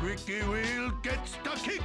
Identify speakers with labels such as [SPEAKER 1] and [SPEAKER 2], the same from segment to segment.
[SPEAKER 1] squeaky wheel gets the kick.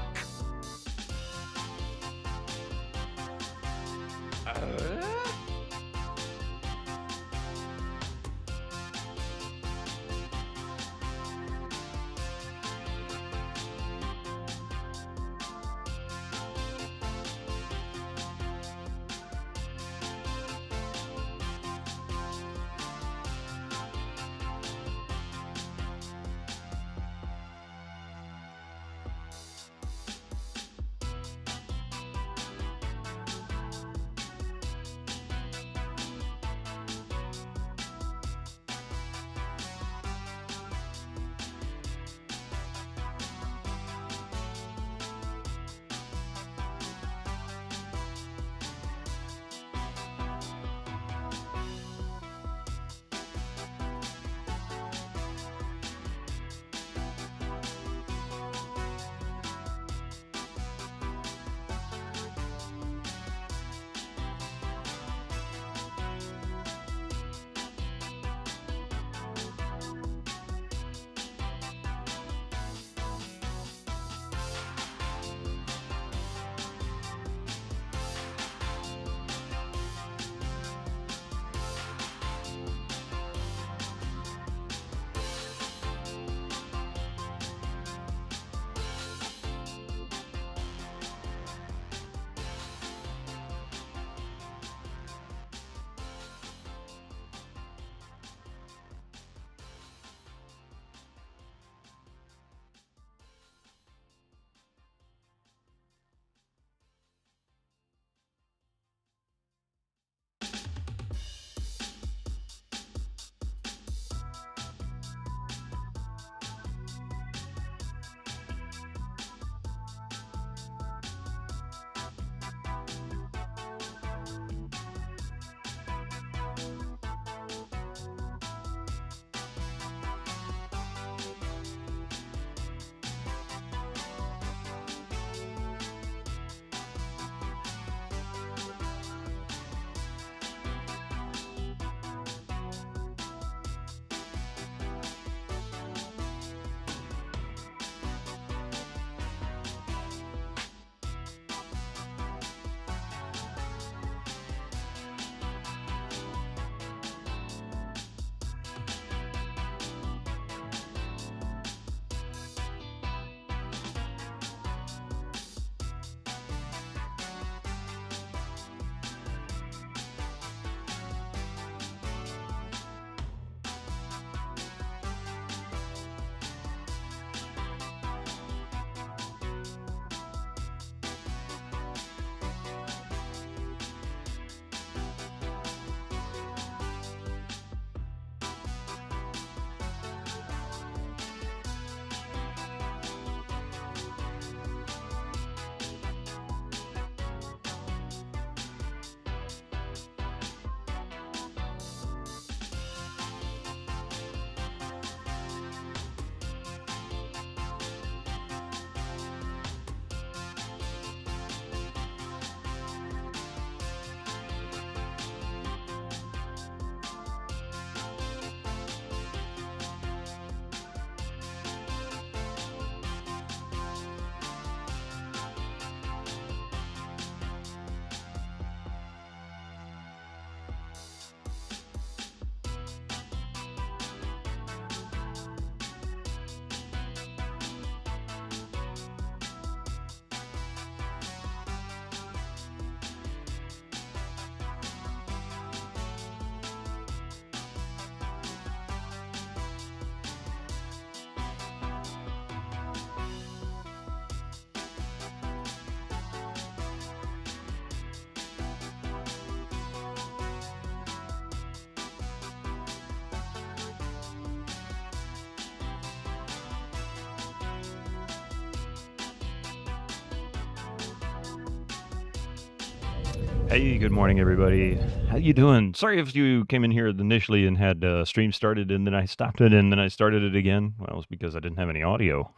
[SPEAKER 2] Hey, good morning, everybody. How you doing? Sorry if you came in here initially and had stream started and then I stopped it and then I started it again. Well, it was because I didn't have any audio.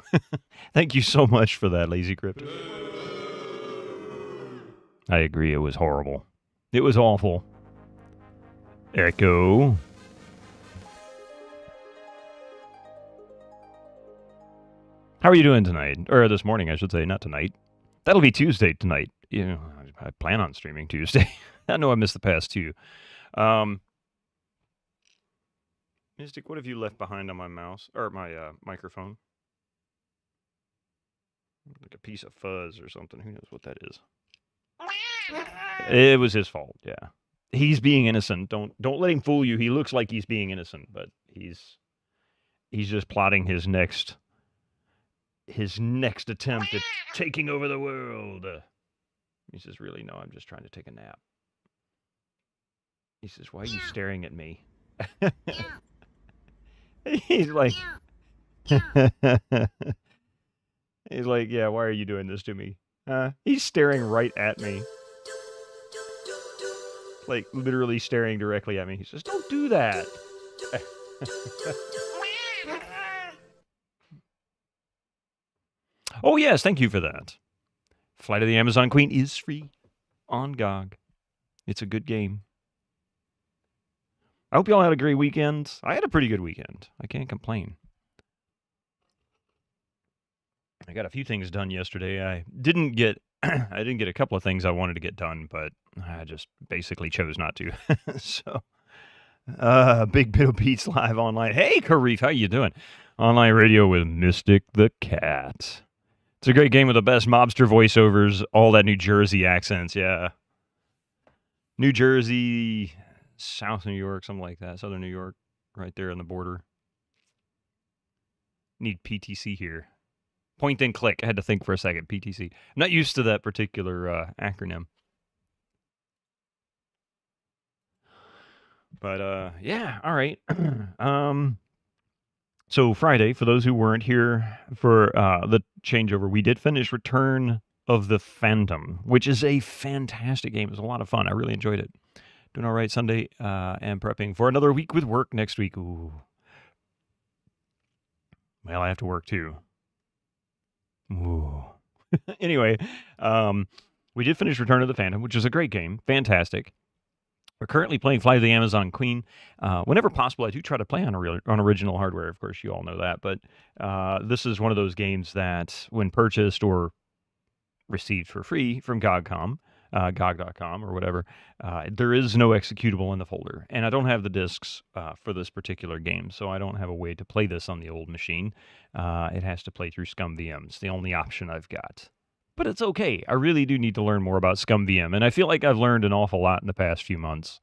[SPEAKER 2] Thank you so much for that, Lazy Crypt. I agree, it was horrible. It was awful. Echo. How are you doing tonight? Or this morning, I should say, not tonight. That'll be Tuesday tonight. You know, I plan on streaming Tuesday. I know I missed the past two. Mystic, what have you left behind on my mouse or my microphone? Like a piece of fuzz or something. Who knows what that is? It was his fault. Yeah, he's being innocent. Don't let him fool you. He looks like he's being innocent, but he's just plotting his next attempt at taking over the world. He says, "Really? No, I'm just trying to take a nap." He says, "Why are you staring at me?" He's like, he's like, "Yeah, why are you doing this to me?" He's staring right at me. Like, literally staring directly at me. He says, "Don't do that." Oh, yes, thank you for that. Flight of the Amazon Queen is free on GOG. It's a good game. I hope y'all had a great weekend. I had a pretty good weekend. I can't complain. I got a few things done yesterday. I didn't get a couple of things I wanted to get done, but I just basically chose not to. So, Big Bit of Beats live online. Hey, Karif, how you doing? Online radio with Mystic the Cat. It's a great game with the best mobster voiceovers, all that New Jersey accents, yeah. New Jersey, South New York, something like that. Southern New York, right there on the border. Need PTC here. Point and click. I had to think for a second. PTC. I'm not used to that particular acronym. But, yeah, all right. So Friday, for those who weren't here for the changeover, we did finish Return of the Phantom, which is a fantastic game. It was a lot of fun. I really enjoyed it. Doing all right Sunday and prepping for another week with work next week. Ooh. Well, I have to work too. Ooh. Anyway, we did finish Return of the Phantom, which is a great game. Fantastic. We're currently playing Flight of the Amazon Queen. Whenever possible, I do try to play on original hardware. Of course, you all know that. But this is one of those games that, when purchased or received for free from GOG.com or whatever, there is no executable in the folder. And I don't have the discs for this particular game, so I don't have a way to play this on the old machine. It has to play through SCUMMVM. It's the only option I've got. But it's okay. I really do need to learn more about SCUMMVM, and I feel like I've learned an awful lot in the past few months,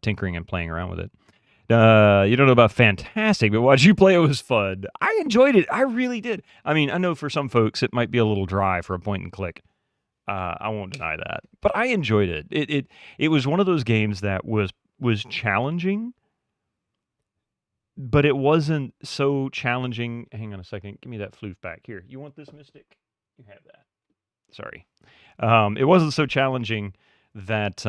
[SPEAKER 2] tinkering and playing around with it. You don't know about Fantastic, but watch you play it was fun. I enjoyed it. I really did. I mean, I know for some folks it might be a little dry for a point and click. I won't deny that, but I enjoyed it. It was one of those games that was challenging, but it wasn't so challenging. Hang on a second. Give me that floof back here. You want this, Mystic? You have that. Sorry. It wasn't so challenging that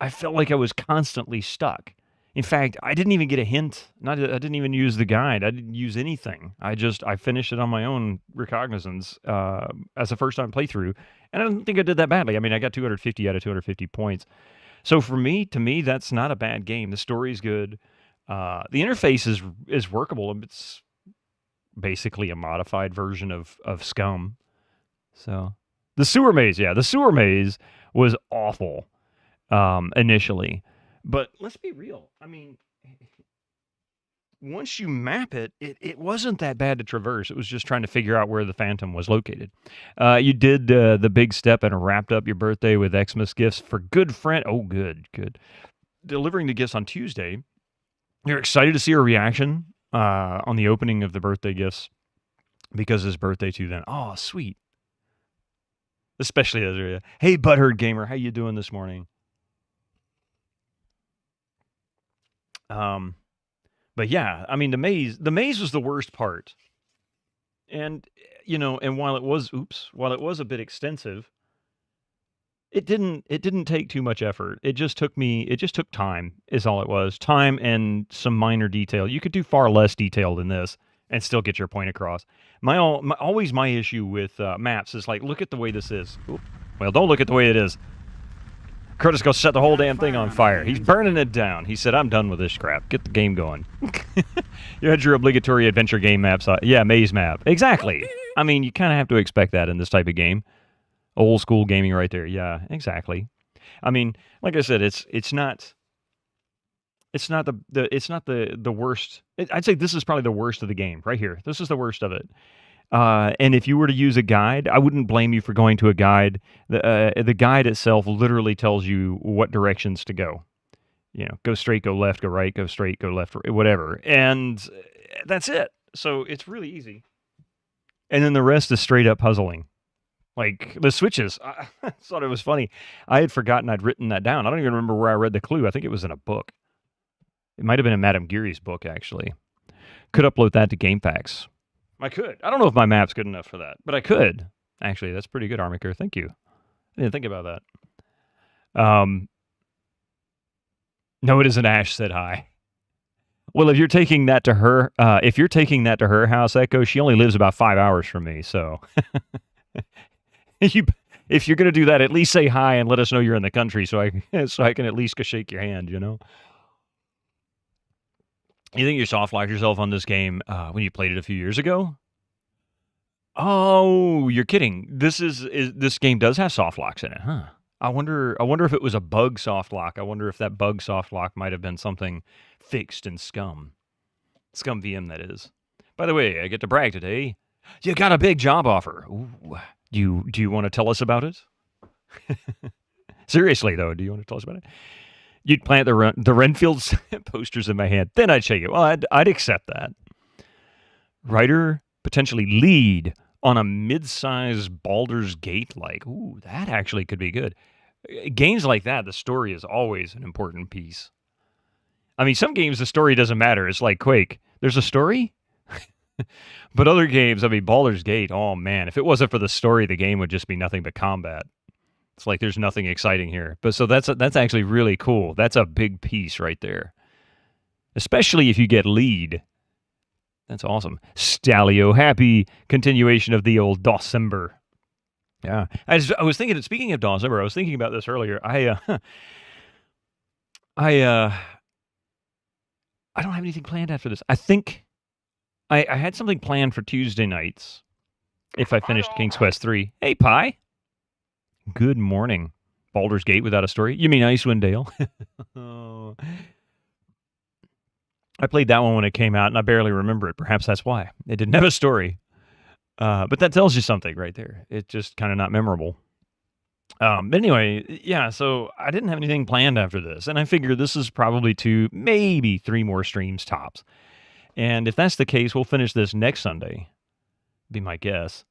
[SPEAKER 2] I felt like I was constantly stuck. In fact, I didn't even get a hint. I didn't even use the guide. I didn't use anything. I finished it on my own recognizance as a first-time playthrough, and I don't think I did that badly. I mean, I got 250 out of 250 points. So to me, that's not a bad game. The story's good. The interface is workable. It's basically a modified version of Scum. So the sewer maze was awful initially, but let's be real. I mean, once you map it, it wasn't that bad to traverse. It was just trying to figure out where the Phantom was located. You did the big step and wrapped up your birthday with Xmas gifts for good friend. Oh, good. Delivering the gifts on Tuesday. You're excited to see her reaction on the opening of the birthday gifts, because it's birthday too then. Oh, sweet. Especially as hey, Butthurt Gamer, how you doing this morning? But yeah, I mean, the maze was the worst part. And, and while it was a bit extensive, it didn't take too much effort. It just took time is all it was. Time and some minor detail. You could do far less detail than this and still get your point across. Always my issue with maps is like, look at the way this is. Oop. Well, don't look at the way it is. Curtis go set the whole damn thing on fire. He's burning it down. He said, I'm done with this crap. Get the game going. You had your obligatory adventure game maps. Yeah, maze map. Exactly. I mean, you kind of have to expect that in this type of game. Old school gaming right there. Yeah, exactly. I mean, like I said, it's not the worst. I'd say this is probably the worst of the game right here. This is the worst of it. And if you were to use a guide, I wouldn't blame you for going to a guide. The guide itself literally tells you what directions to go. You know, go straight, go left, go right, go straight, go left, whatever. And that's it. So it's really easy. And then the rest is straight up puzzling. Like the switches. I thought it was funny. I had forgotten I'd written that down. I don't even remember where I read the clue. I think it was in a book. It might have been in Madame Geary's book, actually. Could upload that to GameFAQs. I could. I don't know if my map's good enough for that, but I could. Actually, that's pretty good, Armiker. Thank you. I didn't think about that. No, it isn't. Ash said hi. Well, if you're taking that to her, house, Echo, she only lives about 5 hours from me. So, if you're gonna do that, at least say hi and let us know you're in the country, so I can at least shake your hand. You know. You think you soft locked yourself on this game when you played it a few years ago? Oh, you're kidding. This game does have soft locks in it, huh? I wonder if it was a bug soft lock. I wonder if that bug soft lock might have been something fixed in Scum. SCUMMVM, that is. By the way, I get to brag today. You got a big job offer. Ooh. Do you want to tell us about it? Seriously, though, do you want to tell us about it? You'd plant the Renfield posters in my hand. Then I'd shake it. Well, I'd accept that. Writer, potentially lead on a mid-size Baldur's Gate. Like, ooh, that actually could be good. Games like that, the story is always an important piece. I mean, some games, the story doesn't matter. It's like Quake. There's a story? But other games, I mean, Baldur's Gate, oh man, if it wasn't for the story, the game would just be nothing but combat. It's like there's nothing exciting here. But so that's actually really cool. That's a big piece right there. Especially if you get lead. That's awesome. Stalio, happy continuation of the old Dawsember. Yeah. I was thinking, speaking of Dawsember, I was thinking about this earlier. I don't have anything planned after this. I think I had something planned for Tuesday nights if I finished King's Quest 3. Hey, Pi. Good morning. Baldur's Gate without a story? You mean Icewind Dale? Oh. I played that one when it came out, and I barely remember it. Perhaps that's why. It didn't have a story. But that tells you something right there. It's just kind of not memorable. But anyway, yeah, so I didn't have anything planned after this, and I figured this is probably 2, maybe 3 more streams tops. And if that's the case, we'll finish this next Sunday, be my guess.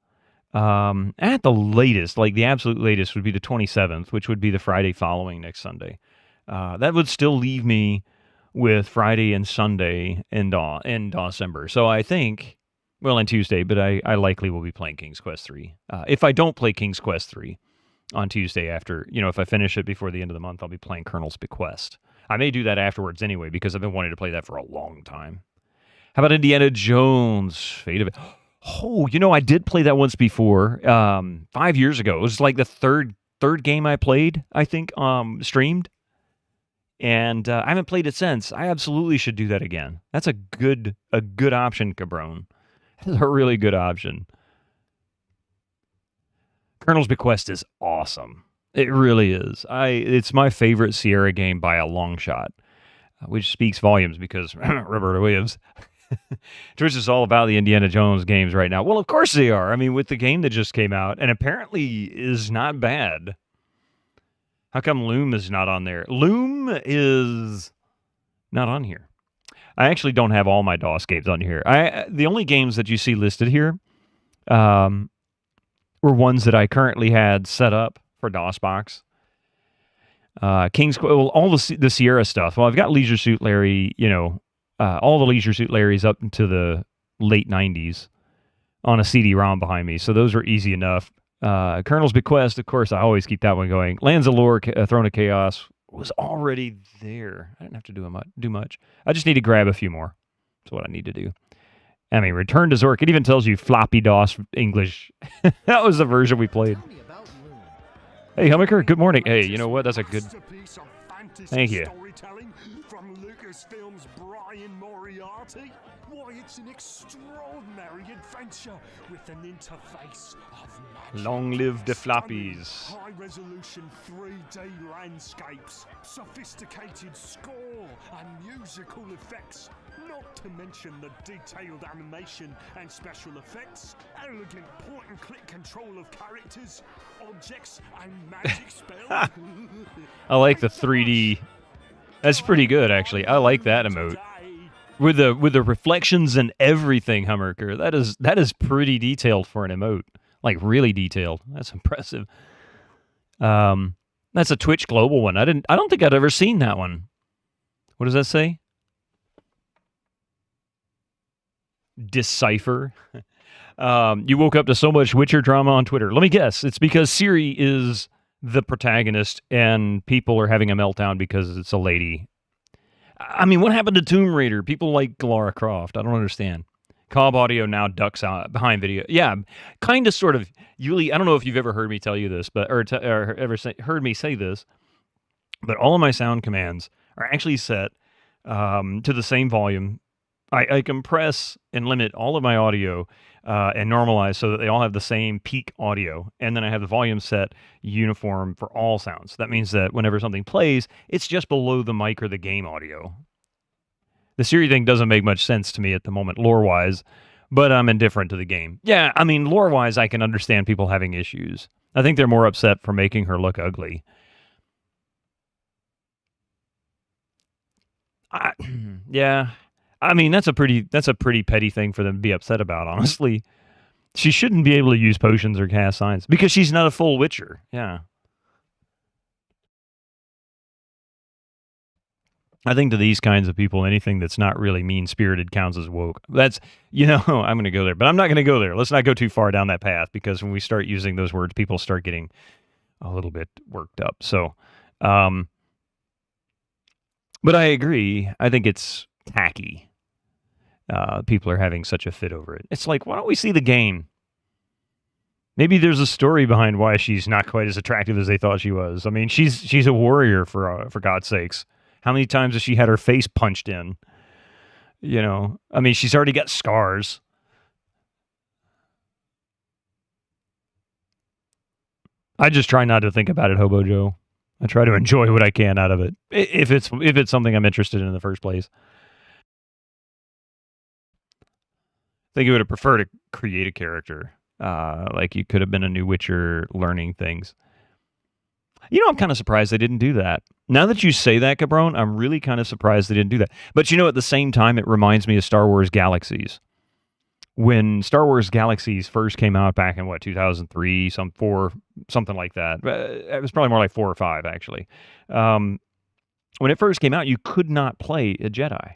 [SPEAKER 2] At the latest, like the absolute latest would be the 27th, which would be the Friday following next Sunday. That would still leave me with Friday and Sunday in December. So I think, well, and Tuesday, but I likely will be playing King's Quest 3. If I don't play King's Quest 3 on Tuesday after, if I finish it before the end of the month, I'll be playing Colonel's Bequest. I may do that afterwards anyway, because I've been wanting to play that for a long time. How about Indiana Jones? Fate of it. Oh, I did play that once before, 5 years ago. It was like the third game I played, I think, streamed. And I haven't played it since. I absolutely should do that again. That's a good option, Cabron. That's a really good option. Colonel's Bequest is awesome. It really is. It's my favorite Sierra game by a long shot, which speaks volumes because Roberta Williams. Twitch is all about the Indiana Jones games right now. Well, of course they are. I mean, with the game that just came out, and apparently is not bad. How come Loom is not on there? Loom is not on here. I actually don't have all my DOS games on here. The only games that you see listed here were ones that I currently had set up for DOSBox. King's Quest, well, all the Sierra stuff. Well, I've got Leisure Suit Larry, all the Leisure Suit Larrys up into the late 90s on a CD-ROM behind me, so those were easy enough. Colonel's Bequest, of course, I always keep that one going. Lands of Lore, Throne of Chaos was already there. I didn't have to do much. I just need to grab a few more. That's what I need to do. I mean, Return to Zork, it even tells you floppy DOS English. That was the version we played. Hey, Hummaker, good morning. Hey, you know what? That's a good... Thank you.
[SPEAKER 1] From Lucasfilm's Brian Moriarty? Why, it's an extraordinary adventure with an interface of magic.
[SPEAKER 2] Long live the floppies.
[SPEAKER 1] High-resolution 3D landscapes, sophisticated score, and musical effects. Not to mention the detailed animation and special effects, elegant point-and-click control of characters, objects, and magic spells.
[SPEAKER 2] I like the 3D. That's pretty good, actually. I like that emote. With the reflections and everything, Hummerker. That is pretty detailed for an emote. Like, really detailed. That's impressive. That's a Twitch Global one. I don't think I'd ever seen that one. What does that say? Decipher. You woke up to so much Witcher drama on Twitter. Let me guess. It's because Ciri is the protagonist and people are having a meltdown because it's a lady. I mean, what happened to Tomb Raider? People like Lara Croft. I don't understand. Cobb Audio now ducks out behind video. Yeah, kind of, sort of. Yuli, I don't know if you've ever heard me tell you this, but or ever heard me say this, but all of my sound commands are actually set to the same volume. I compress and limit all of my audio and normalize so that they all have the same peak audio. And then I have the volume set uniform for all sounds. That means that whenever something plays, it's just below the mic or the game audio. The Siri thing doesn't make much sense to me at the moment, lore-wise, but I'm indifferent to the game. Yeah, I mean, lore-wise, I can understand people having issues. I think they're more upset for making her look ugly. Yeah. I mean, that's a pretty petty thing for them to be upset about, honestly. She shouldn't be able to use potions or cast signs because she's not a full Witcher. Yeah. I think to these kinds of people, anything that's not really mean-spirited counts as woke. That's, I'm going to go there, but I'm not going to go there. Let's not go too far down that path because when we start using those words, people start getting a little bit worked up. So, but I agree. I think it's tacky. People are having such a fit over it. It's like, why don't we see the game? Maybe there's a story behind why she's not quite as attractive as they thought she was. I mean, she's a warrior for God's sakes. How many times has she had her face punched in? I mean, she's already got scars. I just try not to think about it, Hobo Joe. I try to enjoy what I can out of it, if it's something I'm interested in the first place. I think you would have preferred to create a character. Like you could have been a new Witcher learning things. I'm kind of surprised they didn't do that. Now that you say that, Cabron, I'm really kind of surprised they didn't do that. But at the same time, it reminds me of Star Wars Galaxies. When Star Wars Galaxies first came out back in, 2003, something like that. It was probably more like 4 or 5, actually. When it first came out, you could not play a Jedi.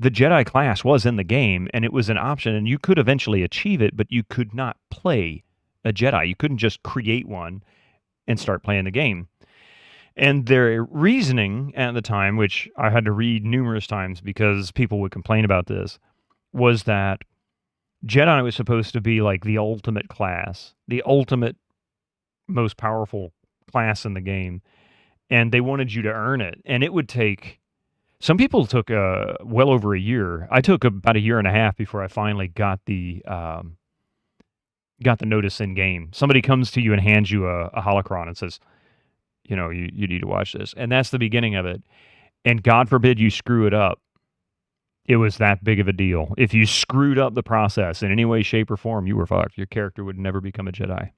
[SPEAKER 2] The Jedi class was in the game, and it was an option, and you could eventually achieve it, but you could not play a Jedi. You couldn't just create one and start playing the game. And their reasoning at the time, which I had to read numerous times because people would complain about this, was that Jedi was supposed to be like the ultimate class, the ultimate most powerful class in the game, and they wanted you to earn it. And it would take... Some people took well over a year. I took about a year and a half before I finally got the notice in game. Somebody comes to you and hands you a holocron and says, you need to watch this. And that's the beginning of it. And God forbid you screw it up. It was that big of a deal. If you screwed up the process in any way, shape, or form, you were fucked. Your character would never become a Jedi.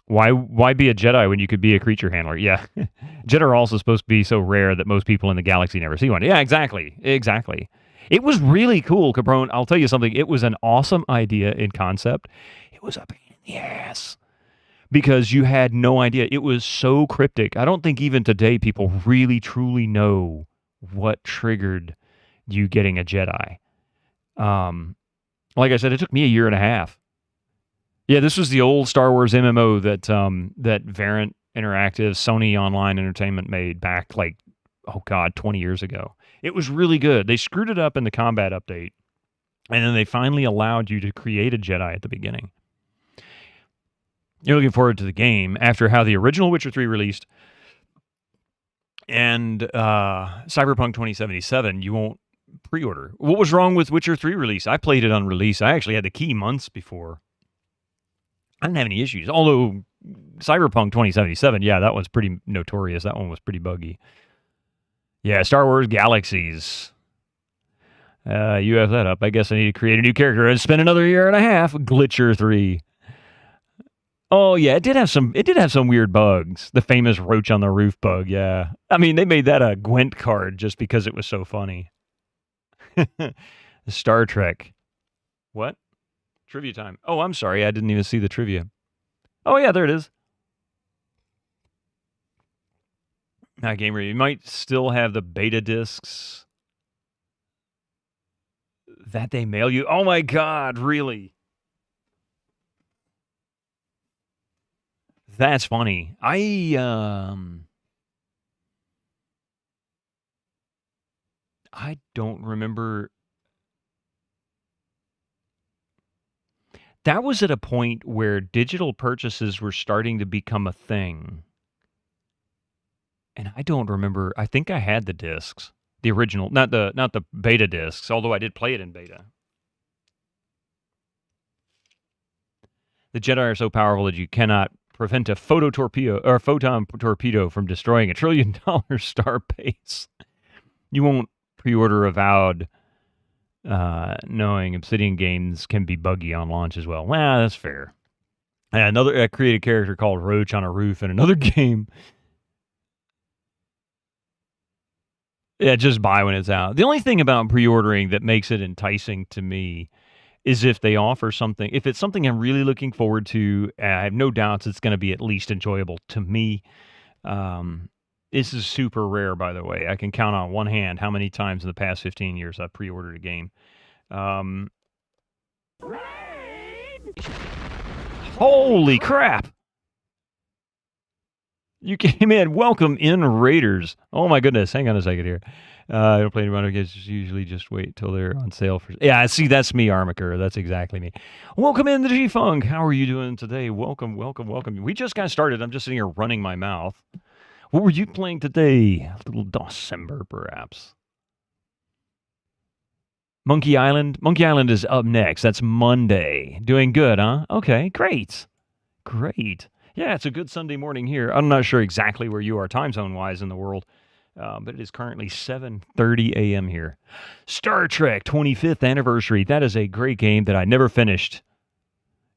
[SPEAKER 2] Why be a Jedi when you could be a creature handler? Yeah. Jedi are also supposed to be so rare that most people in the galaxy never see one. Yeah, exactly. It was really cool, Caprone. I'll tell you something. It was an awesome idea in concept. It was a pain in the ass because you had no idea. It was so cryptic. I don't think even today people really, truly know what triggered you getting a Jedi. Like I said, it took me a year and a half. Yeah, this was the old Star Wars MMO that Variant Interactive, Sony Online Entertainment made back 20 years ago. It was really good. They screwed it up in the combat update, and then they finally allowed you to create a Jedi at the beginning. you're looking forward to the game after how the original Witcher 3 released and Cyberpunk 2077, you won't pre-order. What was wrong with Witcher 3 release? I played it on release. I actually had the key months before. I didn't have any issues. Although Cyberpunk 2077, yeah, that one's pretty notorious. That one was pretty buggy. Yeah, Star Wars Galaxies. You have that up. I guess I need to create a new character and spend another year and a half. Glitcher 3. Oh yeah, it did have some weird bugs. The famous roach on the roof bug, yeah. I mean, they made that a Gwent card just because it was so funny. Star Trek. What? Trivia time. Oh, I'm sorry. I didn't even see the trivia. Oh yeah, there it is. Now, Gamer, you might still have the beta discs that they mail you. Oh my god, really? That's funny. I don't remember. That was at a point where digital purchases were starting to become a thing. And I don't remember. I think I had the discs. The original, not the beta discs, although I did play it in beta. The Jedi are so powerful that you cannot prevent a photon torpedo from destroying $1 trillion star base. You won't pre-order Avowed, knowing Obsidian games can be buggy on launch as well. Well, that's fair. And I created a character called Roach on a roof in another game. Yeah, just buy when it's out. The only thing about pre-ordering that makes it enticing to me is if they offer something. If it's something I'm really looking forward to, I have no doubts it's going to be at least enjoyable to me. This is super rare, by the way. I can count on one hand how many times in the past 15 years I've pre-ordered a game. Holy crap! You came in. Welcome in, Raiders. Oh my goodness. Hang on a second here. I don't play any runner games. Usually just wait till they're on sale for. Yeah, see, that's me, Armaker. That's exactly me. Welcome in, the G-Funk. How are you doing today? Welcome, welcome, welcome. We just got started. I'm just sitting here running my mouth. What were you playing today? A little December, perhaps. Monkey Island. Monkey Island is up next. That's Monday. Doing good, huh? Okay, great. Great. Yeah, it's a good Sunday morning here. I'm not sure exactly where you are time zone-wise in the world, but it is currently 7:30 a.m. here. Star Trek 25th Anniversary. That is a great game that I never finished.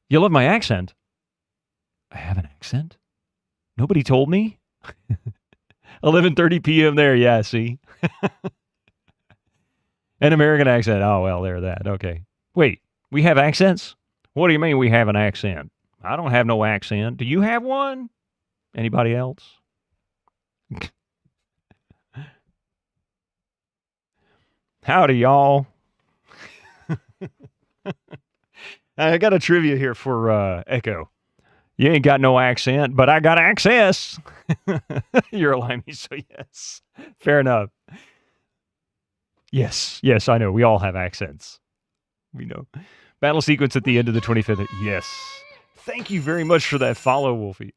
[SPEAKER 2] You love my accent? I have an accent? Nobody told me? 11:30 p.m. there, yeah, see? An American accent. Oh, well, there, that. Okay. Wait, we have accents? What do you mean we have an accent? I don't have no accent. Do you have one? Anybody else? Howdy, y'all. I got a trivia here for Echo. You ain't got no accent, but I got access. You're a limey, so yes. Fair enough. Yes, I know. We all have accents. We know. Battle sequence at the end of the 25th. Yes. Thank you very much for that follow, Wolfie.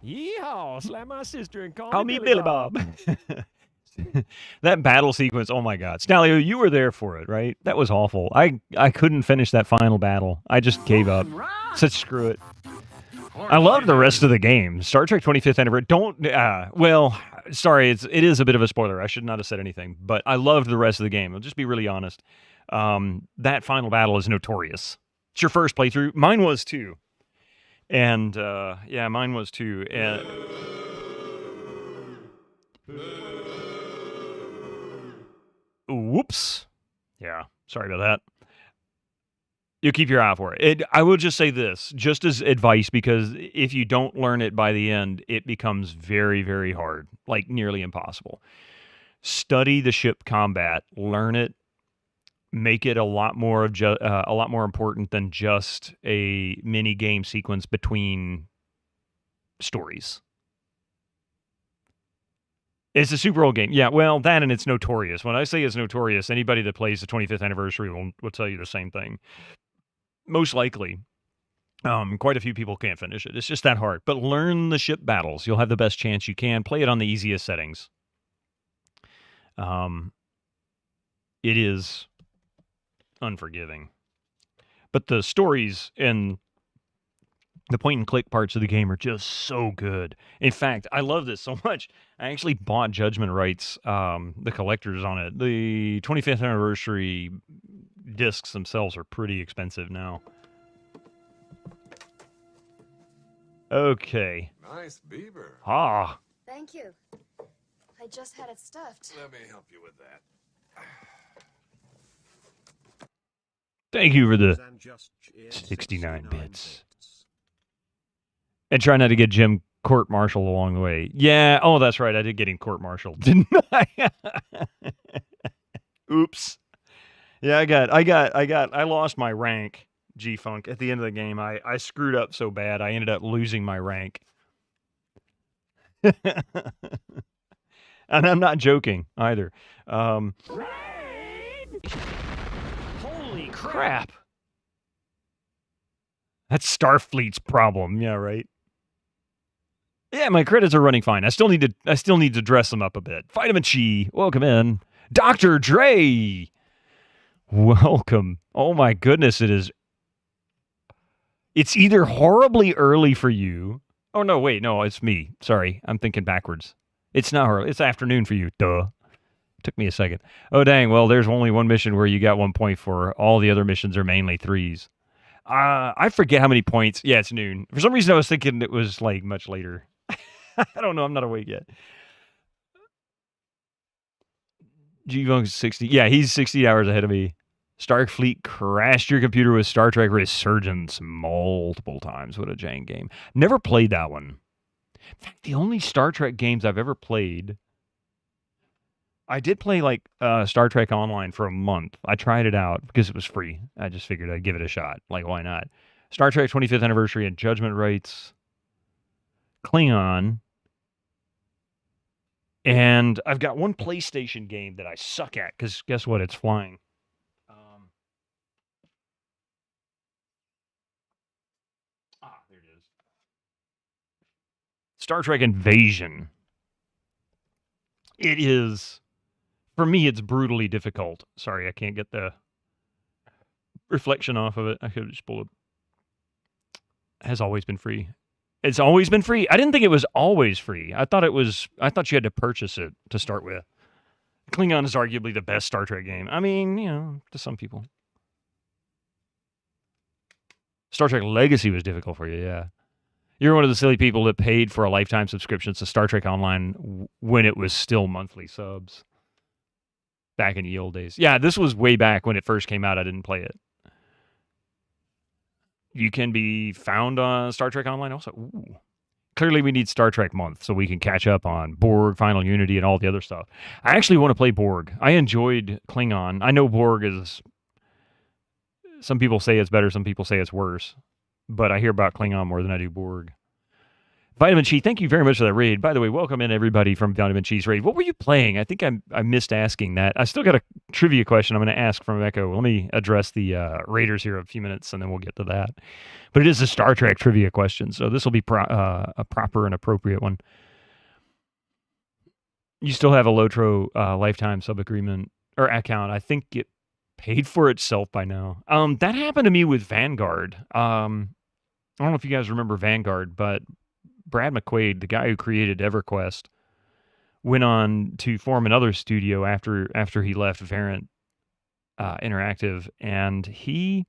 [SPEAKER 3] Yeehaw! Slap my sister and
[SPEAKER 2] call me Billy Bob. That battle sequence, oh my God. Stalio, you were there for it, right? That was awful. I couldn't finish that final battle. I just gave up. Said screw it. I loved the rest of the game. Star Trek 25th Anniversary. Well, sorry, it is a bit of a spoiler. I should not have said anything, but I loved the rest of the game. I'll just be really honest. That final battle is notorious. It's your first playthrough. Mine was too. And, yeah, mine was too. And... Whoops. Yeah, sorry about that. You keep your eye out for it. I will just say this, just as advice, because if you don't learn it by the end, it becomes very, very hard, like nearly impossible. Study the ship combat, learn it, make it a lot more important than just a mini game sequence between stories. It's a super old game. Yeah, well, that and it's notorious. When I say it's notorious, anybody that plays the 25th anniversary will tell you the same thing. Most likely. Quite a few people can't finish it. It's just that hard. But learn the ship battles. You'll have the best chance you can. Play it on the easiest settings. It is unforgiving. But the stories and the point-and-click parts of the game are just so good. In fact, I love this so much. I actually bought Judgment Rights, the collectors on it. The 25th anniversary discs themselves are pretty expensive now. Okay.
[SPEAKER 4] Nice beaver.
[SPEAKER 2] Ah.
[SPEAKER 5] Thank you. I just had it stuffed.
[SPEAKER 4] Let me help you with that.
[SPEAKER 2] Thank you for the 69 bits. And try not to get Jim court-martialed along the way. Yeah, oh, that's right. I did get him court-martialed, didn't I? Oops. Yeah, I lost my rank, G-Funk, at the end of the game. I screwed up so bad, I ended up losing my rank. And I'm not joking, either.
[SPEAKER 3] Holy
[SPEAKER 2] Crap. That's Starfleet's problem. Yeah, right. Yeah, my credits are running fine. I still need to dress them up a bit. Vitamin Chi, welcome in. Dr. Dre, welcome. Oh my goodness, it's either horribly early for you. Oh no, wait, no, it's me. Sorry, I'm thinking backwards. It's not early. It's afternoon for you. Duh. Took me a second. Oh dang, well there's only one mission where you got 1 point for. All the other missions are mainly 3s. I forget how many points. Yeah, it's noon. For some reason I was thinking it was like much later. I don't know. I'm not awake yet. G-Funk's 60. Yeah, he's 60 hours ahead of me. Starfleet crashed your computer with Star Trek Resurgence multiple times. What a jank game. Never played that one. In fact, the only Star Trek games I've ever played, I did play like Star Trek Online for a month. I tried it out because it was free. I just figured I'd give it a shot. Like, why not? Star Trek 25th Anniversary and Judgment Rights. Klingon. And I've got one PlayStation game that I suck at because guess what? It's flying. There it is. Star Trek Invasion. It is, for me, it's brutally difficult. Sorry, I can't get the reflection off of it. I could just pull it. Has always been free. It's always been free. I didn't think it was always free. I thought you had to purchase it to start with. Klingon is arguably the best Star Trek game. I mean, you know, to some people. Star Trek Legacy was difficult for you, yeah. You're one of the silly people that paid for a lifetime subscription to Star Trek Online when it was still monthly subs. Back in the old days. Yeah, this was way back when it first came out. I didn't play it. You can be found on Star Trek Online also. Ooh. Clearly, we need Star Trek month so we can catch up on Borg, Final Unity, and all the other stuff. I actually want to play Borg. I enjoyed Klingon. I know Borg is... Some people say it's better, some people say it's worse. But I hear about Klingon more than I do Borg. Vitamin Chi, thank you very much for that raid. By the way, welcome in everybody from Vitamin Chi's raid. What were you playing? I think I missed asking that. I still got a trivia question I'm going to ask from Echo. Let me address the raiders here in a few minutes, and then we'll get to that. But it is a Star Trek trivia question, so this will be a proper and appropriate one. You still have a Lotro lifetime sub-agreement or account. I think it paid for itself by now. That happened to me with Vanguard. I don't know if you guys remember Vanguard, but Brad McQuaid, the guy who created EverQuest, went on to form another studio after he left Variant Interactive, and he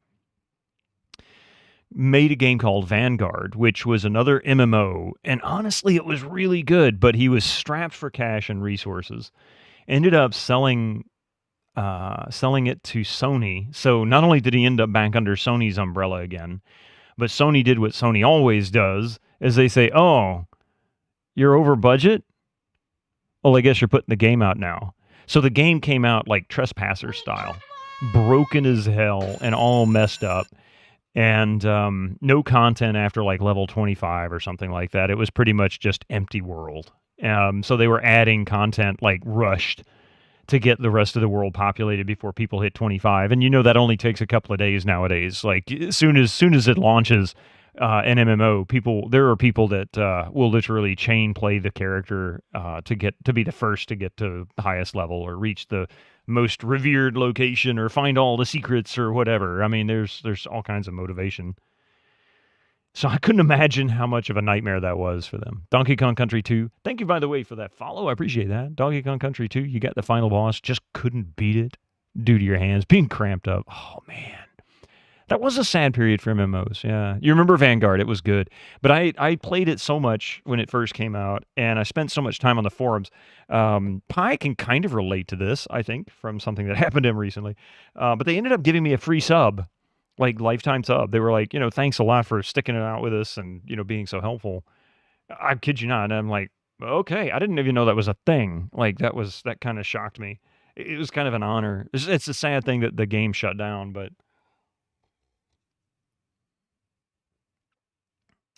[SPEAKER 2] made a game called Vanguard, which was another MMO, and honestly, it was really good, but he was strapped for cash and resources. Ended up selling it to Sony. So not only did he end up back under Sony's umbrella again, but Sony did what Sony always does, is they say, oh, you're over budget? Well, I guess you're putting the game out now. So the game came out like Trespasser style, broken as hell and all messed up, and no content after like level 25 or something like that. It was pretty much just empty world. So they were adding content like rushed to get the rest of the world populated before people hit 25. And you know that only takes a couple of days nowadays. Like as soon as it launches, an MMO, there are people that will literally chain play the character to be the first to get to the highest level or reach the most revered location or find all the secrets or whatever. I mean, there's all kinds of motivation. So I couldn't imagine how much of a nightmare that was for them. Donkey Kong Country 2. Thank you, by the way, for that follow. I appreciate that. Donkey Kong Country 2, you got the final boss. Just couldn't beat it due to your hands being cramped up. Oh, man. That was a sad period for MMOs, yeah. You remember Vanguard, it was good. But I played it so much when it first came out, and I spent so much time on the forums. Pi can kind of relate to this, I think, from something that happened to him recently. But they ended up giving me a free sub, like lifetime sub. They were like, thanks a lot for sticking it out with us and, being so helpful. I kid you not. And I'm like, okay, I didn't even know that was a thing. Like, that kind of shocked me. It was kind of an honor. It's a sad thing that the game shut down, but...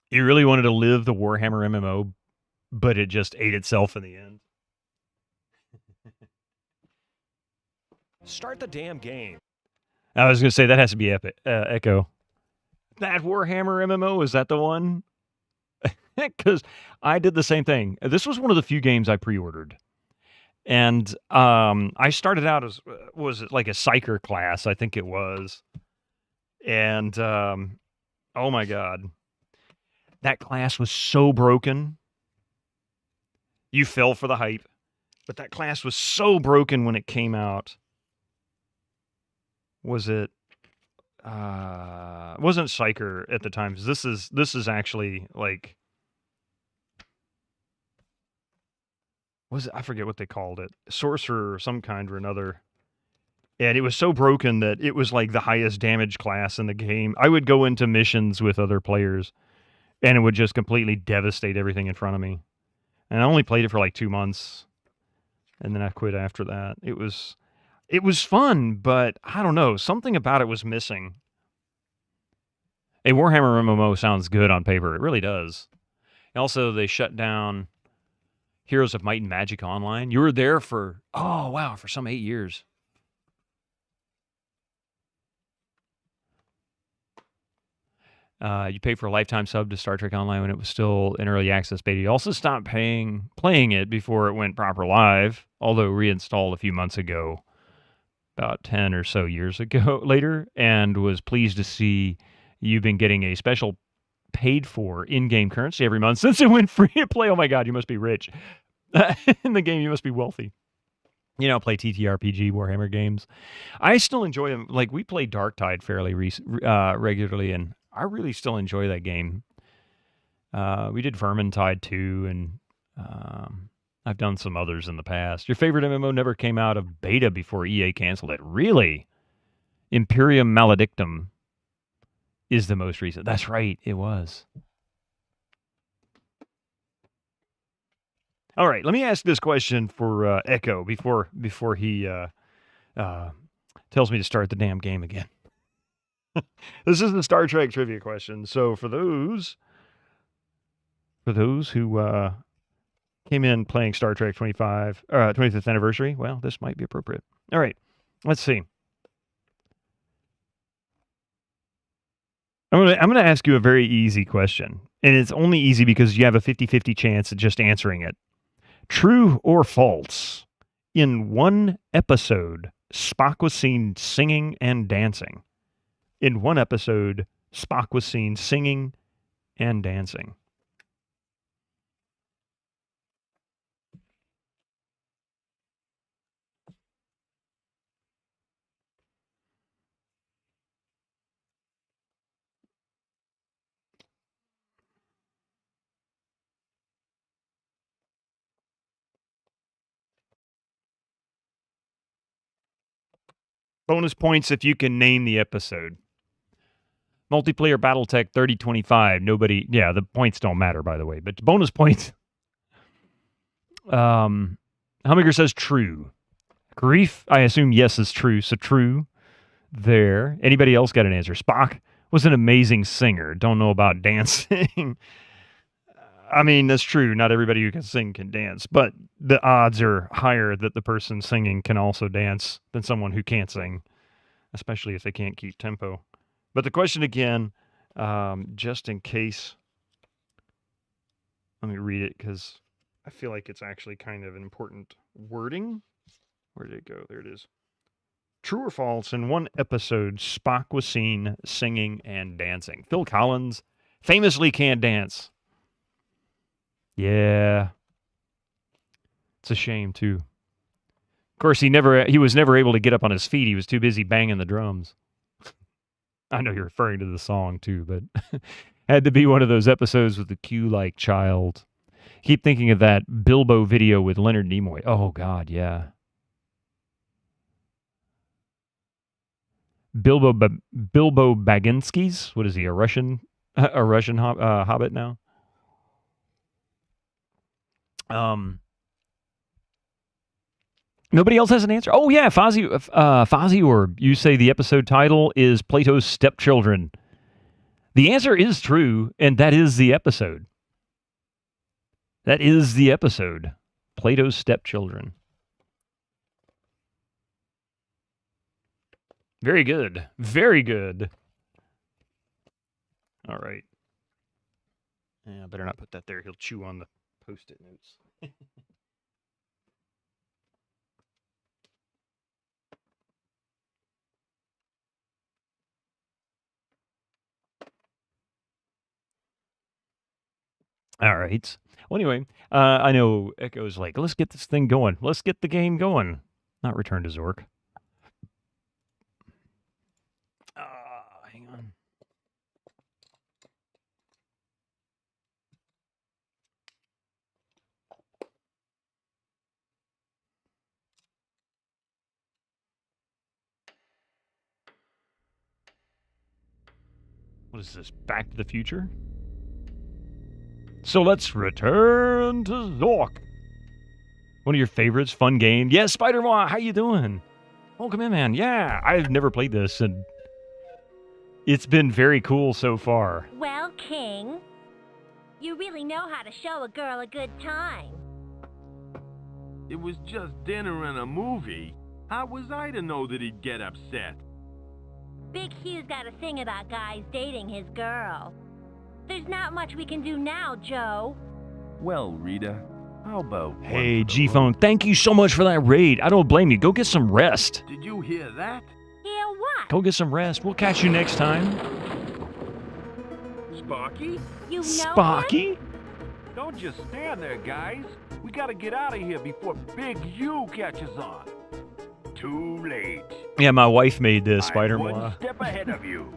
[SPEAKER 2] You really wanted to live the Warhammer MMO, but it just ate itself in the end.
[SPEAKER 3] Start the damn game.
[SPEAKER 2] I was going to say, that has to be Echo. That Warhammer MMO, is that the one? Because I did the same thing. This was one of the few games I pre-ordered. And I started out as, was it like a Psyker class? I think it was. And, oh my God. That class was so broken. You fell for the hype. But that class was so broken when it came out. Was it... it wasn't Psyker at the time. This is actually like... Was it? I forget what they called it. Sorcerer or some kind or another. And it was so broken that it was like the highest damage class in the game. I would go into missions with other players, and it would just completely devastate everything in front of me. And I only played it for like 2 months, and then I quit after that. It was fun, but I don't know. Something about it was missing. A Warhammer MMO sounds good on paper. It really does. Also, they shut down Heroes of Might and Magic Online. You were there for, oh, wow, for some 8 years. You paid for a lifetime sub to Star Trek Online when it was still in early access beta. You also stopped playing it before it went proper live, although reinstalled a few months ago, about 10 or so years ago later, and was pleased to see you've been getting a special paid for in-game currency every month since it went free to play. Oh my God, you must be rich. In the game, you must be wealthy. Play TTRPG Warhammer games. I still enjoy them. Like, we play Darktide fairly regularly, and I really still enjoy that game. We did Vermintide too, and I've done some others in the past. Your favorite MMO never came out of beta before EA canceled it. Really? Imperium Maledictum is the most recent. That's right, it was. All right, let me ask this question for Echo before he tells me to start the damn game again. This is the Star Trek trivia question. So for those who came in playing Star Trek 25th anniversary, well, this might be appropriate. All right, let's see. I'm gonna ask you a very easy question, and it's only easy because you have a 50-50 chance at just answering it. True or false? In one episode, Spock was seen singing and dancing. In one episode, Spock was seen singing and dancing. Bonus points if you can name the episode. Multiplayer Battletech 3025. Nobody... Yeah, the points don't matter, by the way. But bonus points... Humminger says true. Grief, I assume yes is true. So true there. Anybody else got an answer? Spock was an amazing singer. Don't know about dancing. I mean, that's true. Not everybody who can sing can dance. But the odds are higher that the person singing can also dance than someone who can't sing. Especially if they can't keep tempo. But the question again, just in case. Let me read it because I feel like it's actually kind of an important wording. Where did it go? There it is. True or false, in one episode, Spock was seen singing and dancing. Phil Collins famously can't dance. Yeah. It's a shame, too. Of course, he was never able to get up on his feet. He was too busy banging the drums. I know you're referring to the song, too, but had to be one of those episodes with the Q-like child. Keep thinking of that Bilbo video with Leonard Nimoy. Oh, God, yeah. Bilbo Baginskis? What is he, a Russian hobbit now? Nobody else has an answer? Oh, yeah, Fozzie, or you say the episode title is Plato's Stepchildren. The answer is true, and that is the episode. That is the episode. Plato's Stepchildren. Very good. Very good. All right. Yeah, I better not put that there. He'll chew on the Post-it notes. All right. Well, anyway, I know Echo's like, let's get this thing going. Let's get the game going. Not Return to Zork. Hang on. What is this? Back to the Future? So let's return to Zork. One of your favorites, fun game. Yes, Spider-Man, how you doing? Welcome in, man. Yeah, I've never played this, and it's been very cool so far.
[SPEAKER 6] Well, King, you really know how to show a girl a good time.
[SPEAKER 7] It was just dinner and a movie. How was I to know that he'd get upset?
[SPEAKER 6] Big Hugh's got a thing about guys dating his girl. There's not much we can do now, Joe.
[SPEAKER 7] Well, Rita, how about...
[SPEAKER 2] Hey, G-Phone, thank you so much for that raid. I don't blame you. Go get some rest.
[SPEAKER 7] Did you hear that?
[SPEAKER 6] Hear what?
[SPEAKER 2] Go get some rest. We'll catch you next time.
[SPEAKER 7] Sparky?
[SPEAKER 6] You know
[SPEAKER 2] Sparky?
[SPEAKER 6] him?
[SPEAKER 7] Don't just stand there, guys. We gotta get out of here before Big Hugh catches on. Too late.
[SPEAKER 2] Yeah, my wife made this,
[SPEAKER 7] I'm
[SPEAKER 2] Spider-Man.
[SPEAKER 7] one step ahead of you.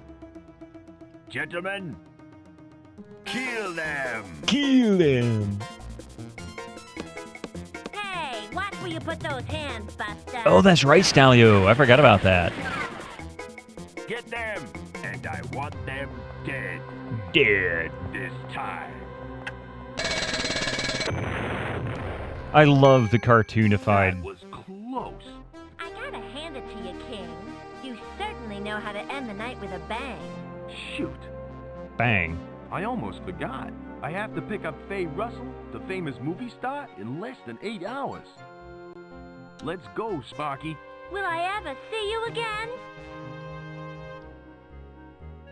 [SPEAKER 7] Gentlemen, kill them.
[SPEAKER 2] Kill them.
[SPEAKER 6] Hey, watch where you put those hands, Buster.
[SPEAKER 2] Oh, that's right, Stalio. I forgot about that.
[SPEAKER 7] Get them, and I want them dead.
[SPEAKER 2] Dead.
[SPEAKER 7] This time.
[SPEAKER 2] I love the
[SPEAKER 7] That
[SPEAKER 2] cartoonified.
[SPEAKER 7] was close.
[SPEAKER 6] I gotta hand it to you, King. You certainly know how to end the night with a bang.
[SPEAKER 7] Shoot.
[SPEAKER 2] Bang.
[SPEAKER 7] I almost forgot. I have to pick up Faye Russell, the famous movie star, in less than 8 hours. Let's go, Sparky.
[SPEAKER 6] Will I ever see you again?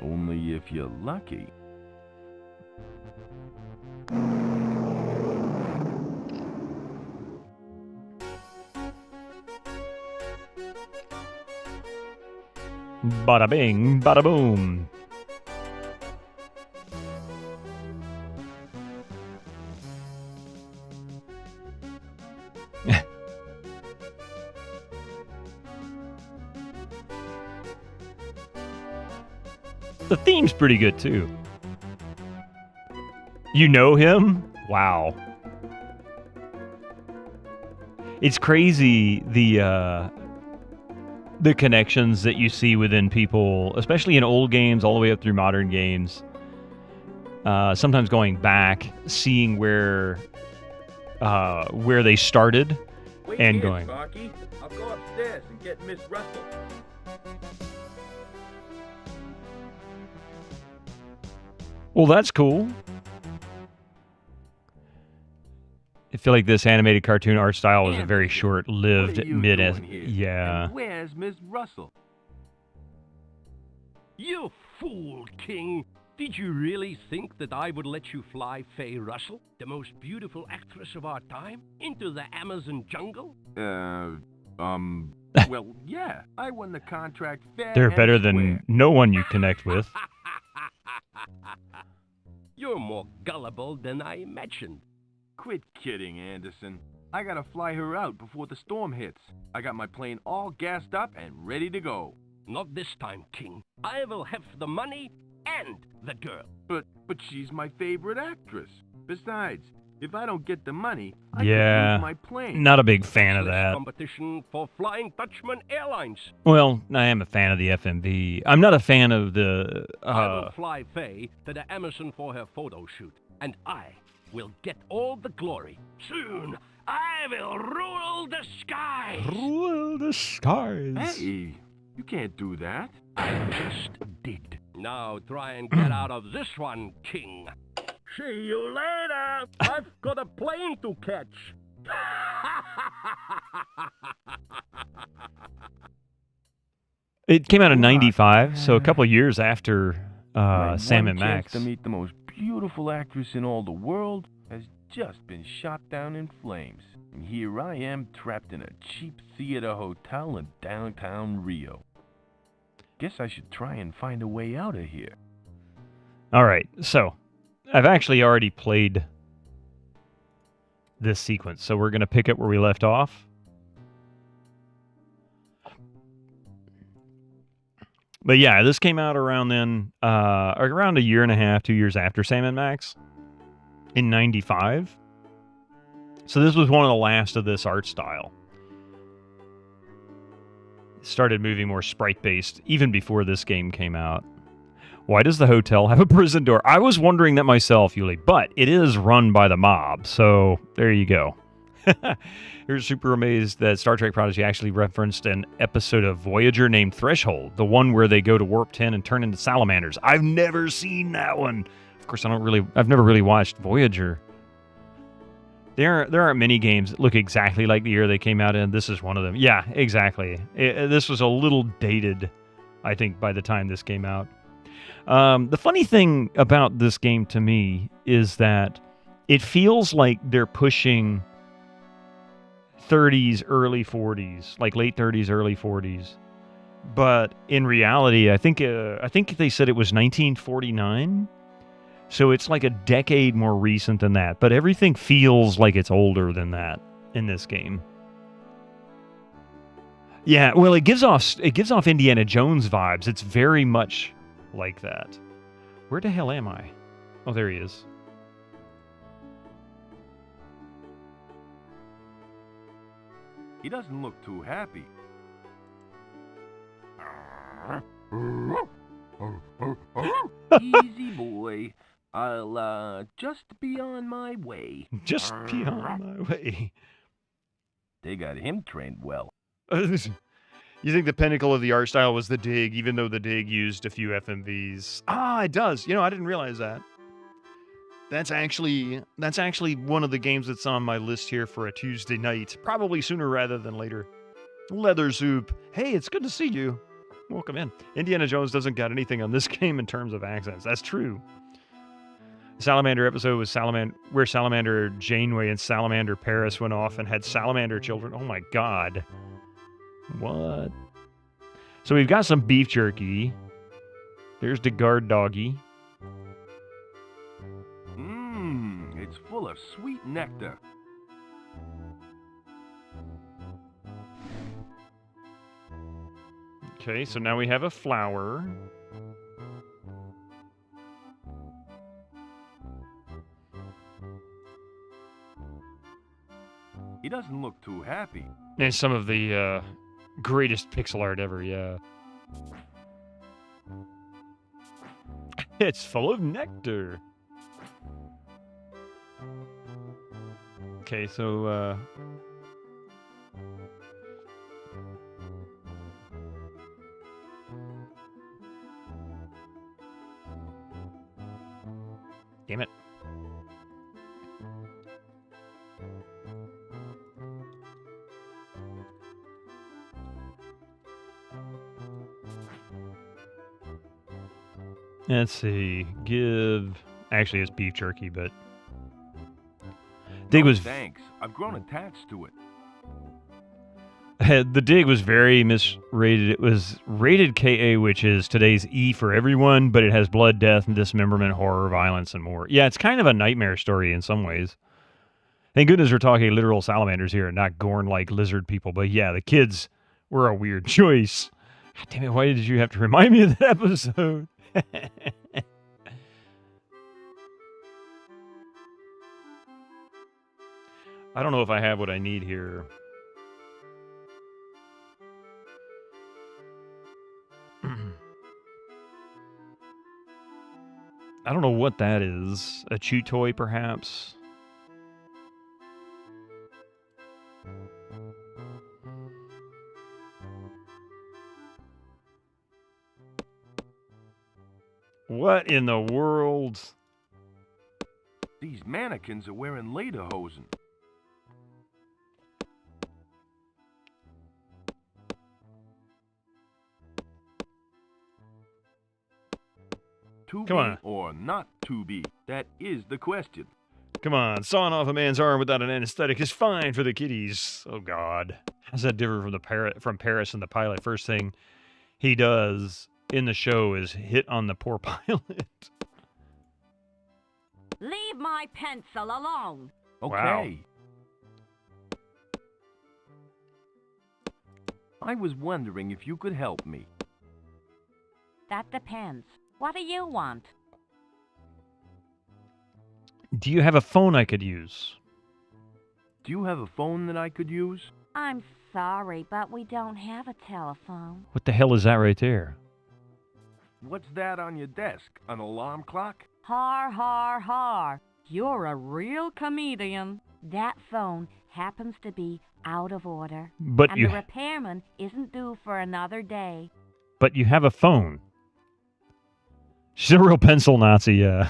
[SPEAKER 7] Only if you're lucky.
[SPEAKER 2] Bada bing, bada boom. The theme's pretty good too. You know him? Wow. It's crazy the connections that you see within people, especially in old games all the way up through modern games. Sometimes going back, seeing where they started.
[SPEAKER 7] Wait
[SPEAKER 2] And
[SPEAKER 7] here,
[SPEAKER 2] going.
[SPEAKER 7] Sparky. I'll go upstairs and get Miss Russell.
[SPEAKER 2] Well, that's cool. I feel like this animated cartoon art style was a very
[SPEAKER 7] Anderson,
[SPEAKER 2] short-lived
[SPEAKER 7] what are you
[SPEAKER 2] mid.
[SPEAKER 7] doing here?
[SPEAKER 2] Yeah.
[SPEAKER 7] And where's Miss Russell? You fool, King. Did you really think that I would let you fly Faye Russell, the most beautiful actress of our time, into the Amazon jungle? Well, yeah. I won the contract fair
[SPEAKER 2] They're
[SPEAKER 7] and
[SPEAKER 2] better
[SPEAKER 7] square.
[SPEAKER 2] than no one you connect with.
[SPEAKER 7] You're more gullible than I imagined. Quit kidding, Anderson. I gotta fly her out before the storm hits. I got my plane all gassed up and ready to go. Not this time, King. I will have the money and the girl. But she's my favorite actress. Besides, if I don't get the money, I could
[SPEAKER 2] Yeah,
[SPEAKER 7] lose my plane.
[SPEAKER 2] not a big fan of
[SPEAKER 7] Less
[SPEAKER 2] that.
[SPEAKER 7] competition for Flying Dutchman Airlines.
[SPEAKER 2] Well, I am a fan of the FMV. I'm not a fan of the.
[SPEAKER 7] I will fly Faye to the Amazon for her photo shoot, and I will get all the glory. Soon, I will rule the skies.
[SPEAKER 2] Rule the skies.
[SPEAKER 7] Hey, you can't do that. I just did. Now try and get out of this one, King. See you later. I've got a plane to catch.
[SPEAKER 2] It came out in '95, so a couple years after Sam and Max.
[SPEAKER 7] to meet the most beautiful actress in all the world has just been shot down in flames. And here I am trapped in a cheap theater hotel in downtown Rio. Guess I should try and find a way out of here.
[SPEAKER 2] All right, so I've actually already played this sequence, so we're going to pick up where we left off. But yeah, this came out around then, around a year and a half, 2 years after Sam and Max, in '95. So this was one of the last of this art style. It started moving more sprite-based even before this game came out. Why does the hotel have a prison door? I was wondering that myself, Yuli, but it is run by the mob, so there you go. You're super amazed that Star Trek Prodigy actually referenced an episode of Voyager named Threshold, the one where they go to Warp 10 and turn into salamanders. I've never seen that one. Of course, I've never really watched Voyager. There aren't many games that look exactly like the year they came out in. This is one of them. Yeah, exactly. This was a little dated, I think, by the time this came out. The funny thing about this game to me is that it feels like they're pushing 30s, early 40s, like late 30s, early 40s. But in reality, I think they said it was 1949. So it's like a decade more recent than that. But everything feels like it's older than that in this game. Yeah, well, it gives off Indiana Jones vibes. It's very much like that. Where the hell am I? Oh, there he is.
[SPEAKER 7] He doesn't look too happy. Easy boy. I'll just be on my way.
[SPEAKER 2] Just be on my way.
[SPEAKER 7] They got him trained well.
[SPEAKER 2] You think the pinnacle of the art style was the Dig, even though the Dig used a few FMVs? Ah, it does. I didn't realize that. That's actually one of the games that's on my list here for a Tuesday night. Probably sooner rather than later. Leather Zoop. Hey, it's good to see you. Welcome in. Indiana Jones doesn't got anything on this game in terms of accents. That's true. Salamander episode was where Salamander Janeway and Salamander Paris went off and had salamander children. Oh my god. What? So we've got some beef jerky. There's the guard doggy.
[SPEAKER 7] It's full of sweet nectar.
[SPEAKER 2] Okay, so now we have a flower.
[SPEAKER 7] He doesn't look too happy.
[SPEAKER 2] And some of the greatest pixel art ever, yeah. It's full of nectar. Okay, so damn it. Let's see. Give. Actually, it's beef jerky, but. Dig was.
[SPEAKER 7] Thanks. I've grown attached to it.
[SPEAKER 2] The dig was very misrated. It was rated KA, which is today's E for everyone, but it has blood, death, and dismemberment, horror, violence, and more. Yeah, it's kind of a nightmare story in some ways. Thank goodness we're talking literal salamanders here, not Gorn-like lizard people. But yeah, the kids were a weird choice. God damn it, why did you have to remind me of that episode? I don't know if I have what I need here. I don't know what that is. A chew toy, perhaps? What in the world?
[SPEAKER 7] These mannequins are wearing lederhosen. To
[SPEAKER 2] Come
[SPEAKER 7] be
[SPEAKER 2] on.
[SPEAKER 7] or not to be? That is the question.
[SPEAKER 2] Come on, sawing off a man's arm without an anesthetic is fine for the kiddies. Oh, God. How's that different from Paris and the pilot? First thing he does in the show is hit on the poor pilot.
[SPEAKER 6] Leave my pencil alone.
[SPEAKER 7] Okay. I was wondering if you could help me.
[SPEAKER 6] That depends. What do you want?
[SPEAKER 2] Do you have a phone I could use?
[SPEAKER 7] Do you have a phone that I could use?
[SPEAKER 6] I'm sorry, but we don't have a telephone.
[SPEAKER 2] What the hell is that right there?
[SPEAKER 7] What's that on your desk? An alarm clock?
[SPEAKER 6] Har, har, har. You're a real comedian. That phone happens to be out of order.
[SPEAKER 2] But
[SPEAKER 6] and
[SPEAKER 2] you
[SPEAKER 6] the repairman isn't due for another day.
[SPEAKER 2] But you have a phone. She's a real pencil Nazi, yeah.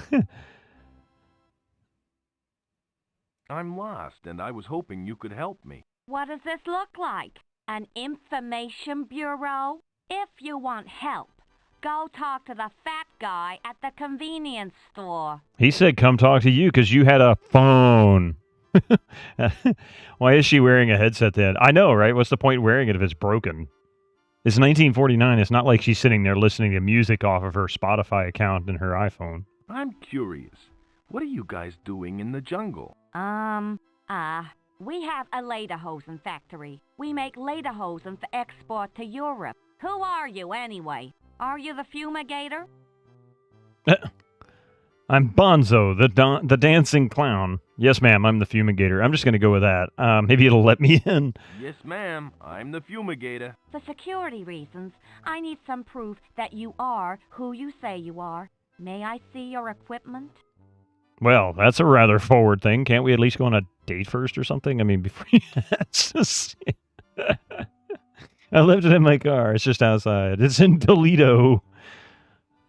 [SPEAKER 7] I'm lost, and I was hoping you could help me.
[SPEAKER 6] What does this look like? An information bureau? If you want help, go talk to the fat guy at the convenience store.
[SPEAKER 2] He said come talk to you because you had a phone. Why is she wearing a headset then? I know, right? What's the point wearing it if it's broken? It's 1949. It's not like she's sitting there listening to music off of her Spotify account and her iPhone.
[SPEAKER 7] I'm curious. What are you guys doing in the jungle?
[SPEAKER 6] We have a lederhosen factory. We make lederhosen for export to Europe. Who are you, anyway? Are you the fumigator?
[SPEAKER 2] I'm Bonzo, the dancing clown. Yes, ma'am, I'm the fumigator. I'm just going to go with that. Maybe it'll let me in.
[SPEAKER 7] Yes, ma'am. I'm the fumigator.
[SPEAKER 6] For security reasons, I need some proof that you are who you say you are. May I see your equipment?
[SPEAKER 2] Well, that's a rather forward thing. Can't we at least go on a date first or something? I mean, before it's just... I left it in my car. It's just outside. It's in Toledo.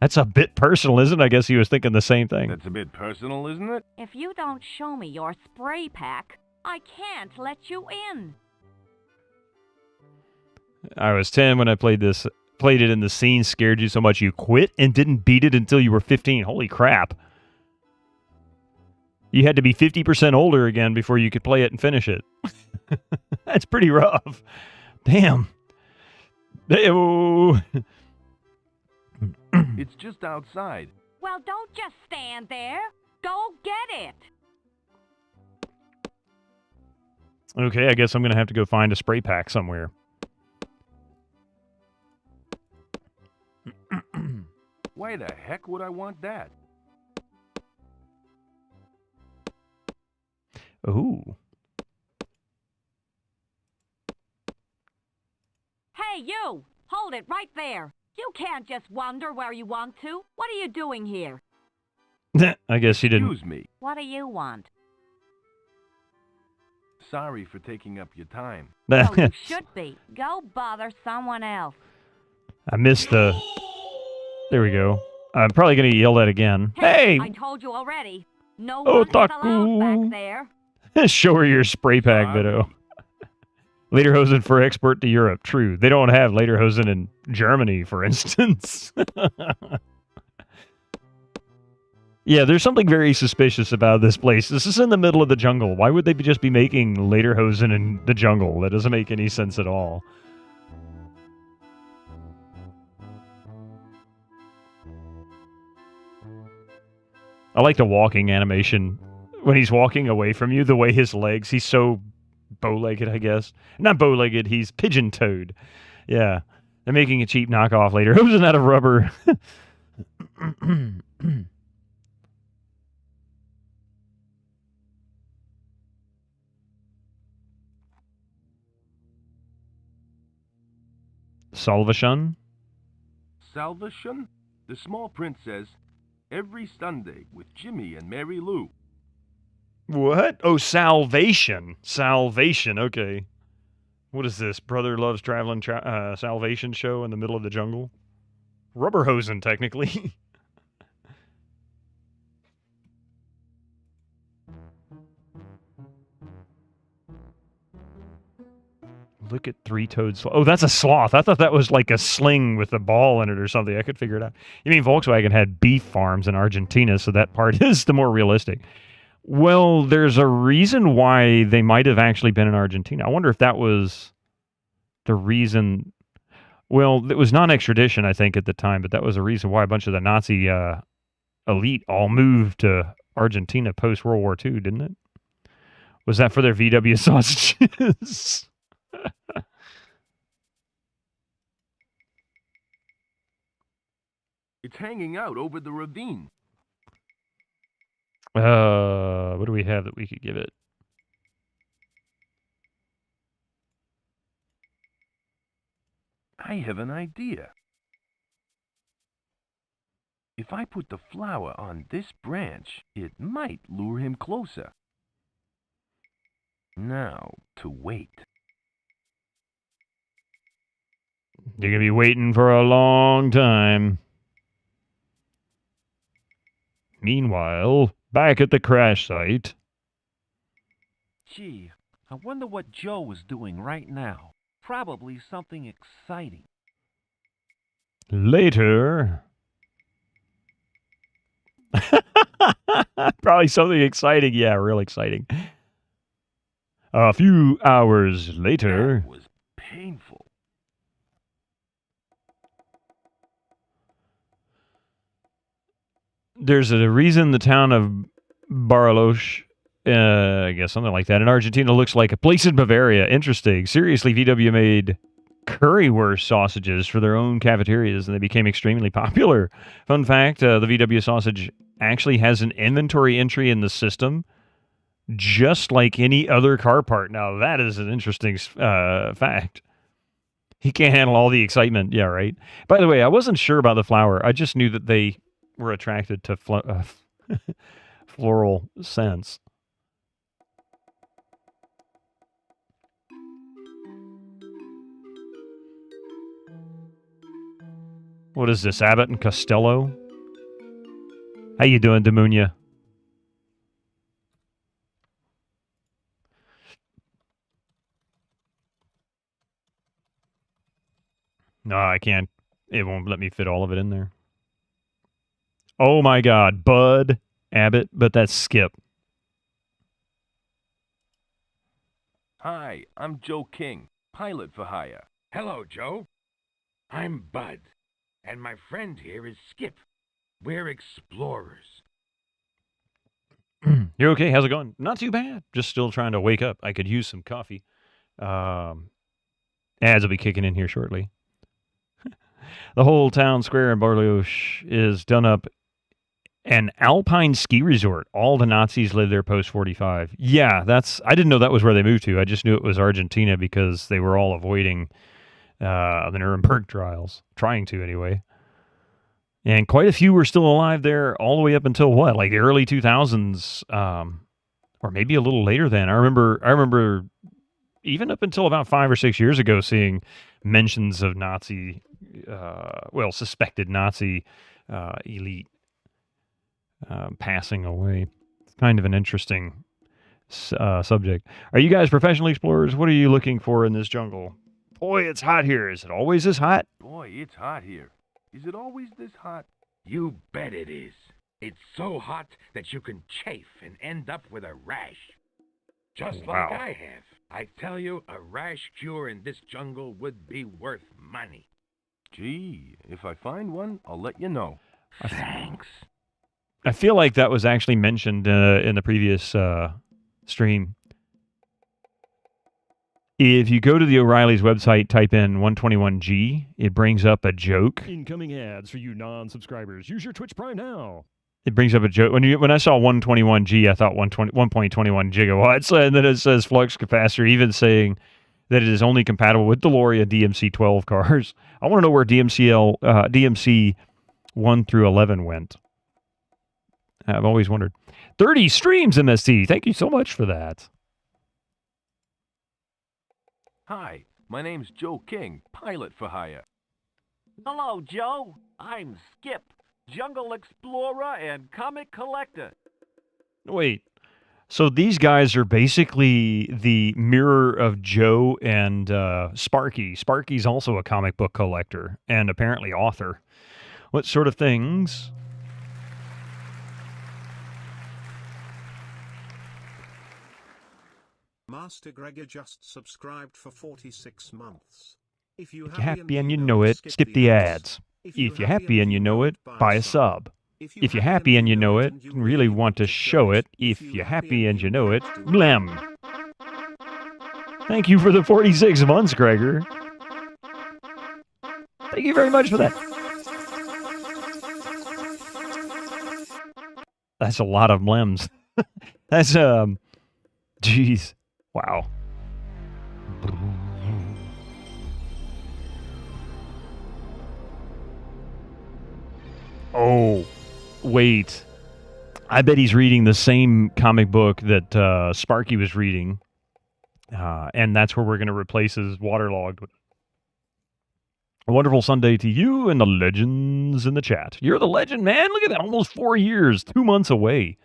[SPEAKER 2] That's a bit personal, isn't it? I guess he was thinking the same thing.
[SPEAKER 7] That's a bit personal, isn't it?
[SPEAKER 6] If you don't show me your spray pack, I can't let you in.
[SPEAKER 2] I was 10 when I played it and the scene scared you so much you quit and didn't beat it until you were 15. Holy crap. You had to be 50% older again before you could play it and finish it. That's pretty rough. Damn. Ew.
[SPEAKER 7] It's just outside.
[SPEAKER 6] Well, don't just stand there. Go get it.
[SPEAKER 2] Okay, I guess I'm going to have to go find a spray pack somewhere.
[SPEAKER 7] Why the heck would I want that?
[SPEAKER 2] Ooh.
[SPEAKER 6] Hey, you! Hold it right there. You can't just wander where you want to. What are you doing here?
[SPEAKER 2] I guess he didn't.
[SPEAKER 7] Excuse me.
[SPEAKER 6] What do you want?
[SPEAKER 7] Sorry for taking up your time.
[SPEAKER 6] Oh, you should be. Go bother someone else.
[SPEAKER 2] I missed the... There we go. I'm probably going to yell that again. Hey!
[SPEAKER 6] I told you already. No
[SPEAKER 2] Oh,
[SPEAKER 6] one is allowed
[SPEAKER 2] Taku.
[SPEAKER 6] back there.
[SPEAKER 2] Show her your spray pack, Vito. Lederhosen for export to Europe. True. They don't have lederhosen in Germany, for instance. Yeah, there's something very suspicious about this place. This is in the middle of the jungle. Why would they just be making lederhosen in the jungle? That doesn't make any sense at all. I like the walking animation. When he's walking away from you, the way his legs, he's so bow-legged, I guess. Not bow-legged, he's pigeon-toed. Yeah. They're making a cheap knockoff lederhosen out of rubber. Salvation?
[SPEAKER 7] Salvation? The small print says, every Sunday with Jimmy and Mary Lou.
[SPEAKER 2] What? Oh, salvation. Salvation, okay. What is this? Brother Loves Traveling Salvation show in the middle of the jungle? Rubberhosen, technically. Look at three-toed sloth. Oh, that's a sloth. I thought that was like a sling with a ball in it or something. I could figure it out. You mean Volkswagen had beef farms in Argentina, so that part is the more realistic. Well, there's a reason why they might have actually been in Argentina. I wonder if that was the reason. Well, it was non-extradition, I think, at the time, but that was a reason why a bunch of the Nazi elite all moved to Argentina post-World War II, didn't it? Was that for their VW sausages?
[SPEAKER 7] It's hanging out over the ravine.
[SPEAKER 2] What do we have that we could give it?
[SPEAKER 7] I have an idea. If I put the flower on this branch, it might lure him closer. Now, to wait.
[SPEAKER 2] You're going to be waiting for a long time. Meanwhile, back at the crash site.
[SPEAKER 8] Gee, I wonder what Joe is doing right now. Probably something exciting.
[SPEAKER 2] Later. Probably something exciting. Yeah, real exciting. A few hours later.
[SPEAKER 7] That was painful.
[SPEAKER 2] There's a reason the town of Bariloche, I guess something like that, in Argentina looks like a place in Bavaria. Interesting. Seriously, VW made currywurst sausages for their own cafeterias, and they became extremely popular. Fun fact, the VW sausage actually has an inventory entry in the system, just like any other car part. Now, that is an interesting fact. He can't handle all the excitement. Yeah, right. By the way, I wasn't sure about the flower. I just knew that they were attracted to floral scents. What is this, Abbott and Costello? How you doing, Demunia? No, I can't. It won't let me fit all of it in there. Oh my God, Bud Abbott, but that's Skip.
[SPEAKER 7] Hi, I'm Joe King, pilot for hire.
[SPEAKER 9] Hello, Joe. I'm Bud, and my friend here is Skip. We're explorers.
[SPEAKER 2] You're okay? How's it going? Not too bad. Just still trying to wake up. I could use some coffee. Ads will be kicking in here shortly. The whole town square in Bariloche is done up an alpine ski resort. All the Nazis lived there post-45. Yeah, I didn't know that was where they moved to. I just knew it was Argentina because they were all avoiding the Nuremberg trials. Trying to, anyway. And quite a few were still alive there all the way up until what? Like the early 2000s, or maybe a little later than. I remember even up until about 5 or 6 years ago seeing mentions of Nazi, suspected Nazi elite passing away. It's kind of an interesting subject. Are you guys professional explorers? What are you looking for in this jungle? Boy, it's hot here. Is it always this hot?
[SPEAKER 7] Boy, it's hot here. Is it always this hot?
[SPEAKER 9] You bet it is. It's so hot that you can chafe and end up with a rash. Just
[SPEAKER 2] Wow.
[SPEAKER 9] like I have. I tell you, a rash cure in this jungle would be worth money.
[SPEAKER 7] Gee, if I find one, I'll let you know.
[SPEAKER 9] Thanks.
[SPEAKER 2] I feel like that was actually mentioned in the previous stream. If you go to the O'Reilly's website, type in 121G, it brings up a joke.
[SPEAKER 3] Incoming ads for you non-subscribers. Use your Twitch Prime now.
[SPEAKER 2] It brings up a joke. When I saw 121G, I thought 1.21 gigawatts, and then it says flux capacitor, even saying that it is only compatible with DeLorean DMC-12 cars. I want to know where DMC 1 through 11 went. I've always wondered. 30 streams, MST. Thank you so much for that.
[SPEAKER 7] Hi, my name's Joe King, pilot for hire.
[SPEAKER 8] Hello, Joe. I'm Skip, jungle explorer and comic collector.
[SPEAKER 2] Wait. So these guys are basically the mirror of Joe and Sparky. Sparky's also a comic book collector and apparently author. What sort of things?
[SPEAKER 10] Master Gregor just subscribed for 46 months. If
[SPEAKER 2] If you're happy and you know it, skip the ads. If you're happy and you know it, buy a sub. If you're happy and you know it, and really want to show it, if you're happy and you know it, blem. Thank you for the 46 months, Gregor. Thank you very much for that. That's a lot of blems. That's, jeez. Wow. Oh, wait. I bet he's reading the same comic book that Sparky was reading. And that's where we're going to replace his waterlogged. A wonderful Sunday to you and the legends in the chat. You're the legend, man. Look at that. Almost 4 years. 2 months away.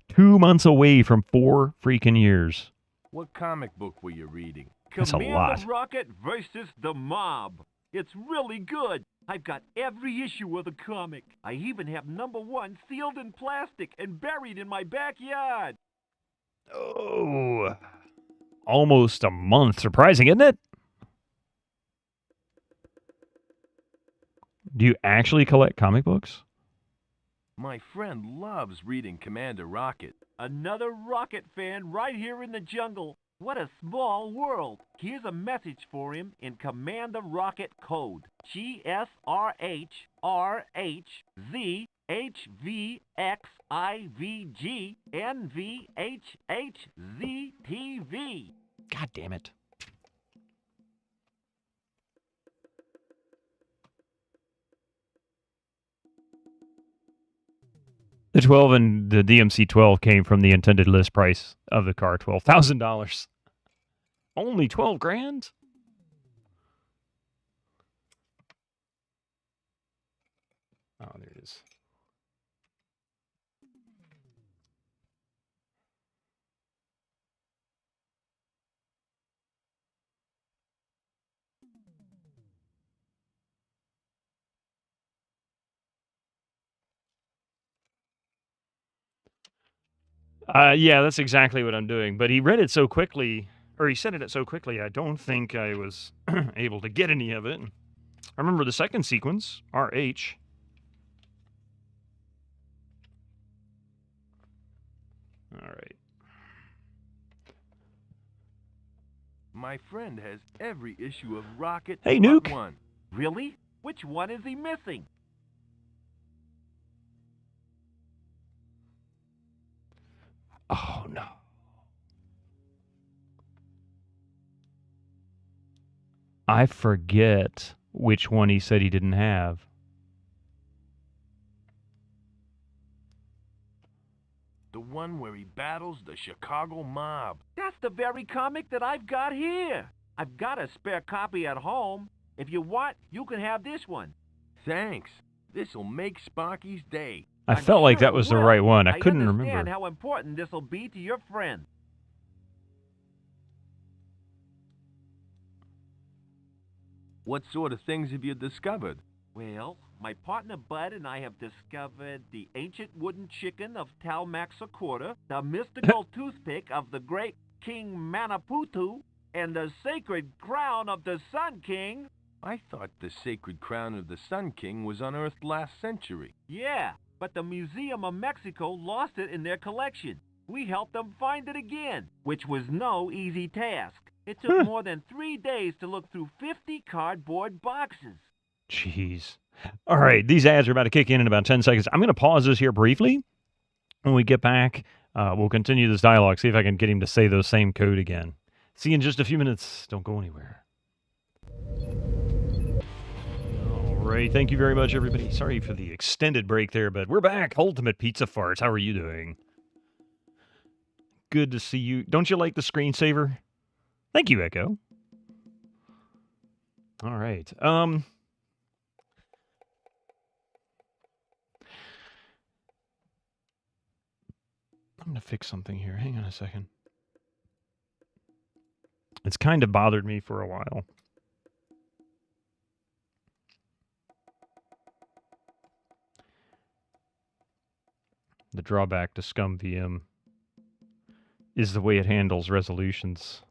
[SPEAKER 2] 2 months away from 4 freaking years.
[SPEAKER 7] What comic book were you reading?
[SPEAKER 2] That's a lot.
[SPEAKER 8] Commander Rocket versus the Mob. It's really good. I've got every issue of the comic. I even have #1 sealed in plastic and buried in my backyard.
[SPEAKER 2] Oh, almost a month. Surprising, isn't it? Do you actually collect comic books?
[SPEAKER 7] My friend loves reading Commander Rocket.
[SPEAKER 8] Another Rocket fan right here in the jungle. What a small world. Here's a message for him in Commander Rocket code. GSRH-RHZHVXIVGNVHHZTV.
[SPEAKER 2] God damn it. The 12 and the DMC 12 came from the intended list price of the car, $12,000. Only 12 grand? Oh, there it is. Yeah, that's exactly what I'm doing. But he read it so quickly, or he said it so quickly, I don't think I was able to get any of it. I remember the second sequence, RH. All right.
[SPEAKER 7] My friend has every issue of Rocket.
[SPEAKER 2] Hey,
[SPEAKER 7] but
[SPEAKER 2] Nuke.
[SPEAKER 7] one.
[SPEAKER 8] Really? Which one is he missing?
[SPEAKER 2] Oh, no. I forget which one he said he didn't have.
[SPEAKER 7] The one where he battles the Chicago mob.
[SPEAKER 8] That's the very comic that I've got here. I've got a spare copy at home. If you want, you can have this one.
[SPEAKER 7] Thanks. This'll make Sparky's day.
[SPEAKER 2] I
[SPEAKER 8] I'm
[SPEAKER 2] felt like
[SPEAKER 8] sure
[SPEAKER 2] that
[SPEAKER 8] it
[SPEAKER 2] was the
[SPEAKER 8] will.
[SPEAKER 2] right one. I couldn't
[SPEAKER 8] understand
[SPEAKER 2] remember.
[SPEAKER 8] how important this'll be to your friend.
[SPEAKER 7] What sort of things have you discovered?
[SPEAKER 8] Well, My partner Bud and I have discovered the ancient wooden chicken of Talmaxacorta, the mystical toothpick of the great King Manaputu, and the sacred crown of the Sun King.
[SPEAKER 7] I thought the sacred crown of the Sun King was unearthed last century.
[SPEAKER 8] Yeah, but the Museum of Mexico lost it in their collection. We helped them find it again, which was no easy task. It took more than 3 days to look through 50 cardboard boxes.
[SPEAKER 2] Jeez. All right, these ads are about to kick in about 10 seconds. I'm going to pause this here briefly. When we get back, we'll continue this dialogue, see if I can get him to say those same code again. See you in just a few minutes. Don't go anywhere. All right, thank you very much, everybody. Sorry for the extended break there, but we're back. Ultimate Pizza Farts. How are you doing? Good to see you. Don't you like the screensaver? Thank you, Echo. All right. I'm going to fix something here. Hang on a second. It's kind of bothered me for a while. The drawback to SCUMMVM is the way it handles resolutions.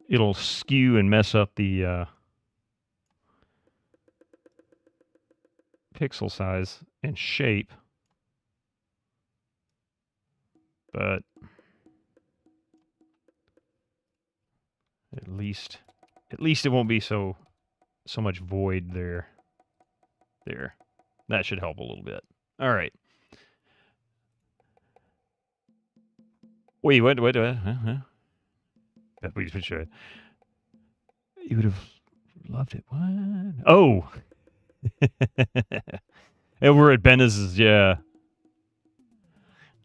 [SPEAKER 2] It'll skew and mess up the pixel size and shape, but at least it won't be so much void there. That should help a little bit. All right. Wait, what? Huh? We should. You would have loved it. What? Oh. Over at Beniz's, yeah.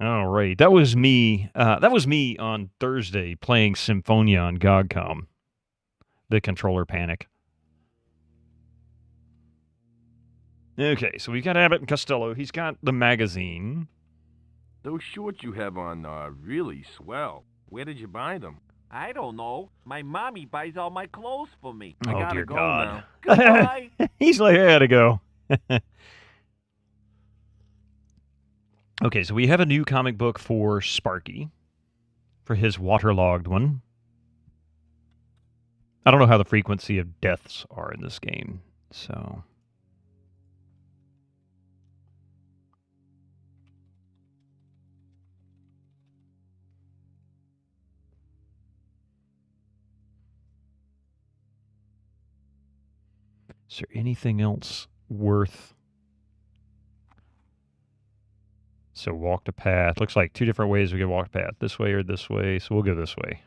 [SPEAKER 2] All right. That was me. That was me on Thursday playing Symphonia on GOGCOM. The controller panic. Okay, so we've got Abbott and Costello. He's got the magazine.
[SPEAKER 7] Those shorts you have on are really swell. Where did you buy them?
[SPEAKER 8] I don't know. My mommy buys all my clothes for me.
[SPEAKER 7] I gotta
[SPEAKER 2] dear
[SPEAKER 7] go
[SPEAKER 2] God.
[SPEAKER 7] now.
[SPEAKER 8] Goodbye.
[SPEAKER 2] He's like, I gotta go. Okay, so we have a new comic book for Sparky, for his waterlogged one. I don't know how the frequency of deaths are in this game, so... Is there anything else worth... So walk the path. Looks like two different ways we can walk the path. This way or this way. So we'll go this way.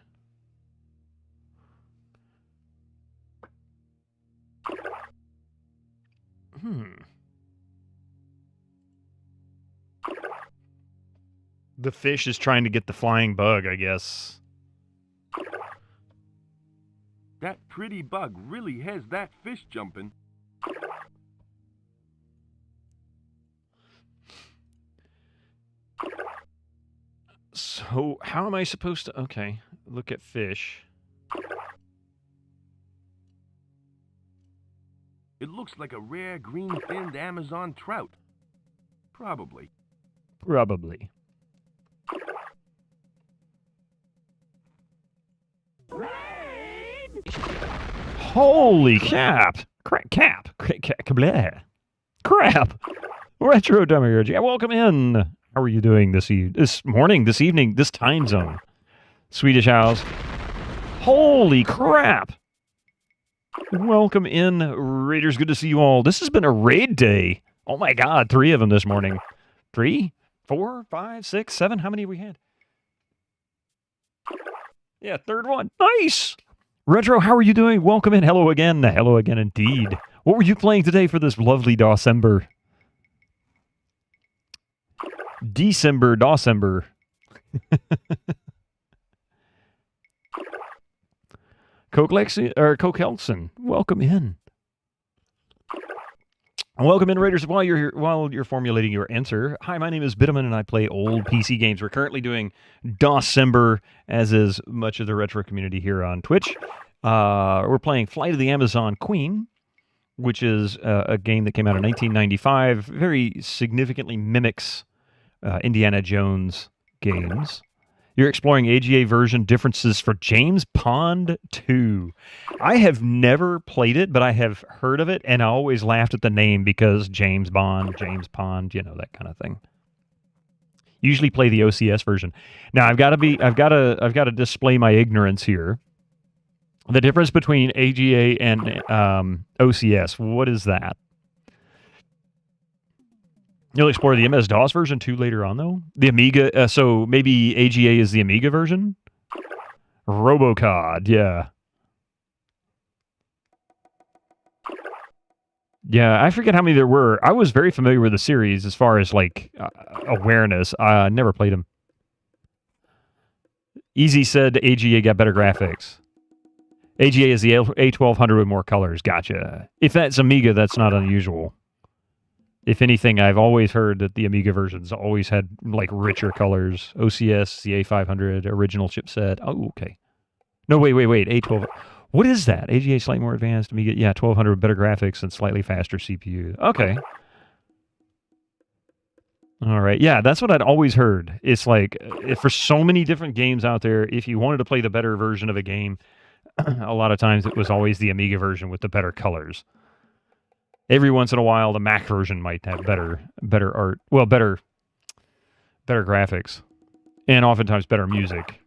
[SPEAKER 2] The fish is trying to get the flying bug, I guess.
[SPEAKER 7] That pretty bug really has that fish jumping.
[SPEAKER 2] So, how am I supposed to... Okay, look at fish.
[SPEAKER 7] It looks like a rare green-finned Amazon trout. Probably.
[SPEAKER 2] Probably. Holy cap! Crap! Retro Demiurge. Yeah, welcome in. How are you doing this morning, this evening, this time zone? Swedish House. Holy crap! Welcome in, Raiders. Good to see you all. This has been a raid day. Oh my God, 3 of them this morning. 3, 4, 5, 6, 7. How many have we had? Yeah, third one. Nice! Retro, how are you doing? Welcome in. Hello again. Hello again indeed. What were you playing today for this lovely December? December. Coke Helson, welcome in. Welcome in, Raiders. While you're here, while you're formulating your answer, hi, my name is Bitterman, and I play old PC games. We're currently doing December, as is much of the retro community here on Twitch. We're playing Flight of the Amazon Queen, which is a game that came out in 1995. Very significantly mimics Indiana Jones games. You're exploring AGA version differences for James Pond 2. I have never played it, but I have heard of it, and I always laughed at the name because James Bond, James Pond, you know, that kind of thing. Usually play the OCS version. Now I've got to display my ignorance here. The difference between AGA and OCS, what is that? You'll explore the MS-DOS version too later on, though. The Amiga, so maybe AGA is the Amiga version? Robocod, yeah. Yeah, I forget how many there were. I was very familiar with the series as far as, like, awareness. I never played them. Easy said AGA got better graphics. AGA is the A1200 with more colors. Gotcha. If that's Amiga, that's not unusual. If anything, I've always heard that the Amiga versions always had, like, richer colors. OCS, the A500, original chipset. Oh, okay. No, wait. A12. What is that? AGA slightly more advanced. Amiga, yeah, 1200 with better graphics and slightly faster CPU. Okay. All right. Yeah, that's what I'd always heard. It's like, for so many different games out there, if you wanted to play the better version of a game, a lot of times it was always the Amiga version with the better colors. Every once in a while, the Mac version might have better art. Well, better graphics. And oftentimes better music.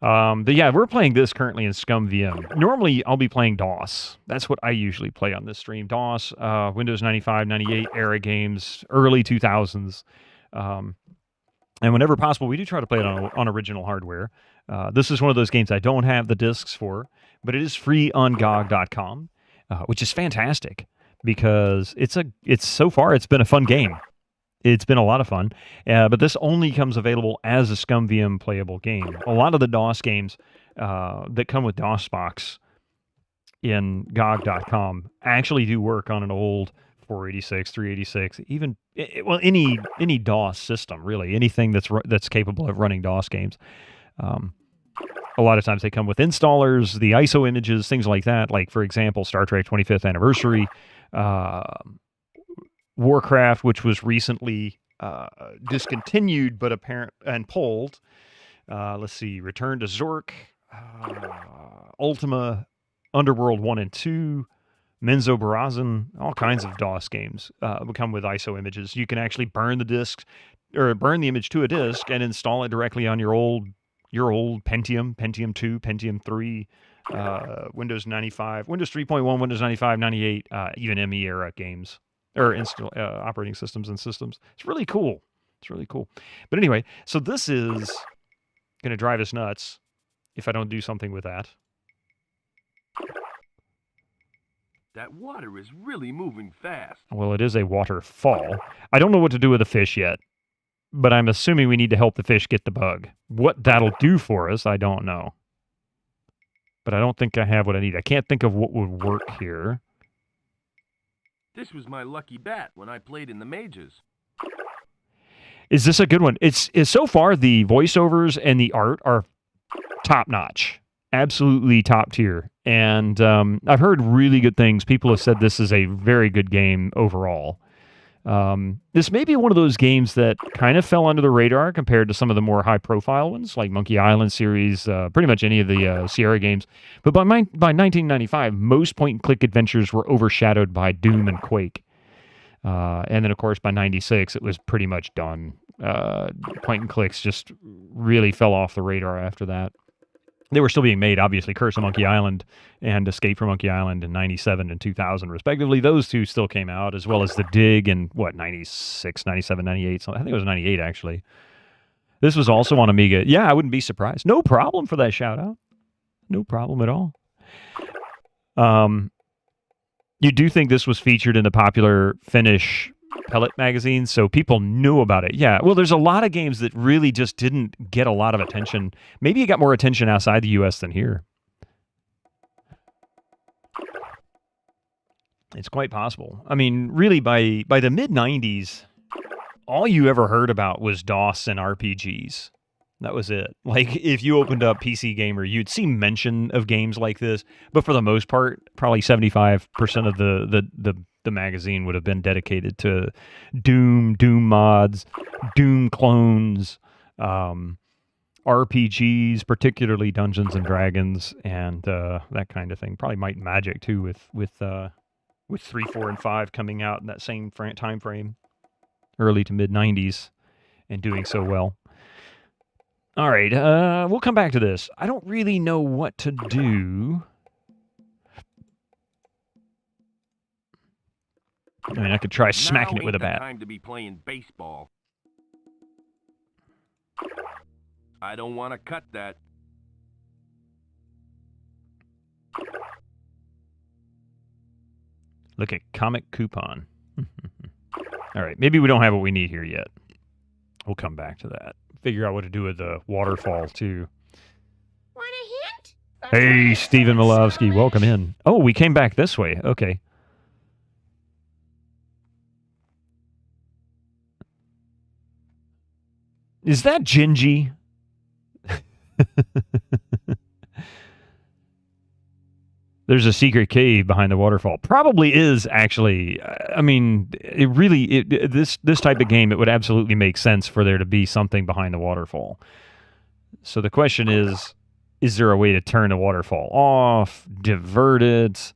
[SPEAKER 2] But yeah, we're playing this currently in SCUMMVM. Normally, I'll be playing DOS. That's what I usually play on this stream. DOS, Windows 95, 98 era games, early 2000s. And whenever possible, we do try to play it on original hardware. This is one of those games I don't have the discs for, but it is free on GOG.com, which is fantastic because so far it's been a fun game. It's been a lot of fun, but this only comes available as a SCUMMVM playable game. A lot of the DOS games that come with DOSBox in GOG.com actually do work on an old 486, 386, even any DOS system really, anything that's capable of running DOS games. A lot of times they come with installers, the ISO images, things like that. Like for example, Star Trek 25th Anniversary. Warcraft, which was recently discontinued but and pulled. Let's see, Return to Zork, Ultima, Underworld 1 and 2, Menzo Barazin, all kinds of DOS games come with ISO images. You can actually burn the discs or burn the image to a disk and install it directly on your old Pentium 2, Pentium 3, Windows 95, Windows 3.1, Windows 95, 98, even ME era games. Or operating systems and systems. It's really cool. But anyway, so this is going to drive us nuts if I don't do something with that.
[SPEAKER 7] That water is really moving fast.
[SPEAKER 2] Well, it is a waterfall. I don't know what to do with the fish yet, but I'm assuming we need to help the fish get the bug. What that'll do for us, I don't know. But I don't think I have what I need. I can't think of what would work here.
[SPEAKER 7] This was my lucky bat when I played in the majors.
[SPEAKER 2] Is this a good one? It's so far the voiceovers and the art are top notch, absolutely top tier. And I've heard really good things. People have said this is a very good game overall. This may be one of those games that kind of fell under the radar compared to some of the more high-profile ones, like Monkey Island series, pretty much any of the Sierra games. But by 1995, most point-and-click adventures were overshadowed by Doom and Quake. And then, of course, by 96, it was pretty much done. Point-and-clicks just really fell off the radar after that. They were still being made, obviously. Curse of Monkey Island and Escape from Monkey Island in 97 and 2000, respectively. Those two still came out, as well as The Dig in, 96, 97, 98. So I think it was 98, actually. This was also on Amiga. Yeah, I wouldn't be surprised. No problem for that shout-out. No problem at all. You do think this was featured in the popular Finnish pellet magazine, so people knew about it. Yeah, well, there's a lot of games that really just didn't get a lot of attention. Maybe it got more attention outside the U.S. than here. It's quite possible. I mean, really, by the mid-90s, all you ever heard about was DOS and RPGs. That was it. Like, if you opened up PC Gamer, you'd see mention of games like this, but for the most part, probably 75% of the magazine would have been dedicated to Doom mods, Doom clones, RPGs, particularly Dungeons and Dragons, and that kind of thing. Probably Might and Magic too, with 3, 4, and 5 coming out in that same time frame, early to mid 90s, and doing so well. All right, we'll come back to this. I don't really know what to do. I mean, I could try smacking it with a bat.
[SPEAKER 7] Time to be playing baseball. I don't want to cut that.
[SPEAKER 2] Look at comic coupon. All right, maybe we don't have what we need here yet. We'll come back to that. Figure out what to do with the waterfall, too.
[SPEAKER 5] Want a hint?
[SPEAKER 2] Hey, Stephen Malowski, welcome in. Oh, we came back this way. Okay. Is that Gingy? There's a secret cave behind the waterfall. Probably is, actually. I mean, this type of game, it would absolutely make sense for there to be something behind the waterfall. So the question is there a way to turn the waterfall off, divert it?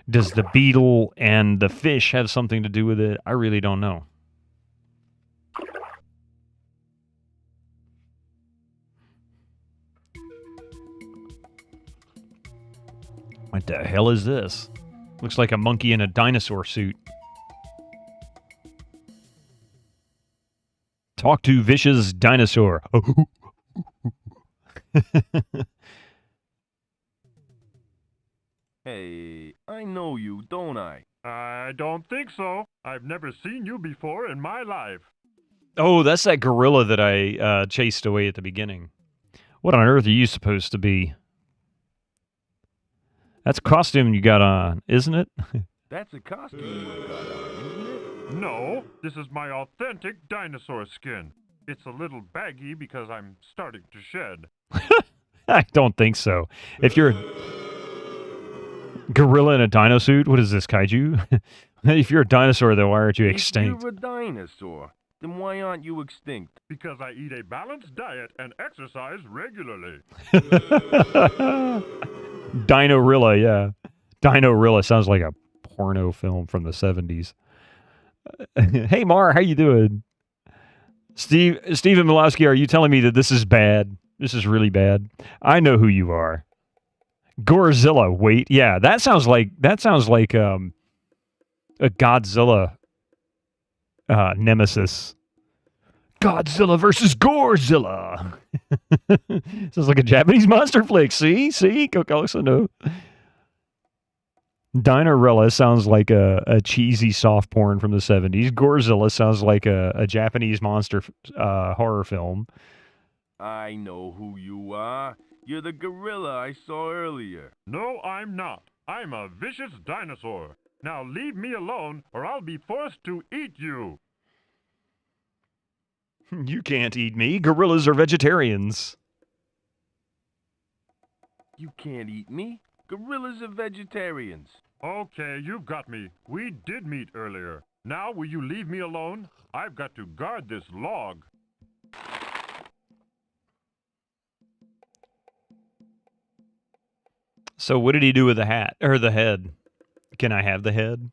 [SPEAKER 2] Does the beetle and the fish have something to do with it? I really don't know. What the hell is this? Looks like a monkey in a dinosaur suit. Talk to vicious dinosaur.
[SPEAKER 7] Hey, I know you, don't I?
[SPEAKER 3] I don't think so. I've never seen you before in my life.
[SPEAKER 2] Oh, that's that gorilla that I chased away at the beginning. What on earth are you supposed to be? That's a costume you got on, isn't it?
[SPEAKER 7] That's a costume you got on, isn't it?
[SPEAKER 3] No, this is my authentic dinosaur skin. It's a little baggy because I'm starting to shed.
[SPEAKER 2] I don't think so. If you're a gorilla in a dino suit, what is this, kaiju? If you're a dinosaur, then why aren't you extinct?
[SPEAKER 7] If you're a dinosaur, then why aren't you extinct?
[SPEAKER 3] Because I eat a balanced diet and exercise regularly.
[SPEAKER 2] Dinorilla, yeah. Dinorilla sounds like a porno film from the 70s. Hey, Mar, how you doing? Stephen Malowski, are you telling me that this is bad? This is really bad? I know who you are. Gorzilla, wait. Yeah, that sounds like a Godzilla nemesis. Godzilla versus Gorzilla. Sounds like a Japanese monster flick. See? Also no. Dinorilla sounds like a cheesy soft porn from the 70s. Gorzilla sounds like a Japanese monster horror film.
[SPEAKER 7] I know who you are. You're the gorilla I saw earlier.
[SPEAKER 3] No, I'm not. I'm a vicious dinosaur. Now leave me alone or I'll be forced to eat you.
[SPEAKER 2] You can't eat me. Gorillas are vegetarians.
[SPEAKER 7] You can't eat me. Gorillas are vegetarians.
[SPEAKER 3] Okay, you've got me. We did meet earlier. Now will you leave me alone? I've got to guard this log.
[SPEAKER 2] So what did he do with the hat or the head? Can I have the head?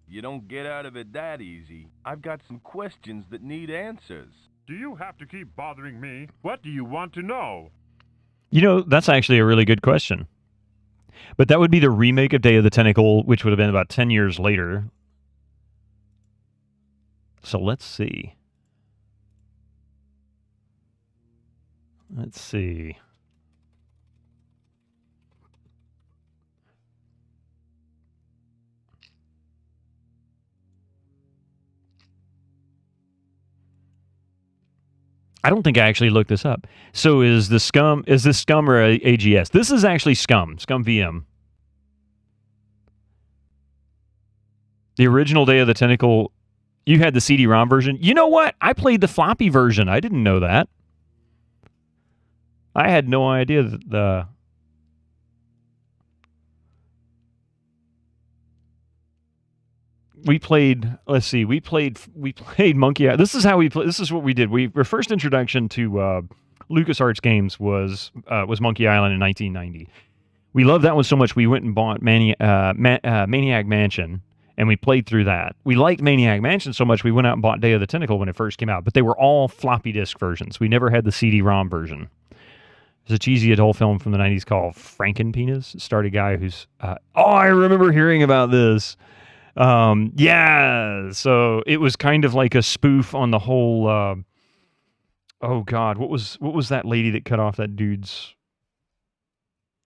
[SPEAKER 7] You don't get out of it that easy. I've got some questions that need answers.
[SPEAKER 3] Do you have to keep bothering me? What do you want to know?
[SPEAKER 2] You know, that's actually a really good question. But that would be the remake of Day of the Tentacle, which would have been about 10 years later. So let's see. Let's see. I don't think I actually looked this up. So is this Scum or AGS? This is actually SCUMMVM. The original Day of the Tentacle You had the CD-ROM version. You know what? I played the floppy version. I didn't know that. I had no idea that the... We played, let's see, we played Monkey Island. This is how we play. This is what we did. Our first introduction to LucasArts games was Monkey Island in 1990. We loved that one so much we went and bought Maniac Mansion, and we played through that. We liked Maniac Mansion so much we went out and bought Day of the Tentacle when it first came out, but they were all floppy disk versions. We never had the CD-ROM version. There's a cheesy adult film from the 90s called Frankenpenis. It starred a guy who's... I remember hearing about this. Yeah, so it was kind of like a spoof on the whole... oh, God, what was that lady that cut off that dude's...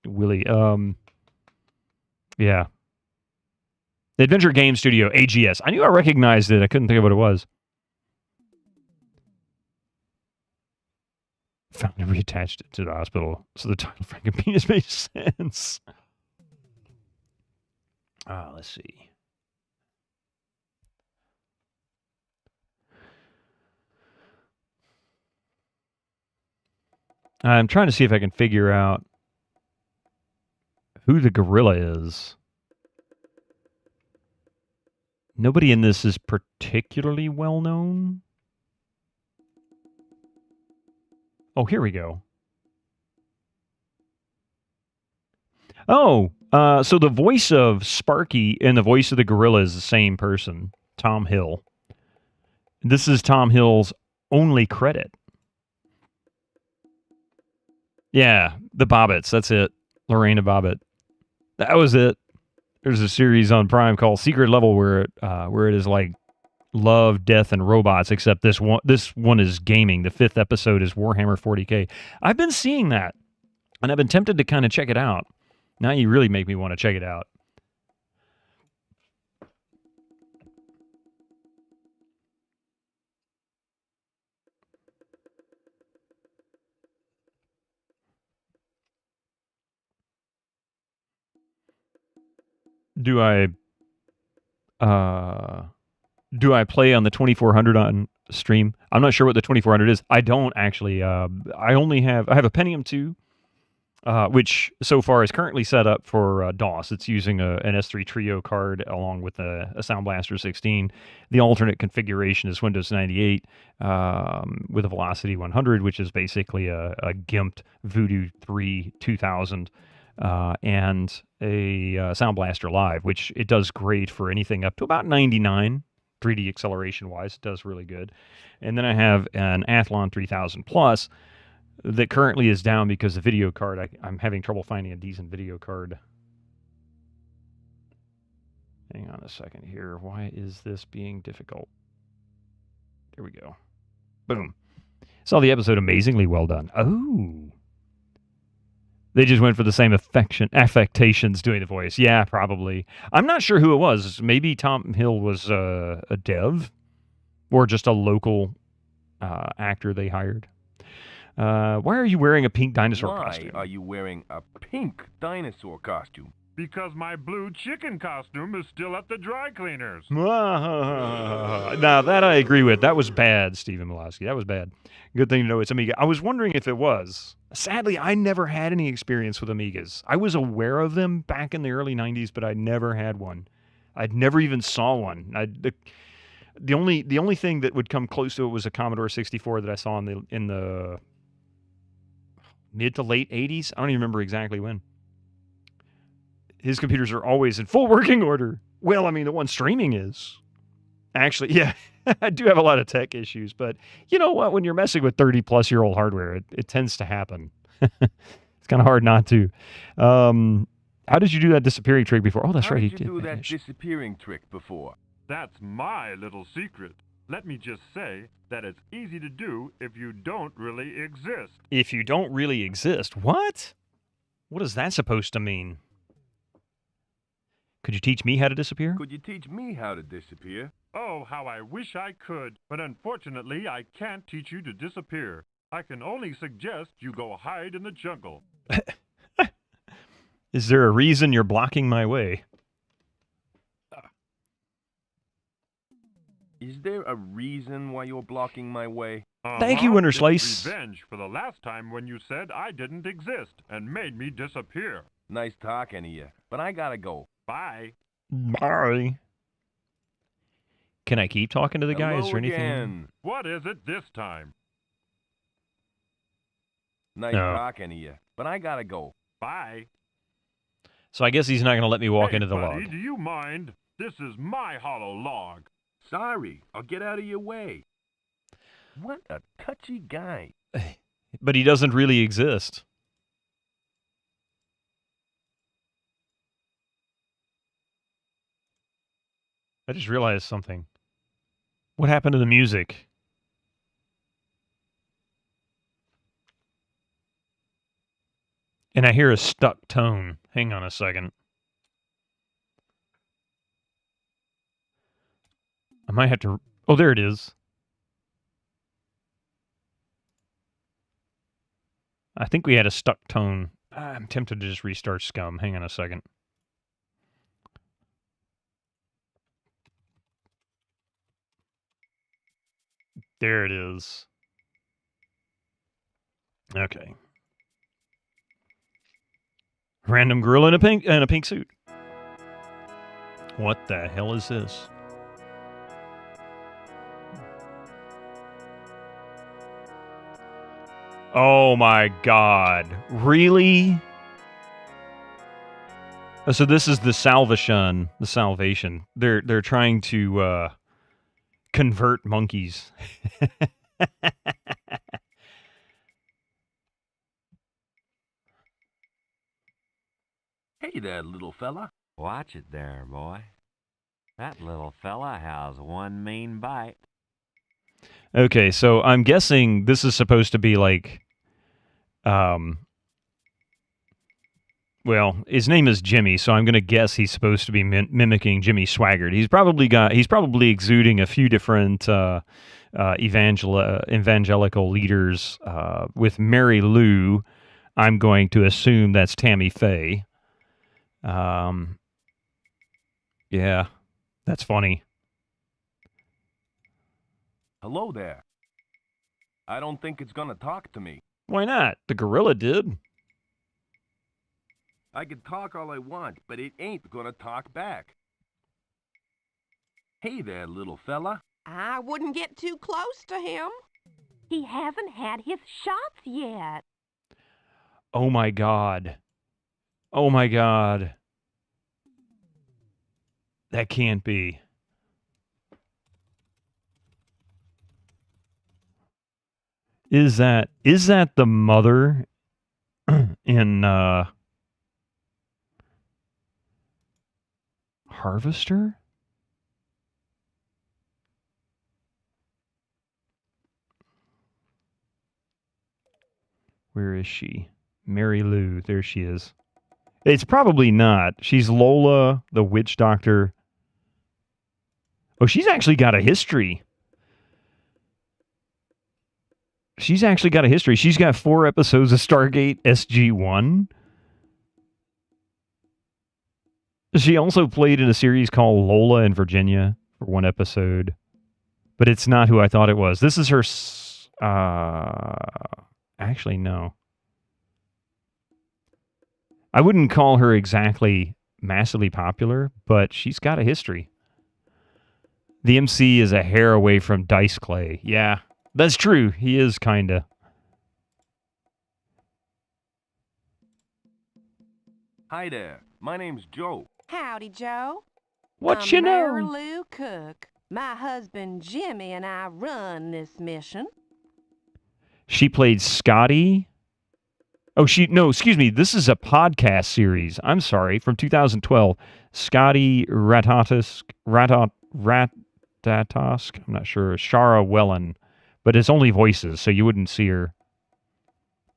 [SPEAKER 2] Willie? Yeah. The Adventure Game Studio, AGS. I knew I recognized it. I couldn't think of what it was. Found and reattached it to the hospital, so the title Frankenpenis made sense. Let's see. I'm trying to see if I can figure out who the gorilla is. Nobody in this is particularly well known. Oh, here we go. Oh, so the voice of Sparky and the voice of the gorilla is the same person, Tom Hill. This is Tom Hill's only credit. Yeah, the Bobbits, that's it. Lorena Bobbitt. That was it. There's a series on Prime called Secret Level where it is like love, death, and robots, except this one is gaming. The 5th episode is Warhammer 40K. I've been seeing that, and I've been tempted to kind of check it out. Now you really make me want to check it out. Do I play on the 2400 on stream? I'm not sure what the 2400 is. I don't actually. I have a Pentium 2, which so far is currently set up for DOS. It's using an S3 Trio card along with a Sound Blaster 16. The alternate configuration is Windows 98 with a Velocity 100, which is basically a gimped Voodoo 3 2000. And a Sound Blaster Live, which it does great for anything up to about 99 3D acceleration wise. It does really good. And then I have an Athlon 3000 Plus that currently is down because the video card, I'm having trouble finding a decent video card. Hang on a second here. Why is this being difficult? There we go. Boom. Saw the episode, amazingly well done. Oh. They just went for the same affectations doing the voice. Yeah, probably. I'm not sure who it was. Maybe Tom Hill was a dev or just a local actor they hired. Why are you wearing a pink dinosaur costume?
[SPEAKER 7] Why are you wearing a pink dinosaur costume?
[SPEAKER 3] Because my blue chicken costume is still at the dry cleaners.
[SPEAKER 2] Now, that I agree with. That was bad, Stephen Milowski. That was bad. Good thing to know it's Amiga. I was wondering if it was. Sadly, I never had any experience with Amigas. I was aware of them back in the early 90s, but I never had one. I'd never even saw one. The only thing that would come close to it was a Commodore 64 that I saw in the mid to late 80s. I don't even remember exactly when. His computers are always in full working order. Well, I mean, the one streaming is. Actually, yeah, I do have a lot of tech issues, but you know what? When you're messing with 30-plus-year-old hardware, it tends to happen. It's kind of hard not to. How did you do that disappearing trick before? Oh, that's right.
[SPEAKER 7] How did you do that disappearing trick before?
[SPEAKER 3] That's my little secret. Let me just say that it's easy to do if you don't really exist.
[SPEAKER 2] If you don't really exist? What? What is that supposed to mean? Could you teach me how to disappear?
[SPEAKER 7] Could you teach me how to disappear?
[SPEAKER 3] Oh, how I wish I could, but unfortunately I can't teach you to disappear. I can only suggest you go hide in the jungle.
[SPEAKER 2] Is there a reason you're blocking my way?
[SPEAKER 7] Is there a reason why you're blocking my way?
[SPEAKER 2] Thank you, Winter
[SPEAKER 3] It's
[SPEAKER 2] Slice.
[SPEAKER 3] revenge for the last time when you said I didn't exist and made me disappear.
[SPEAKER 7] Nice talking to you, but I gotta go.
[SPEAKER 3] Bye.
[SPEAKER 2] Bye. Can I keep talking to the guy? Is
[SPEAKER 7] Hello
[SPEAKER 2] there anything?
[SPEAKER 7] again.
[SPEAKER 3] What is it this time?
[SPEAKER 7] Nice
[SPEAKER 2] No.
[SPEAKER 7] talking to you, but I gotta go.
[SPEAKER 3] Bye.
[SPEAKER 2] So I guess he's not going to let me walk
[SPEAKER 3] Hey,
[SPEAKER 2] into the
[SPEAKER 3] buddy,
[SPEAKER 2] log.
[SPEAKER 3] do you mind? This is my hollow log.
[SPEAKER 7] Sorry, I'll get out of your way. What a touchy guy.
[SPEAKER 2] But he doesn't really exist. I just realized something. What happened to the music? And I hear a stuck tone. Hang on a second. I might have to... Oh, there it is. I think we had a stuck tone. I'm tempted to just restart Scum. Hang on a second. There it is. Okay. Random girl in a pink suit. What the hell is this? Oh my god. Really? So this is the salvation, the salvation. They're trying to convert monkeys.
[SPEAKER 7] Hey there, little fella.
[SPEAKER 8] Watch it there, boy. That little fella has one mean bite.
[SPEAKER 2] Okay, so I'm guessing this is supposed to be like, well, his name is Jimmy, so I'm going to guess he's supposed to be mimicking Jimmy Swaggart. He's probably exuding a few different evangelical leaders. With Mary Lou, I'm going to assume that's Tammy Faye. Yeah, that's funny.
[SPEAKER 7] Hello there. I don't think it's gonna talk to me.
[SPEAKER 2] Why not? The gorilla did.
[SPEAKER 7] I can talk all I want, but it ain't gonna talk back. Hey there, little fella.
[SPEAKER 11] I wouldn't get too close to him.
[SPEAKER 6] He hasn't had his shots yet.
[SPEAKER 2] Oh my god. Oh my god. That can't be. Is that the mother in Harvester? Where is she? Mary Lou. There she is. It's probably not. She's Lola, the witch doctor. Oh, she's actually got a history. She's actually got a history. She's got 4 episodes of Stargate SG-1. She also played in a series called Lola in Virginia for 1 episode. But it's not who I thought it was. This is her... actually, no. I wouldn't call her exactly massively popular, but she's got a history. The MC is a hair away from Dice Clay. Yeah, that's true. He is kinda.
[SPEAKER 7] Hi there. My name's Joe.
[SPEAKER 11] Howdy, Joe.
[SPEAKER 2] What you know?
[SPEAKER 11] Mary Lou Cook. My husband Jimmy and I run this mission.
[SPEAKER 2] She played Scotty. Oh, excuse me. This is a podcast series. I'm sorry, from 2012. Scotty Ratatosk. I'm not sure. Shara Wellen. But it's only voices, so you wouldn't see her.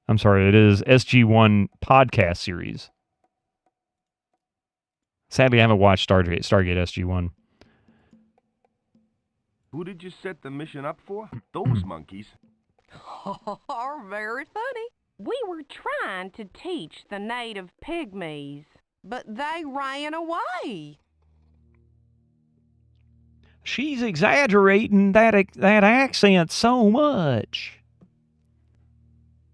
[SPEAKER 2] I'm sorry, it is SG-1 podcast series. Sadly, I haven't watched Stargate SG-1.
[SPEAKER 7] Who did you set the mission up for? Those monkeys.
[SPEAKER 11] Oh, very funny.
[SPEAKER 6] We were trying to teach the native pygmies.
[SPEAKER 11] But they ran away.
[SPEAKER 2] She's exaggerating that accent so much.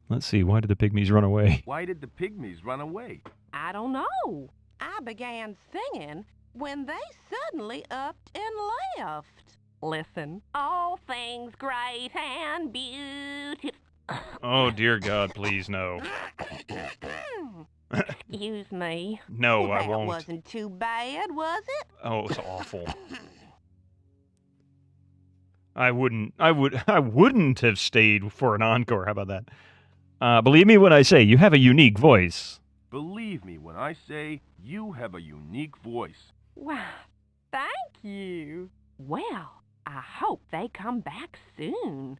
[SPEAKER 2] Let's see. Why did the pygmies run away?
[SPEAKER 7] Why did the pygmies run away?
[SPEAKER 11] I don't know. I began singing when they suddenly upped and left. Listen.
[SPEAKER 6] All things great and beautiful.
[SPEAKER 2] Oh, dear God, please, no.
[SPEAKER 6] Excuse me.
[SPEAKER 2] No, I
[SPEAKER 11] That
[SPEAKER 2] won't.
[SPEAKER 11] wasn't too bad, was it?
[SPEAKER 2] Oh, it's awful. I wouldn't have stayed for an encore. How about that? Believe me when I say you have a unique voice.
[SPEAKER 7] Believe me when I say you have a unique voice.
[SPEAKER 6] Wow, thank you. Well, I hope they come back soon.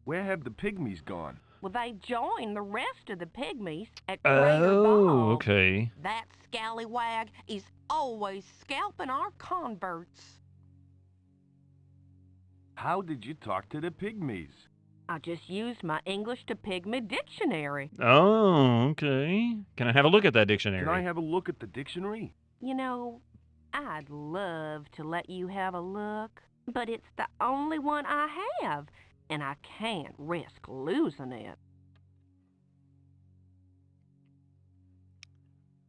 [SPEAKER 7] Where have the pygmies gone?
[SPEAKER 6] Well, they joined the rest of the pygmies at Greater Ball.
[SPEAKER 2] Oh, okay.
[SPEAKER 11] That scallywag is always scalping our converts.
[SPEAKER 7] How did you talk to the pygmies?
[SPEAKER 6] I just used my English to Pygmy dictionary.
[SPEAKER 2] Oh, okay. Can I have a look at that dictionary?
[SPEAKER 7] Can I have a look at the dictionary?
[SPEAKER 6] You know, I'd love to let you have a look, but it's the only one I have, and I can't risk losing it.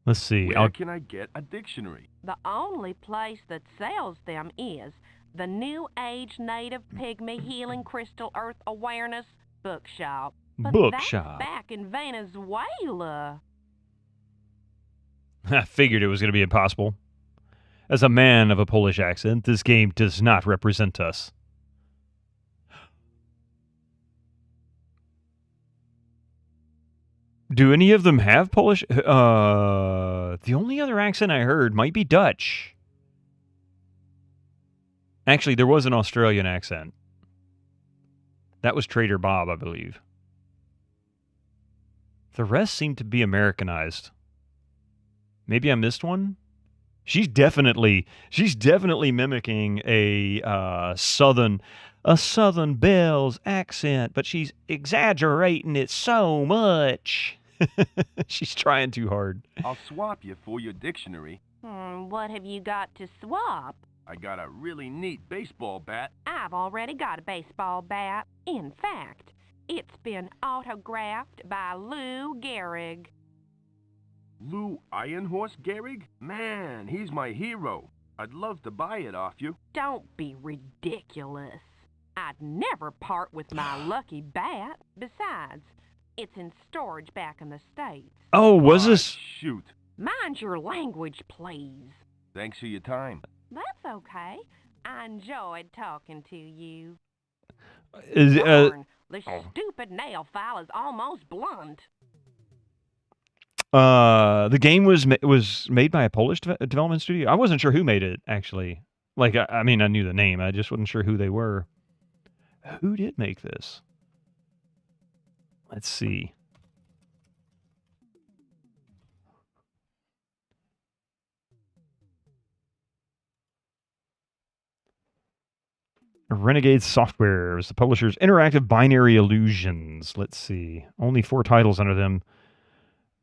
[SPEAKER 2] Let's see.
[SPEAKER 7] Where can I get a dictionary?
[SPEAKER 6] The only place that sells them is the New Age Native Pygmy Healing Crystal Earth Awareness Bookshop. But
[SPEAKER 2] Bookshop.
[SPEAKER 6] that's back in Venezuela.
[SPEAKER 2] I figured it was going to be impossible. As a man of a Polish accent, this game does not represent us. Do any of them have Polish? The only other accent I heard might be Dutch. Actually, there was an Australian accent. That was Trader Bob, I believe. The rest seem to be Americanized. Maybe I missed one? She's definitely mimicking a Southern Belle's accent, but she's exaggerating it so much. She's trying too hard.
[SPEAKER 7] I'll swap you for your dictionary.
[SPEAKER 6] What have you got to swap?
[SPEAKER 7] I got a really neat baseball bat.
[SPEAKER 6] I've already got a baseball bat. In fact, it's been autographed by Lou Gehrig.
[SPEAKER 7] Lou Ironhorse Gehrig? Man, he's my hero. I'd love to buy it off you.
[SPEAKER 6] Don't be ridiculous. I'd never part with my lucky bat. Besides, it's in storage back in the States.
[SPEAKER 2] Oh, was this?
[SPEAKER 7] Shoot.
[SPEAKER 6] Mind your language, please.
[SPEAKER 7] Thanks for your time.
[SPEAKER 6] That's okay. I enjoyed talking to you.
[SPEAKER 2] Is,
[SPEAKER 6] The stupid nail file is almost blunt.
[SPEAKER 2] The game was made by a Polish development studio. I wasn't sure who made it, actually. Like, I mean, I knew the name. I just wasn't sure who they were. Who did make this? Let's see. Renegade Software is the publisher's Interactive Binary Illusions. Let's see. Only 4 titles under them.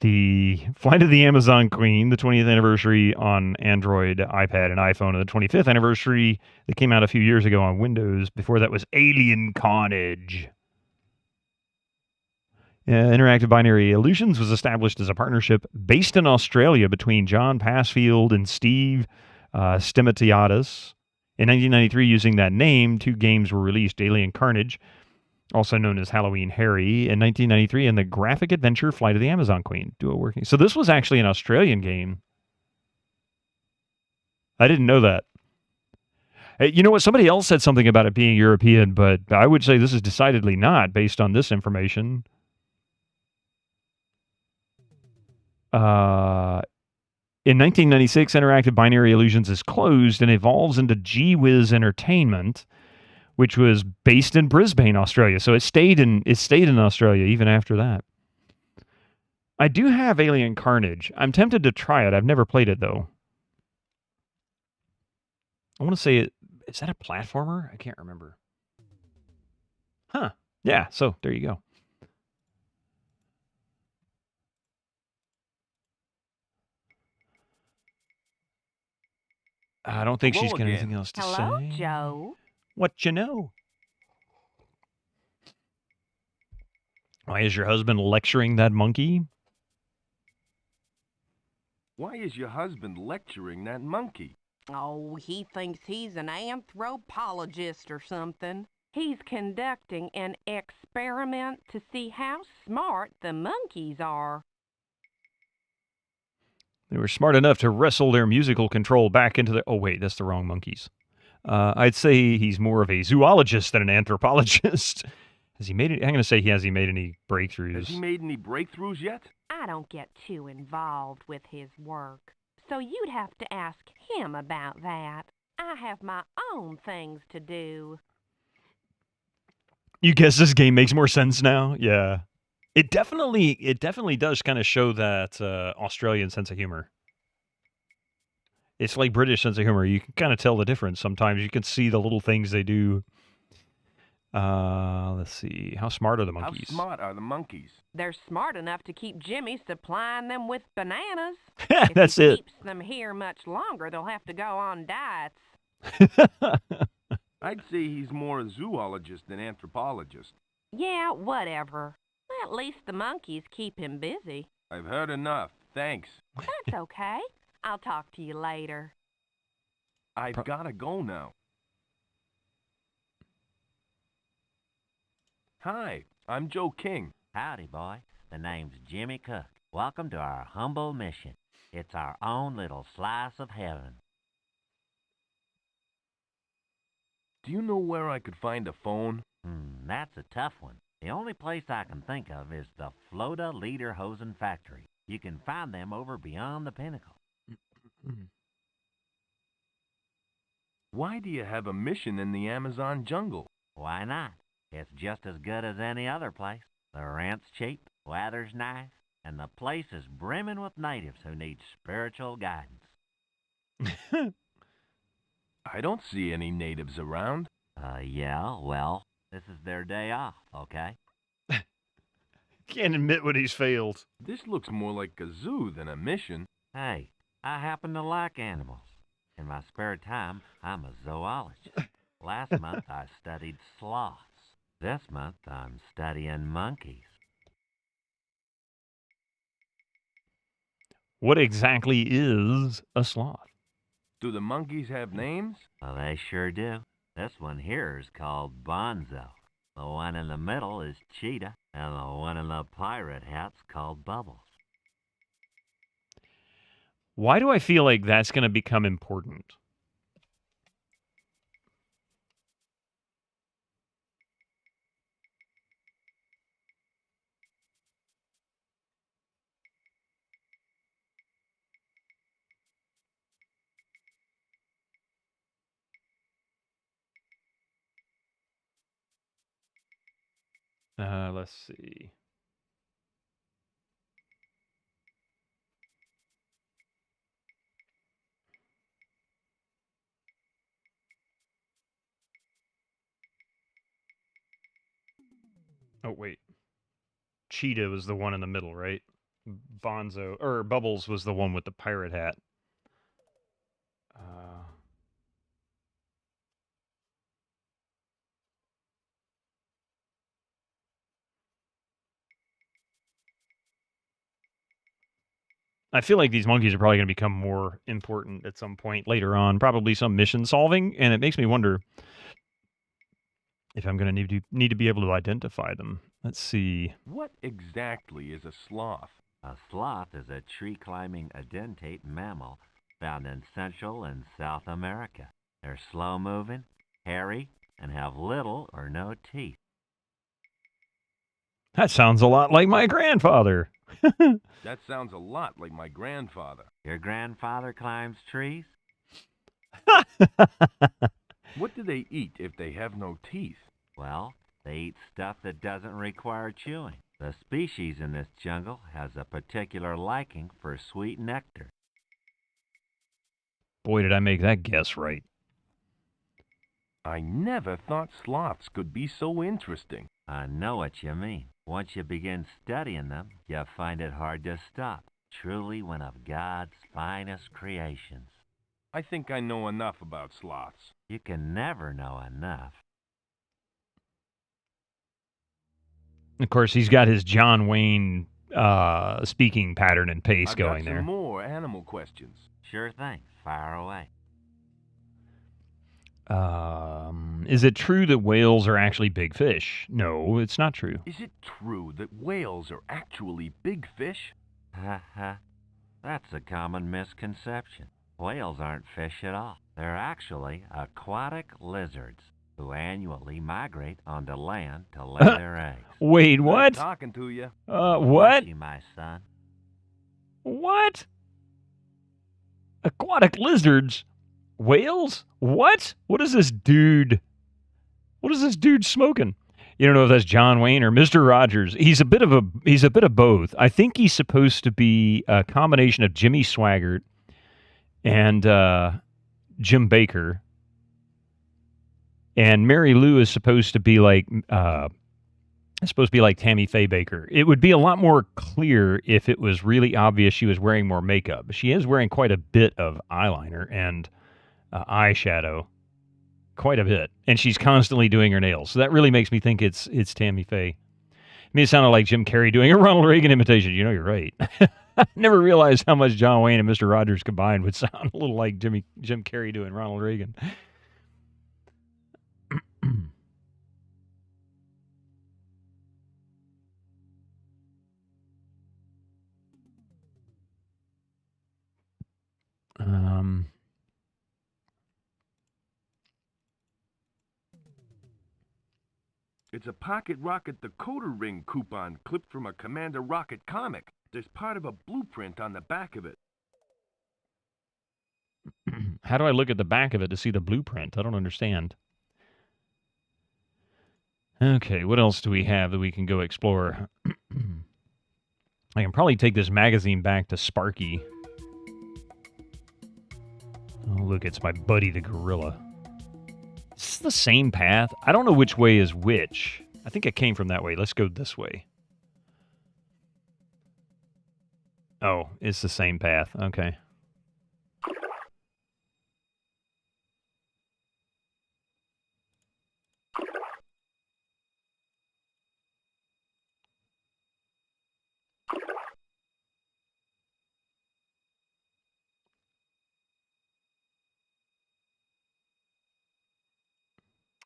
[SPEAKER 2] The Flight of the Amazon Queen, the 20th anniversary on Android, iPad, and iPhone, and the 25th anniversary that came out a few years ago on Windows. Before that was Alien Carnage. Interactive Binary Illusions was established as a partnership based in Australia between John Passfield and Steve Stematiadis. In 1993, using that name, 2 games were released, Alien Carnage, also known as Halloween Harry, in 1993, and the graphic adventure Flight of the Amazon Queen, duo working. So this was actually an Australian game. I didn't know that. Hey, you know what? Somebody else said something about it being European, but I would say this is decidedly not, based on this information. In 1996, Interactive Binary Illusions is closed and evolves into G-Wiz Entertainment, which was based in Brisbane, Australia. So it stayed in Australia even after that. I do have Alien Carnage. I'm tempted to try it. I've never played it, though. I want to say, is that a platformer? I can't remember. Huh. Yeah, so there you go. I don't think she's
[SPEAKER 7] Hello
[SPEAKER 2] got
[SPEAKER 7] again.
[SPEAKER 2] anything else to
[SPEAKER 6] Hello,
[SPEAKER 2] say.
[SPEAKER 6] Joe.
[SPEAKER 2] What you know? Why is your husband lecturing that monkey?
[SPEAKER 7] Why is your husband lecturing that monkey?
[SPEAKER 11] Oh, he thinks he's an anthropologist or something. He's conducting an experiment to see how smart the monkeys are.
[SPEAKER 2] They were smart enough to wrestle their musical control back into the... Oh, wait, that's the wrong monkeys. I'd say he's more of a zoologist than an anthropologist. Has he made it? I'm going to say has he made any breakthroughs?
[SPEAKER 7] Has he made any breakthroughs yet?
[SPEAKER 11] I don't get too involved with his work, so you'd have to ask him about that. I have my own things to do.
[SPEAKER 2] You guess this game makes more sense now? Yeah. It definitely does kind of show that Australian sense of humor. It's like British sense of humor. You can kind of tell the difference sometimes. You can see the little things they do. Let's see. How smart are the monkeys?
[SPEAKER 7] How smart are the monkeys?
[SPEAKER 11] They're smart enough to keep Jimmy supplying them with bananas.
[SPEAKER 2] That's
[SPEAKER 11] if he
[SPEAKER 2] it.
[SPEAKER 11] keeps them here much longer, they'll have to go on diets.
[SPEAKER 7] I'd say he's more a zoologist than anthropologist.
[SPEAKER 11] Yeah, whatever. At least the monkeys keep him busy.
[SPEAKER 7] I've heard enough. Thanks.
[SPEAKER 11] That's okay. I'll talk to you later.
[SPEAKER 7] I've gotta go now. Hi, I'm Joe King.
[SPEAKER 8] Howdy, boy. The name's Jimmy Cook. Welcome to our humble mission. It's our own little slice of heaven.
[SPEAKER 7] Do you know where I could find a phone?
[SPEAKER 8] That's a tough one. The only place I can think of is the Floda Lederhosen factory. You can find them over beyond the pinnacle.
[SPEAKER 7] Why do you have a mission in the Amazon jungle?
[SPEAKER 8] Why not? It's just as good as any other place. The rent's cheap, weather's nice, and the place is brimming with natives who need spiritual guidance.
[SPEAKER 7] I don't see any natives around.
[SPEAKER 8] Yeah, well, this is their day off, okay?
[SPEAKER 2] Can't admit when he's failed.
[SPEAKER 7] This looks more like a zoo than a mission.
[SPEAKER 8] Hey, I happen to like animals. In my spare time, I'm a zoologist. Last month, I studied sloths. This month, I'm studying monkeys.
[SPEAKER 2] What exactly is a sloth?
[SPEAKER 7] Do the monkeys have names?
[SPEAKER 8] Well, they sure do. This one here is called Bonzo. The one in the middle is Cheetah, and the one in the pirate hat's called Bubbles.
[SPEAKER 2] Why do I feel like that's going to become important? Let's see. Oh, wait. Cheetah was the one in the middle, right? Bonzo, or Bubbles was the one with the pirate hat. I feel like these monkeys are probably going to become more important at some point later on, probably some mission solving, and it makes me wonder if I'm going to need to be able to identify them. Let's see.
[SPEAKER 7] What exactly is a sloth?
[SPEAKER 8] A sloth is a tree-climbing edentate mammal found in Central and South America. They're slow-moving, hairy, and have little or no teeth.
[SPEAKER 2] That sounds a lot like my grandfather.
[SPEAKER 7] That sounds a lot like my grandfather.
[SPEAKER 8] Your grandfather climbs trees?
[SPEAKER 7] What do they eat if they have no teeth?
[SPEAKER 8] Well, they eat stuff that doesn't require chewing. The species in this jungle has a particular liking for sweet nectar.
[SPEAKER 2] Boy, did I make that guess right.
[SPEAKER 7] I never thought sloths could be so interesting.
[SPEAKER 8] I know what you mean. Once you begin studying them, you find it hard to stop. Truly one of God's finest creations.
[SPEAKER 7] I think I know enough about sloths.
[SPEAKER 8] You can never know enough.
[SPEAKER 2] Of course, he's got his John Wayne speaking pattern and pace
[SPEAKER 7] I've
[SPEAKER 2] going
[SPEAKER 7] got
[SPEAKER 2] there.
[SPEAKER 7] some more animal questions.
[SPEAKER 8] Sure thing. Fire away.
[SPEAKER 2] Is it true that whales are actually big fish? No, it's not true.
[SPEAKER 7] Is it true that whales are actually big fish?
[SPEAKER 8] Ha ha. That's a common misconception. Whales aren't fish at all. They're actually aquatic lizards who annually migrate onto land to lay their eggs.
[SPEAKER 2] Wait, what?
[SPEAKER 7] Good talking to you.
[SPEAKER 2] What?
[SPEAKER 8] Thank you, my son.
[SPEAKER 2] What? Aquatic lizards? Whales? What? What is this dude? What is this dude smoking? You don't know if that's John Wayne or Mr. Rogers. He's a bit of both. I think he's supposed to be a combination of Jimmy Swaggart and Jim Baker. And Mary Lou is supposed to be like Tammy Faye Baker. It would be a lot more clear if it was really obvious she was wearing more makeup. She is wearing quite a bit of eyeliner and eyeshadow, quite a bit, and she's constantly doing her nails. So that really makes me think it's Tammy Faye. I mean, it sounded like Jim Carrey doing a Ronald Reagan imitation. You know, you're right. I never realized how much John Wayne and Mr. Rogers combined would sound a little like Jim Carrey doing Ronald Reagan.
[SPEAKER 7] It's a Pocket Rocket Decoder Ring coupon clipped from a Commander Rocket comic. There's part of a blueprint on the back of it.
[SPEAKER 2] How do I look at the back of it to see the blueprint? I don't understand. Okay, what else do we have that we can go explore? I can probably take this magazine back to Sparky. Oh, look, it's my buddy the gorilla. Is this the same path? I don't know which way is which. I think I came from that way. Let's go this way. Oh, it's the same path. Okay.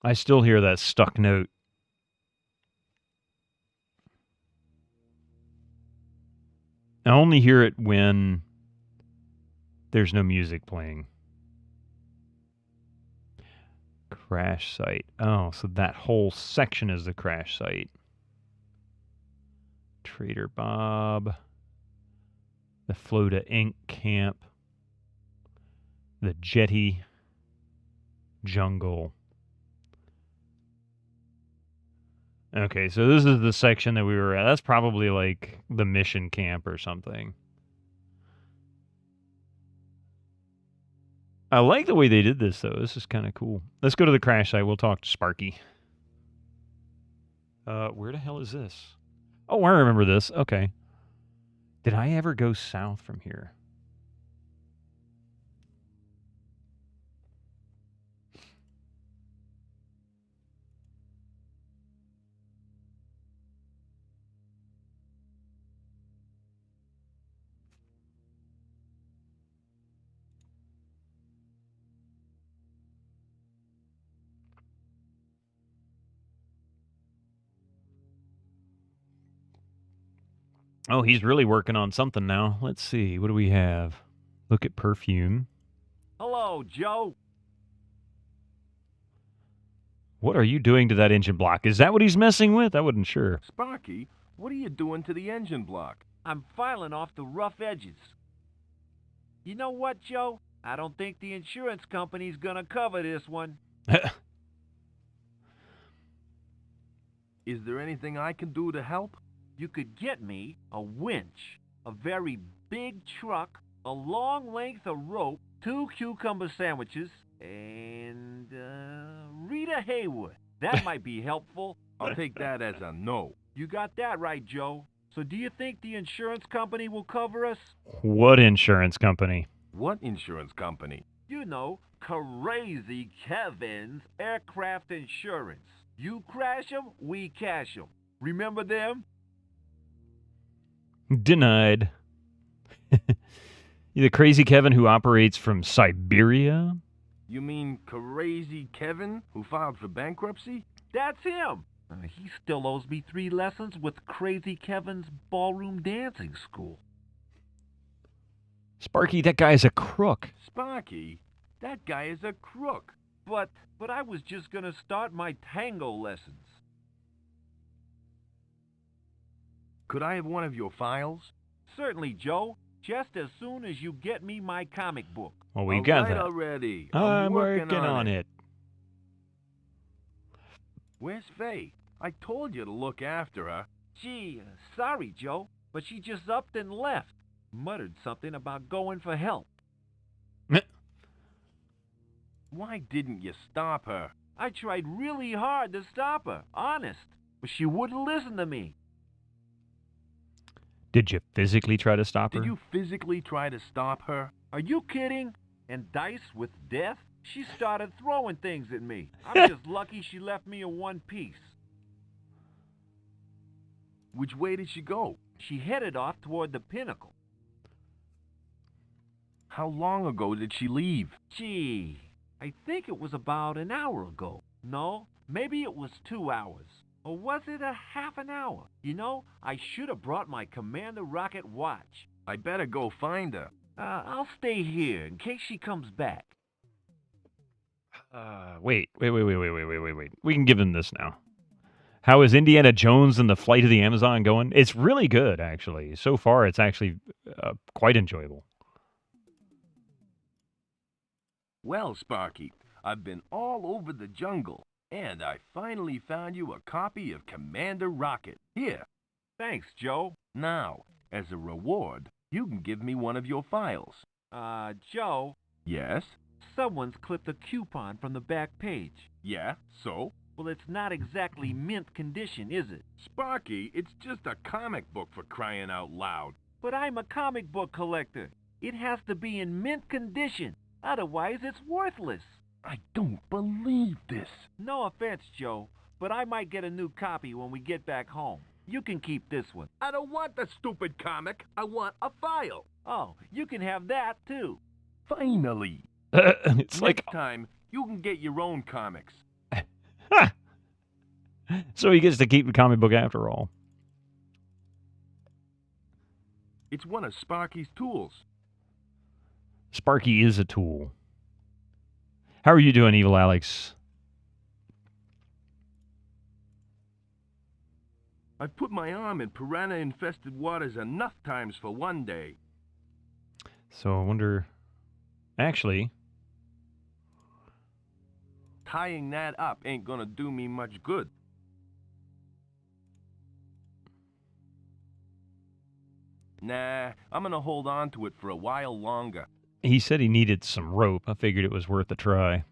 [SPEAKER 2] I still hear that stuck note. I only hear it when there's no music playing. Crash site. Oh, so that whole section is the crash site. Trader Bob. The Flota Inc. camp. The jetty. Jungle. Okay, so this is the section that we were at. That's probably like the mission camp or something. I like the way they did this, though. This is kind of cool. Let's go to the crash site. We'll talk to Sparky. Where the hell is this? Oh, I remember this. Okay. Did I ever go south from here? Oh, he's really working on something now. Let's see. What do we have? Look at perfume.
[SPEAKER 8] Hello, Joe.
[SPEAKER 2] What are you doing to that engine block? Is that what he's messing with? I wasn't sure.
[SPEAKER 7] Sparky, what are you doing to the engine block?
[SPEAKER 8] I'm filing off the rough edges. You know what, Joe? I don't think the insurance company's gonna cover this one.
[SPEAKER 7] Is there anything I can do to help?
[SPEAKER 8] You could get me a winch, a very big truck, a long length of rope, 2 cucumber sandwiches, and Rita Haywood. That might be helpful.
[SPEAKER 7] I'll take that as a no.
[SPEAKER 8] You got that right, Joe. So do you think the insurance company will cover us?
[SPEAKER 2] What insurance company?
[SPEAKER 7] What insurance company?
[SPEAKER 8] You know, Crazy Kevin's aircraft insurance. You crash 'em, we cash 'em. Remember them?
[SPEAKER 2] Denied. You the crazy Kevin who operates from Siberia?
[SPEAKER 7] You mean Crazy Kevin, who filed for bankruptcy?
[SPEAKER 8] That's him. He still owes me 3 lessons with Crazy Kevin's ballroom dancing school.
[SPEAKER 2] Sparky, that guy's a crook.
[SPEAKER 7] Sparky? That guy is a crook.
[SPEAKER 8] But I was just gonna start my tango lessons.
[SPEAKER 7] Could I have one of your files?
[SPEAKER 8] Certainly, Joe. Just as soon as you get me my comic book.
[SPEAKER 2] Well, we got that.
[SPEAKER 7] Already.
[SPEAKER 2] I'm working on it.
[SPEAKER 7] Where's Faye? I told you to look after her.
[SPEAKER 8] Gee, sorry, Joe, but she just upped and left. Muttered something about going for help.
[SPEAKER 7] Why didn't you stop her?
[SPEAKER 8] I tried really hard to stop her, honest, but she wouldn't listen to me.
[SPEAKER 2] Did you physically try to stop her?
[SPEAKER 7] Did you physically try to stop her?
[SPEAKER 8] Are you kidding? And dice with death? She started throwing things at me. I'm just lucky she left me in one piece.
[SPEAKER 7] Which way did she go?
[SPEAKER 8] She headed off toward the pinnacle.
[SPEAKER 7] How long ago did she leave?
[SPEAKER 8] Gee, I think it was about an hour ago. No, maybe it was 2 hours. Or was it a half an hour? You know, I should have brought my Commander Rocket watch.
[SPEAKER 7] I better go find her.
[SPEAKER 8] I'll stay here in case she comes back.
[SPEAKER 2] Wait. We can give him this now. How is Indiana Jones and the Flight of the Amazon going? It's really good, actually. So far, it's actually quite enjoyable.
[SPEAKER 7] Well, Sparky, I've been all over the jungle, and I finally found you a copy of Commander Rocket. Here.
[SPEAKER 8] Thanks, Joe.
[SPEAKER 7] Now, as a reward, you can give me one of your files.
[SPEAKER 8] Joe?
[SPEAKER 7] Yes?
[SPEAKER 8] Someone's clipped a coupon from the back page.
[SPEAKER 7] Yeah, so?
[SPEAKER 8] Well, it's not exactly mint condition, is it?
[SPEAKER 7] Sparky, it's just a comic book for crying out loud.
[SPEAKER 8] But I'm a comic book collector. It has to be in mint condition. Otherwise, it's worthless.
[SPEAKER 7] I don't believe this.
[SPEAKER 8] No offense, Joe, but I might get a new copy when we get back home. You can keep this one.
[SPEAKER 7] I don't want the stupid comic. I want a file.
[SPEAKER 8] Oh, you can have that, too.
[SPEAKER 7] Finally.
[SPEAKER 2] It's
[SPEAKER 7] Next time, you can get your own comics.
[SPEAKER 2] So he gets to keep the comic book after all.
[SPEAKER 7] It's one of Sparky's tools.
[SPEAKER 2] Sparky is a tool. How are you doing, Evil Alex?
[SPEAKER 7] I've put my arm in piranha-infested waters enough times for one day.
[SPEAKER 2] So I wonder... Actually...
[SPEAKER 7] Tying that up ain't gonna do me much good. Nah, I'm gonna hold on to it for a while longer.
[SPEAKER 2] He said he needed some rope. I figured it was worth a try.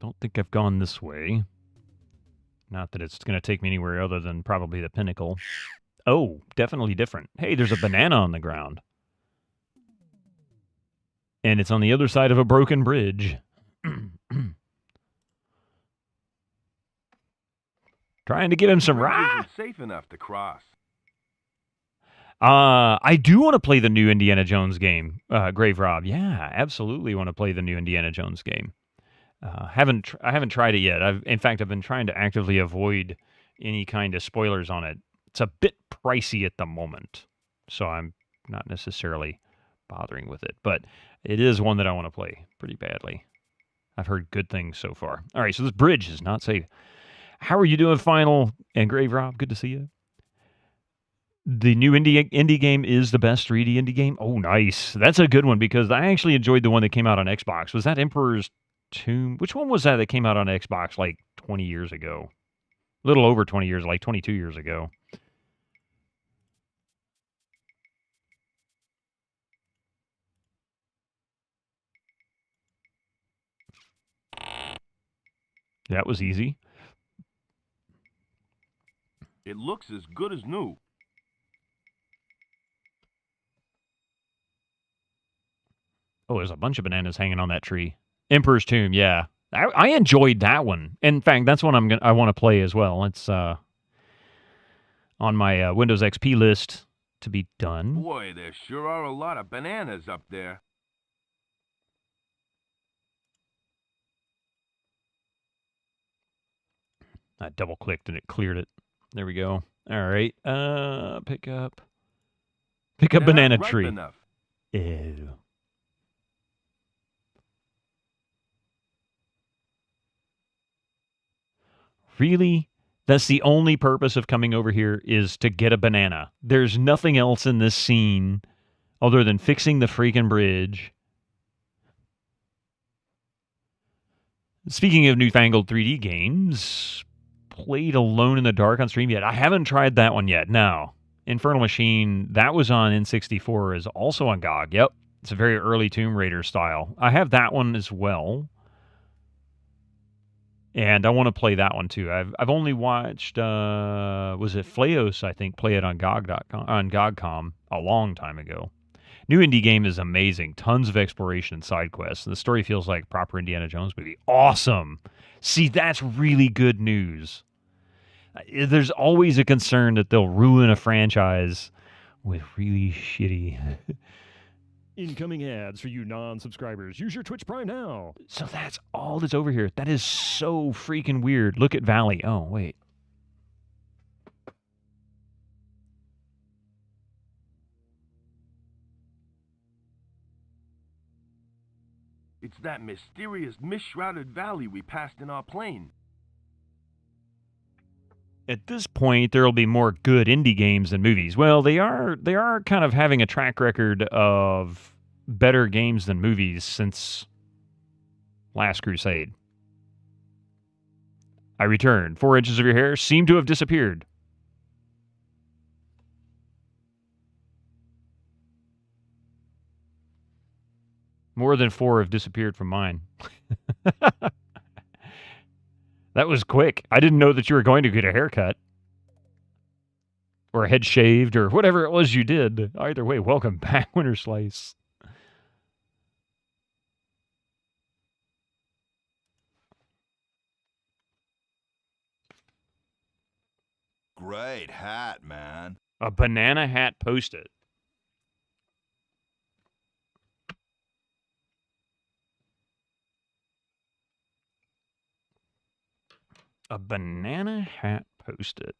[SPEAKER 2] Don't think I've gone this way. Not that it's going to take me anywhere other than probably the pinnacle. Oh, definitely different. Hey, there's a banana on the ground. And it's on the other side of a broken bridge. Trying to give him some
[SPEAKER 7] isn't safe enough to cross.
[SPEAKER 2] I do want to play the new Indiana Jones game, Grave Rob. Yeah, absolutely want to play the new Indiana Jones game. I haven't tried it yet. In fact, I've been trying to actively avoid any kind of spoilers on it. It's a bit pricey at the moment, so I'm not necessarily bothering with it. But it is one that I want to play pretty badly. I've heard good things so far. All right, so this bridge is not safe. How are you doing, Final and Grave Rob? Good to see you. The new indie game is the best 3D indie game. Oh, nice. That's a good one because I actually enjoyed the one that came out on Xbox. Was that Emperor's Tomb? Which one was that came out on Xbox like 20 years ago? A little over 20 years, like 22 years ago. That was easy.
[SPEAKER 7] It looks as good as new.
[SPEAKER 2] Oh, there's a bunch of bananas hanging on that tree. Emperor's Tomb, yeah. I enjoyed that one. In fact, that's one I want to play as well. It's on my Windows XP list to be done.
[SPEAKER 7] Boy, there sure are a lot of bananas up there.
[SPEAKER 2] I double-clicked and it cleared it. There we go. All right. Pick up banana tree.
[SPEAKER 7] Enough.
[SPEAKER 2] Ew. Really? That's the only purpose of coming over here is to get a banana. There's nothing else in this scene other than fixing the freaking bridge. Speaking of newfangled 3D games, played Alone in the Dark on stream yet? I haven't tried that one yet. No. Infernal Machine, that was on N64, is also on GOG. Yep. It's a very early Tomb Raider style. I have that one as well. And I want to play that one too. I've only watched was it Flayos, I think, play it on GOG.com a long time ago. New indie game is amazing. Tons of exploration and side quests. And the story feels like proper Indiana Jones movie. Awesome. See, that's really good news. There's always a concern that they'll ruin a franchise with really shitty
[SPEAKER 12] incoming ads for you non-subscribers. Use your Twitch Prime now.
[SPEAKER 2] So that's all that's over here. That is so freaking weird. Look at Valley. Oh, wait.
[SPEAKER 7] It's that mysterious, mist-shrouded valley we passed in our plane.
[SPEAKER 2] At this point, there will be more good indie games than movies. Well, they are kind of having a track record of better games than movies since Last Crusade. I return. 4 inches of your hair seem to have disappeared. More than 4 have disappeared from mine. That was quick. I didn't know that you were going to get a haircut. Or a head shaved, or whatever it was you did. Either way, welcome back, Winter Slice.
[SPEAKER 13] Great hat, man.
[SPEAKER 2] A banana hat post-it. A banana hat post-it.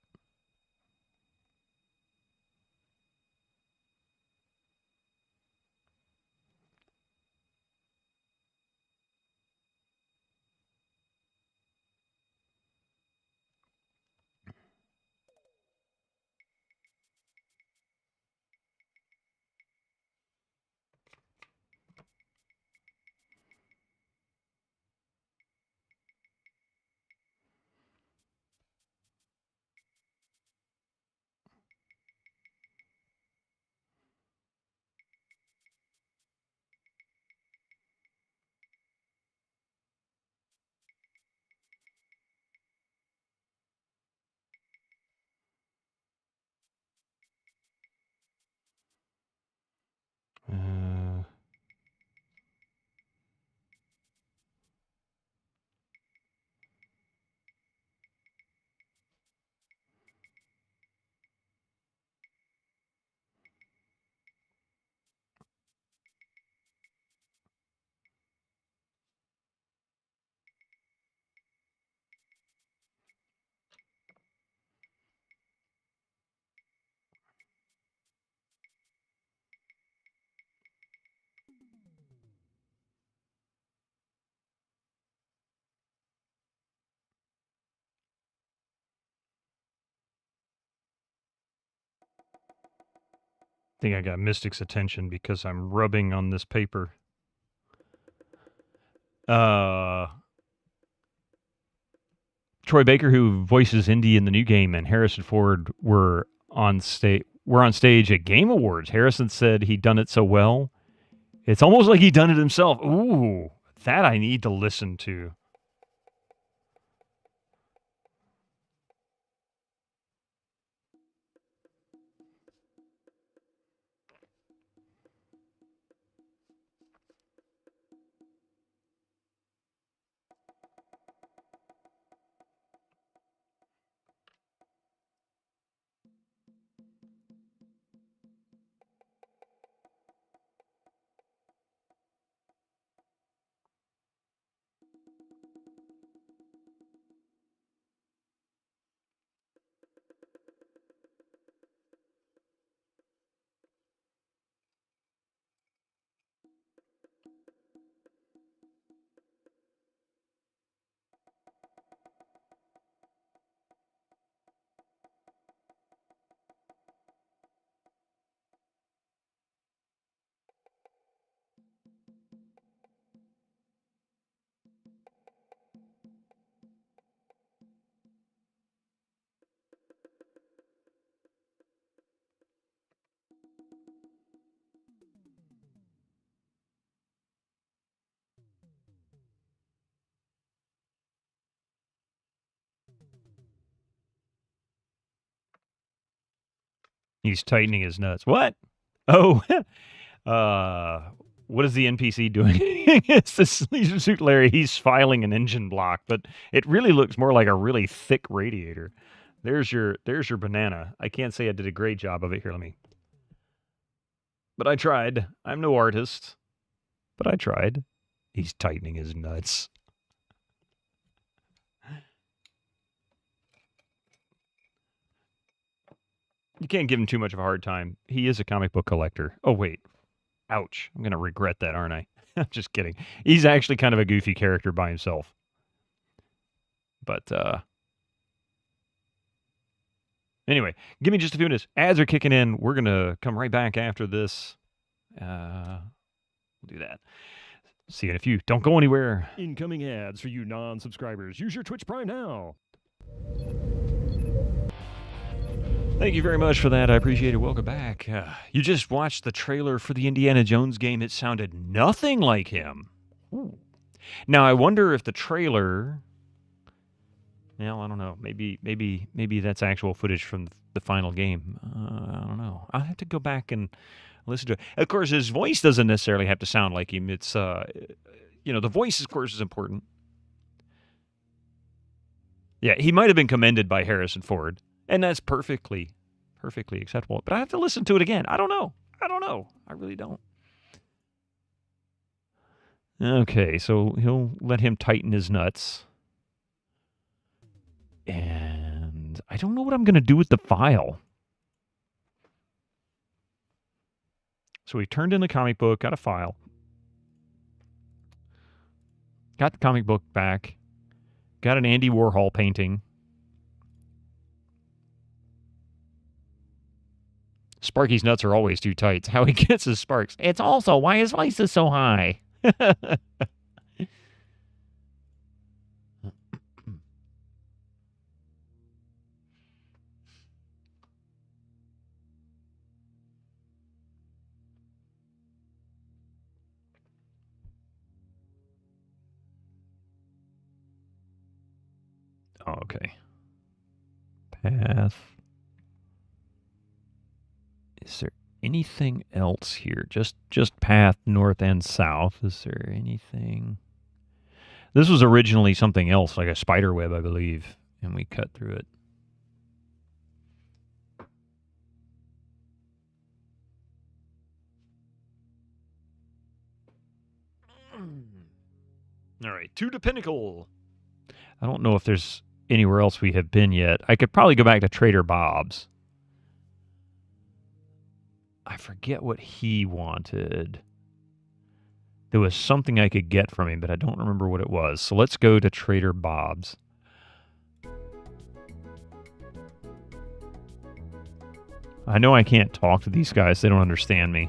[SPEAKER 2] I think I got Mystic's attention because I'm rubbing on this paper. Troy Baker, who voices Indy in the new game, and Harrison Ford were on stage at Game Awards. Harrison said he'd done it so well, it's almost like he'd done it himself. Ooh, that I need to listen to. He's tightening his nuts. What? Oh, what is the NPC doing? It's this Leisure Suit Larry. He's filing an engine block, but it really looks more like a really thick radiator. There's your banana. I can't say I did a great job of it. Here, let me. But I tried. I'm no artist, but I tried. He's tightening his nuts. You can't give him too much of a hard time. He is a comic book collector. Oh, wait. Ouch. I'm going to regret that, aren't I? I'm just kidding. He's actually kind of a goofy character by himself. But, anyway, give me just a few minutes. Ads are kicking in. We're going to come right back after this. We'll do that. See you in a few. Don't go anywhere.
[SPEAKER 12] Incoming ads for you non-subscribers. Use your Twitch Prime now.
[SPEAKER 2] Thank you very much for that. I appreciate it. Welcome back. You just watched the trailer for the Indiana Jones game. It sounded nothing like him. Ooh. Now, I wonder if the trailer... Well, I don't know. Maybe that's actual footage from the final game. I don't know. I'll have to go back and listen to it. Of course, his voice doesn't necessarily have to sound like him. It's, the voice, of course, is important. Yeah, he might have been commended by Harrison Ford. And that's perfectly acceptable. But I have to listen to it again. I don't know. I really don't. Okay, so he'll let him tighten his nuts. And I don't know what I'm going to do with the file. So he turned in the comic book, got a file. Got the comic book back. Got an Andy Warhol painting. Sparky's nuts are always too tight. It's how he gets his sparks. It's also why his voice is so high. Oh, okay. Path. Is there anything else here? Just path north and south. Is there anything? This was originally something else, like a spider web, I believe, and we cut through it. All right, to the pinnacle. I don't know if there's anywhere else we have been yet. I could probably go back to Trader Bob's. I forget what he wanted. There was something I could get from him, but I don't remember what it was. So let's go to Trader Bob's. I know I can't talk to these guys. They don't understand me.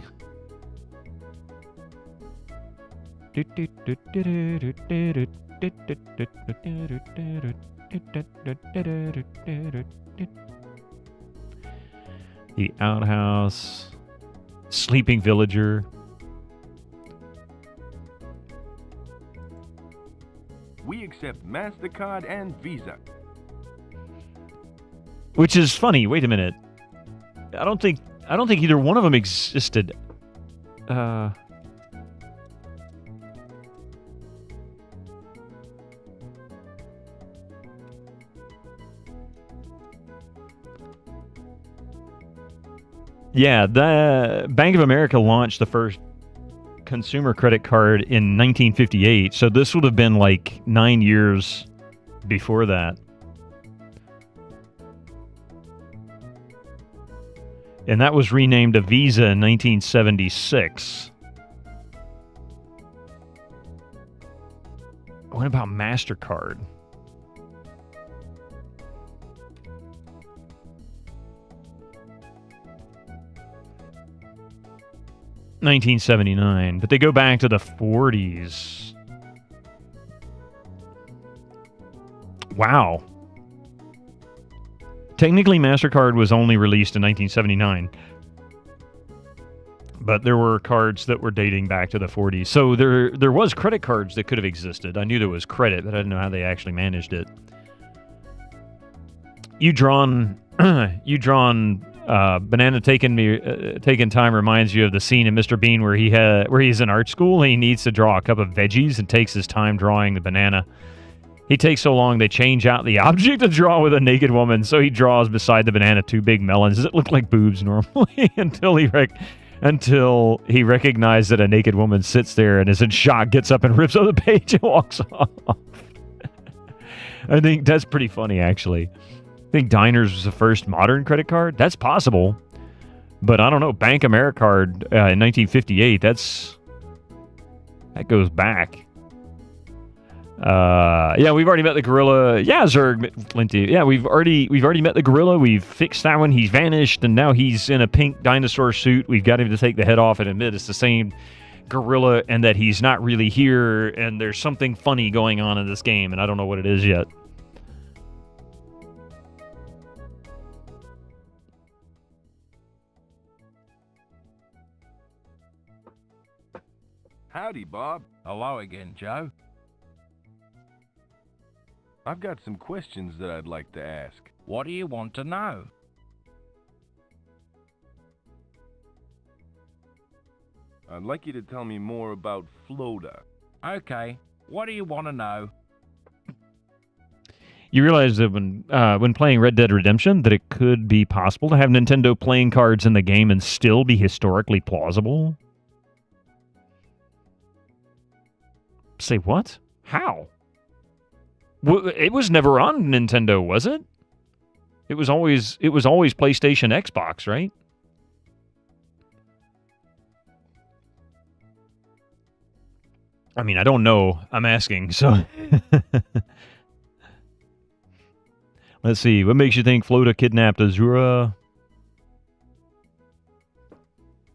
[SPEAKER 2] The outhouse. Sleeping villager.
[SPEAKER 7] We accept MasterCard and Visa.
[SPEAKER 2] Which is funny. Wait a minute. I don't think either one of them existed. Yeah, the Bank of America launched the first consumer credit card in 1958, so this would have been like 9 years before that. And that was renamed a Visa in 1976. What about MasterCard? $1979, but they go back to the 40s. Wow. Technically, MasterCard was only released in 1979. But there were cards that were dating back to the 40s. So there was credit cards that could have existed. I knew there was credit, but I didn't know how they actually managed it. You drawn banana taking time reminds you of the scene in Mr. Bean where he's in art school and he needs to draw a cup of veggies and takes his time drawing the banana. He takes so long they change out the object to draw with a naked woman, so he draws beside the banana 2 big melons that look like boobs normally until he recognizes that a naked woman sits there and is in shock, gets up and rips up the page and walks off. I think that's pretty funny, actually. I think Diners was the first modern credit card. That's possible. But I don't know. Bank AmeriCard in 1958, that goes back. Yeah, we've already met the gorilla. Yeah, Zerg, Linty. Yeah, we've already met the gorilla. We've fixed that one. He's vanished, and now he's in a pink dinosaur suit. We've got him to take the head off and admit it's the same gorilla and that he's not really here, and there's something funny going on in this game, and I don't know what it is yet.
[SPEAKER 7] Howdy, Bob. Hello again, Joe. I've got some questions that I'd like to ask. What do you want to know? I'd like you to tell me more about Floda. Okay, what do you want to know?
[SPEAKER 2] You realize that when playing Red Dead Redemption, that it could be possible to have Nintendo playing cards in the game and still be historically plausible? Say what? How? Well, it was never on Nintendo, was it? It was always PlayStation, Xbox, right? I mean, I don't know. I'm asking, so... Let's see. What makes you think Floda kidnapped Azura?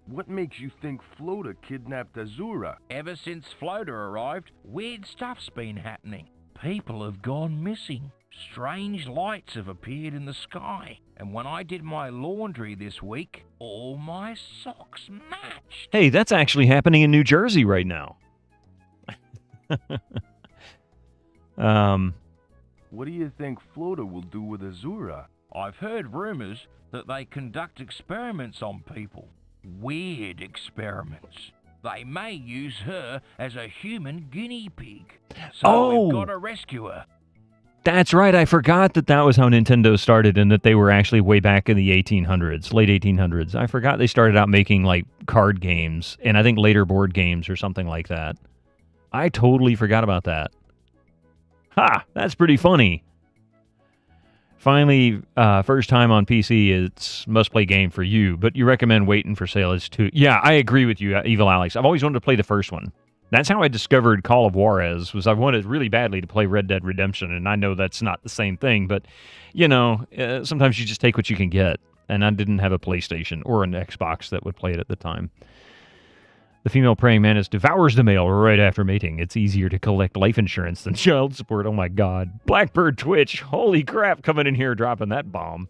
[SPEAKER 7] What makes you think Floda kidnapped Azura?
[SPEAKER 9] Ever since Floda arrived, weird stuff's been happening. People have gone missing. Strange lights have appeared in the sky. And when I did my laundry this week, all my socks matched.
[SPEAKER 2] Hey, that's actually happening in New Jersey right now.
[SPEAKER 7] What do you think Floda will do with Azura?
[SPEAKER 9] I've heard rumors that they conduct experiments on people. Weird experiments. They may use her as a human guinea pig. So we've got to rescue her.
[SPEAKER 2] That's right. I forgot that was how Nintendo started and that they were actually way back in the 1800s, late 1800s. I forgot they started out making, like, card games and I think later board games or something like that. I totally forgot about that. Ha! That's pretty funny. Finally, first time on PC, it's must-play game for you, but you recommend waiting for sale is too. Yeah, I agree with you, Evil Alex. I've always wanted to play the first one. That's how I discovered Call of Juarez, was I wanted really badly to play Red Dead Redemption, and I know that's not the same thing, but, you know, sometimes you just take what you can get, and I didn't have a PlayStation or an Xbox that would play it at the time. The female praying mantis devours the male right after mating. It's easier to collect life insurance than child support. Oh my god. Blackbird Twitch. Holy crap, coming in here dropping that bomb.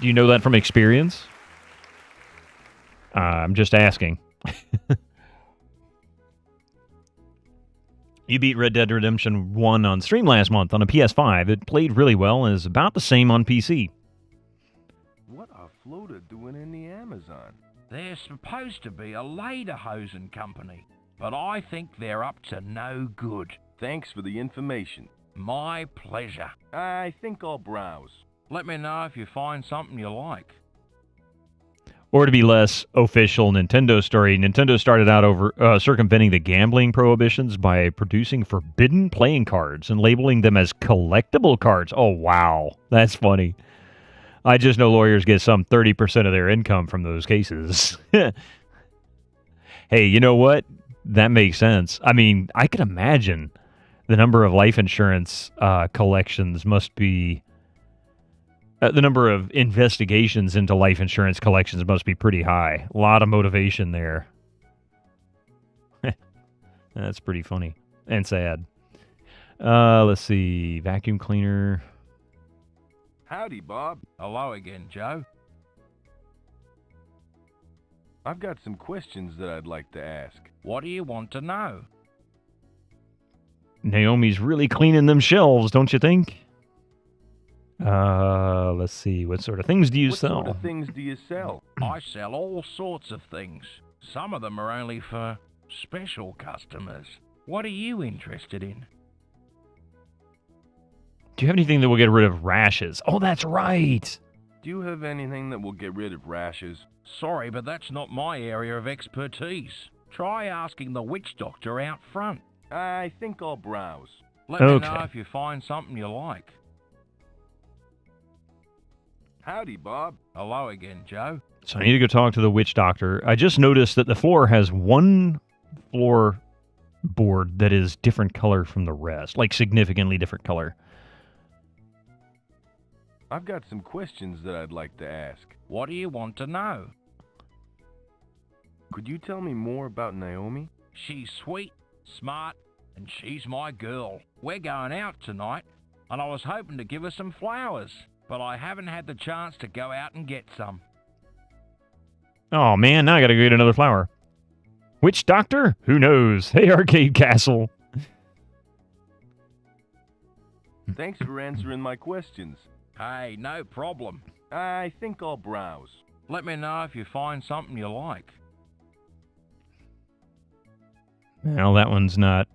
[SPEAKER 2] Do you know that from experience? I'm just asking. You beat Red Dead Redemption 1 on stream last month on a PS5. It played really well and is about the same on PC.
[SPEAKER 7] What are Floda doing in the Amazon?
[SPEAKER 9] They're supposed to be a lederhosen company, but I think they're up to no good.
[SPEAKER 7] Thanks for the information.
[SPEAKER 9] My pleasure.
[SPEAKER 7] I think I'll browse.
[SPEAKER 9] Let me know if you find something you like.
[SPEAKER 2] Or to be less official Nintendo story, Nintendo started out over circumventing the gambling prohibitions by producing forbidden playing cards and labeling them as collectible cards. Oh, wow. That's funny. I just know lawyers get some 30% of their income from those cases. Hey, you know what? That makes sense. I mean, I could imagine the number of life insurance collections must be... the number of investigations into life insurance collections must be pretty high. A lot of motivation there. That's pretty funny. And sad. Let's see. Vacuum cleaner...
[SPEAKER 7] Howdy, Bob.
[SPEAKER 9] Hello again, Joe.
[SPEAKER 7] I've got some questions that I'd like to ask.
[SPEAKER 9] What do you want to know?
[SPEAKER 2] Naomi's really cleaning them shelves, don't you think? Let's see. What sort of things do you
[SPEAKER 7] What
[SPEAKER 2] sell?
[SPEAKER 7] sort of things do you sell?
[SPEAKER 9] I sell all sorts of things. Some of them are only for special customers. What are you interested in?
[SPEAKER 2] Do you have anything that will get rid of rashes? Oh, that's right.
[SPEAKER 7] Do you have anything that will get rid of rashes?
[SPEAKER 9] Sorry, but that's not my area of expertise. Try asking the witch doctor out front.
[SPEAKER 7] I think I'll browse.
[SPEAKER 9] Let me know
[SPEAKER 2] Okay.
[SPEAKER 9] if you find something you like.
[SPEAKER 7] Howdy, Bob.
[SPEAKER 9] Hello again, Joe.
[SPEAKER 2] So I need to go talk to the witch doctor. I just noticed that the floor has one floor board that is different color from the rest, like significantly different color.
[SPEAKER 7] I've got some questions that I'd like to ask.
[SPEAKER 9] What do you want to know?
[SPEAKER 7] Could you tell me more about Naomi?
[SPEAKER 9] She's sweet, smart, and she's my girl. We're going out tonight, and I was hoping to give her some flowers, but I haven't had the chance to go out and get some.
[SPEAKER 2] Oh man, now I gotta go get another flower. Witch doctor? Who knows? Hey, Arcade Castle.
[SPEAKER 7] Thanks for answering my questions.
[SPEAKER 9] Hey, no problem.
[SPEAKER 7] I think I'll browse.
[SPEAKER 9] Let me know if you find something you like.
[SPEAKER 2] Well, that one's not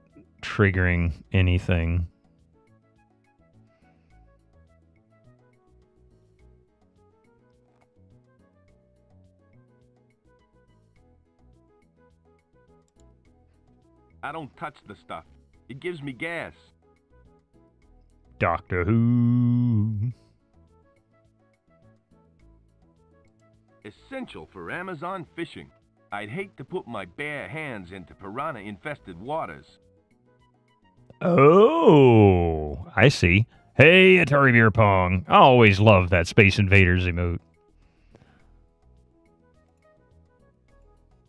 [SPEAKER 2] triggering anything.
[SPEAKER 7] I don't touch the stuff. It gives me gas.
[SPEAKER 2] Doctor Who.
[SPEAKER 7] Essential for Amazon fishing. I'd hate to put my bare hands into piranha-infested waters.
[SPEAKER 2] Oh, I see. Hey, Atari Beer Pong. I always love that Space Invaders emote.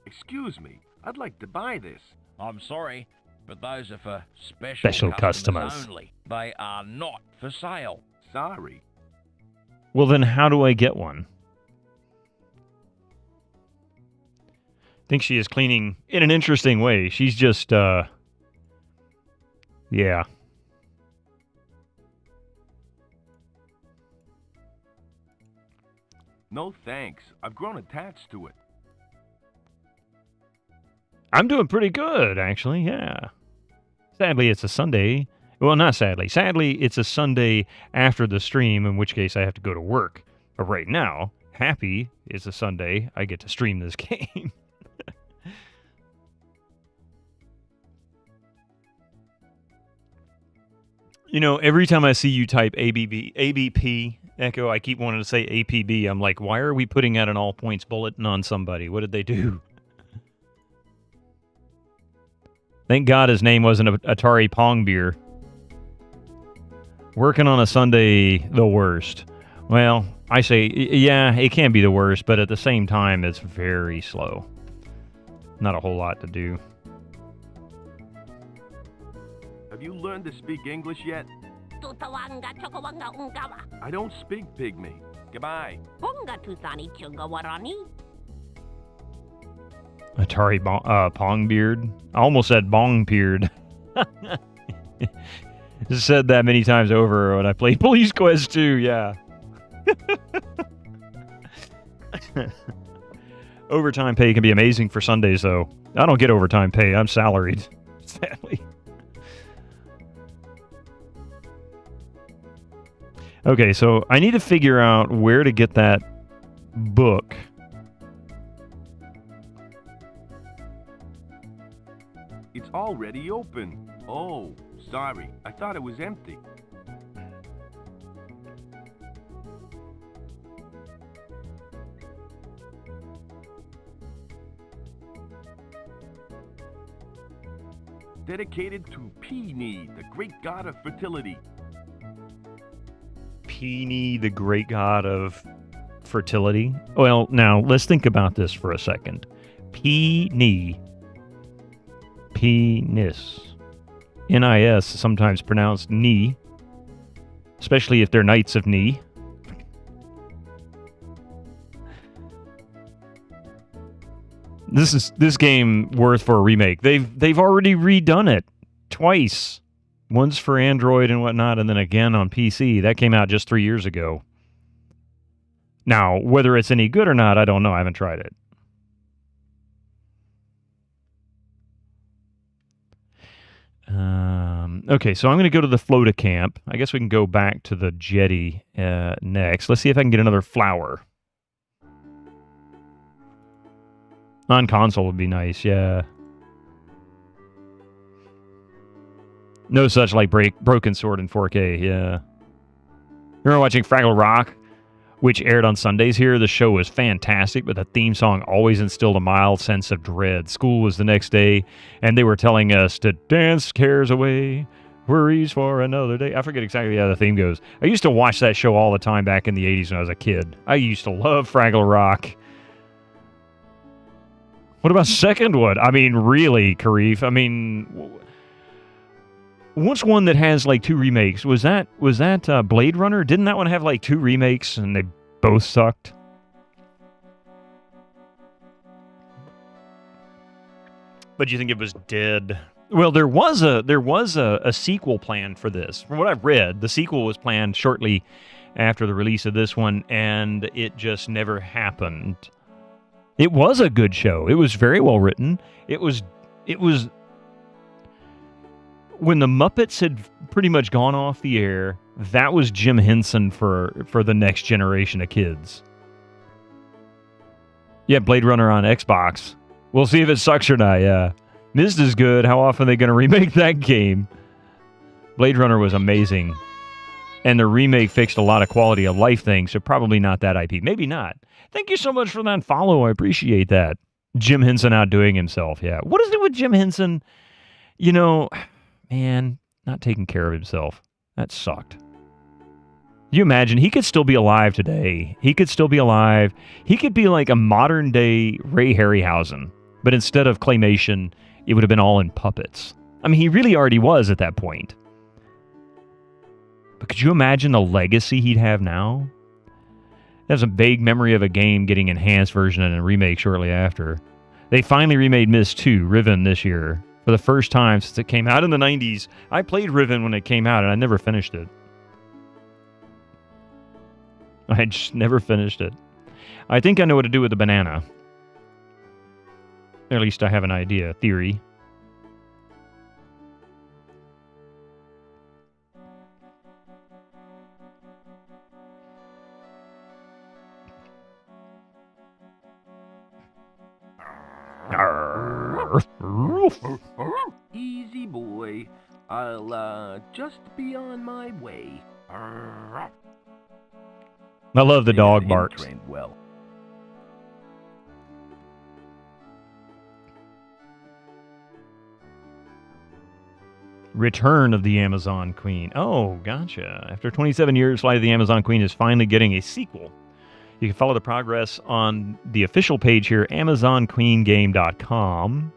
[SPEAKER 7] Excuse me, I'd like to buy this.
[SPEAKER 9] I'm sorry, but those are for special customers only. They are not for sale.
[SPEAKER 7] Sorry.
[SPEAKER 2] Well, then how do I get one? I think she is cleaning in an interesting way. She's just, yeah.
[SPEAKER 7] No thanks. I've grown attached to it.
[SPEAKER 2] I'm doing pretty good, actually, yeah. Sadly, it's a Sunday. Well, not sadly. Sadly, it's a Sunday after the stream, in which case I have to go to work. But right now, happy it's a Sunday. I get to stream this game. You know, every time I see you type ABP, Echo, I keep wanting to say APB. I'm like, why are we putting out an all points bulletin on somebody? What did they do? Thank God his name wasn't Atari Pong Beer. Working on a Sunday, the worst. Well, I say, yeah, it can be the worst, but at the same time, it's very slow. Not a whole lot to do.
[SPEAKER 7] Have you learned to speak English yet? I don't speak pygmy. Goodbye.
[SPEAKER 2] Atari Pong Beard. I almost said Bong Beard. Said that many times over when I played Police Quest 2, yeah. Overtime pay can be amazing for Sundays, though. I don't get overtime pay. I'm salaried, sadly. Okay, so I need to figure out where to get that book.
[SPEAKER 7] It's already open. Oh, sorry. I thought it was empty. Dedicated to Peony, the great god of fertility.
[SPEAKER 2] Peony, the great god of fertility? Well, now, let's think about this for a second. Peony. Penis. N-I-S, sometimes pronounced knee. Especially if they're knights of knee. This game worth for a remake. They've already redone it twice. One's for Android and whatnot, and then again on PC. That came out just 3 years ago. Now, whether it's any good or not, I don't know. I haven't tried it. Okay, so I'm going to go to the Flota camp. I guess we can go back to the jetty next. Let's see if I can get another flower. On console would be nice, yeah. No such like Broken Sword in 4K, yeah. Remember watching Fraggle Rock, which aired on Sundays here? The show was fantastic, but the theme song always instilled a mild sense of dread. School was the next day, and they were telling us to dance cares away, worries for another day. I forget exactly how the theme goes. I used to watch that show all the time back in the 80s when I was a kid. I used to love Fraggle Rock. What about second one? I mean, really, Karif? I mean, what's one that has like 2 remakes? Was that Blade Runner? Didn't that one have like 2 remakes and they both sucked? But you think it was dead? Well, there was a sequel planned for this. From what I've read, the sequel was planned shortly after the release of this one, and it just never happened. It was a good show. It was very well written. It was when the Muppets had pretty much gone off the air, that was Jim Henson for the next generation of kids. Yeah, Blade Runner on Xbox. We'll see if it sucks or not, yeah. Mist is good. How often are they going to remake that game? Blade Runner was amazing. And the remake fixed a lot of quality of life things, so probably not that IP. Maybe not. Thank you so much for that follow. I appreciate that. Jim Henson outdoing himself, yeah. What is it with Jim Henson? You know, man, not taking care of himself. That sucked. You imagine, he could still be alive today. He could still be alive. He could be like a modern-day Ray Harryhausen, but instead of claymation, it would have been all in puppets. I mean, he really already was at that point. But could you imagine the legacy he'd have now? There's a vague memory of a game getting enhanced version and a remake shortly after. They finally remade Myst 2, Riven, this year. For the first time since it came out in the 90s. I played Riven when it came out, and I never finished it. I just never finished it. I think I know what to do with the banana. Or at least I have an idea, theory.
[SPEAKER 7] Easy boy. I'll just be on my way.
[SPEAKER 2] I love the dog barks.
[SPEAKER 7] Trained well.
[SPEAKER 2] Return of the Amazon Queen. Oh, gotcha. After 27 years, Flight of the Amazon Queen is finally getting a sequel. You can follow the progress on the official page here, AmazonQueenGame.com.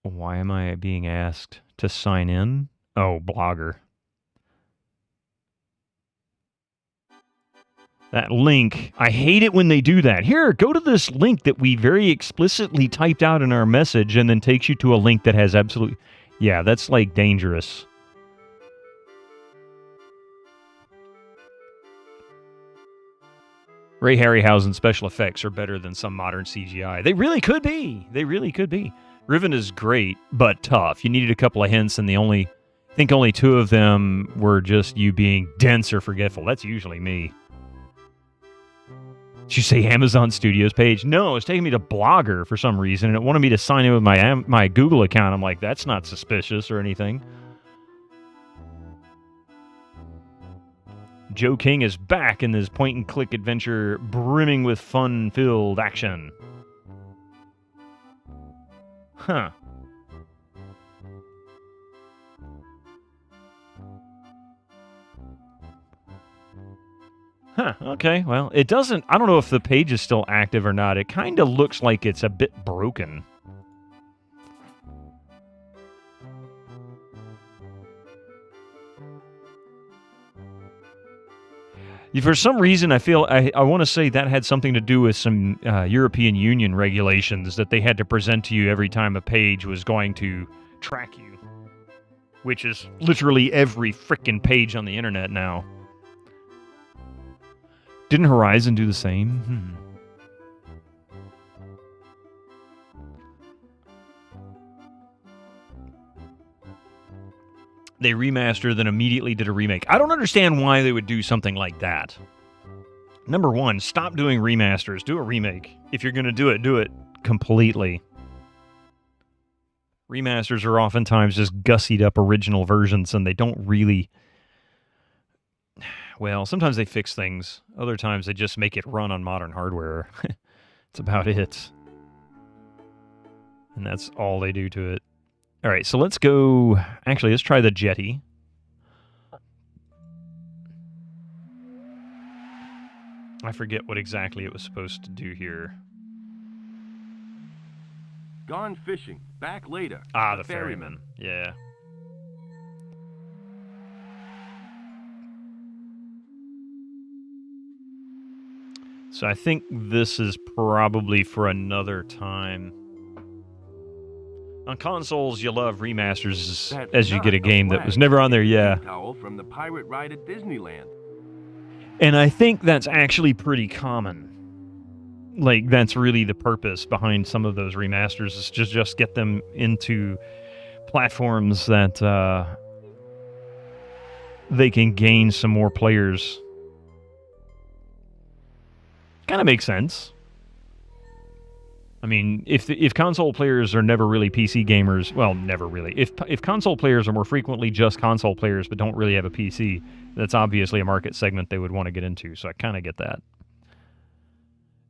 [SPEAKER 2] Why am I being asked to sign in? Oh, Blogger. That link, I hate it when they do that. Here, go to this link that we very explicitly typed out in our message and then takes you to a link that has absolutely... Yeah, that's like dangerous. Ray Harryhausen's special effects are better than some modern CGI. They really could be. They really could be. Riven is great, but tough. You needed a couple of hints, and I think only 2 of them were just you being dense or forgetful. That's usually me. Did you say Amazon Studios page? No, it's taking me to Blogger for some reason, and it wanted me to sign in with my Google account. I'm like, that's not suspicious or anything. Joe King is back in this point-and-click adventure brimming with fun-filled action. Huh. Huh, okay, well, it doesn't... I don't know if the page is still active or not. It kind of looks like it's a bit broken. For some reason, I feel I want to say that had something to do with some European Union regulations that they had to present to you every time a page was going to track you, which is literally every frickin' page on the internet now. Didn't Horizon do the same? They remastered, then immediately did a remake. I don't understand why they would do something like that. Number one, stop doing remasters. Do a remake. If you're going to do it completely. Remasters are oftentimes just gussied up original versions, and they don't really... Well, sometimes they fix things. Other times they just make it run on modern hardware. That's about it. And that's all they do to it. All right, so let's go... Actually, let's try the Jetty. I forget what exactly it was supposed to do here.
[SPEAKER 7] Gone fishing. Back later.
[SPEAKER 2] Ah, the ferryman. Yeah. So I think this is probably for another time. On consoles, you love remasters as you get a game that was never on there, yeah.
[SPEAKER 7] Towel from the pirate ride at Disneyland.
[SPEAKER 2] And I think that's actually pretty common. Like, that's really the purpose behind some of those remasters, is to just get them into platforms that they can gain some more players. Kind of makes sense. I mean, if console players are never really PC gamers, well, never really. If console players are more frequently just console players but don't really have a PC, that's obviously a market segment they would want to get into, so I kind of get that.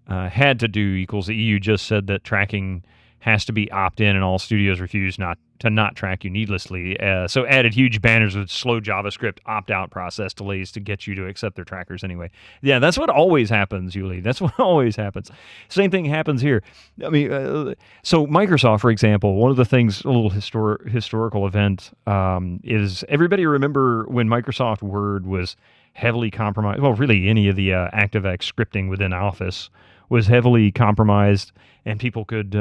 [SPEAKER 2] Had to do equals the EU just said that tracking has to be opt-in and all studios refuse not track you needlessly. So added huge banners with slow JavaScript opt-out process delays to get you to accept their trackers anyway. Yeah, that's what always happens, Yuli. That's what always happens. Same thing happens here. I mean, so Microsoft, for example, one of the things, a little historical event, is everybody remember when Microsoft Word was heavily compromised? Well, really any of the ActiveX scripting within Office was heavily compromised, and people could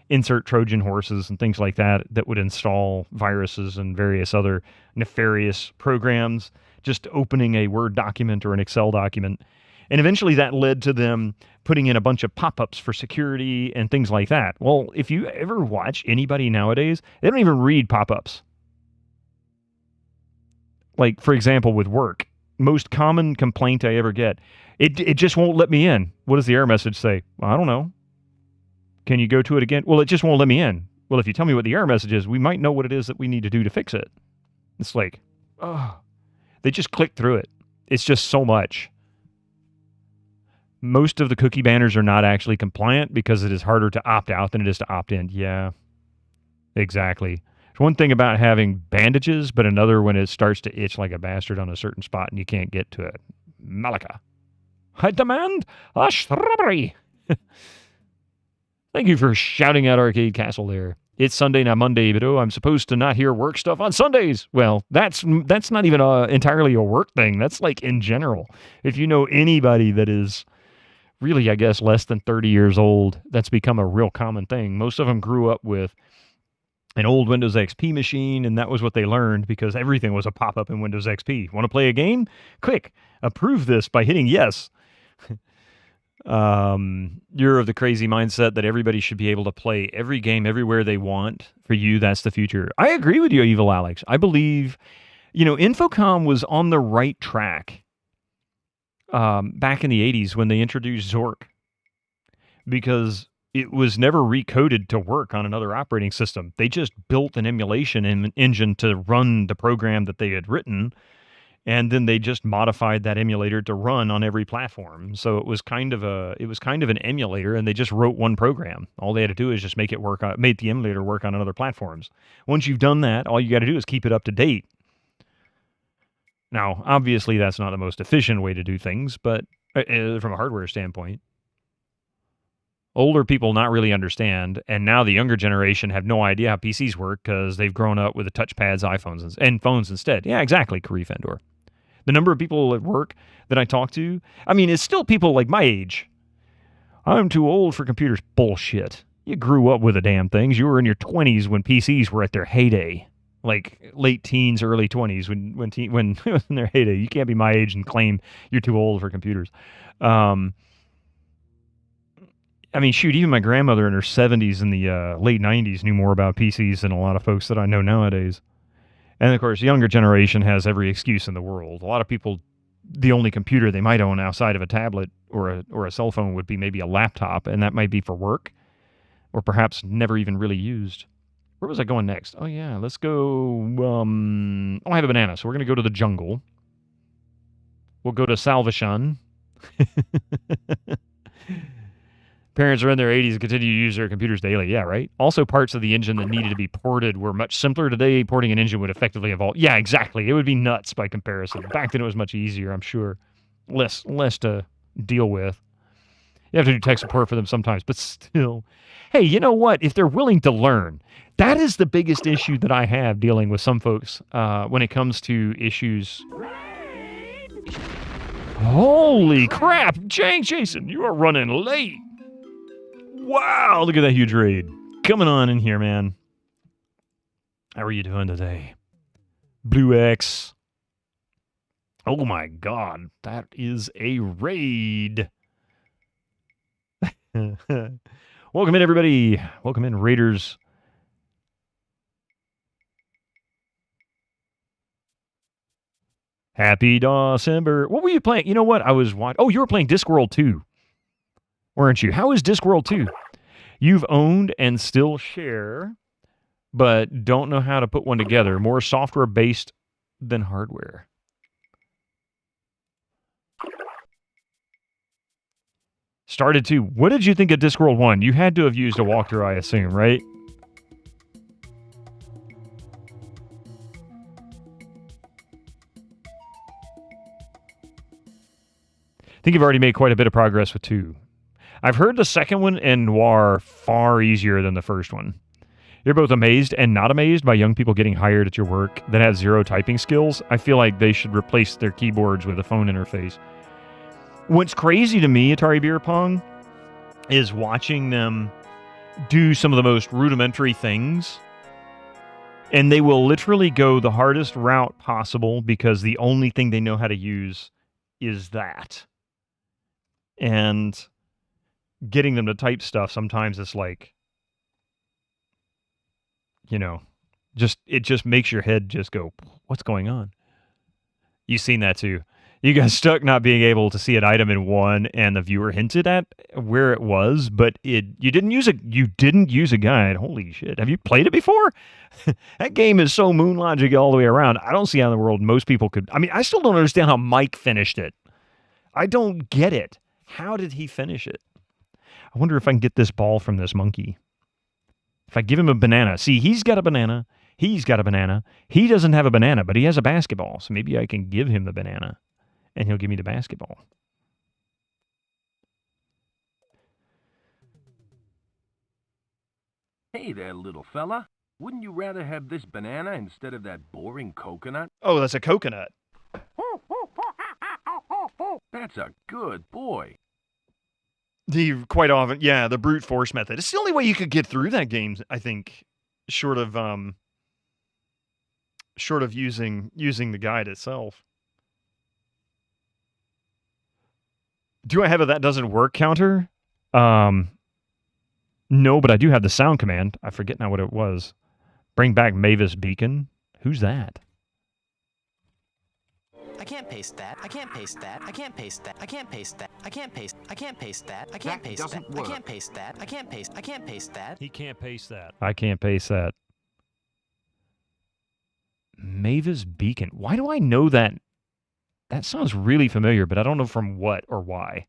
[SPEAKER 2] insert Trojan horses and things like that that would install viruses and various other nefarious programs, just opening a Word document or an Excel document. And eventually that led to them putting in a bunch of pop-ups for security and things like that. Well, if you ever watch anybody nowadays, they don't even read pop-ups. Like, for example, with work, most common complaint I ever get, it just won't let me in. What does the error message say? Well, I don't know. Can you go to it again? Well, it just won't let me in. Well, if you tell me what the error message is, we might know what it is that we need to do to fix it. It's like, oh, they just click through it. It's just so much. Most of the cookie banners are not actually compliant because it is harder to opt out than it is to opt in. Yeah, exactly. There's one thing about having bandages, but another when it starts to itch like a bastard on a certain spot and you can't get to it. Malika. I demand a strawberry. Thank you for shouting out Arcade Castle there. It's Sunday, not Monday, but I'm supposed to not hear work stuff on Sundays. Well, that's not even entirely a work thing. That's like in general. If you know anybody that is really, I guess, less than 30 years old, that's become a real common thing. Most of them grew up with an old Windows XP machine, and that was what they learned because everything was a pop-up in Windows XP. Want to play a game? Click. Approve this by hitting yes. You're of the crazy mindset that everybody should be able to play every game everywhere they want. For you, that's the future. I agree with you, Evil Alex. I believe, Infocom was on the right track back in the 80s when they introduced Zork, because it was never recoded to work on another operating system. They just built an emulation engine to run the program that they had written, and then they just modified that emulator to run on every platform. So it was kind of an emulator, and they just wrote one program. All they had to do is just make the emulator work on other platforms. Once you've done that, all you got to do is keep it up to date. Now, obviously, that's not the most efficient way to do things, but from a hardware standpoint, older people not really understand, and now the younger generation have no idea how PCs work because they've grown up with the touchpads, iPhones, and phones instead. Yeah, exactly, Karif Endor. The number of people at work that I talk to, I mean, it's still people like my age. I'm too old for computers. Bullshit. You grew up with the damn things. You were in your 20s when PCs were at their heyday. Like late teens, early 20s when it was in their heyday. You can't be my age and claim you're too old for computers. I mean, shoot, even my grandmother in her 70s in the late 90s knew more about PCs than a lot of folks that I know nowadays. And, of course, the younger generation has every excuse in the world. A lot of people, the only computer they might own outside of a tablet or a cell phone would be maybe a laptop, and that might be for work or perhaps never even really used. Where was I going next? Oh, yeah, let's go... I have a banana, so we're going to go to the jungle. We'll go to Salvation. Parents are in their 80s and continue to use their computers daily. Yeah, right? Also, parts of the engine that needed to be ported were much simpler. Today, porting an engine would effectively involve... Yeah, exactly. It would be nuts by comparison. Back then, it was much easier, I'm sure. Less to deal with. You have to do tech support for them sometimes, but still. Hey, you know what? If they're willing to learn, that is the biggest issue that I have dealing with some folks when it comes to issues. Holy crap! Jason, you are running late. Wow, look at that huge raid. Coming on in here, man. How are you doing today? Blue X. Oh my god, that is a raid. Welcome in, everybody. Welcome in, Raiders. Happy December. What were you playing? You know what? I was watching. Oh, you were playing Discworld 2, weren't you? How is Discworld 2? You've owned and still share, but don't know how to put one together. More software-based than hardware. Started 2. What did you think of Discworld 1? You had to have used a walkthrough, I assume, right? I think you've already made quite a bit of progress with 2. I've heard the second one and Noir far easier than the first one. You're both amazed and not amazed by young people getting hired at your work that have zero typing skills. I feel like they should replace their keyboards with a phone interface. What's crazy to me, Atari Beer Pong, is watching them do some of the most rudimentary things. And they will literally go the hardest route possible because the only thing they know how to use is that. And getting them to type stuff, sometimes it's like, you know, it just makes your head just go, what's going on? You've seen that too. You got stuck not being able to see an item in one, and the viewer hinted at where it was, but you didn't use a guide. Holy shit. Have you played it before? That game is so moon logic all the way around. I don't see how in the world most people could. I mean, I still don't understand how Mike finished it. I don't get it. How did he finish it? I wonder if I can get this ball from this monkey. If I give him a banana. See, he's got a banana. He's got a banana. He doesn't have a banana, but he has a basketball. So maybe I can give him the banana, and he'll give me the basketball.
[SPEAKER 7] Hey there, little fella. Wouldn't you rather have this banana instead of that boring coconut?
[SPEAKER 2] Oh, that's a coconut.
[SPEAKER 7] That's a good boy.
[SPEAKER 2] Quite often, yeah, the brute force method. It's the only way you could get through that game, I think, short of using the guide itself. Do I have a that doesn't work counter? No, but I do have the sound command. I forget now what it was. Bring back Mavis Beacon. Who's that?
[SPEAKER 14] I can't paste that. I can't paste that. I can't paste that. I can't paste that. I can't paste. I can't paste that. I can't paste that. I can't paste that. I can't paste. I can't paste that.
[SPEAKER 12] He can't paste that.
[SPEAKER 2] I can't paste that. Mavis Beacon. Why do I know that? That sounds really familiar, but I don't know from what or why.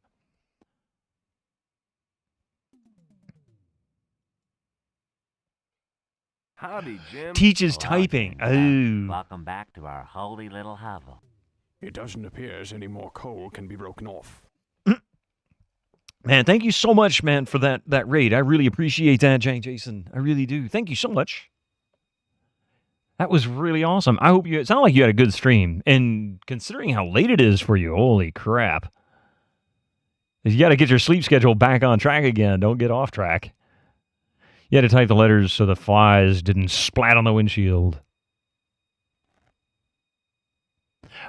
[SPEAKER 7] Howdy, Jim.
[SPEAKER 2] Teaches typing. Oh.
[SPEAKER 8] Welcome back to our holy little hovel.
[SPEAKER 12] It doesn't appear as any more coal can be broken off.
[SPEAKER 2] Man, thank you so much, man, for that raid. I really appreciate that, Jason. I really do. Thank you so much. That was really awesome. I hope it sounded like you had a good stream. And considering how late it is for you, holy crap. You got to get your sleep schedule back on track again. Don't get off track. You had to type the letters so the flies didn't splat on the windshield.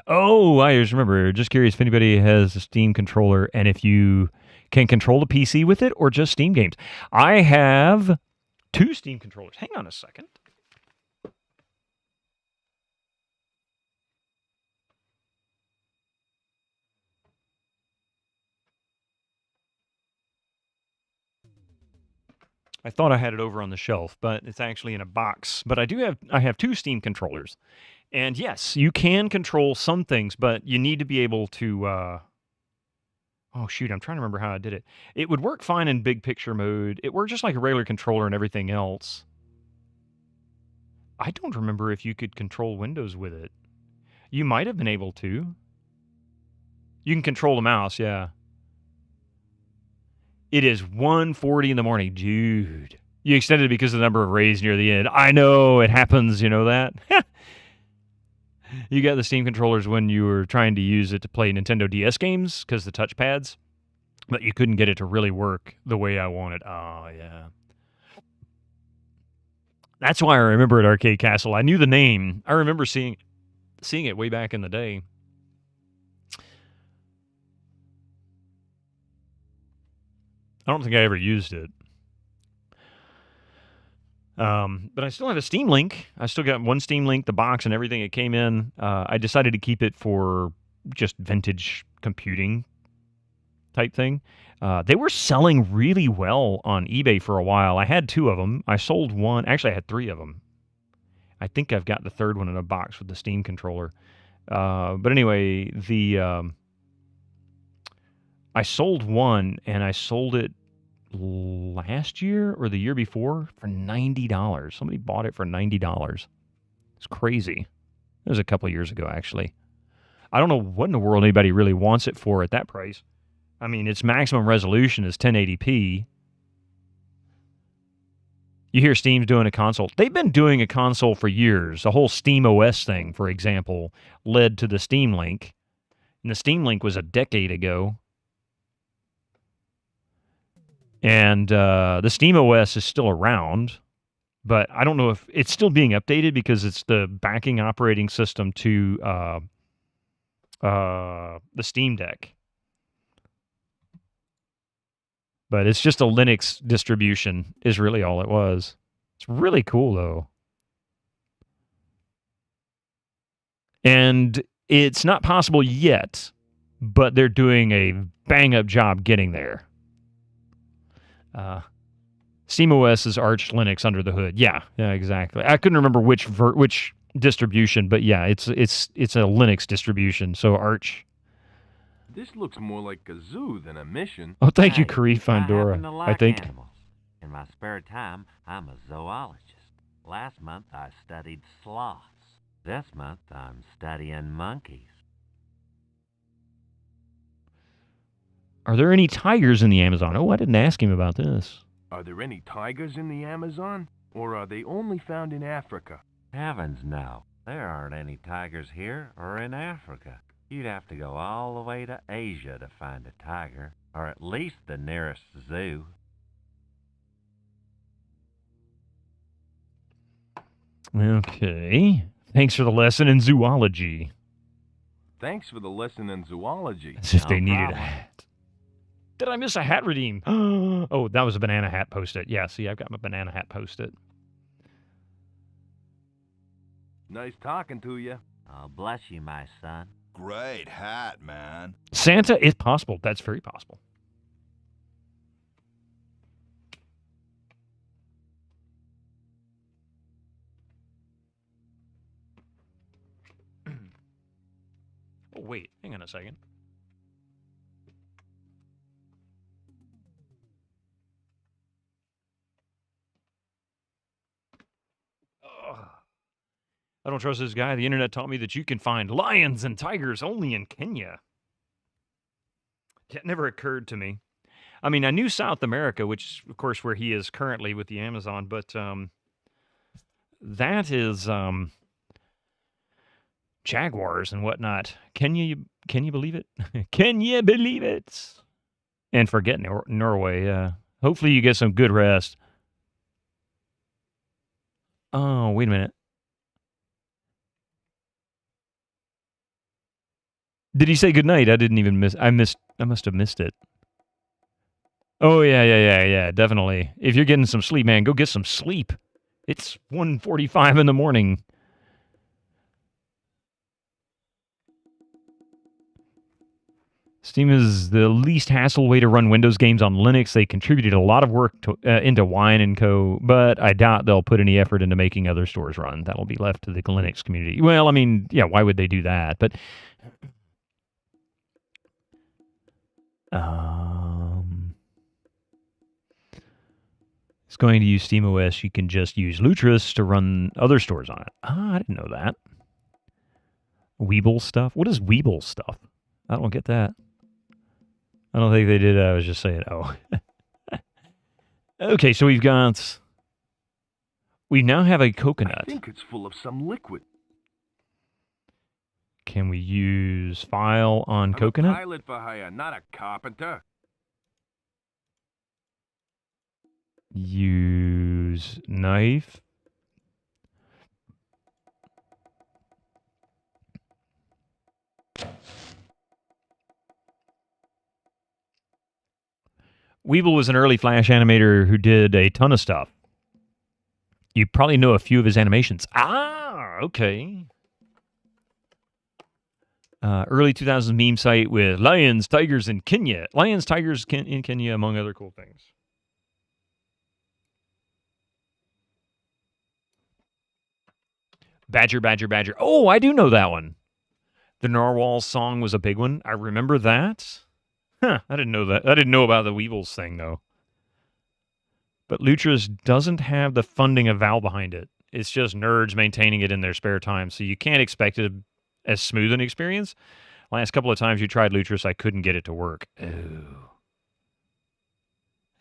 [SPEAKER 2] Oh, I just remember. Just curious if anybody has a Steam controller and if you can control the PC with it or just Steam games. I have 2 Steam controllers. Hang on a second. I thought I had it over on the shelf, but it's actually in a box. But I have 2 Steam controllers. And yes, you can control some things, but you need to be able to oh shoot, I'm trying to remember how I did it. It would work fine in big picture mode. It worked just like a regular controller and everything else. I don't remember if you could control Windows with it. You might have been able to. You can control the mouse, yeah. It is 1:40 in the morning. Dude. You extended it because of the number of rays near the end. I know, it happens, you know that? You got the Steam controllers when you were trying to use it to play Nintendo DS games because the touchpads, but you couldn't get it to really work the way I wanted. Oh, yeah. That's why I remember at Arcade Castle. I knew the name. I remember seeing it way back in the day. I don't think I ever used it. But I still have a Steam Link. I still got one Steam Link, the box and everything it came in. I decided to keep it for just vintage computing type thing. They were selling really well on eBay for a while. I had 2 of them. I sold one. Actually, I had 3 of them. I think I've got the 3rd one in a box with the Steam controller. But anyway, I sold one, and I sold it last year or the year before for $90. Somebody bought it for $90. It's crazy. It was a couple of years ago, actually. I don't know what in the world anybody really wants it for at that price. I mean, its maximum resolution is 1080p. You hear Steam's doing a console. They've been doing a console for years. The whole Steam OS thing, for example, led to the Steam Link. And the Steam Link was a decade ago. And the Steam OS is still around, but I don't know if it's still being updated because it's the backing operating system to the Steam Deck. But it's just a Linux distribution is really all it was. It's really cool, though. And it's not possible yet, but they're doing a bang-up job getting there. SteamOS is Arch Linux under the hood. Yeah, exactly. I couldn't remember which distribution, but yeah, it's a Linux distribution. So Arch.
[SPEAKER 7] This looks more like a zoo than a mission.
[SPEAKER 2] Oh, thank you, Karif Fandora. I think.
[SPEAKER 8] Animals. In my spare time, I'm a zoologist. Last month, I studied sloths. This month, I'm studying monkeys.
[SPEAKER 2] Are there any tigers in the Amazon? Oh, I didn't ask him about this.
[SPEAKER 7] Are there any tigers in the Amazon? Or are they only found in Africa?
[SPEAKER 8] Heavens no. There aren't any tigers here or in Africa. You'd have to go all the way to Asia to find a tiger, or at least the nearest zoo.
[SPEAKER 2] Okay. Thanks for the lesson in zoology.
[SPEAKER 7] Thanks for the lesson in zoology.
[SPEAKER 2] As if they needed a hat. Did I miss a hat redeem? Oh, that was a banana hat post-it. Yeah, see, I've got my banana hat post-it.
[SPEAKER 7] Nice talking to you.
[SPEAKER 8] Oh, bless you, my son.
[SPEAKER 13] Great hat, man.
[SPEAKER 2] Santa, it's possible. That's very possible. Oh, wait. Hang on a second. I don't trust this guy. The internet taught me that you can find lions and tigers only in Kenya. That never occurred to me. I mean, I knew South America, which, of course, where he is currently with the Amazon, but that is, jaguars and whatnot. Can you believe it? Can you believe it? And forget Norway. Hopefully you get some good rest. Oh, wait a minute. Did he say goodnight? I didn't even miss. I must have missed it. Oh, yeah, definitely. If you're getting some sleep, man, go get some sleep. It's 1:45 in the morning. Steam is the least hassle way to run Windows games on Linux. They contributed a lot of work into Wine & Co., but I doubt they'll put any effort into making other stores run. That'll be left to the Linux community. Well, I mean, yeah, why would they do that? But it's going to use SteamOS. You can just use Lutris to run other stores on it. Ah, I didn't know that. Weeble stuff? What is Weeble stuff? I don't get that. I don't think they did. I was just saying, oh. Okay, so we now have a coconut.
[SPEAKER 7] I think it's full of some liquid.
[SPEAKER 2] Can we use file on
[SPEAKER 7] I'm
[SPEAKER 2] coconut?
[SPEAKER 7] a pilot for hire, not a carpenter.
[SPEAKER 2] Use knife. Weeble was an early Flash animator who did a ton of stuff. You probably know a few of his animations. Ah, okay. Early 2000s meme site with lions, tigers in Kenya. Lions, tigers in Kenya, among other cool things. Badger, badger, badger. Oh, I do know that one. The Narwhal song was a big one. I remember that. Huh, I didn't know that. I didn't know about the Weebles thing, though. But Lutris doesn't have the funding of Valve behind it. It's just nerds maintaining it in their spare time, so you can't expect it as smooth an experience. Last couple of times you tried Lutris, I couldn't get it to work. Oh.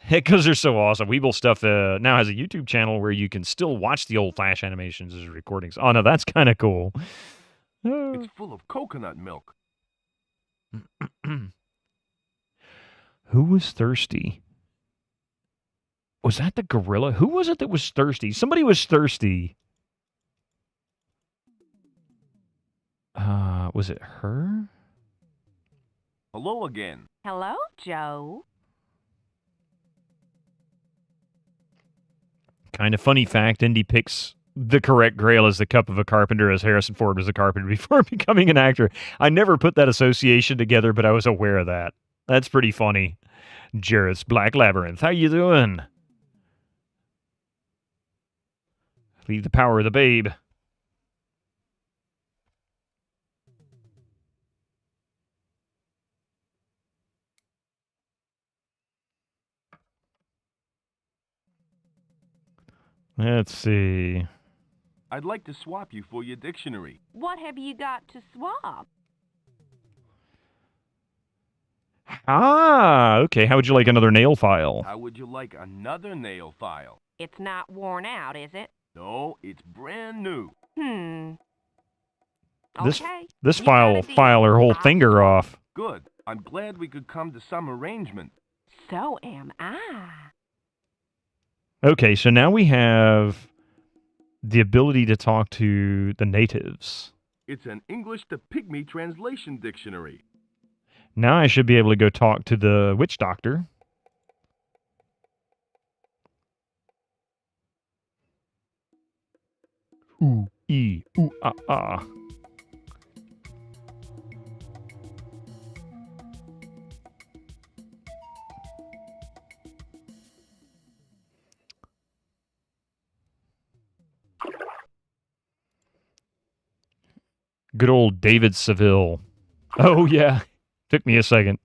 [SPEAKER 2] Because they're so awesome. Weeble stuff now has a YouTube channel where you can still watch the old Flash animations as recordings. Oh, no, that's kind of cool.
[SPEAKER 7] It's full of coconut milk.
[SPEAKER 2] Who was thirsty? Was that the gorilla? Who was it that was thirsty? Somebody was thirsty. Was it her?
[SPEAKER 7] Hello again.
[SPEAKER 6] Hello, Joe.
[SPEAKER 2] Kind of funny fact, Indy picks the correct grail as the cup of a carpenter as Harrison Ford was a carpenter before becoming an actor. I never put that association together, but I was aware of that. That's pretty funny. Jarrett's Black Labyrinth. How you doing? Leave the power of the babe. Let's see.
[SPEAKER 7] I'd like to swap you for your dictionary.
[SPEAKER 6] What have you got to swap?
[SPEAKER 2] Ah, okay. How would you like another nail file?
[SPEAKER 7] How would you like another nail file?
[SPEAKER 6] It's not worn out, is it?
[SPEAKER 7] No, it's brand new.
[SPEAKER 6] Okay.
[SPEAKER 2] This file will file her whole finger off.
[SPEAKER 7] Good. I'm glad we could come to some arrangement.
[SPEAKER 6] So am I.
[SPEAKER 2] Okay, so now we have the ability to talk to the natives.
[SPEAKER 7] It's an English to Pygmy translation dictionary.
[SPEAKER 2] Now I should be able to go talk to the witch doctor. Ooh, ee, ooh, ah, ah. Good old David Seville. Oh, yeah. Took me a second.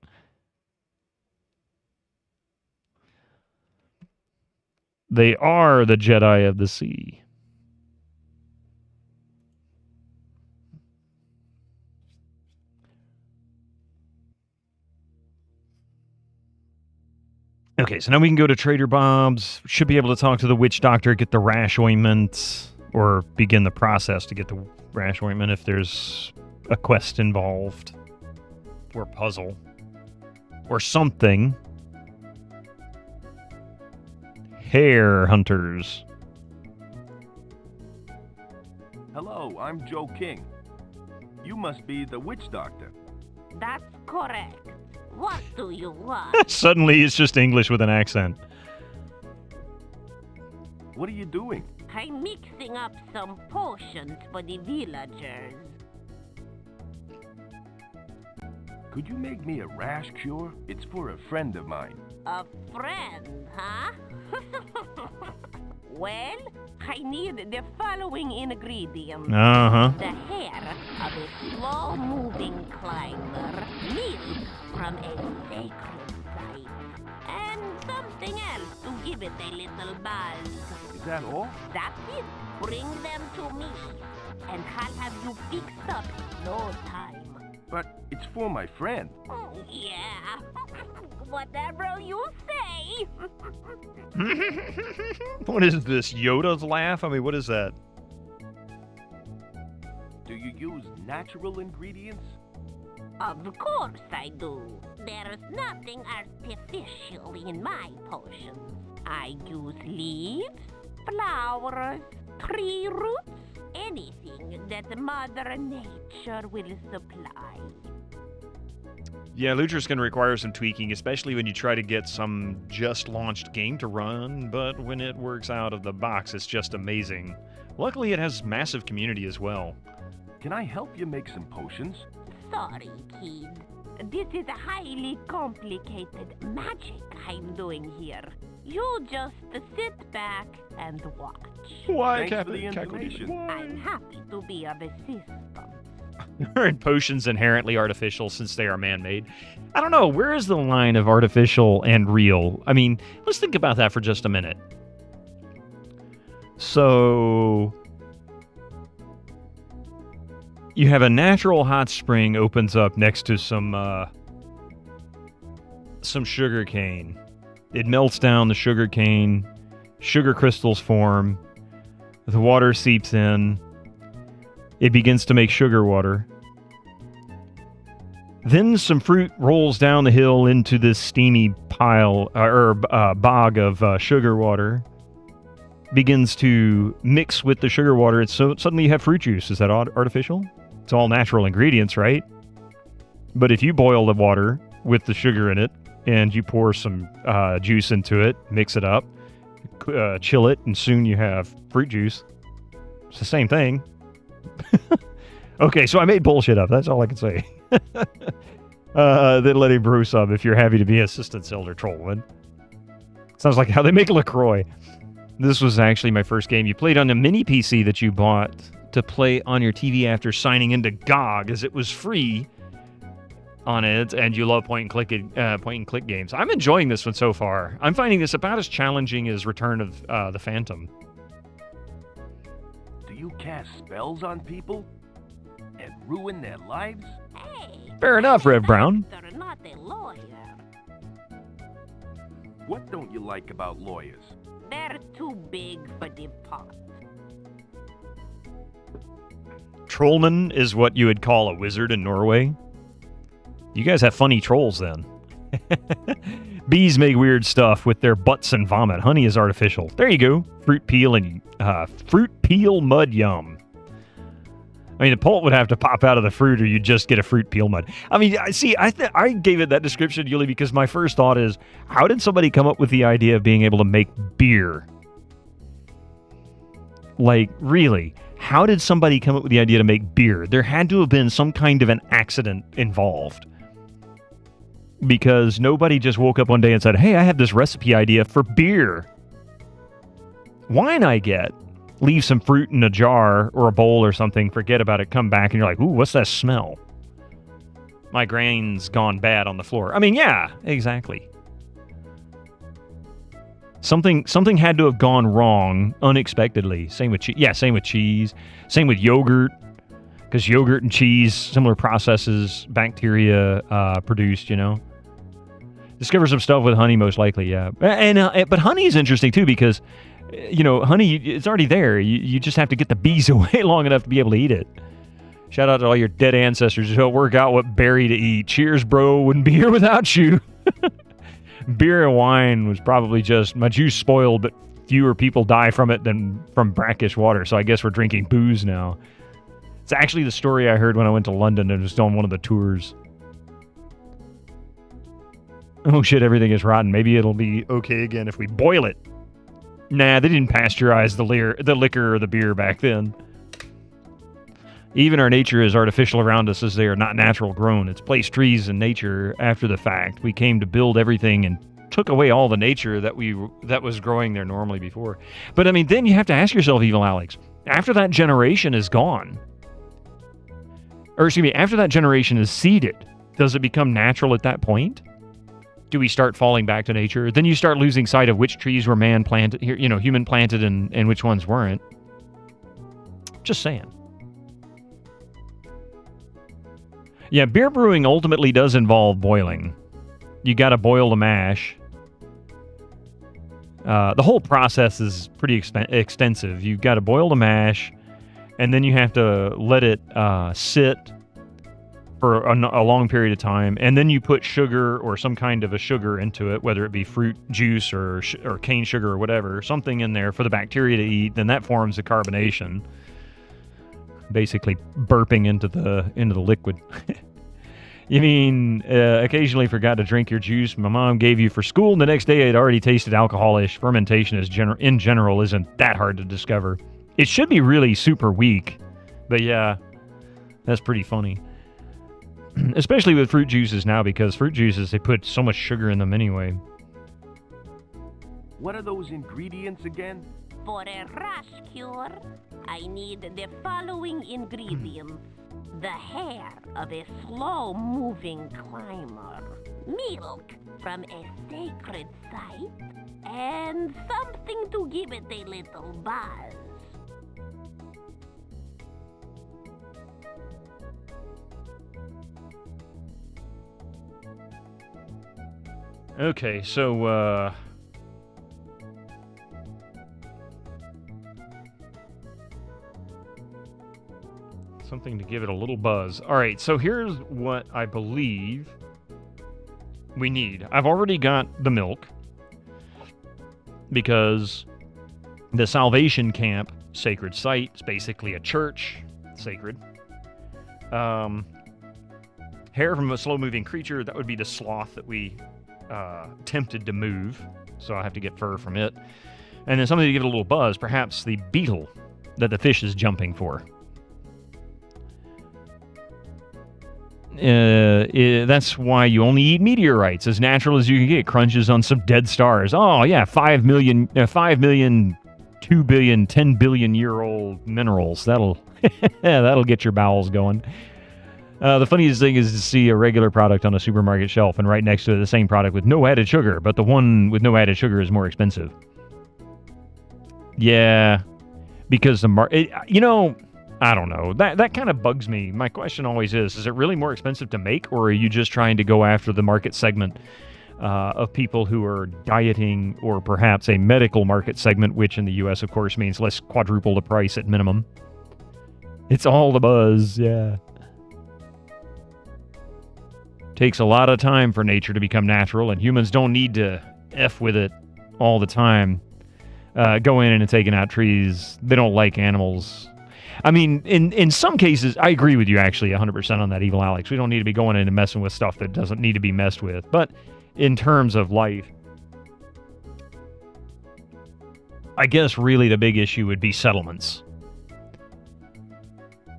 [SPEAKER 2] They are the Jedi of the Sea. Okay, so now we can go to Trader Bob's. Should be able to talk to the witch doctor, get the rash ointment. or begin the process to get the rash ointment if there's a quest involved, or puzzle, or something. Hare hunters.
[SPEAKER 7] Hello, I'm Joe King. You must be the witch doctor.
[SPEAKER 6] That's correct. What do you want?
[SPEAKER 2] Suddenly it's just English with an accent.
[SPEAKER 7] What are you doing?
[SPEAKER 6] I'm mixing up some potions for the villagers.
[SPEAKER 7] Could you make me a rash cure? It's for a friend of mine.
[SPEAKER 6] A friend, huh? Well, I need the following ingredients.
[SPEAKER 2] Uh-huh.
[SPEAKER 6] The hair of a slow-moving climber, milk from a sacred site, and something else to give it a little buzz.
[SPEAKER 7] Is that all?
[SPEAKER 6] That's it. Bring them to me, and I'll have you fixed up in no time.
[SPEAKER 7] But it's for my friend.
[SPEAKER 6] Oh, yeah. Whatever you say.
[SPEAKER 2] What is this, Yoda's laugh? I mean, what is that?
[SPEAKER 7] Do you use natural ingredients?
[SPEAKER 6] Of course I do. There's nothing artificial in my potions. I use leaves, flowers, tree roots, anything that Mother Nature will supply.
[SPEAKER 2] Yeah, Lutra's going to require some tweaking, especially when you try to get some just-launched game to run, but when it works out of the box, it's just amazing. Luckily, it has massive community as well.
[SPEAKER 7] Can I help you make some potions?
[SPEAKER 6] Sorry, kid. This is highly complicated magic I'm doing here. You just sit back and watch.
[SPEAKER 2] Why,
[SPEAKER 7] Thanks for the information.
[SPEAKER 6] I'm happy to be of assistance.
[SPEAKER 2] Aren't potions inherently artificial since they are man-made? I don't know. Where is the line of artificial and real? I mean, let's think about that for just a minute. So, you have a natural hot spring opens up next to some sugar cane. It melts down the sugar cane. Sugar crystals form. The water seeps in. It begins to make sugar water. Then some fruit rolls down the hill into this steamy pile bog of sugar water. Begins to mix with the sugar water. And so suddenly you have fruit juice. Is that artificial? It's all natural ingredients, right? But if you boil the water with the sugar in it and you pour some juice into it, mix it up, chill it, and soon you have fruit juice. It's the same thing. Okay, so I made bullshit up. That's all I can say. Then let him brew some if you're happy to be assistant Elder Trollman. Sounds like how they make LaCroix. This was actually my first game. You played on a mini PC that you bought to play on your TV after signing into GOG, as it was free on it, and you love point and click games. I'm enjoying this one so far. I'm finding this about as challenging as Return of the Phantom.
[SPEAKER 7] Do you cast spells on people and ruin their lives?
[SPEAKER 6] Hey,
[SPEAKER 2] Fair enough, Rev Brown.
[SPEAKER 6] They're not a lawyer.
[SPEAKER 7] What don't you like about lawyers?
[SPEAKER 6] They're too big for the pot.
[SPEAKER 2] Trollman is what you would call a wizard in Norway. You guys have funny trolls then. Bees make weird stuff with their butts and vomit. Honey is artificial. There you go. Fruit peel mud yum. I mean, the pulp would have to pop out of the fruit, or you just get a fruit peel mud. I mean, I gave it that description, Yuli, because my first thought is, how did somebody come up with the idea of being able to make beer? Like, really? How did somebody come up with the idea to make beer? There had to have been some kind of an accident involved. Because nobody just woke up one day and said, hey, I have this recipe idea for beer. Wine I get. Leave some fruit in a jar or a bowl or something, forget about it, come back, and you're like, ooh, what's that smell? My grain's gone bad on the floor. I mean, yeah, exactly. Something had to have gone wrong unexpectedly. Same with same with cheese. Same with yogurt. Because yogurt and cheese, similar processes, bacteria produced, you know. Discover some stuff with honey, most likely, yeah. And but honey is interesting, too, because You know, honey, it's already there. You just have to get the bees away long enough to be able to eat it. Shout out to all your dead ancestors who help work out what berry to eat. Cheers, bro. Wouldn't be here without you. Beer and wine was probably just my juice spoiled, but fewer people die from it than from brackish water. So I guess we're drinking booze now. It's actually the story I heard when I went to London and was on one of the tours. Oh shit, everything is rotten. Maybe it'll be okay again if we boil it. Nah, they didn't pasteurize the liquor or the beer back then. Even our nature is artificial around us as they are not natural grown. It's placed trees in nature after the fact. We came to build everything and took away all the nature that was growing there normally before. But I mean, then you have to ask yourself, Evil Alex, after that generation is gone, or excuse me, after that generation is seeded, does it become natural at that point? Do we start falling back to nature? Then you start losing sight of which trees were man planted, you know, human planted, and which ones weren't. Just saying. Yeah, beer brewing ultimately does involve boiling. You got to boil the mash. The whole process is pretty extensive. You've got to boil the mash, and then you have to let it sit for a long period of time, and then you put sugar or some kind of a sugar into it, whether it be fruit juice or cane sugar or whatever, something in there for the bacteria to eat. Then that forms the carbonation, basically burping into the liquid. You mean occasionally forgot to drink your juice my mom gave you for school, and the next day it already tasted alcoholish. Fermentation in general isn't that hard to discover. It should be really super weak, but yeah, that's pretty funny. Especially with fruit juices now, because fruit juices, they put so much sugar in them anyway.
[SPEAKER 7] What are those ingredients again?
[SPEAKER 6] For a rash cure, I need the following ingredients. The hair of a slow-moving climber, milk from a sacred site, and something to give it a little buzz.
[SPEAKER 2] Okay, so, something to give it a little buzz. All right, so here's what I believe we need. I've already got the milk, because the Salvation Camp sacred site is basically a church, sacred. Hair from a slow-moving creature, that would be the sloth that we tempted to move, so I'll have to get fur from it. And then something to give it a little buzz, perhaps the beetle that the fish is jumping for. That's why you only eat meteorites, as natural as you can get. Crunches on some dead stars. Oh yeah, 5 million, 2 billion, 10 billion year old minerals. That'll get your bowels going. The funniest thing is to see a regular product on a supermarket shelf, and right next to it the same product with no added sugar, but the one with no added sugar is more expensive. Yeah, because I don't know. That kind of bugs me. My question always is it really more expensive to make, or are you just trying to go after the market segment of people who are dieting, or perhaps a medical market segment, which in the U.S., of course, means let's quadruple the price at minimum. It's all the buzz, yeah. Takes a lot of time for nature to become natural, and humans don't need to F with it all the time. Go in and taking out trees. They don't like animals. I mean, in some cases, I agree with you, actually, 100% on that, Evil Alex. We don't need to be going in and messing with stuff that doesn't need to be messed with. But in terms of life, I guess really the big issue would be settlements.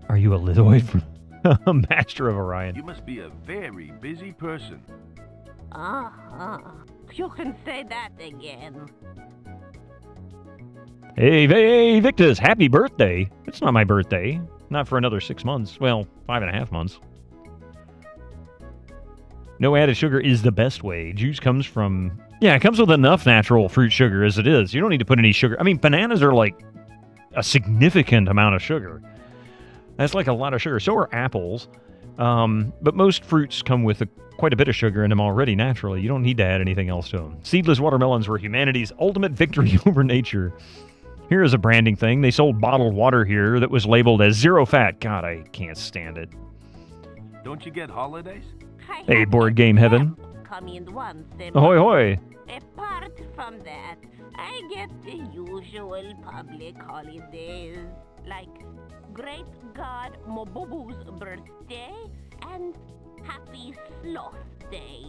[SPEAKER 2] Are you a lithoid from Master of Orion?
[SPEAKER 7] You must be a very busy person.
[SPEAKER 6] You can say that again.
[SPEAKER 2] Hey, Victus, happy birthday. It's not my birthday. Not for another 6 months. Well, 5.5 months. No added sugar is the best way. Juice comes from... Yeah, it comes with enough natural fruit sugar as it is. You don't need to put any sugar. I mean, bananas are like a significant amount of sugar. That's like a lot of sugar. So are apples. But most fruits come with quite a bit of sugar in them already naturally. You don't need to add anything else to them. Seedless watermelons were humanity's ultimate victory over nature. Here is a branding thing. They sold bottled water here that was labeled as zero fat. God, I can't stand it.
[SPEAKER 7] Don't you get holidays?
[SPEAKER 2] Hey, board game heaven.
[SPEAKER 6] Come in once a
[SPEAKER 2] Ahoy, hoy.
[SPEAKER 6] Apart from that, I get the usual public holidays, like Great God Mobubu's birthday and Happy Sloth Day.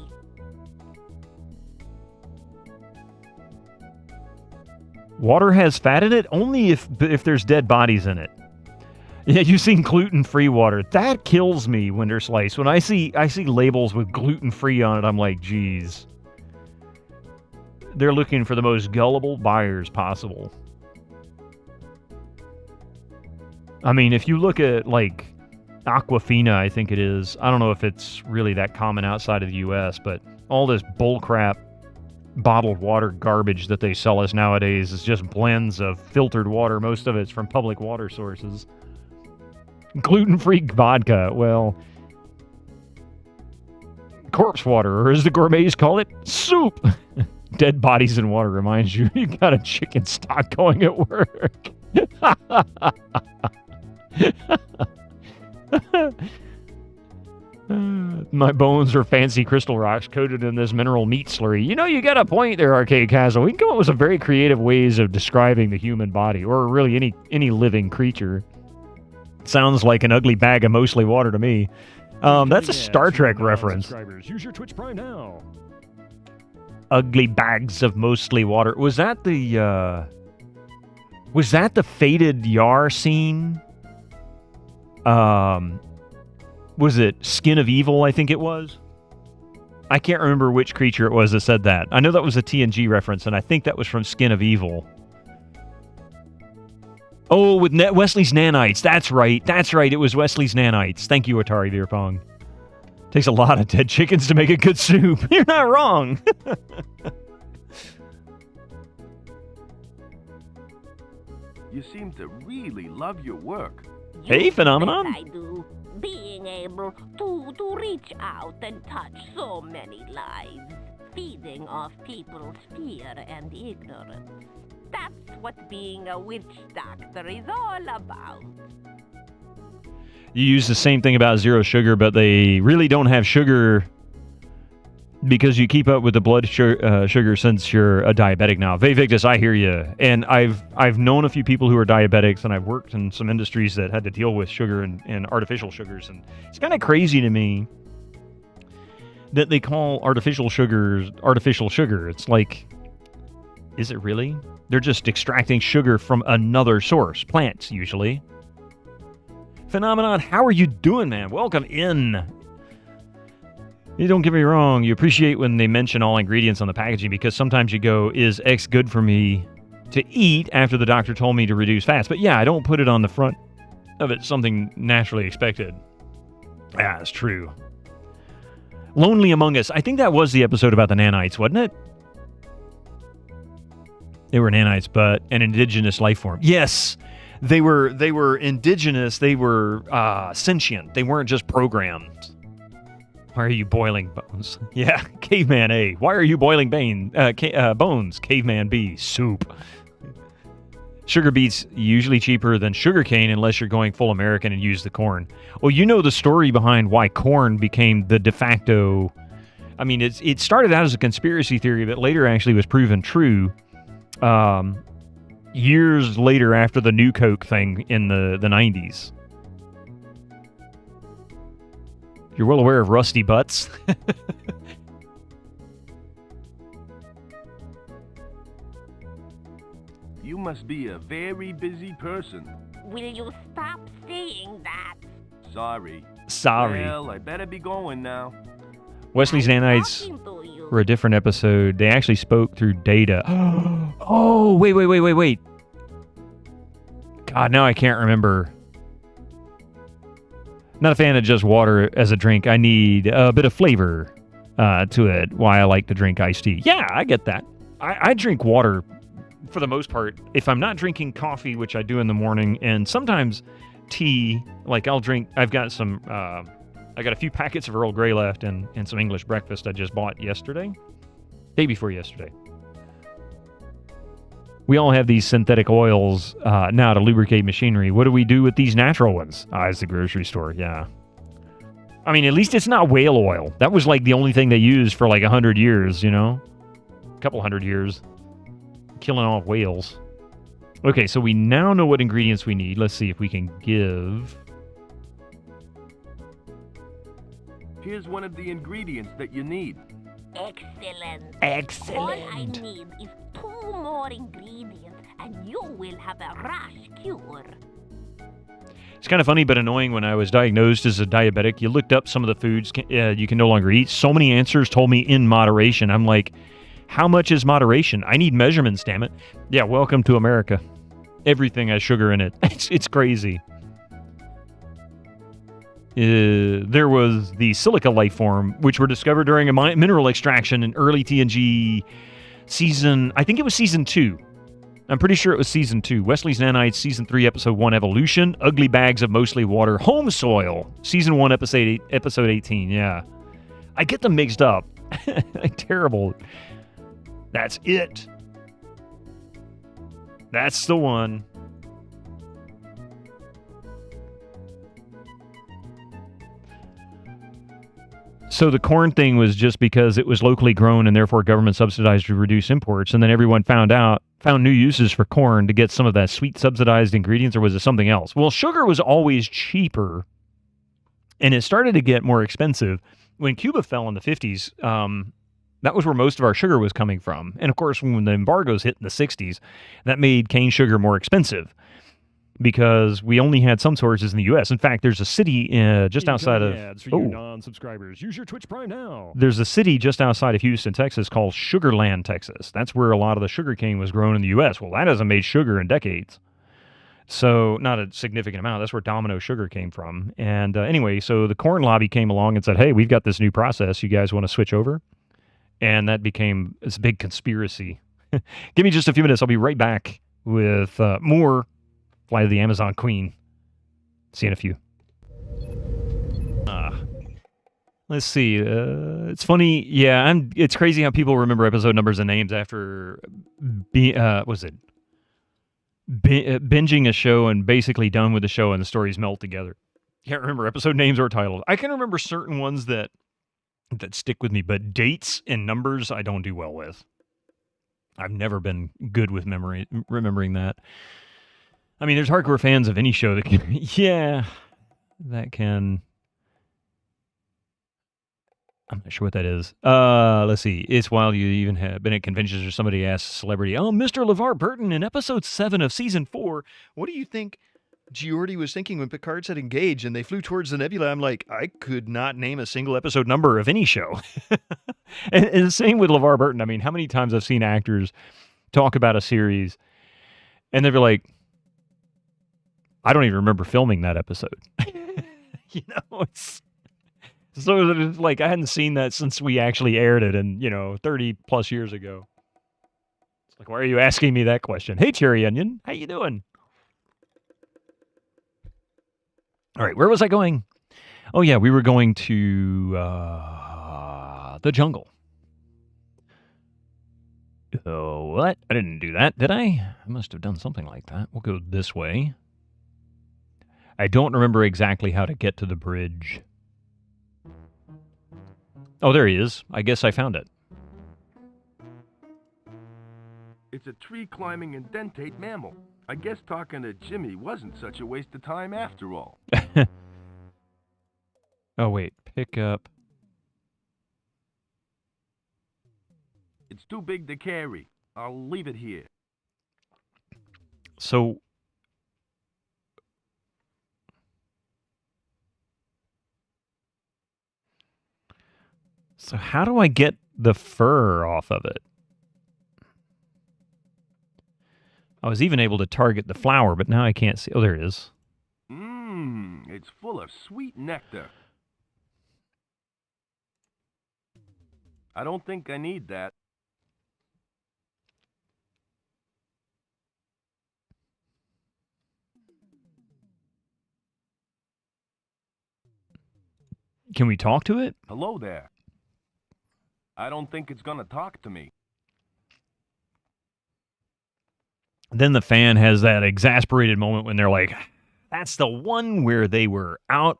[SPEAKER 2] Water has fat in it? Only if there's dead bodies in it. Yeah, you've seen gluten-free water. That kills me, Winter Slice. When I see labels with gluten-free on it, I'm like, geez. They're looking for the most gullible buyers possible. I mean, if you look at, like, Aquafina, I think it is. I don't know if it's really that common outside of the U.S., but all this bullcrap bottled water garbage that they sell us nowadays is just blends of filtered water. Most of it's from public water sources. Gluten-free vodka, well, corpse water, or as the gourmets call it, soup. Dead bodies in water reminds you got a chicken stock going at work. My bones are fancy crystal rocks coated in this mineral meat slurry. You know, you got a point there, Arcade Castle. We can come up with some very creative ways of describing the human body, or really any living creature. Sounds like an ugly bag of mostly water to me. That's a Star Trek reference.
[SPEAKER 12] Use your Twitch Prime now.
[SPEAKER 2] Ugly bags of mostly water. Was that the faded Yar scene? Was it Skin of Evil, I think it was? I can't remember which creature it was that said that. I know that was a TNG reference, and I think that was from Skin of Evil. Oh, with Wesley's nanites. That's right. That's right. It was Wesley's nanites. Thank you, Atari Beer Pong. Takes a lot of dead chickens to make a good soup. You're not wrong.
[SPEAKER 7] You seem to really love your work.
[SPEAKER 2] Hey, Phenomenon.
[SPEAKER 6] I do. Being able to reach out and touch so many lives, feeding off people's fear and ignorance. That's what being a witch doctor is all about.
[SPEAKER 2] You use the same thing about zero sugar, but they really don't have sugar because you keep up with the blood sugar since you're a diabetic now. Vevictus, I hear you. And I've known a few people who are diabetics, and I've worked in some industries that had to deal with sugar and artificial sugars. And it's kind of crazy to me that they call artificial sugars artificial sugar. It's like, is it really? They're just extracting sugar from another source, plants usually. Phenomenon, how are you doing, man? Welcome in. You don't get me wrong, you appreciate when they mention all ingredients on the packaging because sometimes you go, is X good for me to eat after the doctor told me to reduce fats? But yeah, I don't put it on the front of it, something naturally expected. Yeah, it's true. Lonely Among Us. I think that was the episode about the nanites, wasn't it? They were nanites, but an indigenous life form. Yes, they were indigenous. They were sentient. They weren't just programmed. Why are you boiling bones? Yeah, Caveman A. Why are you boiling bones? Caveman B. Soup. Sugar beets usually cheaper than sugarcane unless you're going full American and use the corn. Well, you know the story behind why corn became the de facto. I mean, it started out as a conspiracy theory, but later actually was proven true. Years later, after the New Coke thing in the 90s. You're well aware of rusty butts.
[SPEAKER 7] You must be a very busy person.
[SPEAKER 6] Will you stop saying that?
[SPEAKER 7] Sorry.
[SPEAKER 2] Sorry.
[SPEAKER 7] Well, I better be going now.
[SPEAKER 2] Wesley's nanites were a different episode. They actually spoke through data. Oh, wait. God, now I can't remember. Not a fan of just water as a drink. I need a bit of flavor to it. Why I like to drink iced tea. Yeah, I get that. I drink water for the most part. If I'm not drinking coffee, which I do in the morning, and sometimes tea, like I've got some I got a few packets of Earl Grey left and some English breakfast I just bought yesterday. Day before yesterday. We all have these synthetic oils now to lubricate machinery. What do we do with these natural ones? It's the grocery store, yeah. I mean, at least it's not whale oil. That was like the only thing they used for like 100 years, you know? A couple 100 years. Killing off whales. Okay, so we now know what ingredients we need. Let's see if we can give...
[SPEAKER 7] Here's one of the ingredients that you need.
[SPEAKER 6] Excellent.
[SPEAKER 2] Excellent.
[SPEAKER 6] All I need is 2 more ingredients, and you will have a rash cure.
[SPEAKER 2] It's kind of funny but annoying. When I was diagnosed as a diabetic, you looked up some of the foods you can no longer eat. So many answers told me in moderation. I'm like, how much is moderation? I need measurements, damn it. Yeah, welcome to America. Everything has sugar in it. It's crazy. There was the silica life form, which were discovered during a mineral extraction in early TNG season, I think it was season 2. I'm pretty sure it was season 2. Wesley's Nanites, season 3, episode 1, Evolution. Ugly bags of mostly water. Home soil, season 1, episode 18. Yeah, I get them mixed up. Terrible. That's it. That's the one. So the corn thing was just because it was locally grown and therefore government subsidized to reduce imports, and then everyone found new uses for corn to get some of that sweet subsidized ingredients, or was it something else? Well, sugar was always cheaper, and it started to get more expensive. When Cuba fell in the 50s, that was where most of our sugar was coming from. And of course, when the embargoes hit in the 60s, that made cane sugar more expensive, because we only had some sources in the U.S. In fact, there's a city just outside of...
[SPEAKER 12] Ads for you non-subscribers. Use your Twitch Prime now.
[SPEAKER 2] There's a city just outside of Houston, Texas, called Sugarland, Texas. That's where a lot of the sugar cane was grown in the U.S. Well, that hasn't made sugar in decades. So, not a significant amount. That's where Domino sugar came from. And anyway, so the corn lobby came along and said, hey, we've got this new process. You guys want to switch over? And that became this big conspiracy. Give me just a few minutes. I'll be right back with more Fly to the Amazon Queen. See you in a few. Let's see. It's funny. Yeah, it's crazy how people remember episode numbers and names after binging a show and basically done with the show, and the stories melt together. Can't remember episode names or titles. I can remember certain ones that stick with me, but dates and numbers I don't do well with. I've never been good with remembering that. I mean, there's hardcore fans of any show that can... Yeah, that can... I'm not sure what that is. Let's see. It's wild you even have been at conventions or somebody asks a celebrity, oh, Mr. LeVar Burton, in episode 7 of season 4, what do you think Geordi was thinking when Picard said engage and they flew towards the nebula? I'm like, I could not name a single episode number of any show. and the same with LeVar Burton. I mean, how many times I've seen actors talk about a series and they'll be like, I don't even remember filming that episode. It's like I hadn't seen that since we actually aired it, and 30 plus years ago. It's like, why are you asking me that question? Hey, Cherry Onion, how you doing? All right, where was I going? Oh yeah, we were going to the jungle. Oh, what? I didn't do that, did I? I must have done something like that. We'll go this way. I don't remember exactly how to get to the bridge. Oh, there he is. I guess I found it.
[SPEAKER 7] It's a tree-climbing indentate mammal. I guess talking to Jimmy wasn't such a waste of time after all.
[SPEAKER 2] Oh, wait. Pick up.
[SPEAKER 7] It's too big to carry. I'll leave it here.
[SPEAKER 2] So... So how do I get the fur off of it? I was even able to target the flower, but now I can't see. Oh, there it is.
[SPEAKER 7] It's full of sweet nectar. I don't think I need that.
[SPEAKER 2] Can we talk to it?
[SPEAKER 7] Hello there. I don't think it's gonna talk to me.
[SPEAKER 2] Then the fan has that exasperated moment when they're like, that's the one where they are out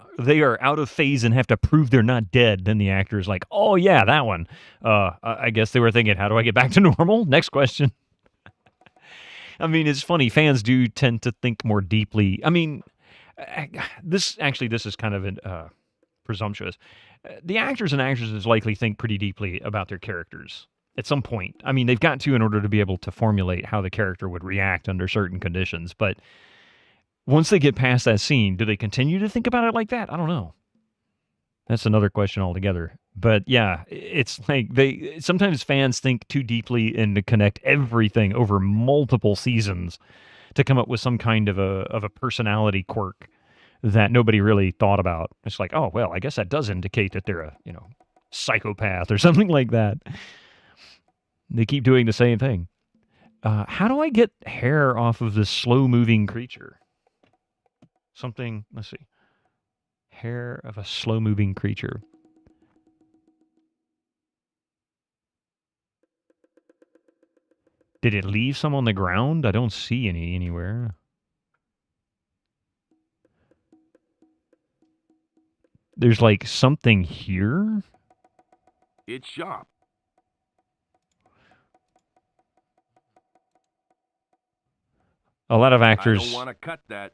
[SPEAKER 2] of phase and have to prove they're not dead. Then the actor's like, oh yeah, that one. I guess they were thinking, how do I get back to normal? Next question. I mean, it's funny. Fans do tend to think more deeply. I mean, this is kind of presumptuous. The actors and actresses likely think pretty deeply about their characters at some point. I mean, they've got to in order to be able to formulate how the character would react under certain conditions. But once they get past that scene, do they continue to think about it like that? I don't know. That's another question altogether. But yeah, it's like sometimes fans think too deeply and to connect everything over multiple seasons to come up with some kind of a personality quirk that nobody really thought about. It's like, oh, well, I guess that does indicate that they're a, psychopath or something like that. They keep doing the same thing. How do I get hair off of this slow-moving creature? Let's see. Hair of a slow-moving creature. Did it leave some on the ground? I don't see any anywhere. There's like something here?
[SPEAKER 7] It's sharp.
[SPEAKER 2] A lot of actors...
[SPEAKER 7] I don't want to cut that.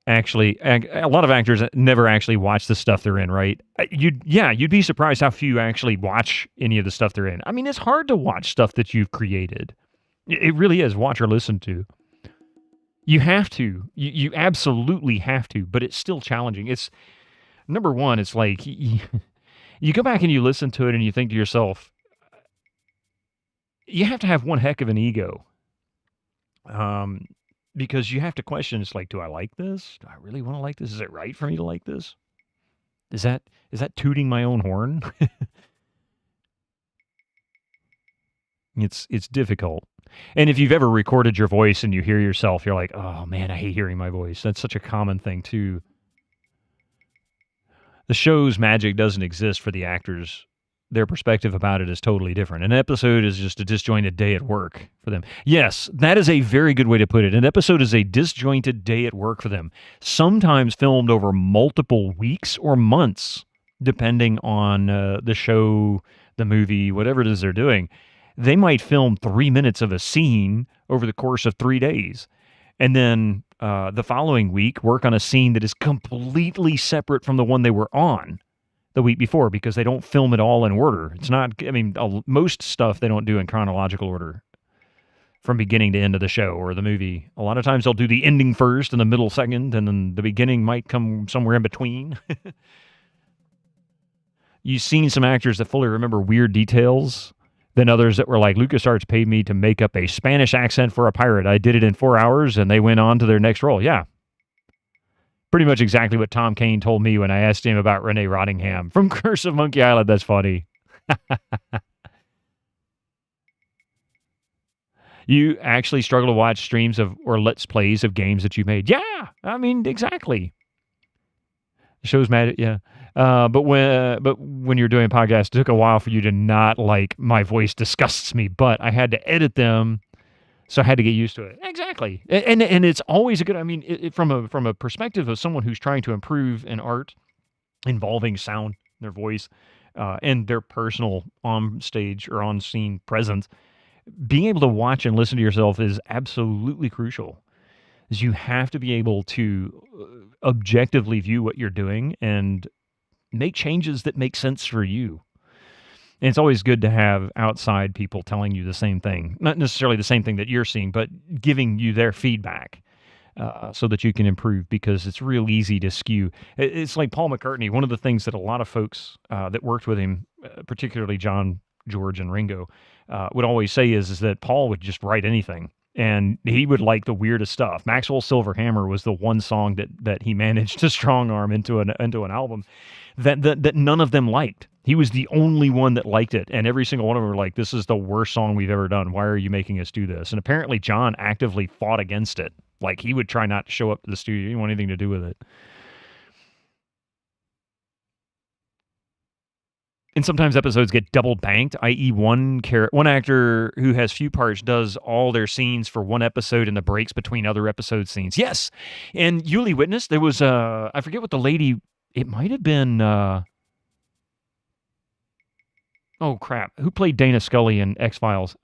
[SPEAKER 2] Actually, a lot of actors never actually watch the stuff they're in, right? You'd be surprised how few actually watch any of the stuff they're in. I mean, it's hard to watch stuff that you've created. It really is. Watch or listen to. You have to. You absolutely have to, but it's still challenging. It's... Number one, it's like, you go back and you listen to it and you think to yourself, you have to have one heck of an ego. Because you have to question, it's like, do I like this? Do I really want to like this? Is it right for me to like this? Is that tooting my own horn? It's difficult. And if you've ever recorded your voice and you hear yourself, you're like, oh man, I hate hearing my voice. That's such a common thing too. The show's magic doesn't exist for the actors. Their perspective about it is totally different. An episode is just a disjointed day at work for them. Yes, that is a very good way to put it. An episode is a disjointed day at work for them, sometimes filmed over multiple weeks or months, depending on the show, the movie, whatever it is they're doing. They might film 3 minutes of a scene over the course of 3 days, and then the following week work on a scene that is completely separate from the one they were on the week before, because they don't film it all in order. It's not, I mean, most stuff they don't do in chronological order from beginning to end of the show or the movie. A lot of times they'll do the ending first and the middle second, and then the beginning might come somewhere in between. You've seen some actors that fully remember weird details than others that were like, LucasArts paid me to make up a Spanish accent for a pirate. I did it in 4 hours, and they went on to their next role. Yeah. Pretty much exactly what Tom Kane told me when I asked him about Renee Rottingham from Curse of Monkey Island. That's funny. You actually struggle to watch streams of or let's plays of games that you made. Yeah, I mean, exactly. The show's mad at, yeah. But when you're doing podcasts, it took a while for you to not like, my voice disgusts me, but I had to edit them. So I had to get used to it. Exactly. And it's always a good, I mean, from a perspective of someone who's trying to improve an art involving sound, their voice, and their personal on-stage or on-scene presence, being able to watch and listen to yourself is absolutely crucial. Is you have to be able to objectively view what you're doing and make changes that make sense for you. And it's always good to have outside people telling you the same thing. Not necessarily the same thing that you're seeing, but giving you their feedback so that you can improve, because it's real easy to skew. It's like Paul McCartney. One of the things that a lot of folks that worked with him, particularly John, George, and Ringo, would always say is that Paul would just write anything. And he would like the weirdest stuff. Maxwell Silver Hammer was the one song that he managed to strong arm into an album that none of them liked. He was the only one that liked it, and every single one of them were like, this is the worst song we've ever done. Why are you making us do this? And apparently John actively fought against it. Like, he would try not to show up to the studio. He didn't want anything to do with it. And sometimes episodes get double banked, i.e. one actor who has few parts does all their scenes for one episode and the breaks between other episode scenes. Yes. And Yuli Witness, there was, I forget what the lady, it might have been, oh crap, who played Dana Scully in X-Files?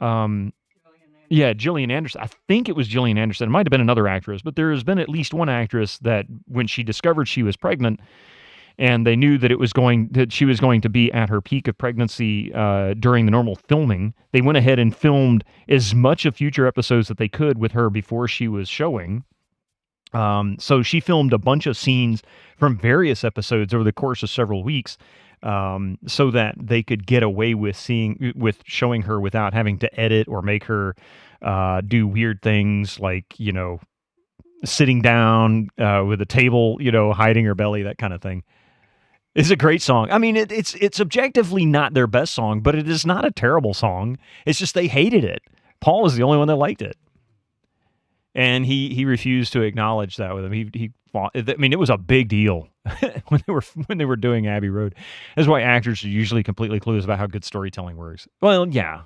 [SPEAKER 2] Yeah, Gillian Anderson. I think it was Gillian Anderson. It might have been another actress, but there has been at least one actress that when she discovered she was pregnant, and they knew that she was going to be at her peak of pregnancy during the normal filming, they went ahead and filmed as much of future episodes that they could with her before she was showing. So she filmed a bunch of scenes from various episodes over the course of several weeks, so that they could get away with showing her without having to edit or make her do weird things like, sitting down with a table, hiding her belly, that kind of thing. It's a great song. I mean, it's objectively not their best song, but it is not a terrible song. It's just they hated it. Paul was the only one that liked it. And he refused to acknowledge that with him. He fought. I mean, it was a big deal when they were doing Abbey Road. That's why actors are usually completely clueless about how good storytelling works. Well, yeah.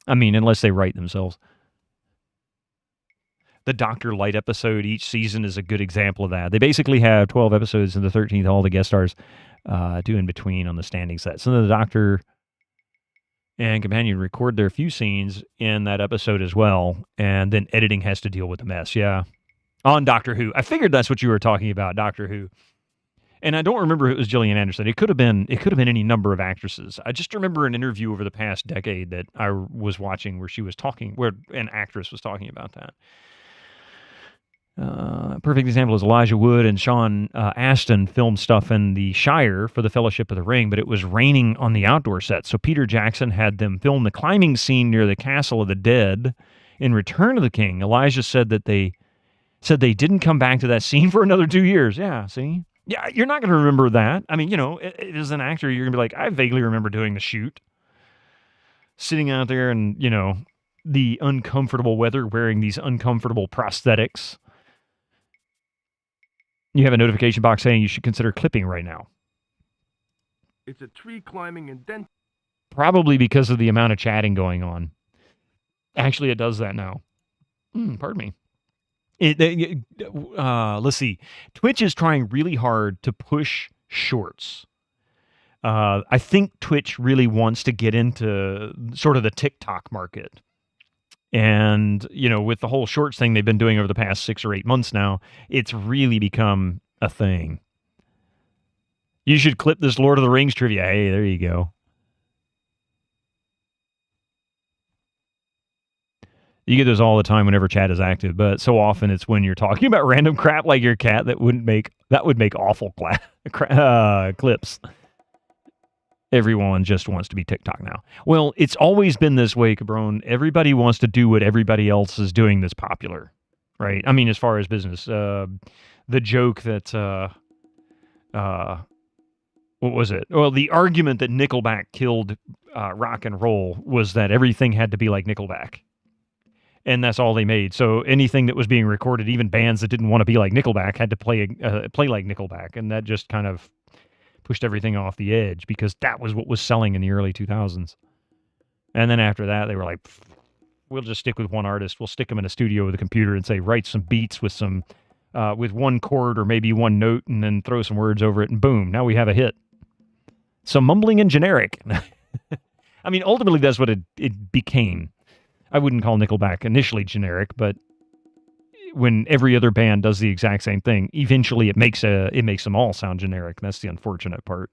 [SPEAKER 2] I mean, unless they write themselves. The Dr. Light episode each season is a good example of that. They basically have 12 episodes, and the 13th, all the guest stars do in between on the standing set. So then the Doctor and companion record their few scenes in that episode as well, and then editing has to deal with the mess. Yeah, on Doctor Who. I figured that's what you were talking about, Doctor Who. And I don't remember if it was Gillian Anderson. It could have been any number of actresses. I just remember an interview over the past decade that I was watching where an actress was talking about that. Perfect example is Elijah Wood and Sean Astin filmed stuff in the Shire for the Fellowship of the Ring, but it was raining on the outdoor set. So Peter Jackson had them film the climbing scene near the Castle of the Dead in Return of the King. Elijah said they didn't come back to that scene for another 2 years. Yeah, see? Yeah, you're not going to remember that. I mean, as an actor, you're going to be like, I vaguely remember doing the shoot. Sitting out there and, the uncomfortable weather, wearing these uncomfortable prosthetics. You have a notification box saying you should consider clipping right now.
[SPEAKER 7] It's a tree climbing and then...
[SPEAKER 2] Probably because of the amount of chatting going on. Actually, it does that now. Pardon me. Let's see. Twitch is trying really hard to push shorts. I think Twitch really wants to get into sort of the TikTok market. And, with the whole shorts thing they've been doing over the past 6 or 8 months now, it's really become a thing. You should clip this Lord of the Rings trivia. Hey, there you go. You get those all the time whenever chat is active, but so often it's when you're talking about random crap like your cat that would make awful clips. Everyone just wants to be TikTok now. Well, it's always been this way, Cabron. Everybody wants to do what everybody else is doing that's popular, right? I mean, as far as business, the joke that, what was it? Well, the argument that Nickelback killed rock and roll was that everything had to be like Nickelback. And that's all they made. So anything that was being recorded, even bands that didn't want to be like Nickelback, had to play like Nickelback. And that just kind of pushed everything off the edge because that was what was selling in the early 2000s. And then after that, they were like, we'll just stick with one artist. We'll stick them in a studio with a computer and say, write some beats with some, with one chord or maybe one note and then throw some words over it and boom, now we have a hit. So mumbling and generic. I mean, ultimately that's what it became. I wouldn't call Nickelback initially generic, but when every other band does the exact same thing, eventually it makes them all sound generic. That's the unfortunate part.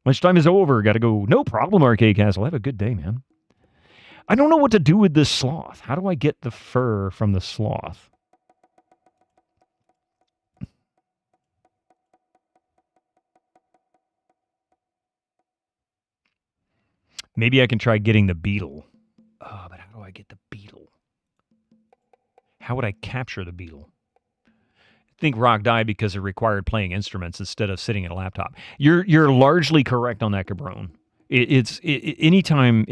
[SPEAKER 2] Lunchtime is over. Got to go. No problem, Arcade Castle. Have a good day, man. I don't know what to do with this sloth. How do I get the fur from the sloth? Maybe I can try getting the beetle. Oh, but how do I get the beetle? How would I capture the beetle? I think rock died because it required playing instruments instead of sitting at a laptop. You're largely correct on that, Cabron. Anytime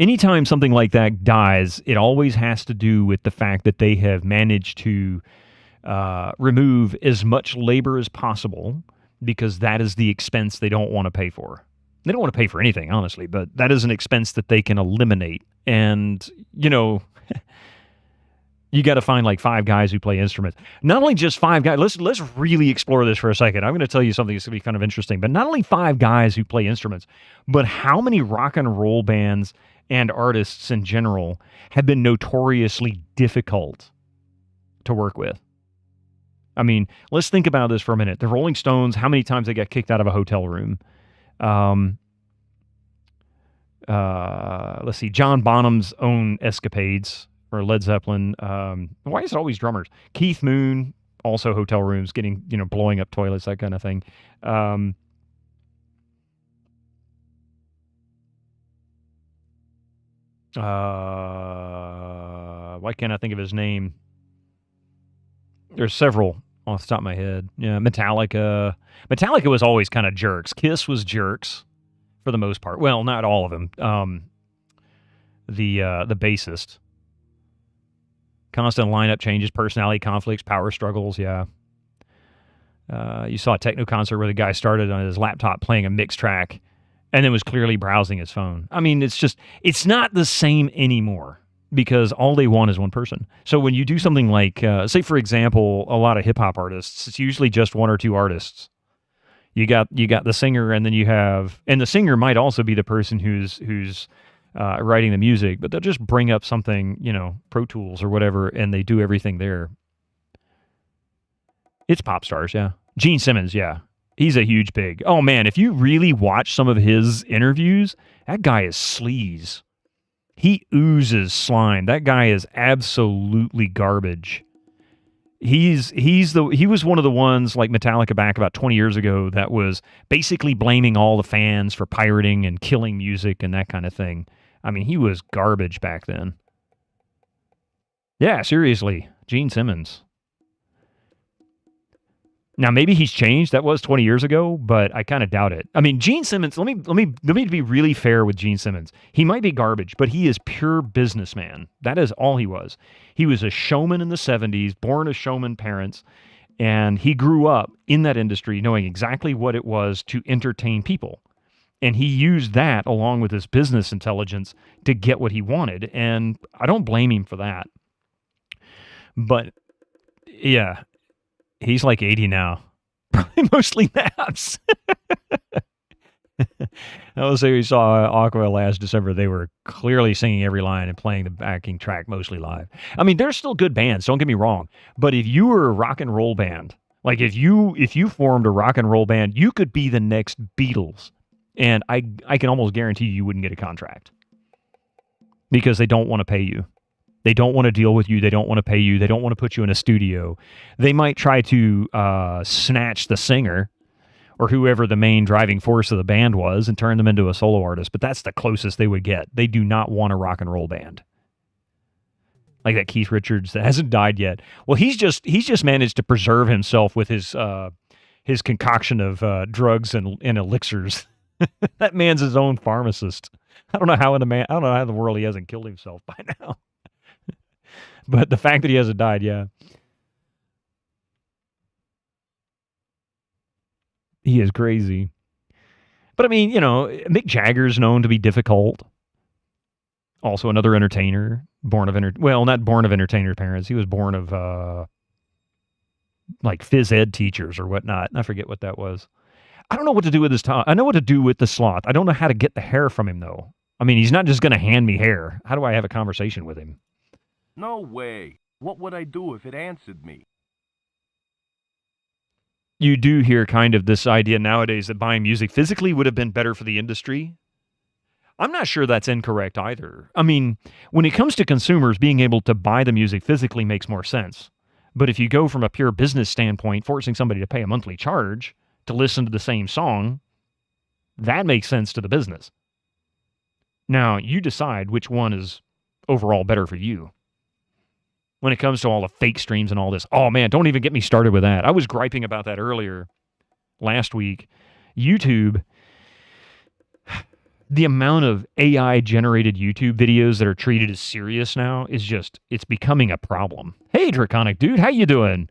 [SPEAKER 2] something like that dies, it always has to do with the fact that they have managed to remove as much labor as possible because that is the expense they don't want to pay for. They don't want to pay for anything, honestly, but that is an expense that they can eliminate. And, you know, you got to find like 5 guys who play instruments. Not only just 5 guys. Let's really explore this for a second. I'm going to tell you something that's going to be kind of interesting. But not only 5 guys who play instruments, but how many rock and roll bands and artists in general have been notoriously difficult to work with. I mean, let's think about this for a minute. The Rolling Stones, how many times they got kicked out of a hotel room? Let's see, John Bonham's own escapades, or Led Zeppelin. Why is it always drummers? Keith Moon, also hotel rooms, getting, blowing up toilets, that kind of thing. Why can't I think of his name? There's several off the top of my head. Yeah, Metallica. Metallica was always kind of jerks. Kiss was jerks for the most part. Well, not all of them. The bassist. Constant lineup changes, personality conflicts, power struggles, yeah. You saw a techno concert where the guy started on his laptop playing a mix track and then was clearly browsing his phone. I mean, it's not the same anymore because all they want is one person. So when you do something like, say, for example, a lot of hip-hop artists, it's usually just 1 or 2 artists. You got the singer, and then and the singer might also be the person who's writing the music, but they'll just bring up something, Pro Tools or whatever, and they do everything there. It's pop stars, yeah. Gene Simmons, yeah. He's a huge pig. Oh, man, if you really watch some of his interviews, that guy is sleaze. He oozes slime. That guy is absolutely garbage. He was one of the ones like Metallica back about 20 years ago that was basically blaming all the fans for pirating and killing music and that kind of thing. I mean, he was garbage back then. Yeah, seriously, Gene Simmons. Now maybe he's changed. That was 20 years ago, but I kind of doubt it. I mean, Gene Simmons. Let me be really fair with Gene Simmons. He might be garbage, but he is pure businessman. That is all he was. He was a showman in the 70s, born of showman parents, and he grew up in that industry knowing exactly what it was to entertain people. And he used that along with his business intelligence to get what he wanted. And I don't blame him for that. But yeah, he's like 80 now. Probably mostly naps. I will say we saw Aqua last December. They were clearly singing every line and playing the backing track mostly live. I mean, they're still good bands, don't get me wrong. But if you were a rock and roll band, like if you formed a rock and roll band, you could be the next Beatles. And I can almost guarantee you wouldn't get a contract because they don't want to pay you. They don't want to deal with you. They don't want to pay you. They don't want to put you in a studio. They might try to snatch the singer or whoever the main driving force of the band was and turn them into a solo artist, but that's the closest they would get. They do not want a rock and roll band. Like that Keith Richards that hasn't died yet. Well, he's just managed to preserve himself with his concoction of drugs and elixirs. That man's his own pharmacist. I don't know how in the world he hasn't killed himself by now. But the fact that he hasn't died, yeah. He is crazy. But I mean, Mick Jagger's known to be difficult. Also another entertainer, not born of entertainer parents. He was born of like phys ed teachers or whatnot. I forget what that was. I don't know what to do with his tongue. I know what to do with the sloth. I don't know how to get the hair from him, though. I mean, he's not just going to hand me hair. How do I have a conversation with him?
[SPEAKER 7] No way. What would I do if it answered me?
[SPEAKER 2] You do hear kind of this idea nowadays that buying music physically would have been better for the industry. I'm not sure that's incorrect either. I mean, when it comes to consumers, being able to buy the music physically makes more sense. But if you go from a pure business standpoint, forcing somebody to pay a monthly charge to listen to the same song, that makes sense to the business. Now, you decide which one is overall better for you. When it comes to all the fake streams and all this, oh man, don't even get me started with that. I was griping about that earlier last week. YouTube, the amount of AI-generated YouTube videos that are treated as serious now is it's becoming a problem. Hey, Draconic Dude, how you doing?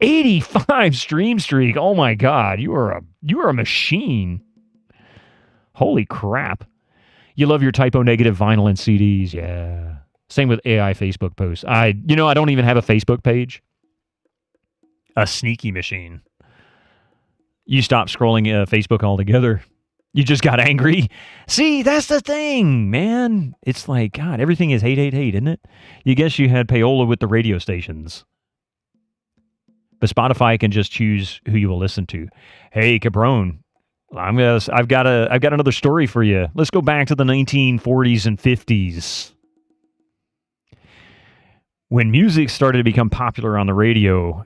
[SPEAKER 2] 85 stream streak. Oh my God, you are a machine.
[SPEAKER 12] Holy crap. You love your typo negative vinyl and CDs. Yeah. Same with AI Facebook posts. I don't even have a Facebook page. A sneaky machine. You stopped scrolling Facebook altogether. You just got angry. See, that's the thing, man. It's like, God, everything is hate, hate, hate, isn't it? You guess you had payola with the radio stations. But Spotify can just choose who you will listen to. Hey, Cabron, I've got another story for you. Let's go back to the 1940s and 50s. When music started to become popular on the radio,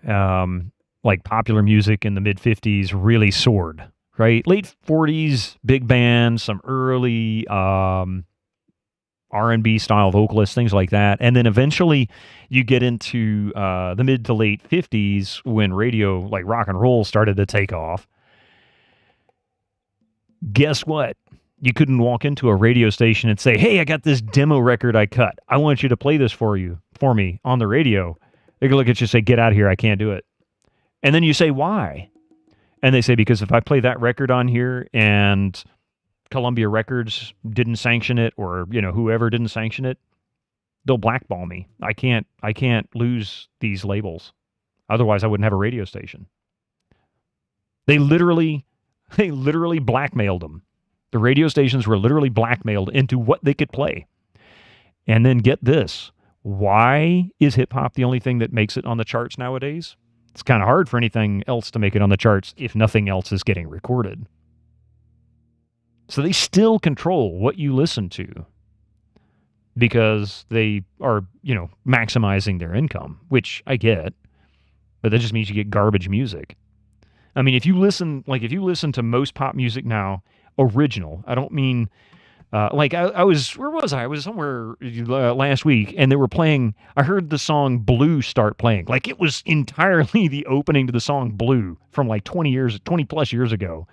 [SPEAKER 12] like popular music in the mid-50s really soared, right? Late 40s, big band, some early R&B style vocalists, things like that. And then eventually you get into the mid to late 50s when radio, like rock and roll, started to take off. Guess what? You couldn't walk into a radio station and say, hey, I got this demo record I cut. I want you to play this for me on the radio. They can look at you and say, get out of here. I can't do it. And then you say, why? And they say, because if I play that record on here and Columbia Records didn't sanction it, or, whoever didn't sanction it, they'll blackball me. I can't lose these labels. Otherwise, I wouldn't have a radio station. They literally blackmailed them. The radio stations were literally blackmailed into what they could play. And then get this. Why is hip-hop the only thing that makes it on the charts nowadays? It's kind of hard for anything else to make it on the charts if nothing else is getting recorded. So they still control what you listen to because they are, maximizing their income, which I get, but that just means you get garbage music. I mean, if you listen to most pop music now, original, I don't mean, where was I? I was somewhere last week, and they were playing, I heard the song Blue start playing. Like, it was entirely the opening to the song Blue from like 20 plus years ago.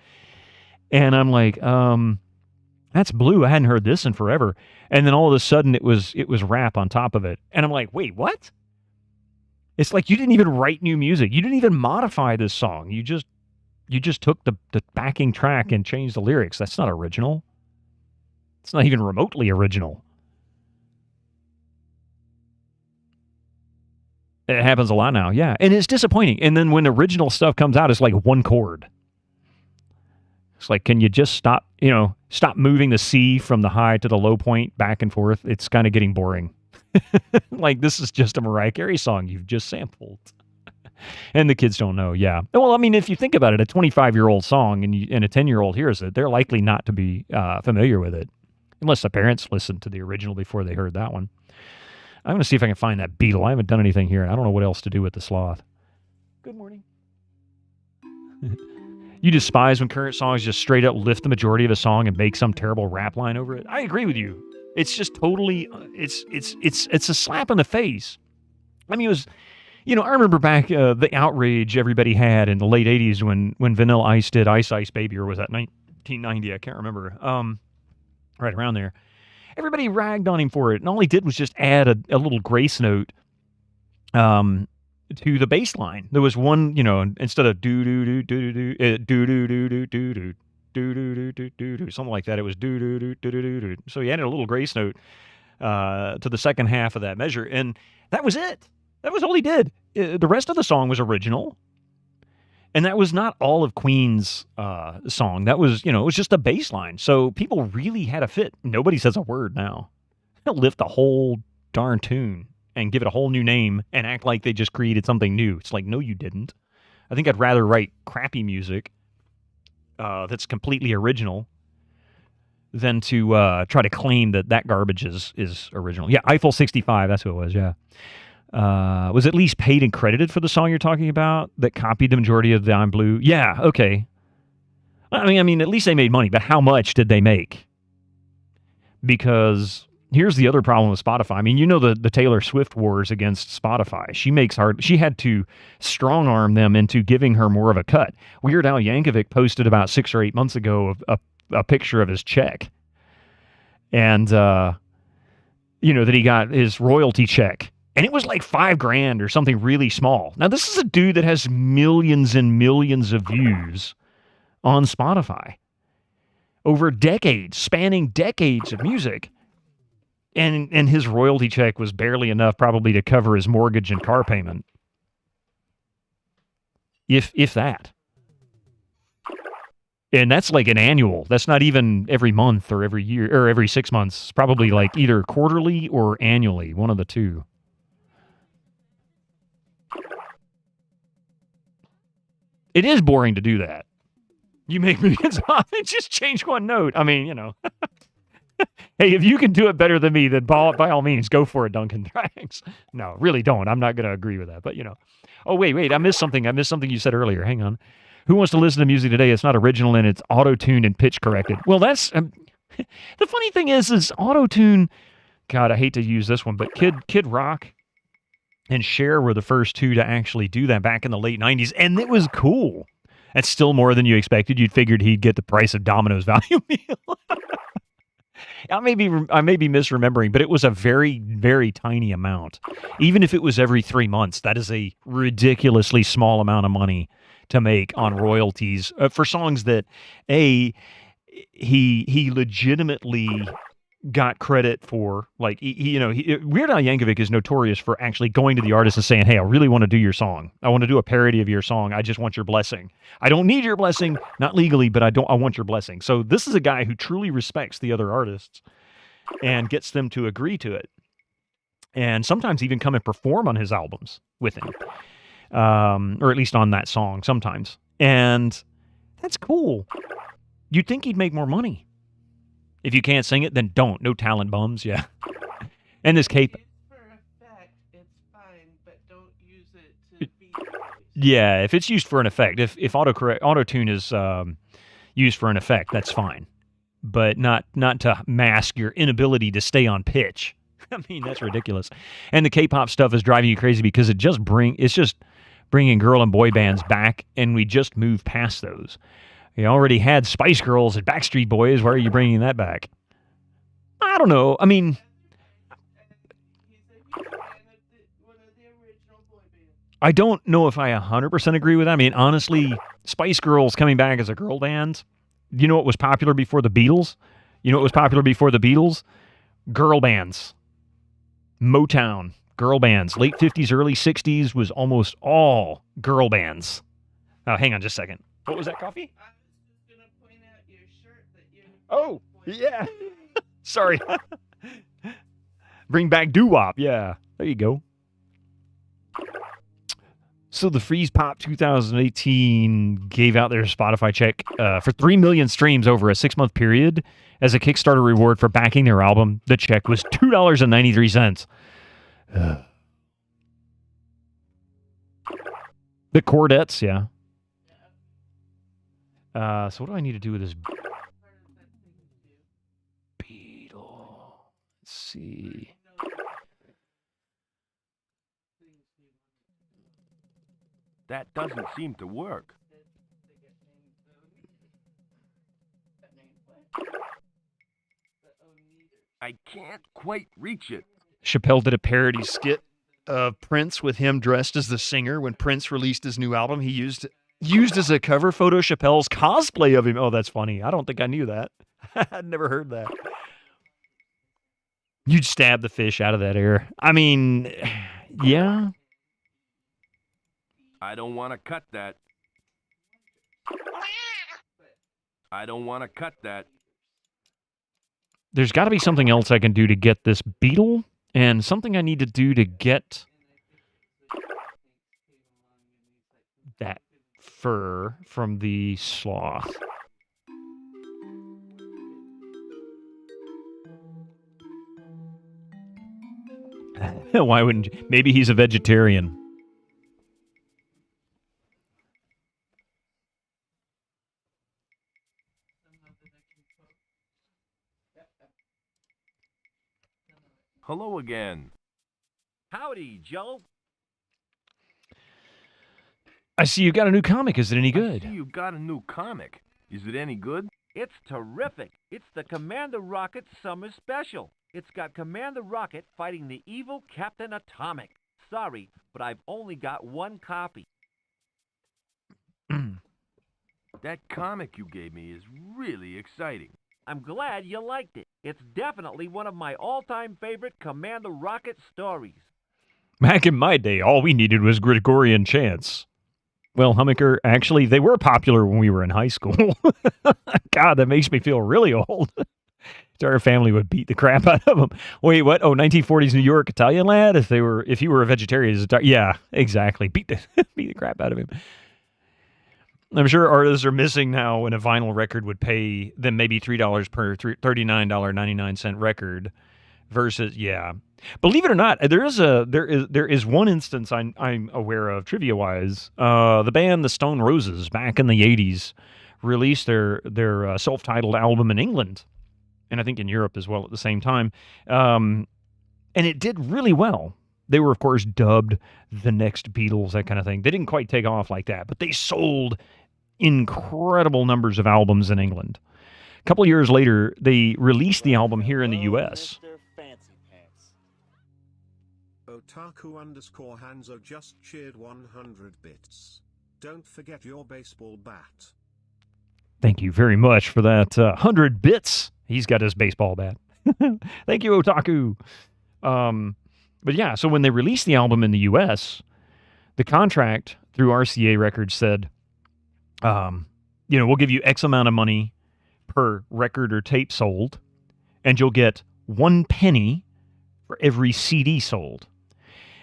[SPEAKER 12] And I'm like, that's Blue. I hadn't heard this in forever. And then all of a sudden it was rap on top of it. And I'm like, wait, what? It's like you didn't even write new music. You didn't even modify this song. You just took the backing track and changed the lyrics. That's not original. It's not even remotely original. It happens a lot now, yeah. And it's disappointing. And then when original stuff comes out, it's like one chord. It's like, can you just stop moving the C from the high to the low point back and forth? It's kind of getting boring. Like, this is just a Mariah Carey song you've just sampled. And the kids don't know, yeah. Well, I mean, if you think about it, a 25-year-old song and a 10-year-old hears it, they're likely not to be familiar with it. Unless the parents listened to the original before they heard that one. I'm going to see if I can find that beetle. I haven't done anything here, and I don't know what else to do with the sloth. Good morning. You despise when current songs just straight up lift the majority of a song and make some terrible rap line over it. I agree with you. It's just totally, it's a slap in the face. I mean, it was, I remember back the outrage everybody had in the late 80s when Vanilla Ice did Ice Ice Baby, or was that 1990? I can't remember. Right around there. Everybody ragged on him for it, and all he did was just add a little grace note to the bass line. There was one, instead of do do do do do do do do do do do do do do do do something like that, it was do do do do do do. So he added a little grace note to the second half of that measure, and that was it. That was all he did. The rest of the song was original. And that was not all of Queen's song. That was, it was just a bass line. So people really had a fit. Nobody says a word now. They'll lift the whole darn tune and give it a whole new name and act like they just created something new. It's like, no, you didn't. I think I'd rather write crappy music that's completely original than to try to claim that garbage is original. Yeah, Eiffel 65, that's who it was, yeah. Was at least paid and credited for the song you're talking about that copied the majority of the I'm Blue? Yeah, okay. I mean, at least they made money, but how much did they make? Because here's the other problem with Spotify. I mean, the Taylor Swift wars against Spotify. She had to strong arm them into giving her more of a cut. Weird Al Yankovic posted about 6 or 8 months ago a picture of his check. And, that he got his royalty check. And it was like $5,000 or something really small. Now, this is a dude that has millions and millions of views on Spotify. over decades, spanning decades of music. And his royalty check was barely enough probably to cover his mortgage and car payment. If that. And that's like an annual. That's not even every month or every year or every 6 months. It's probably like either quarterly or annually, one of the two. It is boring to do that. You make millions off and just change one note. I mean, you know. Hey, if you can do it better than me, then by all means, go for it, Duncan. Thanks. No, really don't. I'm not going to agree with that. But, you know. Oh, wait. I missed something. I missed something you said earlier. Hang on. Who wants to listen to music today? It's not original and it's auto-tuned and pitch corrected. Well, that's... the funny thing is auto-tune... God, I hate to use this one, but Kid Rock and Cher were the first two to actually do that back in the late 90s, and it was cool. That's still more than you expected. You'd figured he'd get the price of Domino's value meal. I may be misremembering, but it was a very, very tiny amount. Even if it was every 3 months, that is a ridiculously small amount of money to make on royalties for songs that, he legitimately got credit for. Like, Weird Al Yankovic is notorious for actually going to the artist and saying, hey, I really want to do your song. I want to do a parody of your song. I just want your blessing. I don't need your blessing, not legally, but I want your blessing. So this is a guy who truly respects the other artists and gets them to agree to it. And sometimes even come and perform on his albums with him. Or at least on that song sometimes. And that's cool. You'd think he'd make more money. If you can't sing it, then don't. No talent bums, yeah. And this cape.
[SPEAKER 15] For effect, it's fine, but don't use it to be.
[SPEAKER 12] Yeah, if it's used for an effect, if auto-tune is used for an effect, that's fine. But not to mask your inability to stay on pitch. I mean, that's ridiculous. And the K-pop stuff is driving you crazy because it's just bringing girl and boy bands back, and we just moved past those. You already had Spice Girls and Backstreet Boys. Why are you bringing that back? I don't know. I mean, I don't know if I 100% agree with that. I mean, honestly, Spice Girls coming back as a girl band. You know what was popular before the Beatles? Girl bands. Motown. Girl bands. Late 50s, early 60s was almost all girl bands. Oh, hang on just a second. What was that, coffee? Oh, yeah. Sorry. Bring back doo-wop. Yeah, there you go. So the Freeze Pop 2018 gave out their Spotify check for 3 million streams over a 6-month period as a Kickstarter reward for backing their album. The check was $2.93. The Chordettes, yeah. So what do I need to do with this beetle? Let's see.
[SPEAKER 7] That doesn't seem to work. I can't quite reach it.
[SPEAKER 12] Chappelle did a parody skit of Prince with him dressed as the singer when Prince released his new album. He used as a cover photo Chappelle's cosplay of him. Oh, that's funny. I don't think I knew that. I'd never heard that. You'd stab the fish out of that air. I mean, yeah.
[SPEAKER 7] I don't want to cut that. I don't want to cut that.
[SPEAKER 12] There's got to be something else I can do to get this beetle, and something I need to do to get that fur from the sloth. Why wouldn't you? Maybe he's a vegetarian.
[SPEAKER 7] Hello again.
[SPEAKER 8] Howdy, Joe.
[SPEAKER 12] I see you got a new comic. Is it any good?
[SPEAKER 7] I see you got a new comic. Is it any good?
[SPEAKER 8] It's terrific. It's the Commander Rocket Summer Special. It's got Commander Rocket fighting the evil Captain Atomic. Sorry, but I've only got one copy.
[SPEAKER 7] That comic you gave me is really exciting.
[SPEAKER 8] I'm glad you liked it. It's definitely one of my all-time favorite Commander Rocket stories.
[SPEAKER 12] Back in my day, all we needed was Gregorian chants. Well, Hummaker, actually, they were popular when we were in high school. God, that makes me feel really old. Our family would beat the crap out of them. Wait, what? Oh, 1940s New York Italian lad? If you were a vegetarian, yeah, exactly. Beat the crap out of him. I'm sure artists are missing now when a vinyl record would pay them maybe $3 per $39.99 record versus, yeah. Believe it or not, there is one instance I'm aware of trivia wise. The band The Stone Roses back in the 80s released their self-titled album in England, and I think in Europe as well at the same time, and it did really well. They were, of course, dubbed the next Beatles, that kind of thing. They didn't quite take off like that, but they sold incredible numbers of albums in England. A couple years later, they released the album here in the U.S.
[SPEAKER 10] Otaku_Hanzo just cheered 100 bits. Don't forget your baseball bat.
[SPEAKER 12] Thank you very much for that 100 bits. He's got his baseball bat. Thank you, Otaku. But yeah, so when they released the album in the U.S., the contract through RCA Records said, we'll give you X amount of money per record or tape sold, and you'll get 1 penny for every CD sold.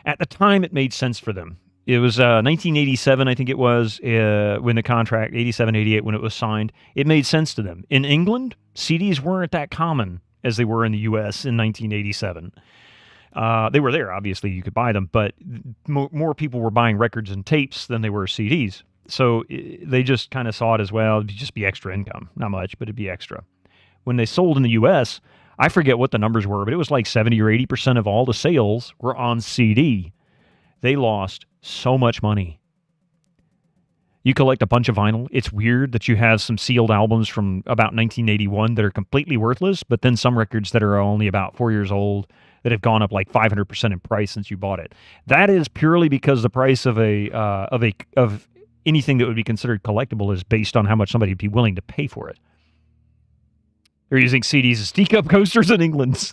[SPEAKER 12] At the time, it made sense for them. It was 1987, I think it was, when the contract, 87, 88, when it was signed. It made sense to them. In England, CDs weren't that common as they were in the U.S. in 1987. They were there, obviously, you could buy them, but more people were buying records and tapes than they were CDs. So they just kind of saw it as, well, it'd just be extra income. Not much, but it'd be extra. When they sold in the U.S., I forget what the numbers were, but it was like 70 or 80% of all the sales were on CD. They lost so much money. You collect a bunch of vinyl. It's weird that you have some sealed albums from about 1981 that are completely worthless, but then some records that are only about 4 years old that have gone up like 500% in price since you bought it. That is purely because the price of anything that would be considered collectible is based on how much somebody would be willing to pay for it. They're using CDs as teacup coasters in England.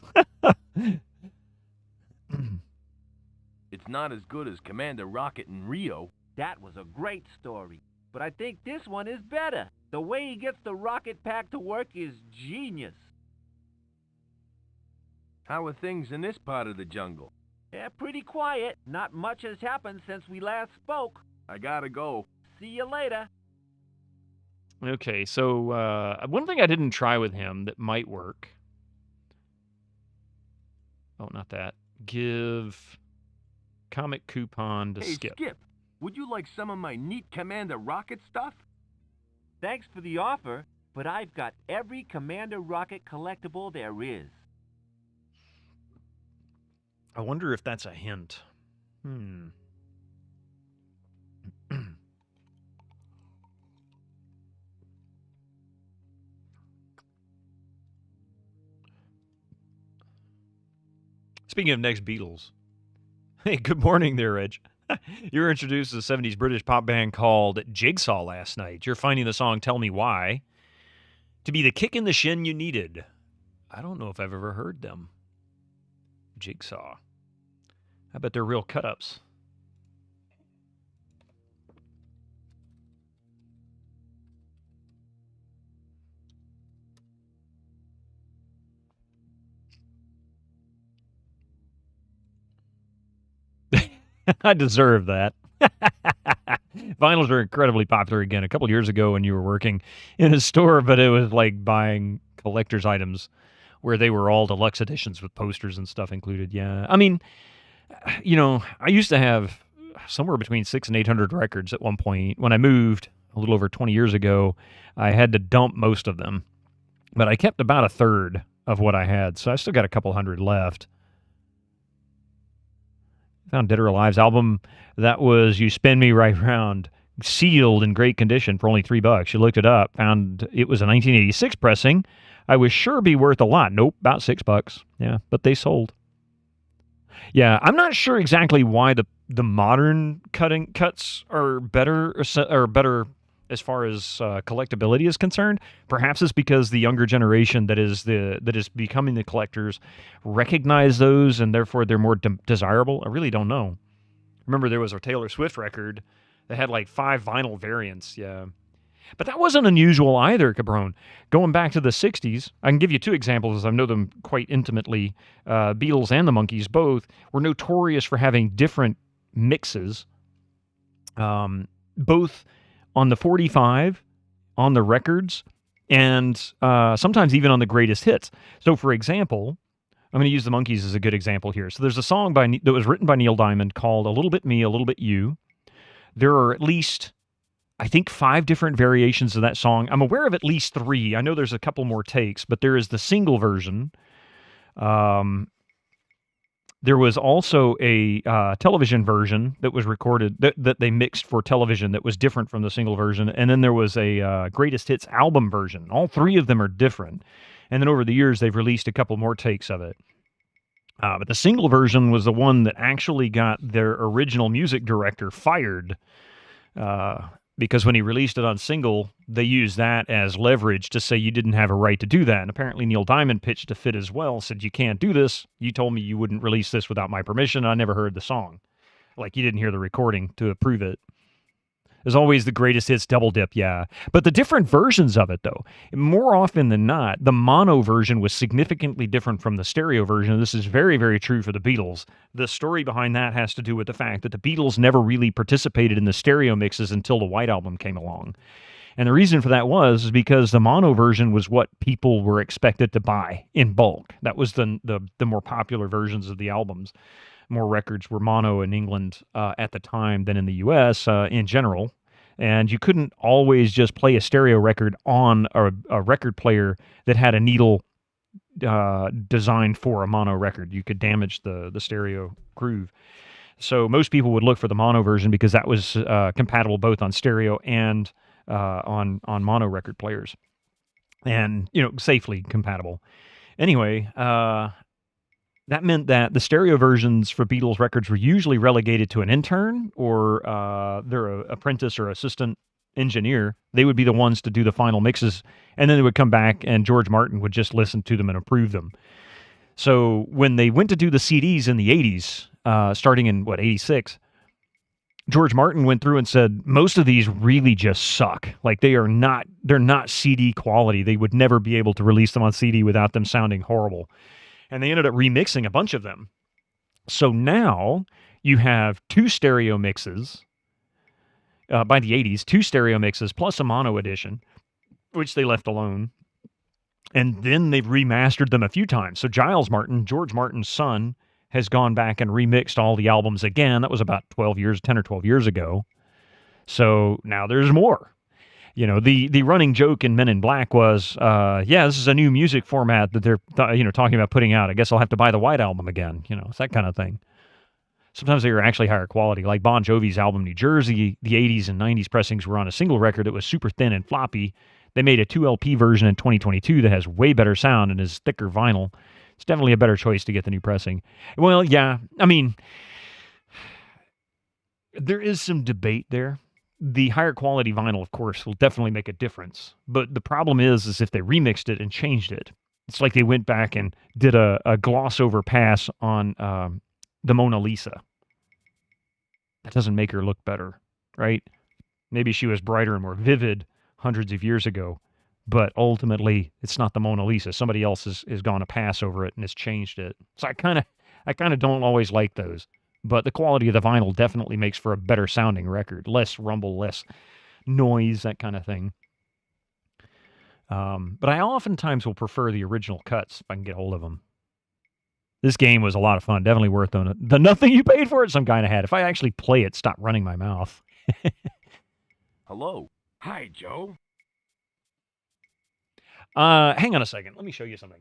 [SPEAKER 7] It's not as good as Commander Rocket in Rio.
[SPEAKER 8] That was a great story, but I think this one is better. The way he gets the rocket pack to work is genius.
[SPEAKER 7] How are things in this part of the jungle?
[SPEAKER 8] Yeah, pretty quiet. Not much has happened since we last spoke.
[SPEAKER 7] I gotta go.
[SPEAKER 8] See you later.
[SPEAKER 12] Okay, so one thing I didn't try with him that might work. Oh, not that. Give comic coupon to
[SPEAKER 7] Hey,
[SPEAKER 12] Skip.
[SPEAKER 7] Skip, would you like some of my neat Commander Rocket stuff?
[SPEAKER 8] Thanks for the offer, but I've got every Commander Rocket collectible there is.
[SPEAKER 12] I wonder if that's a hint. Speaking of next Beatles. Hey, good morning there, Reg. You were introduced to the 70s British pop band called Jigsaw last night. You're finding the song Tell Me Why to be the kick in the shin you needed. I don't know if I've ever heard them. Jigsaw. I bet they're real cut-ups. I deserve that. Vinyls are incredibly popular again. A couple years ago when you were working in a store, but it was like buying collector's items where they were all deluxe editions with posters and stuff included. Yeah. I mean, I used to have somewhere between 600 and 800 records at one point. When I moved a little over 20 years ago, I had to dump most of them, but I kept about a third of what I had. So I still got a couple hundred left. Found Dead or Alive's album that was You Spin Me Right Round, sealed in great condition for only $3. You looked it up, found it was a 1986 pressing. I was sure it'd be worth a lot. Nope, about $6. Yeah, but they sold. Yeah, I'm not sure exactly why the modern cuts are better as far as collectability is concerned. Perhaps it's because the younger generation that is becoming the collectors recognize those, and therefore they're more desirable. I really don't know. Remember, there was a Taylor Swift record that had like 5 vinyl variants. Yeah. But that wasn't unusual either, Cabron. Going back to the 60s, I can give you 2 examples as I know them quite intimately. Beatles and the Monkees both were notorious for having different mixes, both on the 45, on the records, and sometimes even on the greatest hits. So, for example, I'm going to use the Monkees as a good example here. So there's a song that was written by Neil Diamond called A Little Bit Me, A Little Bit You. There are at least, I think, 5 different variations of that song. I'm aware of at least 3. I know there's a couple more takes, but there is the single version. There was also a television version that was recorded, that they mixed for television, that was different from the single version. And then there was a greatest hits album version. All 3 of them are different. And then over the years, they've released a couple more takes of it. But the single version was the one that actually got their original music director fired, because when he released it on single, they used that as leverage to say you didn't have a right to do that. And apparently Neil Diamond pitched a fit as well, said, you can't do this. You told me you wouldn't release this without my permission. I never heard the song. Like, you didn't hear the recording to approve it. There's always the greatest hits double dip, yeah. But the different versions of it, though, more often than not, the mono version was significantly different from the stereo version. This is very, very true for the Beatles. The story behind that has to do with the fact that the Beatles never really participated in the stereo mixes until the White Album came along. And the reason for that was because the mono version was what people were expected to buy in bulk. That was the more popular versions of the albums. More records were mono in England at the time than in the U.S. In general. And you couldn't always just play a stereo record on a record player that had a needle designed for a mono record. You could damage the stereo groove. So most people would look for the mono version because that was compatible both on stereo and on mono record players. And, safely compatible. Anyway, that meant that the stereo versions for Beatles records were usually relegated to an intern or their apprentice or assistant engineer. They would be the ones to do the final mixes, and then they would come back and George Martin would just listen to them and approve them. So when they went to do the CDs in the 80s, starting in, 86, George Martin went through and said, most of these really just suck. Like, they're not CD quality. They would never be able to release them on CD without them sounding horrible. And they ended up remixing a bunch of them. So now you have 2 stereo mixes by the 80s, 2 stereo mixes plus a mono edition, which they left alone. And then they've remastered them a few times. So Giles Martin, George Martin's son, has gone back and remixed all the albums again. That was about 10 or 12 years ago. So now there's more. The running joke in Men in Black was, this is a new music format that they're, talking about putting out. I guess I'll have to buy the White Album again. It's that kind of thing. Sometimes they were actually higher quality. Like Bon Jovi's album New Jersey, the 80s and 90s pressings were on a single record that was super thin and floppy. They made a 2 LP version in 2022 that has way better sound and is thicker vinyl. It's definitely a better choice to get the new pressing. Well, yeah, there is some debate there. The higher quality vinyl, of course, will definitely make a difference. But the problem is if they remixed it and changed it. It's like they went back and did a gloss over pass on the Mona Lisa. That doesn't make her look better, right? Maybe she was brighter and more vivid hundreds of years ago. But ultimately, it's not the Mona Lisa. Somebody else has gone a pass over it and has changed it. So I kind of don't always like those. But the quality of the vinyl definitely makes for a better sounding record. Less rumble, less noise, that kind of thing. But I oftentimes will prefer the original cuts if I can get hold of them. This game was a lot of fun. Definitely worth the nothing you paid for it some kind of had. If I actually play it, stop running my mouth.
[SPEAKER 7] Hello. Hi, Joe.
[SPEAKER 12] Hang on a second. Let me show you something.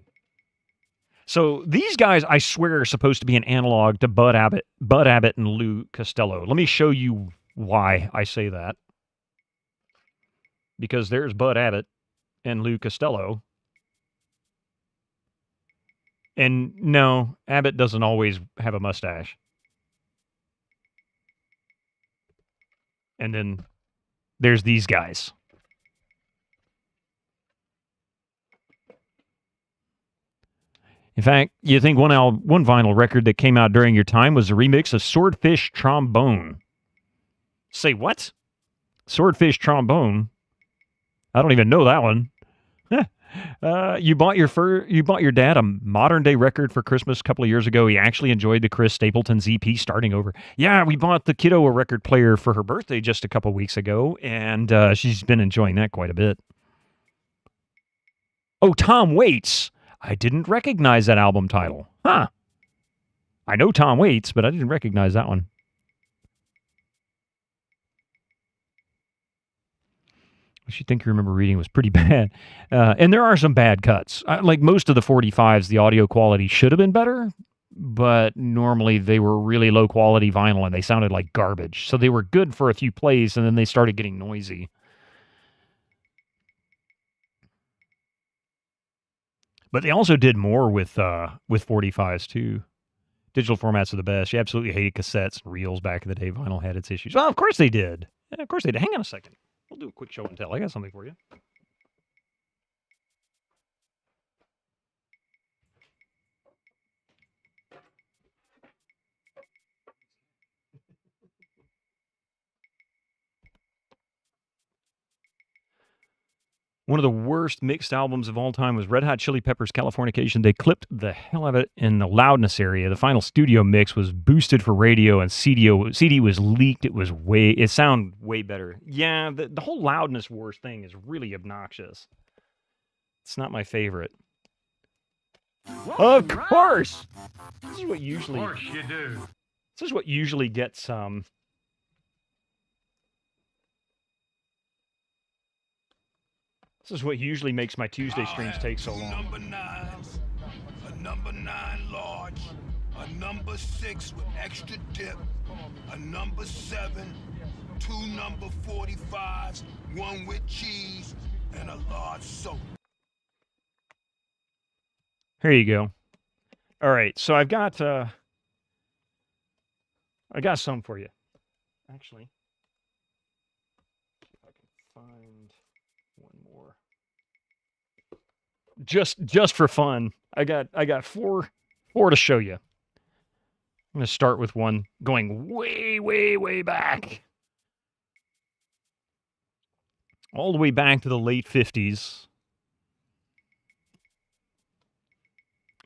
[SPEAKER 12] So these guys, I swear, are supposed to be an analog to Bud Abbott and Lou Costello. Let me show you why I say that. Because there's Bud Abbott and Lou Costello. And no, Abbott doesn't always have a mustache. And then there's these guys. In fact, you think one vinyl record that came out during your time was a remix of Swordfish Trombone. Say what? Swordfish Trombone? I don't even know that one. You bought your dad a modern day record for Christmas a couple of years ago. He actually enjoyed the Chris Stapleton's EP Starting Over. Yeah, we bought the kiddo a record player for her birthday just a couple of weeks ago, and she's been enjoying that quite a bit. Oh, Tom Waits. I didn't recognize that album title. Huh. I know Tom Waits, but I didn't recognize that one. What you think you remember reading was pretty bad. And there are some bad cuts. Like most of the 45s, the audio quality should have been better, but normally they were really low quality vinyl and they sounded like garbage. So they were good for a few plays and then they started getting noisy. But they also did more with 45s too. Digital formats are the best. You absolutely hated cassettes and reels back in the day. Vinyl had its issues. Well, of course they did. Yeah, of course they did. Hang on a second. We'll do a quick show and tell. I got something for you. One of the worst mixed albums of all time was Red Hot Chili Peppers' Californication. They clipped the hell out of it in the loudness area. The final studio mix was boosted for radio, and CD was leaked. It sounded way better. Yeah, the whole loudness wars thing is really obnoxious. It's not my favorite. Of course! This is what usually...
[SPEAKER 3] Of course you do.
[SPEAKER 12] This is what usually gets... This is what usually makes my Tuesday streams take so long.
[SPEAKER 16] Number 9s, a number 9 large, a number 6 with extra dip, a number 7, 2 number 45s, 1 with cheese, and a large soda.
[SPEAKER 12] Here you go. All right, so I got some for you. Actually, if I can find one more. Just for fun, I got four to show you. I'm going to start with one going way, way, way back. All the way back to the late 50s.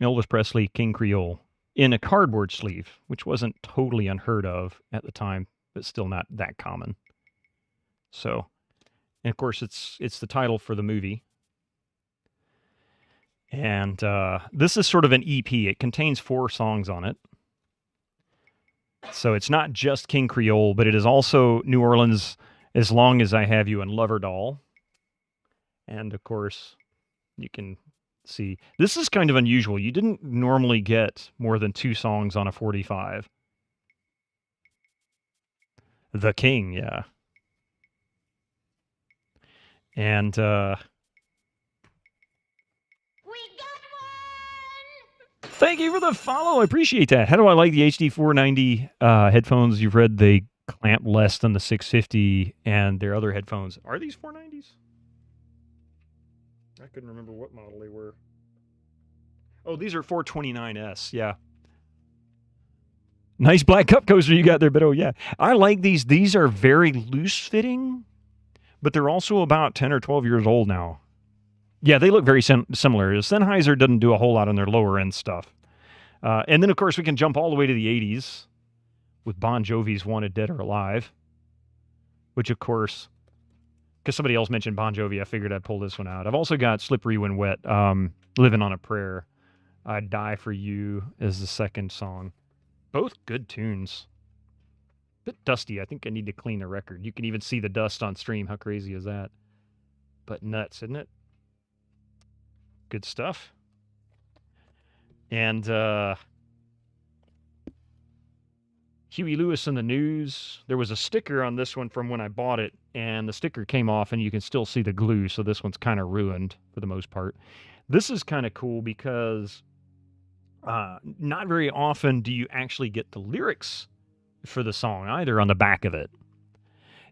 [SPEAKER 12] Elvis Presley, King Creole, in a cardboard sleeve, which wasn't totally unheard of at the time, but still not that common. So, and of course, it's the title for the movie. And this is sort of an EP. It contains 4 songs on it. So it's not just King Creole, but it is also New Orleans, As Long As I Have You, and Lover Doll. And of course, you can see, this is kind of unusual. You didn't normally get more than 2 songs on a 45. The King, yeah. And thank you for the follow. I appreciate that. How do I like the HD 490 headphones? You've read they clamp less than the 650 and their other headphones. Are these 490s? I couldn't remember what model they were. Oh, these are 429S, yeah. Nice black cup coaster you got there, but oh yeah. I like these. These are very loose fitting, but they're also about 10 or 12 years old now. Yeah, they look very similar. Sennheiser doesn't do a whole lot on their lower end stuff. And then, of course, we can jump all the way to the 80s with Bon Jovi's Wanted Dead or Alive, which, of course, because somebody else mentioned Bon Jovi, I figured I'd pull this one out. I've also got Slippery When Wet, Living on a Prayer, I'd Die for You as the second song. Both good tunes. Bit dusty. I think I need to clean the record. You can even see the dust on stream. How crazy is that? But nuts, isn't it? Good stuff. And Huey Lewis and the News. There was a sticker on this one from when I bought it, and the sticker came off, and you can still see the glue, so this one's kind of ruined for the most part. This is kind of cool because not very often do you actually get the lyrics for the song either on the back of it.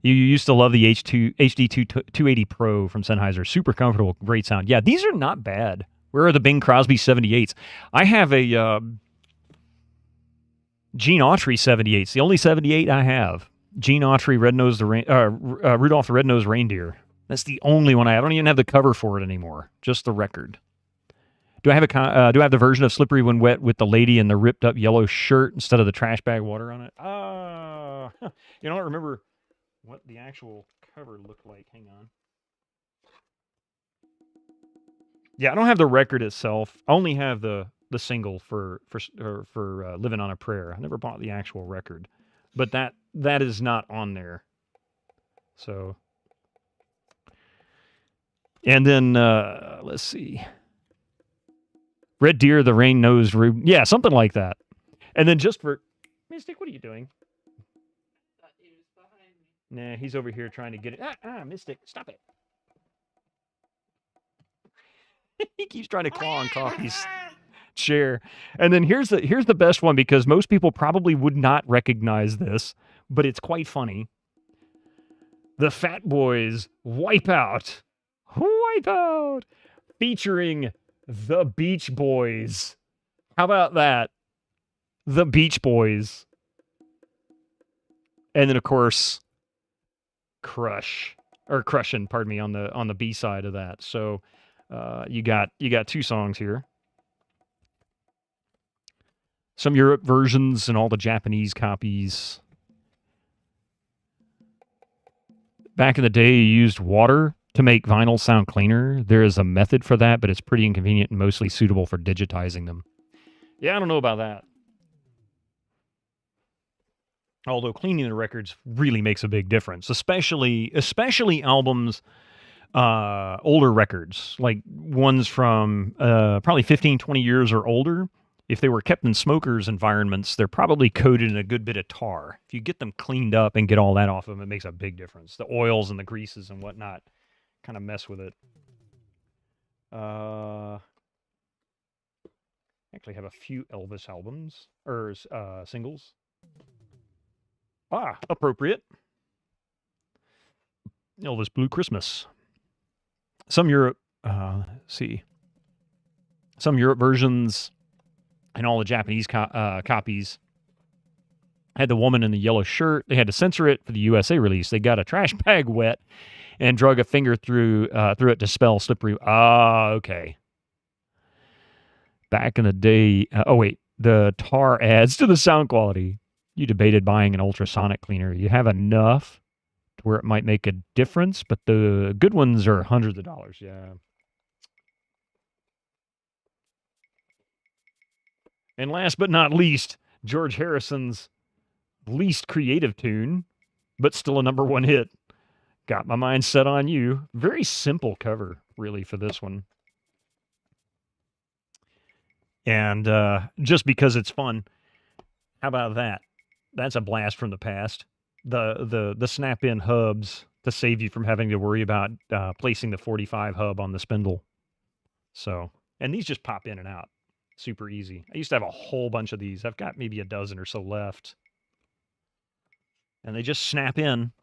[SPEAKER 12] You used to love the HD 280 Pro from Sennheiser. Super comfortable, great sound. Yeah, these are not bad. Where are the Bing Crosby 78s? I have a Gene Autry 78s. The only 78 I have. Gene Autry Rudolph the Red-Nosed Reindeer. That's the only one I have. I don't even have the cover for it anymore. Just the record. Do I have the version of Slippery When Wet with the lady in the ripped up yellow shirt instead of the trash bag water on it? You don't remember what the actual cover looked like. Hang on. Yeah, I don't have the record itself. I only have the single for Living on a Prayer. I never bought the actual record, but that is not on there. So, and then let's see, Red Deer, the Rain-Nosed Rube. Yeah, something like that. And then just for Mystic, what are you doing? Nah, he's over here trying to get it. Mystic, stop it. He keeps trying to claw on Coffee's chair. And then here's the best one, because most people probably would not recognize this, but it's quite funny. The Fat Boys Wipeout. Wipeout! Featuring the Beach Boys. How about that? The Beach Boys. And then, of course, Crushin', pardon me, on the B side of that. So you got two songs here. Some Europe versions and all the Japanese copies. Back in the day, you used water to make vinyl sound cleaner. There is a method for that, but it's pretty inconvenient and mostly suitable for digitizing them. Yeah, I don't know about that. Although cleaning the records really makes a big difference, especially albums, older records, like ones from probably 15, 20 years or older. If they were kept in smokers' environments, they're probably coated in a good bit of tar. If you get them cleaned up and get all that off of them, it makes a big difference. The oils and the greases and whatnot kind of mess with it. Actually have a few Elvis albums, or singles. Appropriate. Elvis Blue Christmas. Some Europe, some Europe versions and all the Japanese copies had the woman in the yellow shirt. They had to censor it for the USA release. They got a trash bag wet and drug a finger through it to spell slippery. Okay. Back in the day, the tar adds to the sound quality. You debated buying an ultrasonic cleaner. You have enough to where it might make a difference, but the good ones are hundreds of dollars. Yeah. And last but not least, George Harrison's least creative tune, but still a #1 hit. Got My Mind Set on You. Very simple cover, really, for this one. And just because it's fun, how about that? That's a blast from the past. The snap-in hubs to save you from having to worry about placing the 45 hub on the spindle. So, and these just pop in and out. Super easy. I used to have a whole bunch of these. I've got maybe a dozen or so left. And they just snap in.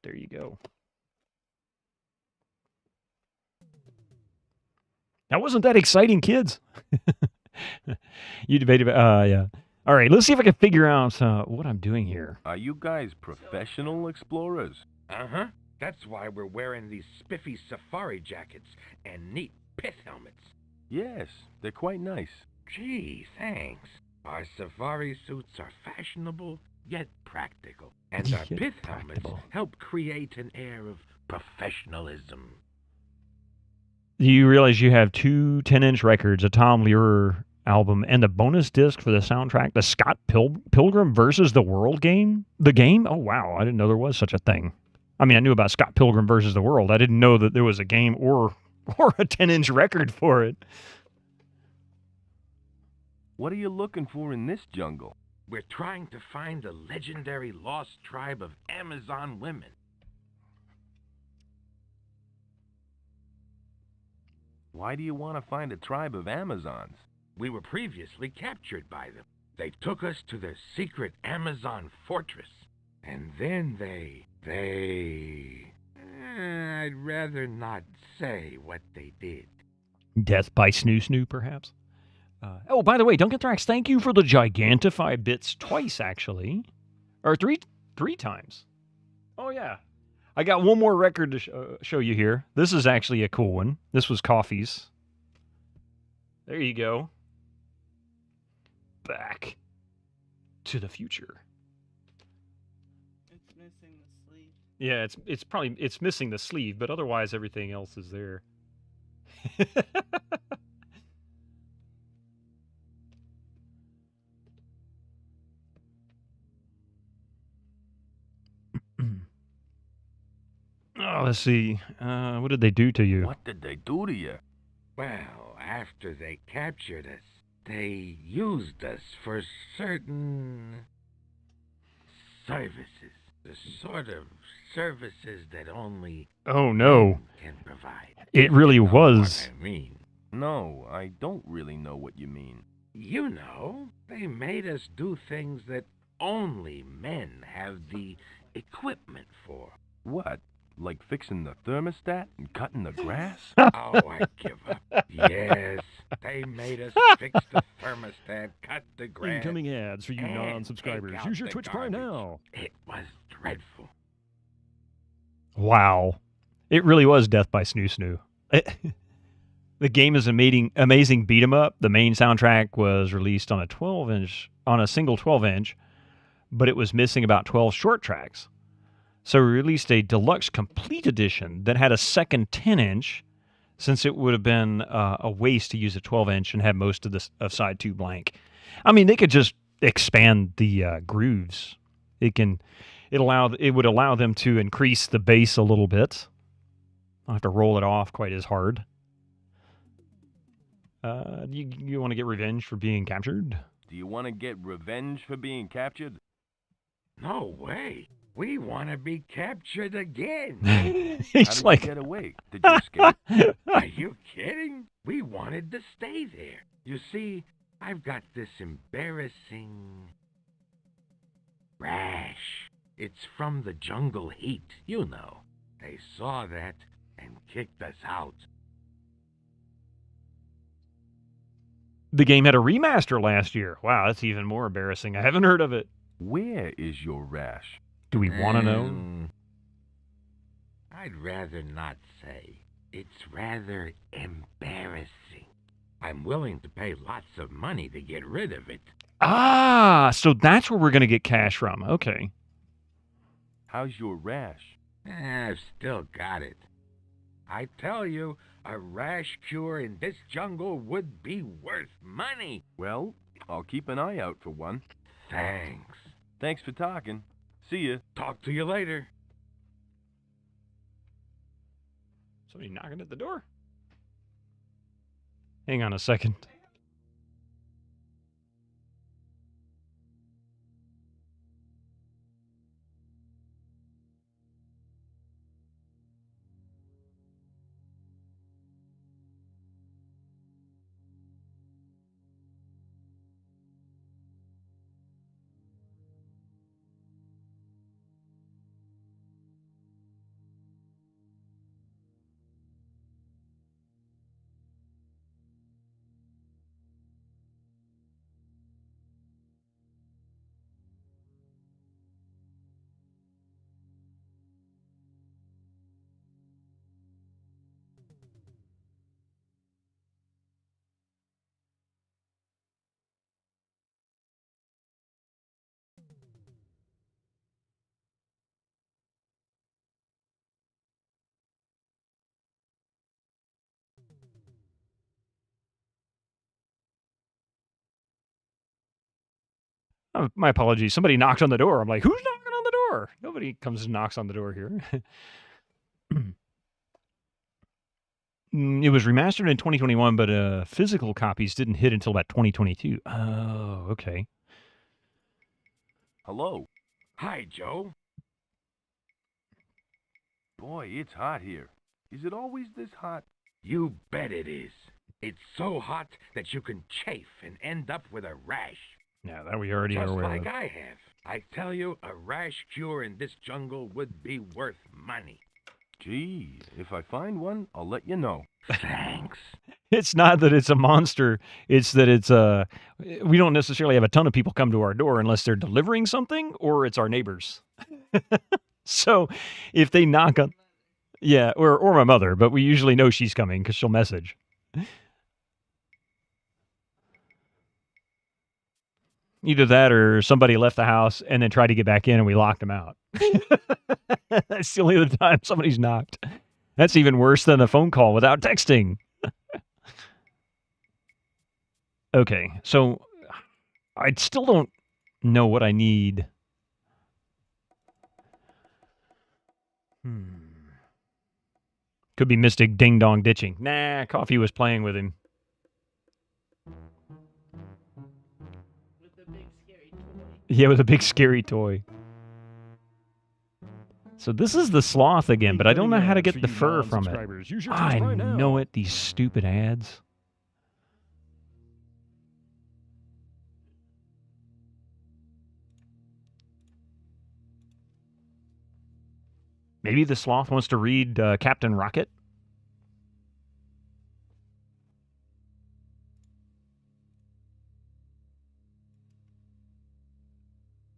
[SPEAKER 12] There you go. That wasn't that exciting, kids. You debated about, yeah. All right, let's see if I can figure out what I'm doing here.
[SPEAKER 7] Are you guys professional explorers?
[SPEAKER 9] Uh-huh. That's why we're wearing these spiffy safari jackets and neat pith helmets.
[SPEAKER 7] Yes, they're quite nice.
[SPEAKER 9] Gee, thanks. Our safari suits are fashionable, yet practical. And our pith helmets help create an air of professionalism.
[SPEAKER 12] Do you realize you have two 10-inch records, a Tom Lehrer album, and a bonus disc for the soundtrack, the Scott Pilgrim versus the World game? The game? Oh, wow. I didn't know there was such a thing. I mean, I knew about Scott Pilgrim versus the World. I didn't know that there was a game or a 10-inch record for it.
[SPEAKER 7] What are you looking for in this jungle?
[SPEAKER 9] We're trying to find the legendary lost tribe of Amazon women.
[SPEAKER 7] Why do you want to find a tribe of Amazons? We were previously captured by them. They took us to their secret Amazon fortress. And then I'd rather not say what they did.
[SPEAKER 12] Death by Snoo Snoo, perhaps? Oh, by the way, Duncan Thrax, thank you for the Gigantify bits twice, actually. Or three times. Oh, yeah. I got one more record to show you here. This is actually a cool one. This was Coffee's. There you go. Back to the Future.
[SPEAKER 15] It's missing the sleeve.
[SPEAKER 12] Yeah, it's missing the sleeve, but otherwise everything else is there. Oh, let's see. What did they do to you?
[SPEAKER 7] What did they do to you? Well, after they captured us, they used us for certain services. The sort of services that only
[SPEAKER 12] Oh, no.
[SPEAKER 7] can provide.
[SPEAKER 12] It really
[SPEAKER 7] You know
[SPEAKER 12] was.
[SPEAKER 7] what I mean. No, I don't really know what you mean. You know, they made us do things that only men have the equipment for. What? Like fixing the thermostat and cutting the grass? Oh, I give up. Yes, they made us fix the thermostat, cut the grass.
[SPEAKER 12] Incoming ads for you
[SPEAKER 7] and
[SPEAKER 12] non-subscribers.
[SPEAKER 7] take out
[SPEAKER 12] Use your
[SPEAKER 7] the
[SPEAKER 12] Twitch Prime
[SPEAKER 7] garbage.
[SPEAKER 12] now.
[SPEAKER 7] It was dreadful.
[SPEAKER 12] Wow. It really was Death by Snoo Snoo. The game is amazing beat 'em up. The main soundtrack was released on a single 12-inch, but it was missing about 12 short tracks. So we released a deluxe complete edition that had a second 10-inch, since it would have been a waste to use a 12-inch and have most of side 2 blank. I mean, they could just expand the grooves. It would allow them to increase the bass a little bit. I'll have to roll it off quite as hard. You want to get revenge for being captured?
[SPEAKER 7] Do you want to get revenge for being captured? No way. We want to be captured again.
[SPEAKER 12] He's
[SPEAKER 7] How did
[SPEAKER 12] like-
[SPEAKER 7] you get away? Did you escape? Are you kidding? We wanted to stay there. You see, I've got this embarrassing rash. It's from the jungle heat, you know. They saw that and kicked us out.
[SPEAKER 12] The game had a remaster last year. Wow, that's even more embarrassing. I haven't heard of it.
[SPEAKER 7] Where is your rash?
[SPEAKER 12] Do we want to know?
[SPEAKER 7] I'd rather not say. It's rather embarrassing. I'm willing to pay lots of money to get rid of it.
[SPEAKER 12] Ah, so that's where we're going to get cash from. Okay.
[SPEAKER 7] How's your rash? I've still got it. I tell you, a rash cure in this jungle would be worth money. Well, I'll keep an eye out for one. Thanks. Thanks for talking. See ya. Talk to you later.
[SPEAKER 12] Somebody knocking at the door? Hang on a second. Oh, my apologies. Somebody knocked on the door. I'm like, who's knocking on the door? Nobody comes and knocks on the door here. It was remastered in 2021, but physical copies didn't hit until about 2022. Oh, okay.
[SPEAKER 7] Hello. Hi, Joe. Boy, it's hot here. Is it always this hot? You bet it is.
[SPEAKER 9] It's so hot that you can chafe and end up with a rash.
[SPEAKER 12] Yeah, that we already are
[SPEAKER 9] Just
[SPEAKER 12] aware
[SPEAKER 9] like
[SPEAKER 12] of.
[SPEAKER 9] I have. I tell you, a rash cure in this jungle would be worth money.
[SPEAKER 7] Gee, if I find one, I'll let you know.
[SPEAKER 9] Thanks.
[SPEAKER 12] It's not that it's a monster. It's that it's we don't necessarily have a ton of people come to our door unless they're delivering something or it's our neighbors. So if they knock on, yeah, or my mother, but we usually know she's coming because she'll message. Either that or somebody left the house and then tried to get back in and we locked them out. That's the only other time somebody's knocked. That's even worse than a phone call without texting. Okay, so I still don't know what I need. Could be Mystic Ding Dong ditching. Nah, Coffee was playing with him. Yeah, with a big scary toy. So this is the sloth again, but I don't know how to get the fur from it. I know it, these stupid ads. Maybe the sloth wants to read Captain Rocket?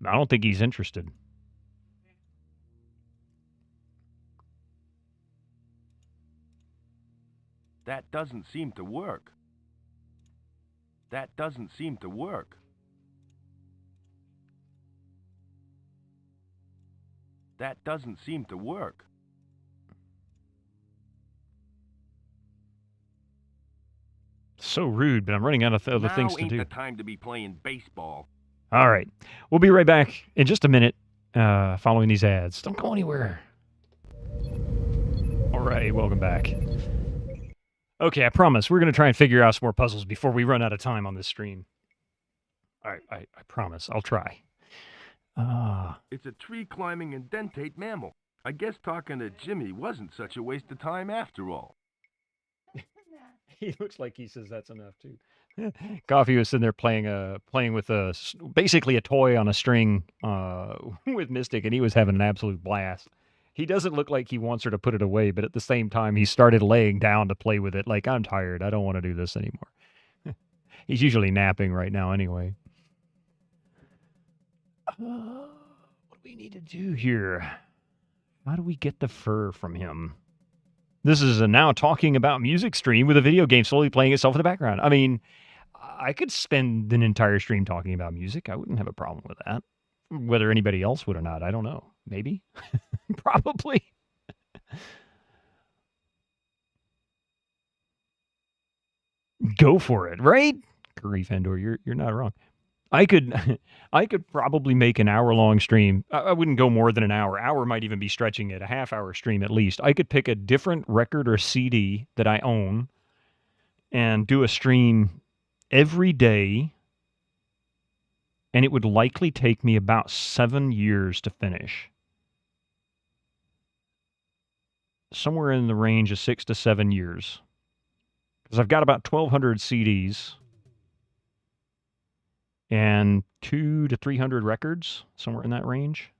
[SPEAKER 12] I don't think he's interested.
[SPEAKER 7] That doesn't seem to work. That doesn't seem to work. That doesn't seem to work.
[SPEAKER 12] So rude, but I'm running out of other
[SPEAKER 7] Now
[SPEAKER 12] things to
[SPEAKER 7] ain't
[SPEAKER 12] do.
[SPEAKER 7] the time to be playing baseball.
[SPEAKER 12] All right. We'll be right back in just a minute following these ads. Don't go anywhere. All right, welcome back. Okay, I promise. We're going to try and figure out some more puzzles before we run out of time on this stream. All right, I promise. I'll try.
[SPEAKER 7] It's a tree-climbing indentate mammal. I guess talking to Jimmy wasn't such a waste of time after all.
[SPEAKER 12] He looks like he says that's enough, too. Coffee was sitting there playing with basically a toy on a string with Mystic, and he was having an absolute blast. He doesn't look like he wants her to put it away, but at the same time, he started laying down to play with it. Like, I'm tired. I don't want to do this anymore. He's usually napping right now anyway. What do we need to do here? How do we get the fur from him? This is a now talking about music stream with a video game slowly playing itself in the background. I mean, I could spend an entire stream talking about music. I wouldn't have a problem with that. Whether anybody else would or not, I don't know. Maybe. Probably. Go for it, right? Grief, Endor, you're not wrong. I could probably make an hour-long stream. I wouldn't go more than an hour. Hour might even be stretching it. A half-hour stream at least. I could pick a different record or CD that I own and do a stream every day, and it would likely take me about 7 years to finish. Somewhere in the range of 6 to 7 years. Because I've got about 1,200 CDs and 200 to 300 records, somewhere in that range.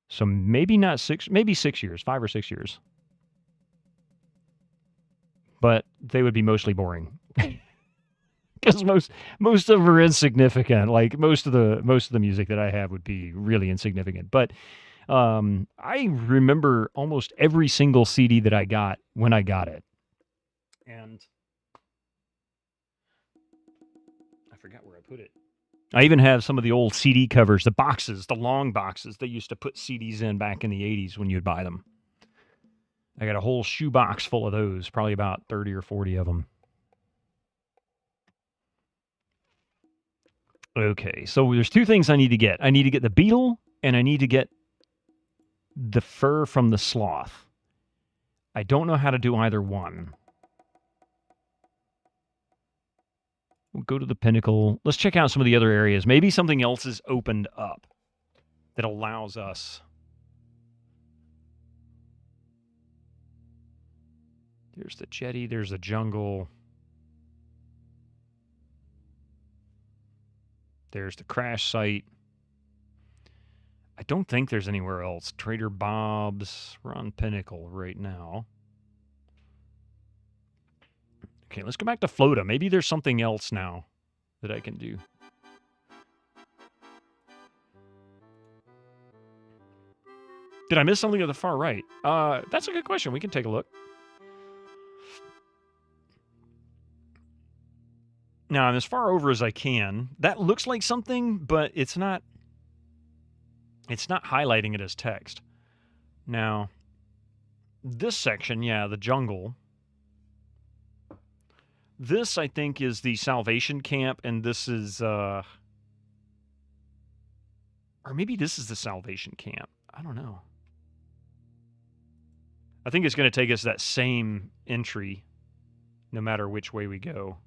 [SPEAKER 12] So maybe not 6, maybe 6 years, 5 or 6 years. But they would be mostly boring. Because most of them are insignificant. Like most of the music that I have would be really insignificant. But I remember almost every single CD that I got when I got it. And I forgot where I put it. I even have some of the old CD covers, the boxes, the long boxes they used to put CDs in back in the 80s when you'd buy them. I got a whole shoebox full of those, probably about 30 or 40 of them. Okay, so there's two things I need to get. I need to get the beetle, and I need to get the fur from the sloth. I don't know how to do either one. We'll go to the pinnacle. Let's check out some of the other areas. Maybe something else is opened up that allows us There's the jetty. There's the jungle. There's the crash site. I don't think there's anywhere else. Trader Bob's. We're on Pinnacle right now. Okay, let's go back to Flota. Maybe there's something else now that I can do. Did I miss something at the far right? That's a good question. We can take a look. Now, I'm as far over as I can. That looks like something, but it's not highlighting it as text. Now, this section, yeah, the jungle. This, I think, is the Salvation Camp, and this is, or maybe this is the Salvation Camp. I don't know. I think it's going to take us that same entry, no matter which way we go.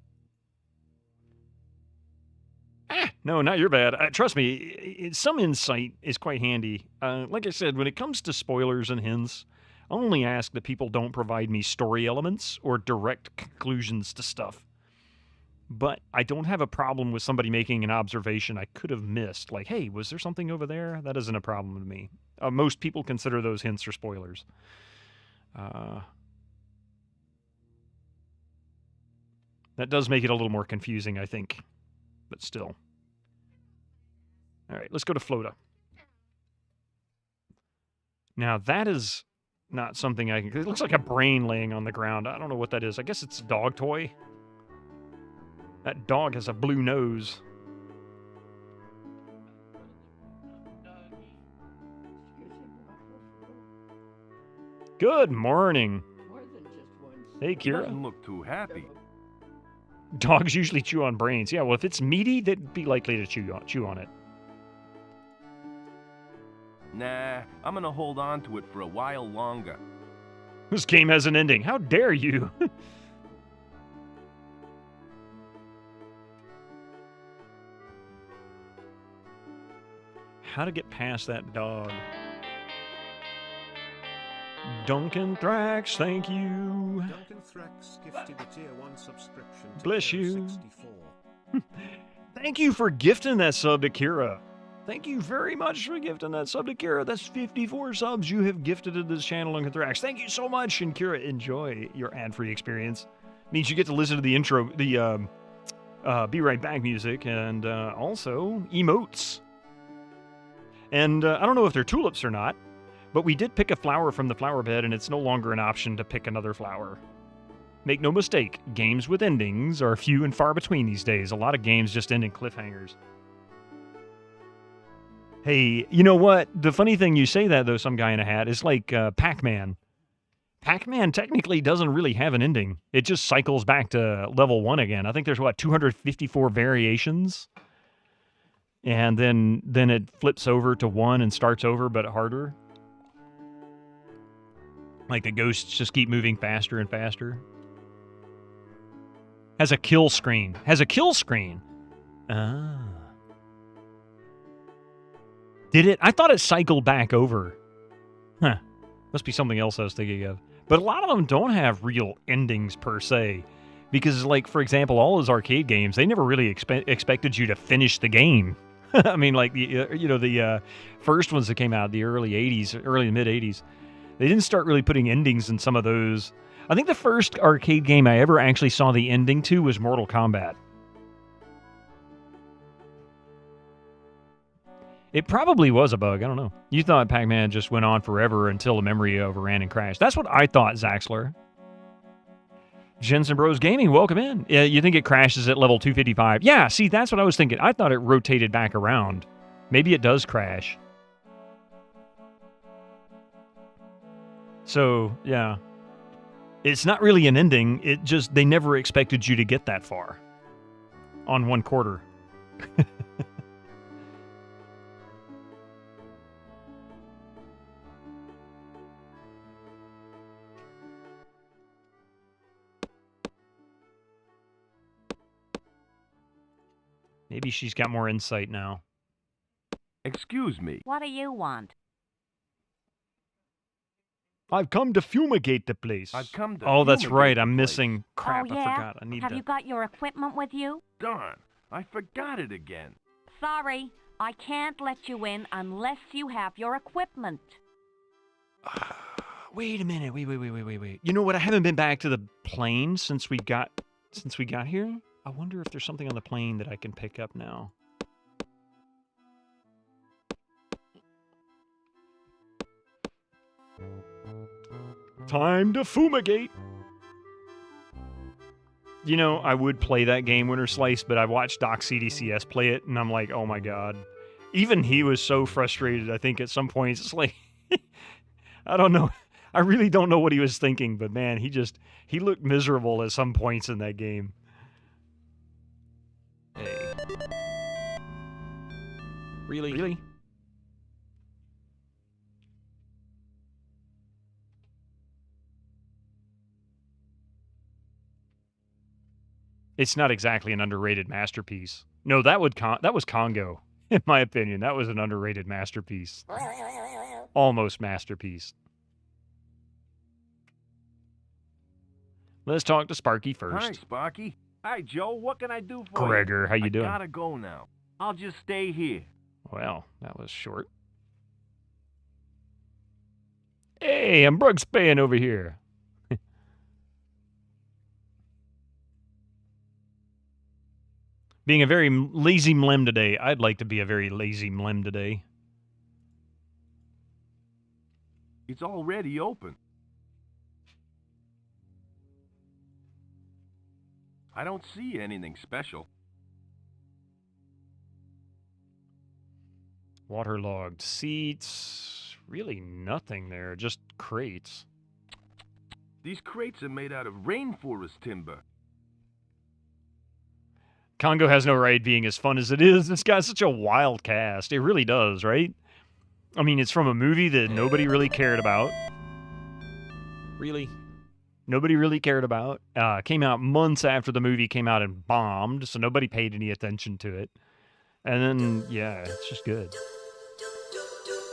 [SPEAKER 12] No, not your bad. Trust me, some insight is quite handy. Like I said, when it comes to spoilers and hints, I only ask that people don't provide me story elements or direct conclusions to stuff. But I don't have a problem with somebody making an observation I could have missed. Like, hey, was there something over there? That isn't a problem with me. Most people consider those hints or spoilers. That does make it a little more confusing, I think. But still. All right, let's go to Flota. Now, that is not something I can... It looks like a brain laying on the ground. I don't know what that is. I guess it's a dog toy. That dog has a blue nose. Good morning. Hey,
[SPEAKER 7] He
[SPEAKER 12] Kira.
[SPEAKER 7] doesn't look too happy.
[SPEAKER 12] Dogs usually chew on brains. Yeah, well, if it's meaty, they'd be likely to chew on it.
[SPEAKER 7] Nah, I'm gonna hold on to it for a while longer.
[SPEAKER 12] This game has an ending. How dare you? How to get past that dog. Duncan Thrax, thank you.
[SPEAKER 10] Duncan Thrax gifted a tier 1 subscription to
[SPEAKER 12] Bless
[SPEAKER 10] Kira
[SPEAKER 12] you.
[SPEAKER 10] 64.
[SPEAKER 12] Thank you for gifting that sub to Kira. Thank you very much for gifting that sub to Kira. That's 54 subs you have gifted to this channel, Duncan Thrax. Thank you so much. And Kira, enjoy your ad-free experience. Means you get to listen to the intro, the Be Right Back music, and also emotes. And I don't know if they're tulips or not, but we did pick a flower from the flower bed, and it's no longer an option to pick another flower. Make no mistake, games with endings are few and far between these days. A lot of games just end in cliffhangers. Hey, you know what? The funny thing you say that, though, some guy in a hat, is like Pac-Man. Pac-Man technically doesn't really have an ending. It just cycles back to level 1 again. I think there's, 254 variations? And then it flips over to 1 and starts over, but harder. Like the ghosts just keep moving faster and faster. Has a kill screen. Ah. Did it? I thought it cycled back over. Huh. Must be something else I was thinking of. But a lot of them don't have real endings per se. Because, like, for example, all those arcade games, they never really expected you to finish the game. I mean, like, the first ones that came out, the early to mid-'80s, they didn't start really putting endings in some of those. I think the first arcade game I ever actually saw the ending to was Mortal Kombat. It probably was a bug. I don't know. You thought Pac-Man just went on forever until the memory overran and crashed. That's what I thought, Zaxler. Jensen Bros Gaming, welcome in. Yeah, you think it crashes at level 255? Yeah, see, that's what I was thinking. I thought it rotated back around. Maybe it does crash. So, yeah. It's not really an ending. It just, they never expected you to get that far. On 1 quarter. Maybe she's got more insight now.
[SPEAKER 7] Excuse me.
[SPEAKER 6] What do you want?
[SPEAKER 12] I've come to fumigate the place.
[SPEAKER 7] I've come to
[SPEAKER 12] Oh, that's
[SPEAKER 7] fumigate
[SPEAKER 12] right.
[SPEAKER 7] the
[SPEAKER 12] I'm
[SPEAKER 7] place.
[SPEAKER 12] missing. Crap,
[SPEAKER 6] oh, yeah?
[SPEAKER 12] I forgot. I need
[SPEAKER 6] Have
[SPEAKER 12] to.
[SPEAKER 6] you got your equipment with you?
[SPEAKER 7] Darn, I forgot it again.
[SPEAKER 6] Sorry, I can't let you in unless you have your equipment.
[SPEAKER 12] Wait a minute. Wait. You know what? I haven't been back to the plane since we got here. I wonder if there's something on the plane that I can pick up now. Time to fumigate. You know, I would play that game, Winter Slice, but I've watched Doc CDCS play it, and I'm like, oh my god. Even he was so frustrated, I think, at some points. It's like, I don't know. I really don't know what he was thinking, but man, he looked miserable at some points in that game. Hey. Really? It's not exactly an underrated masterpiece. No, that was Congo, in my opinion. That was an underrated masterpiece. Almost masterpiece. Let's talk to Sparky first.
[SPEAKER 7] Hi, Sparky.
[SPEAKER 8] Hi, Joe. What can I do for you?
[SPEAKER 12] Gregor, how you doing?
[SPEAKER 7] I gotta go now.
[SPEAKER 8] I'll just stay here.
[SPEAKER 12] Well, that was short. Hey, I'm Brooks Span over here. Being a very lazy mlem today. I'd like to be a very lazy mlem today.
[SPEAKER 7] It's already open. I don't see anything special.
[SPEAKER 12] Waterlogged seats. Really nothing there. Just crates.
[SPEAKER 7] These crates are made out of rainforest timber.
[SPEAKER 12] Congo has no right being as fun as it is. It's got such a wild cast. It really does, right? I mean, it's from a movie that nobody really cared about. Really? Nobody really cared about. Came out months after the movie came out and bombed, so nobody paid any attention to it. And then, yeah, it's just good.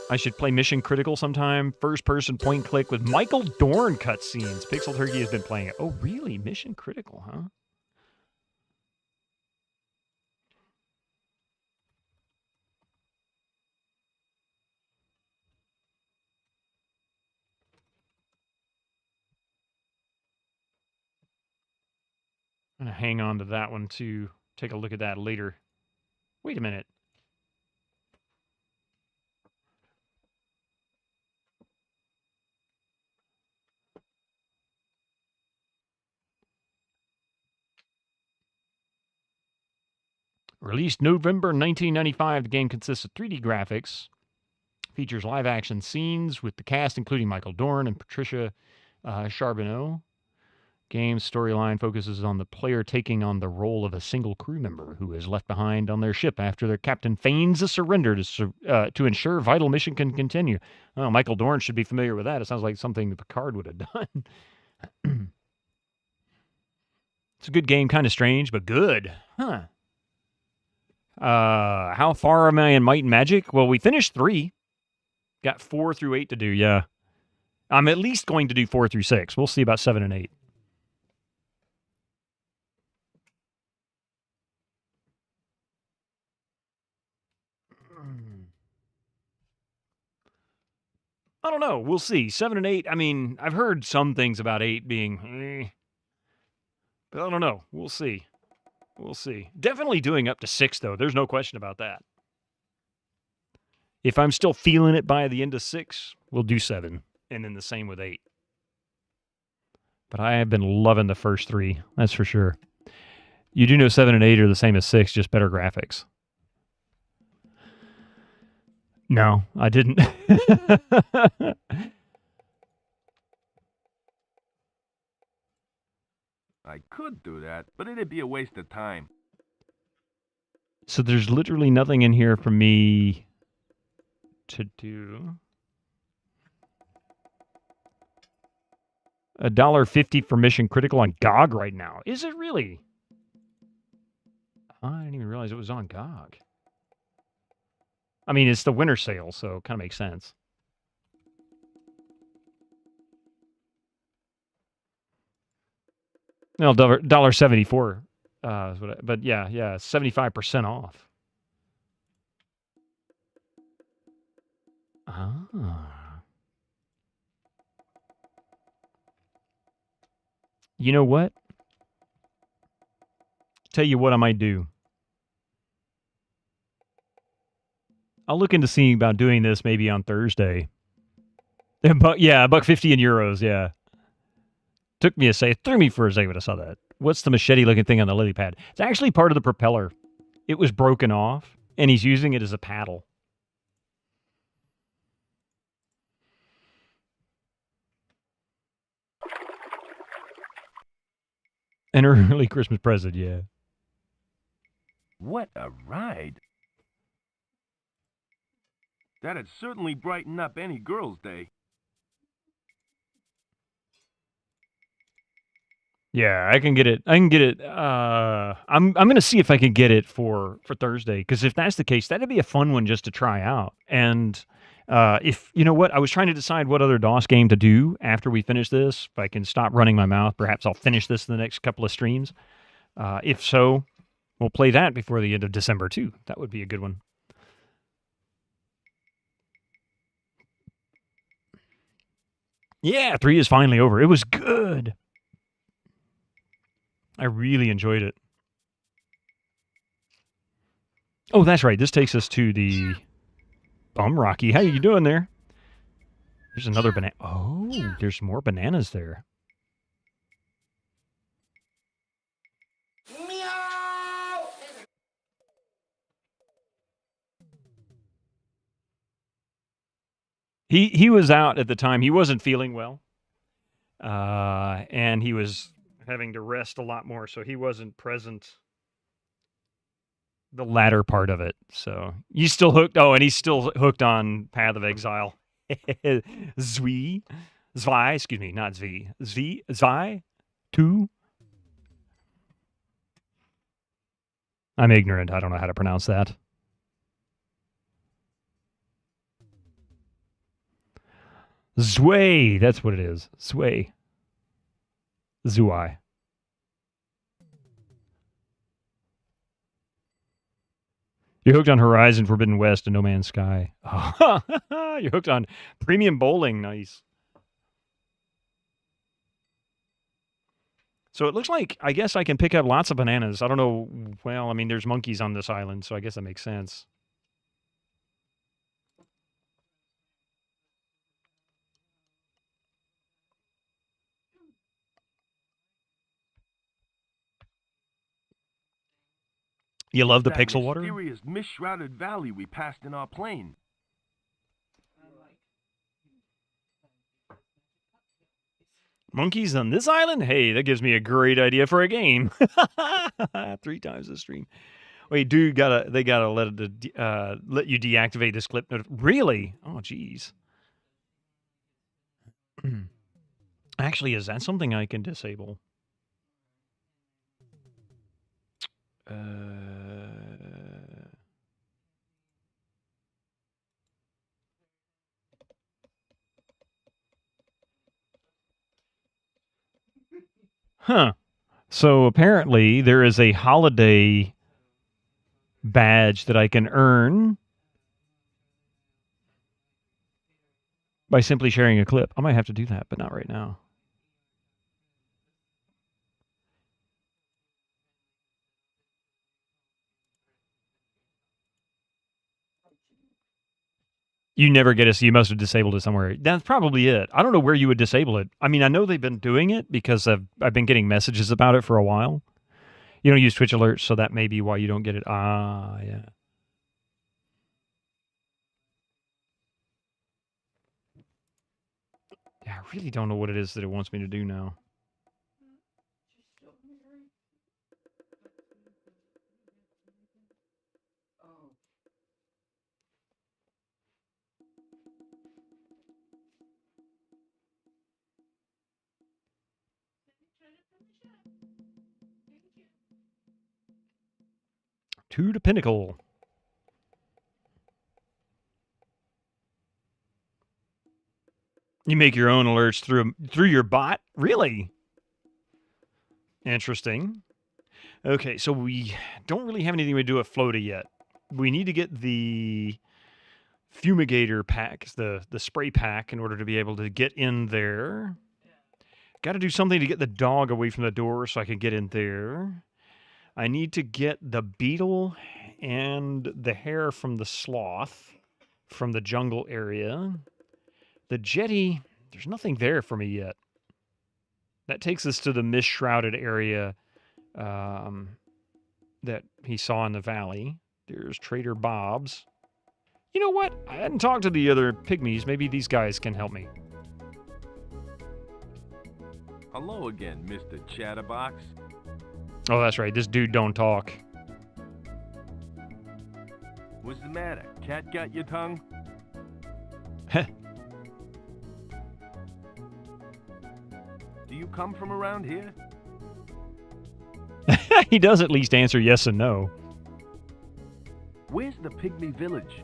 [SPEAKER 12] I should play Mission Critical sometime. First-person point-click with Michael Dorn cutscenes. Pixel Turkey has been playing it. Oh, really? Mission Critical, huh? I'm going to hang on to that one, too. Take a look at that later. Wait a minute. Released November 1995, the game consists of 3D graphics. Features live-action scenes with the cast, including Michael Dorn and Patricia Charbonneau. Game's storyline focuses on the player taking on the role of a single crew member who is left behind on their ship after their captain feigns a surrender to ensure vital mission can continue. Oh, Michael Dorn should be familiar with that. It sounds like something that Picard would have done. It's a good game, kind of strange, but good. Huh. How far am I in Might and Magic? Well, we finished 3. Got 4 through 8 to do, yeah. I'm at least going to do 4 through 6. We'll see about 7 and 8. I don't know. We'll see. 7 and 8, I mean, I've heard some things about 8 being but I don't know. We'll see. We'll see. Definitely doing up to 6, though. There's no question about that. If I'm still feeling it by the end of 6, we'll do 7. And then the same with 8. But I have been loving the first 3. That's for sure. You do know 7 and 8 are the same as 6, just better graphics. No, I didn't.
[SPEAKER 7] I could do that, but it'd be a waste of time.
[SPEAKER 12] So there's literally nothing in here for me to do. $1.50 for Mission Critical on GOG right now. Is it really? I didn't even realize it was on GOG. I mean, it's the winter sale, so it kind of makes sense. No, $1.74. But yeah, 75% off. Ah. You know what? Tell you what I might do. I'll look into seeing about doing this maybe on Thursday. But yeah, $1.50 in euros, yeah. Threw me for a second when I saw that. What's the machete-looking thing on the lily pad? It's actually part of the propeller. It was broken off, and he's using it as a paddle. An early Christmas present, yeah.
[SPEAKER 7] What a ride. That'd certainly brighten up any girl's day.
[SPEAKER 12] Yeah, I can get it. I'm gonna see if I can get it for Thursday, because if that's the case, that'd be a fun one just to try out. And if you know what, I was trying to decide what other DOS game to do after we finish this. If I can stop running my mouth, perhaps I'll finish this in the next couple of streams. If so, we'll play that before the end of December too. That would be a good one. Yeah, 3 is finally over. It was good. I really enjoyed it. Oh, that's right. This takes us to the Bum Rocky. How you doing there? There's another banana. Oh, there's more bananas there. He was out at the time. He wasn't feeling well. And he was having to rest a lot more, so he wasn't present the latter part of it. So he's still hooked. Oh, and he's still hooked on Path of Exile. Zwei, excuse me, not Zvi. Zwei, 2. I'm ignorant. I don't know how to pronounce that. Zwei, that's what it is. Zwei. Zwei. You're hooked on Horizon Forbidden West and No Man's Sky. Oh, you're hooked on Premium Bowling. Nice. So it looks like, I guess I can pick up lots of bananas. I don't know. Well, I mean, there's monkeys on this island, so I guess that makes sense. You love the pixel water?
[SPEAKER 7] Mysterious mist-shrouded valley we passed in our plane.
[SPEAKER 12] Monkeys on this island? Hey, that gives me a great idea for a game. 3 times the stream. Wait, dude, they gotta let you deactivate this clip. Really? Oh, jeez. Actually, is that something I can disable? Huh. So apparently there is a holiday badge that I can earn by simply sharing a clip. I might have to do that, but not right now. You never get so you must have disabled it somewhere. That's probably it. I don't know where you would disable it. I mean, I know they've been doing it because I've been getting messages about it for a while. You don't use Twitch alerts, so that may be why you don't get it. Ah, yeah. Yeah, I really don't know what it is that it wants me to do now. To the pinnacle. You make your own alerts through your bot? Really? Interesting. Okay, so we don't really have anything to do with Floaty yet. We need to get the fumigator pack, the spray pack, in order to be able to get in there. Got to do something to get the dog away from the door so I can get in there. I need to get the beetle and the hair from the sloth from the jungle area. The jetty, there's nothing there for me yet. That takes us to the mist-shrouded area that he saw in the valley. There's Trader Bob's. You know what? I hadn't talked to the other pygmies. Maybe these guys can help me.
[SPEAKER 7] Hello again, Mr. Chatterbox.
[SPEAKER 12] Oh, that's right. This dude don't talk.
[SPEAKER 7] What's the matter? Cat got your tongue? Do you come from around here?
[SPEAKER 12] He does at least answer yes and no.
[SPEAKER 7] Where's the pygmy village?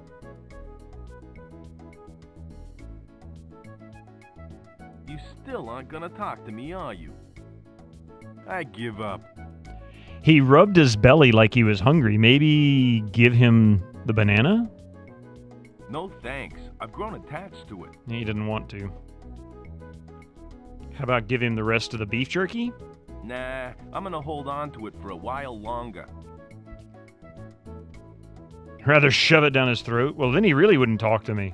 [SPEAKER 7] You still aren't gonna talk to me, are you? I give up.
[SPEAKER 12] He rubbed his belly like he was hungry. Maybe give him the banana?
[SPEAKER 7] No thanks. I've grown attached to it.
[SPEAKER 12] He didn't want to. How about give him the rest of the beef jerky?
[SPEAKER 7] Nah, I'm gonna hold on to it for a while longer.
[SPEAKER 12] Rather shove it down his throat? Well, then he really wouldn't talk to me.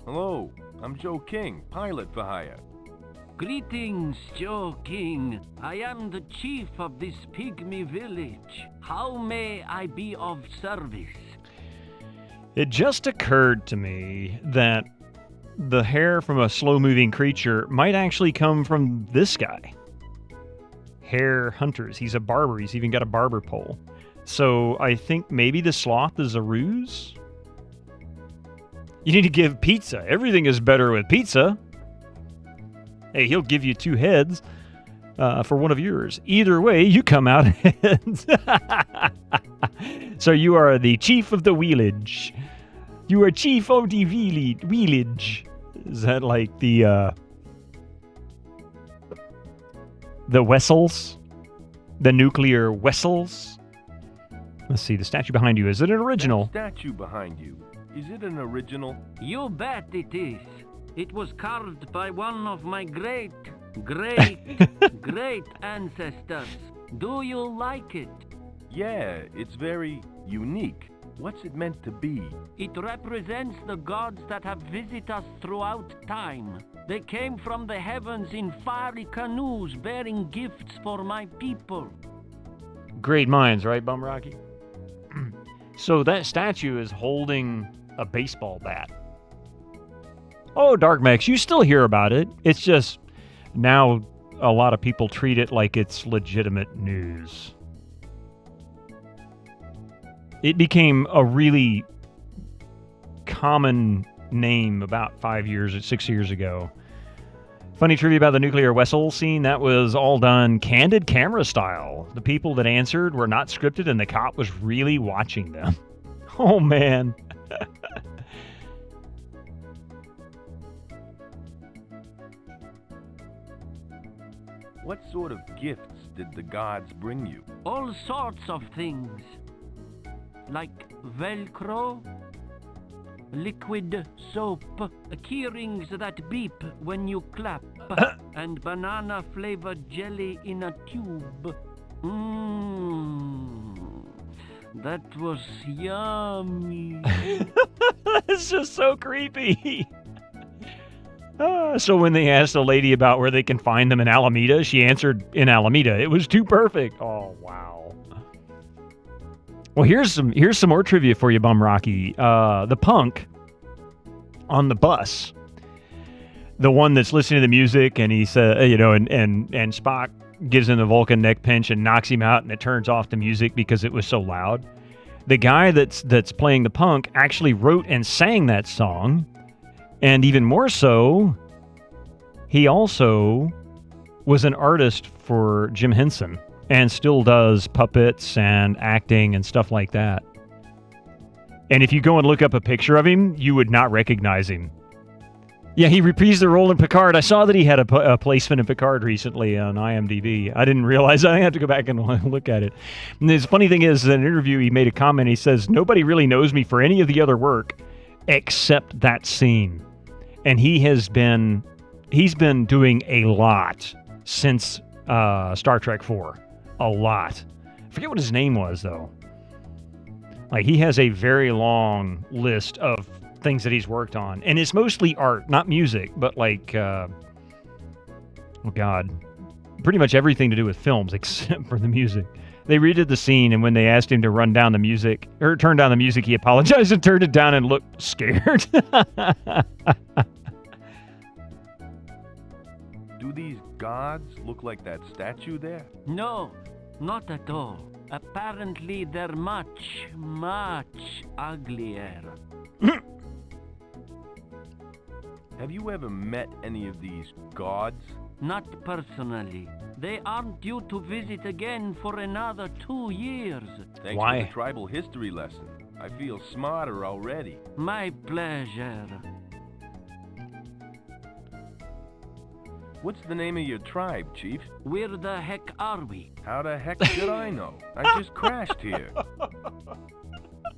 [SPEAKER 7] Hello, I'm Joe King, pilot for hire.
[SPEAKER 17] Greetings, Joe King. I am the chief of this pygmy village. How may I be of service?
[SPEAKER 12] It just occurred to me that the hair from a slow-moving creature might actually come from this guy. Hair Hunters. He's a barber. He's even got a barber pole. So I think maybe the sloth is a ruse? You need to give pizza. Everything is better with pizza. Hey, he'll give you 2 heads for one of yours. Either way, you come out heads. So you are the chief of the village. You are chief of the village. Is that like the Wessels? The nuclear Wessels? Let's see, the statue behind you. Is it an original?
[SPEAKER 7] That statue behind you. Is it an original?
[SPEAKER 17] You bet it is. It was carved by one of my great ancestors. Do you like it?
[SPEAKER 7] Yeah, it's very unique. What's it meant to be?
[SPEAKER 17] It represents the gods that have visited us throughout time. They came from the heavens in fiery canoes bearing gifts for my people.
[SPEAKER 12] Great minds, right, Bum Rocky? So that statue is holding a baseball bat. Oh, Dark Max, you still hear about it. It's just now a lot of people treat it like it's legitimate news. It became a really common name about 6 years ago. Funny trivia about the nuclear Wessel scene, that was all done candid camera style. The people that answered were not scripted and the cop was really watching them. Oh, man.
[SPEAKER 7] What sort of gifts did the gods bring you?
[SPEAKER 17] All sorts of things. Like Velcro, liquid soap, key rings that beep when you clap, and banana-flavored jelly in a tube. That was yummy.
[SPEAKER 12] It's just so creepy. So when they asked the lady about where they can find them in Alameda, she answered in Alameda. It was too perfect. Oh, wow. Well, here's some more trivia for you, Bum Rocky. The punk on the bus, the one that's listening to the music, and he said, and Spock gives him the Vulcan neck pinch and knocks him out, and it turns off the music because it was so loud. The guy that's playing the punk actually wrote and sang that song, and even more so, he also was an artist for Jim Henson. And still does puppets and acting and stuff like that. And if you go and look up a picture of him, you would not recognize him. Yeah, he reprised the role in Picard. I saw that he had a placement in Picard recently on IMDb. I didn't realize. I had to go back and look at it. And the funny thing is, in an interview, he made a comment. He says, nobody really knows me for any of the other work except that scene. And he's been doing a lot since Star Trek 4. A lot. I forget what his name was, though. Like, he has a very long list of things that he's worked on. And it's mostly art, not music, but like, oh God, pretty much everything to do with films except for the music. They redid the scene, and when they asked him to turn down the music, he apologized and turned it down and looked scared.
[SPEAKER 7] Do these gods look like that statue there?
[SPEAKER 17] No, not at all. Apparently, they're much, much uglier.
[SPEAKER 7] Have you ever met any of these gods?
[SPEAKER 17] Not personally. They aren't due to visit again for another 2 years.
[SPEAKER 7] Thanks
[SPEAKER 12] Why?
[SPEAKER 7] for the tribal history lesson. I feel smarter already.
[SPEAKER 17] My pleasure.
[SPEAKER 7] What's the name of your tribe, Chief?
[SPEAKER 17] Where the heck are we?
[SPEAKER 7] How the heck should I know? I just crashed here.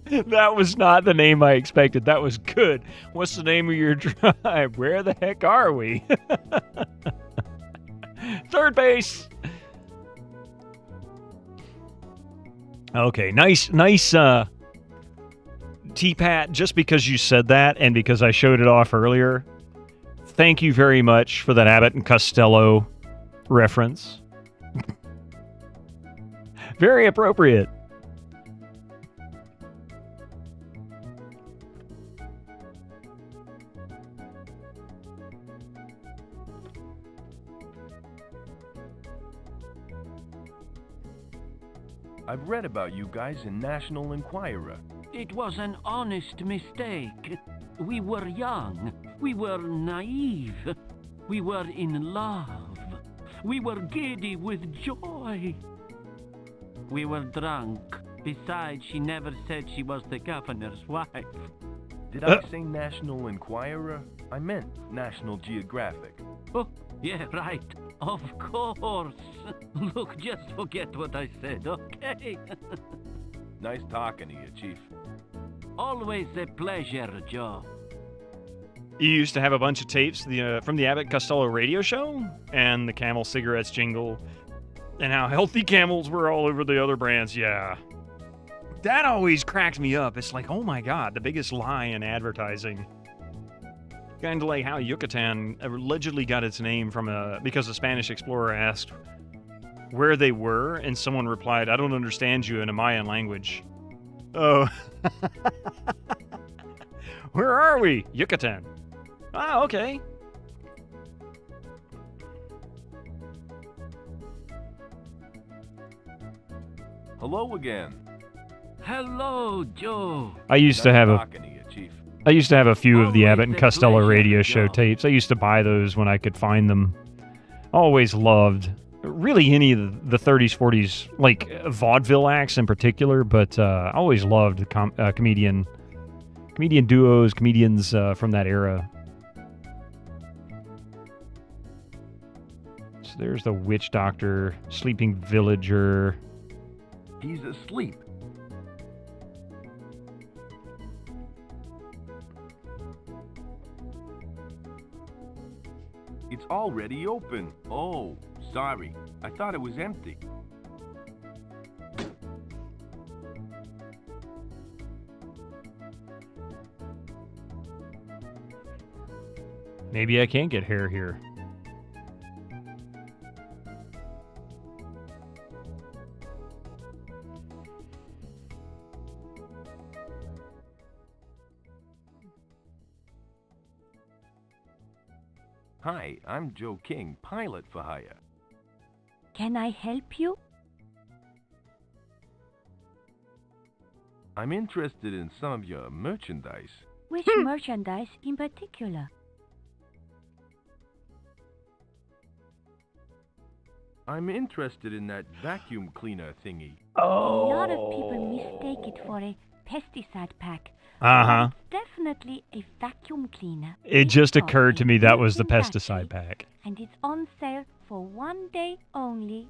[SPEAKER 12] That was not the name I expected. That was good. What's the name of your tribe? Where the heck are we? Third base. Okay, nice T-Pat, just because you said that and because I showed it off earlier. Thank you very much for that Abbott and Costello reference. Very appropriate.
[SPEAKER 7] I've read about you guys in National Enquirer.
[SPEAKER 17] It was an honest mistake. We were young. We were naive. We were in love. We were giddy with joy. We were drunk. Besides, she never said she was the governor's wife.
[SPEAKER 7] Did I say National Enquirer? I meant National Geographic.
[SPEAKER 17] Oh, yeah, right. Of course. Look, just forget what I said, okay?
[SPEAKER 7] Nice talking to you, Chief.
[SPEAKER 17] Always a pleasure, Joe.
[SPEAKER 12] You used to have a bunch of tapes from the Abbott Costello radio show and the Camel cigarettes jingle and how healthy Camels were all over the other brands. Yeah. That always cracked me up. It's like, oh my God, the biggest lie in advertising. Kind of like how Yucatan allegedly got its name from because a Spanish explorer asked where they were, and someone replied, "I don't understand you," in a Mayan language. Oh. Where are we? Yucatan. Ah, okay.
[SPEAKER 7] Hello again.
[SPEAKER 17] Hello, Joe.
[SPEAKER 12] I used to have a few of the Abbott and Costello radio show tapes. I used to buy those when I could find them. Always loved really any of the 30s, 40s, like vaudeville acts in particular, but I always loved comedian duos, comedians from that era. So there's the Witch Doctor, Sleeping Villager.
[SPEAKER 7] He's asleep. It's already open. Oh, sorry. I thought it was empty.
[SPEAKER 12] Maybe I can get hair here.
[SPEAKER 7] Hi, I'm Joe King, pilot for hire.
[SPEAKER 6] Can I help you?
[SPEAKER 7] I'm interested in some of your merchandise.
[SPEAKER 6] Which merchandise in particular?
[SPEAKER 7] I'm interested in that vacuum cleaner thingy.
[SPEAKER 6] A lot of people mistake it for a pesticide pack.
[SPEAKER 12] Uh-huh.
[SPEAKER 6] It's definitely a vacuum cleaner.
[SPEAKER 12] It just
[SPEAKER 6] It's
[SPEAKER 12] occurred to me that was the
[SPEAKER 6] built-in
[SPEAKER 12] pesticide
[SPEAKER 6] battery,
[SPEAKER 12] pack.
[SPEAKER 6] And it's on sale for 1 day only.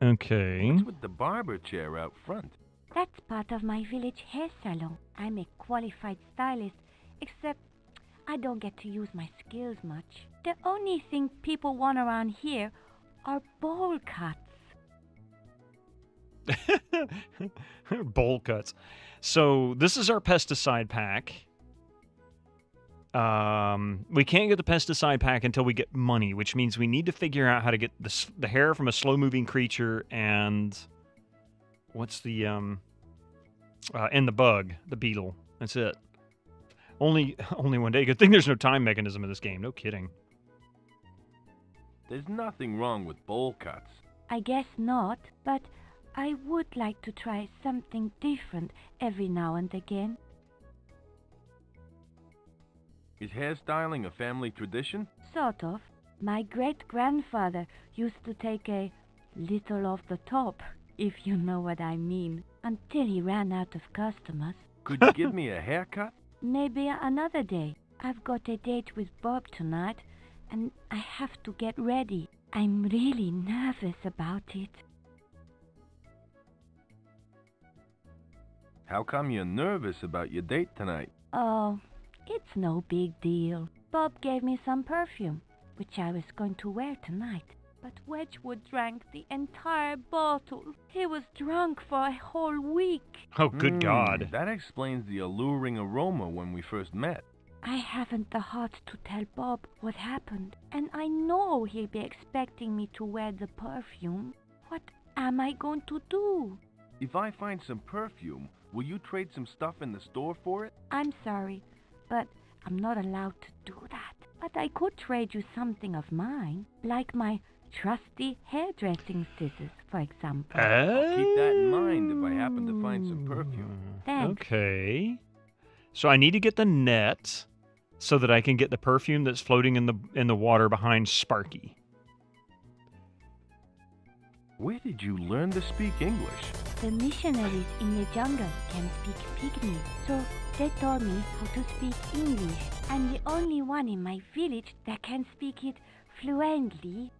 [SPEAKER 12] Okay.
[SPEAKER 7] What's with the barber chair out front?
[SPEAKER 6] That's part of my village hair salon. I'm a qualified stylist, except I don't get to use my skills much. The only thing people want around here are bowl cuts.
[SPEAKER 12] Bowl cuts. So this is our pesticide pack. We can't get the pesticide pack until we get money, which means we need to figure out how to get the hair from a slow-moving creature and what's the and the bug, the beetle. That's it. Only 1 day. Good thing there's no time mechanism in this game. No kidding.
[SPEAKER 7] There's nothing wrong with bowl cuts.
[SPEAKER 6] I guess not, but I would like to try something different every now and again.
[SPEAKER 7] Is hairstyling a family tradition?
[SPEAKER 6] Sort of. My great-grandfather used to take a little off the top, if you know what I mean, until he ran out of customers.
[SPEAKER 7] Could you give me a haircut?
[SPEAKER 6] Maybe another day. I've got a date with Bob tonight, and I have to get ready. I'm really nervous about it.
[SPEAKER 7] How come you're nervous about your date tonight?
[SPEAKER 6] Oh, it's no big deal. Bob gave me some perfume, which I was going to wear tonight. But Wedgwood drank the entire bottle. He was drunk for a whole week.
[SPEAKER 12] Oh, good God.
[SPEAKER 7] That explains the alluring aroma when we first met.
[SPEAKER 6] I haven't the heart to tell Bob what happened, and I know he'll be expecting me to wear the perfume. What am I going to do?
[SPEAKER 7] If I find some perfume, will you trade some stuff in the store for it?
[SPEAKER 6] I'm sorry, but I'm not allowed to do that. But I could trade you something of mine, like my trusty hairdressing scissors, for example.
[SPEAKER 7] I'll keep that in mind if I happen to find some perfume.
[SPEAKER 6] Thanks.
[SPEAKER 12] Okay. So I need to get the net so that I can get the perfume that's floating in the water behind Sparky.
[SPEAKER 7] Where did you learn to speak English?
[SPEAKER 6] The missionaries in the jungle can speak Pygmy, so they taught me how to speak English. I'm the only one in my village that can speak it fluently.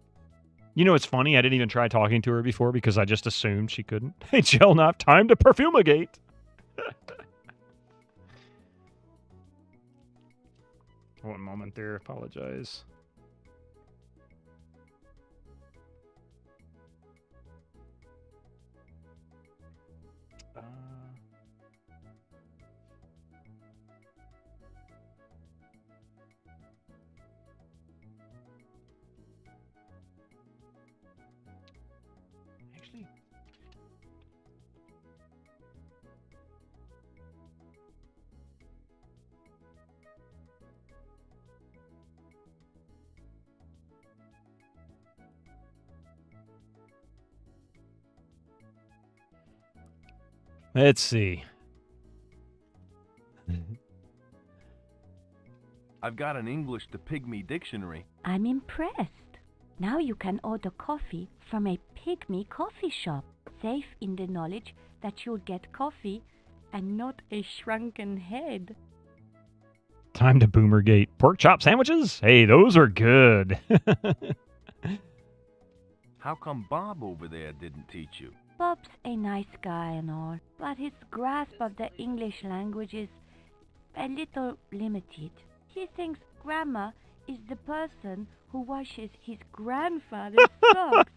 [SPEAKER 12] You know, it's funny. I didn't even try talking to her before because I just assumed she couldn't. Hey, Jill, not time to perfumigate. One moment there. Apologize. Actually, let's see.
[SPEAKER 7] I've got an English to Pygmy dictionary.
[SPEAKER 6] I'm impressed. Now you can order coffee from a Pygmy coffee shop, safe in the knowledge that you'll get coffee and not a shrunken head.
[SPEAKER 12] Time to boomergate. Pork chop sandwiches? Hey, those are good.
[SPEAKER 7] How come Bob over there didn't teach you?
[SPEAKER 6] Bob's a nice guy and all, but his grasp of the English language is a little limited. He thinks grandma is the person who washes his grandfather's socks.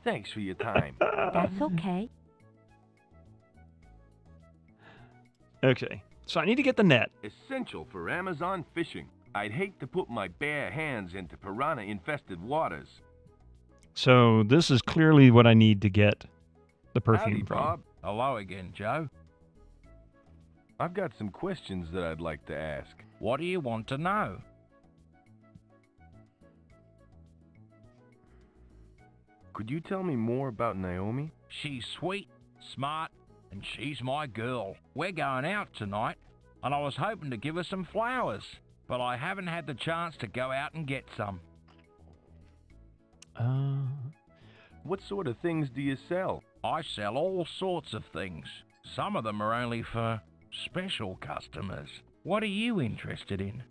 [SPEAKER 7] Thanks for your time.
[SPEAKER 6] That's okay.
[SPEAKER 12] Okay, so I need to get the net.
[SPEAKER 7] Essential for Amazon fishing. I'd hate to put my bare hands into piranha-infested waters.
[SPEAKER 12] So this is clearly what I need to get the perfume
[SPEAKER 7] Howdy,
[SPEAKER 12] from.
[SPEAKER 7] Bob.
[SPEAKER 9] Hello again, Joe.
[SPEAKER 7] I've got some questions that I'd like to ask.
[SPEAKER 9] What do you want to know?
[SPEAKER 7] Could you tell me more about Naomi?
[SPEAKER 9] She's sweet, smart, and she's my girl. We're going out tonight, and I was hoping to give her some flowers, but I haven't had the chance to go out and get some.
[SPEAKER 7] What sort of things do you sell?
[SPEAKER 9] I sell all sorts of things. Some of them are only for special customers. What are you interested in?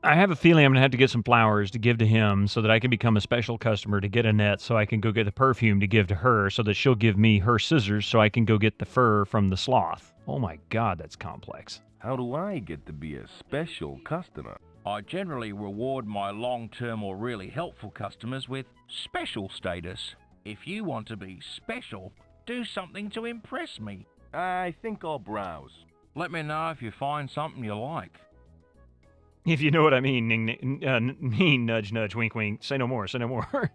[SPEAKER 12] I have a feeling I'm going to have to get some flowers to give to him so that I can become a special customer to get a net so I can go get the perfume to give to her so that she'll give me her scissors so I can go get the fur from the sloth. Oh my God, that's complex.
[SPEAKER 7] How do I get to be a special customer?
[SPEAKER 9] I generally reward my long-term or really helpful customers with special status. If you want to be special, do something to impress me.
[SPEAKER 7] I think I'll browse.
[SPEAKER 9] Let me know if you find something you like.
[SPEAKER 12] If you know what I mean, mean, nudge, nudge, wink, wink. Say no more, say no more.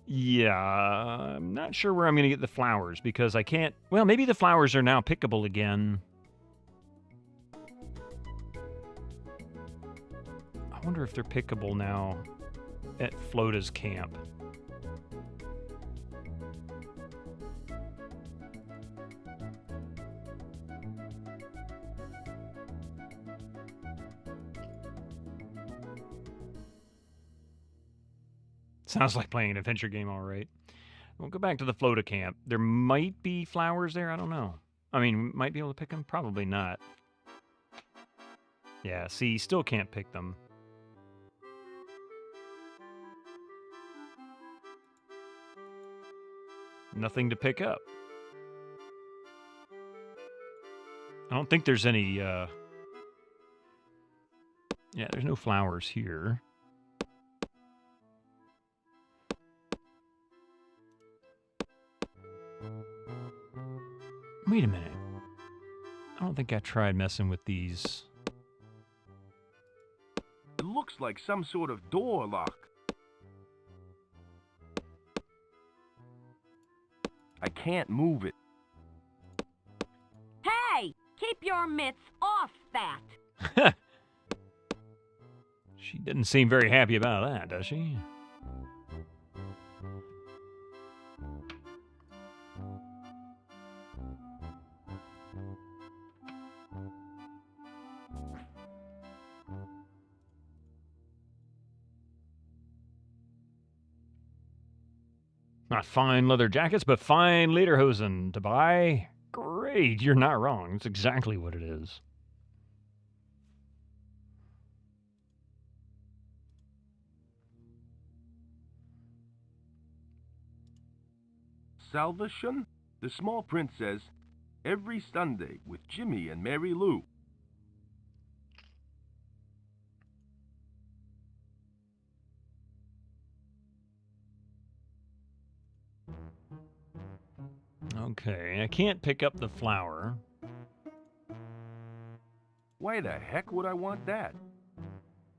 [SPEAKER 12] Yeah, I'm not sure where I'm going to get the flowers because I can't... Well, maybe the flowers are now pickable again. I wonder if they're pickable now at Flota's camp. Sounds like playing an adventure game, all right. We'll go back to the Flota camp. There might be flowers there. I don't know. I mean, might be able to pick them. Probably not. Yeah, see, still can't pick them. Nothing to pick up. I don't think there's any, Yeah, there's no flowers here. Wait a minute. I don't think I tried messing with these.
[SPEAKER 7] It looks like some sort of door lock. I can't move it.
[SPEAKER 6] Hey! Keep your mitts off that!
[SPEAKER 12] She didn't seem very happy about that, does she? Not fine leather jackets, but fine lederhosen to buy. Great, you're not wrong. It's exactly what it is.
[SPEAKER 7] Salvation? The small print says, every Sunday with Jimmy and Mary Lou.
[SPEAKER 12] Okay, I can't pick up the flower.
[SPEAKER 7] Why the heck would I want that?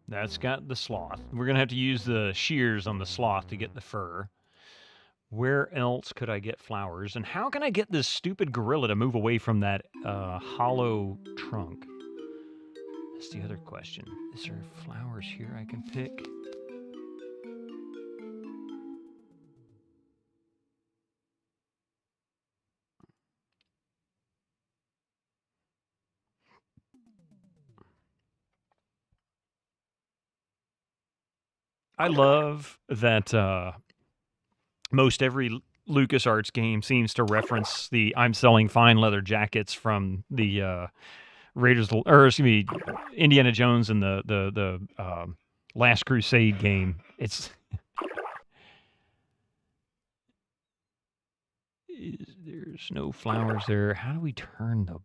[SPEAKER 12] That's got the sloth. We're going to have to use the shears on the sloth to get the fur. Where else could I get flowers? And how can I get this stupid gorilla to move away from that hollow trunk? That's the other question. Is there flowers here I can pick? I love that most every LucasArts game seems to reference the "I'm selling fine leather jackets" from the Indiana Jones and the Last Crusade game. It's there's no flowers there. How do we turn the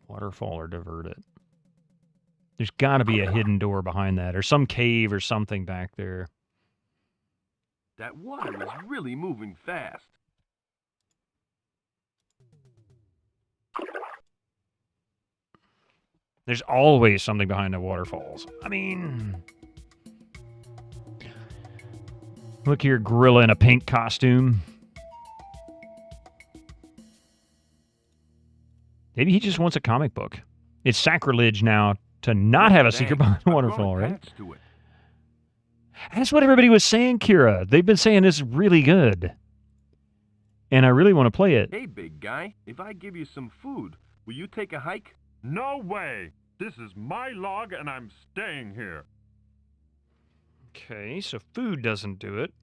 [SPEAKER 12] waterfall or divert it? There's got to be a hidden door behind that, or some cave or something back there.
[SPEAKER 7] That water is really moving fast.
[SPEAKER 12] There's always something behind the waterfalls. I mean, look here, gorilla in a pink costume. Maybe he just wants a comic book. It's sacrilege now to not have a secret behind the waterfall, right? That's what everybody was saying, Kira. They've been saying this is really good. And I really want to play it.
[SPEAKER 7] Hey, big guy, if I give you some food, will you take a hike?
[SPEAKER 3] No way! This is my log and I'm staying here.
[SPEAKER 12] Okay, so food doesn't do it.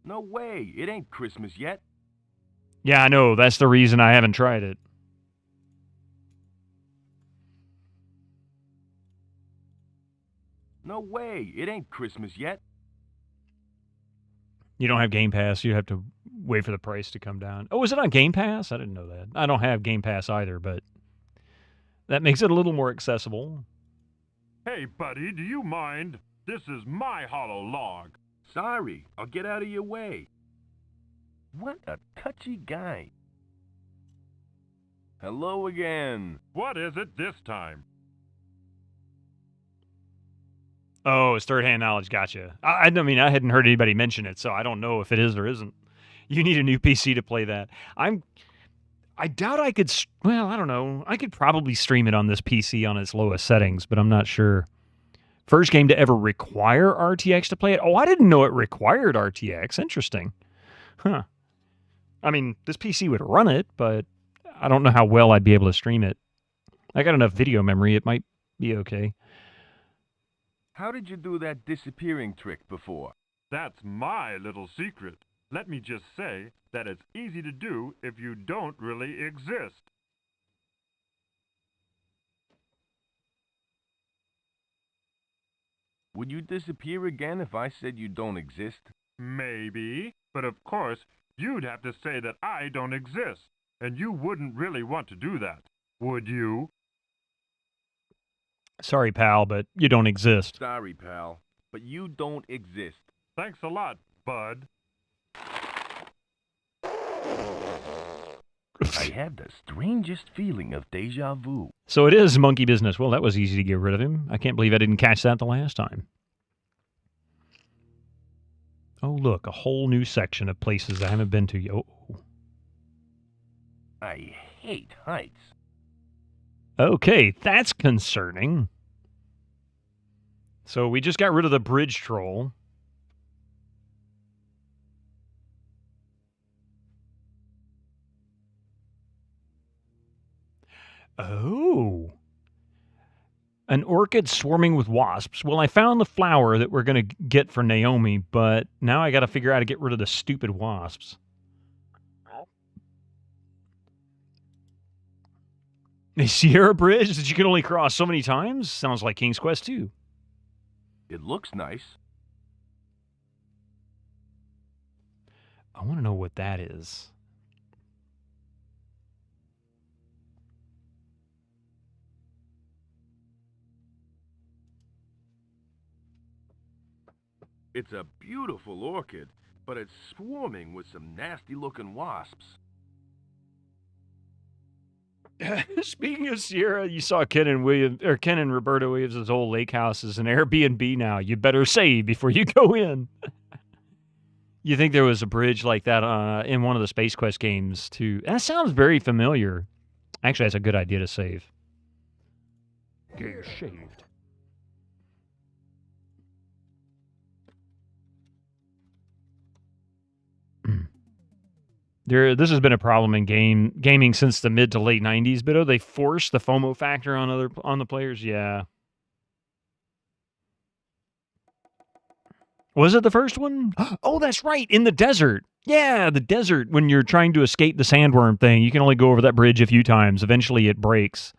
[SPEAKER 7] No way, it ain't Christmas yet.
[SPEAKER 12] Yeah, I know. That's the reason I haven't tried it.
[SPEAKER 7] No way, it ain't Christmas yet.
[SPEAKER 12] You don't have Game Pass. You have to wait for the price to come down. Oh, is it on Game Pass? I didn't know that. I don't have Game Pass either, but that makes it a little more accessible.
[SPEAKER 3] Hey, buddy, do you mind? This is my hollow log.
[SPEAKER 7] Sorry, I'll get out of your way. What a touchy guy. Hello again.
[SPEAKER 3] What is it this time?
[SPEAKER 12] Oh, it's third-hand knowledge. Gotcha. I mean, I hadn't heard anybody mention it, so I don't know if it is or isn't. You need a new PC to play that. I doubt I could... Well, I don't know. I could probably stream it on this PC on its lowest settings, but I'm not sure. First game to ever require RTX to play it? Oh, I didn't know it required RTX. Interesting. Huh. I mean, this PC would run it, but I don't know how well I'd be able to stream it. I got enough video memory. It might be okay.
[SPEAKER 7] How did you do that disappearing trick before?
[SPEAKER 3] That's my little secret. Let me just say that it's easy to do if you don't really exist.
[SPEAKER 7] Would you disappear again if I said you don't exist?
[SPEAKER 3] Maybe, but of course, you'd have to say that I don't exist, and you wouldn't really want to do that, would you?
[SPEAKER 12] Sorry, pal, but you don't exist.
[SPEAKER 7] Sorry, pal, but you don't exist.
[SPEAKER 3] Thanks a lot, bud.
[SPEAKER 7] I have the strangest feeling of deja vu.
[SPEAKER 12] So it is monkey business. Well, that was easy to get rid of him. I can't believe I didn't catch that the last time. Oh, look, a whole new section of places I haven't been to yet. Oh.
[SPEAKER 7] I hate heights.
[SPEAKER 12] Okay, that's concerning. So we just got rid of the bridge troll. Oh. An orchid swarming with wasps. Well, I found the flower that we're going to get for Naomi, but now I got to figure out how to get rid of the stupid wasps. A Sierra Bridge that you can only cross so many times? Sounds like King's Quest 2.
[SPEAKER 7] It looks nice.
[SPEAKER 12] I want to know what that is.
[SPEAKER 7] It's a beautiful orchid, but it's swarming with some nasty-looking wasps.
[SPEAKER 12] Speaking of Sierra, you saw Ken and Roberta Williams' old lake house is an Airbnb now. You better save before you go in. You think there was a bridge like that in one of the Space Quest games too? That sounds very familiar. Actually, that's a good idea to save. Get shaved. This has been a problem in gaming since the mid to late 90s, but they forced the FOMO factor on the players. Yeah. Was it the first one? Oh, that's right, in the desert. Yeah, the desert, when you're trying to escape the sandworm thing, you can only go over that bridge a few times. Eventually it breaks.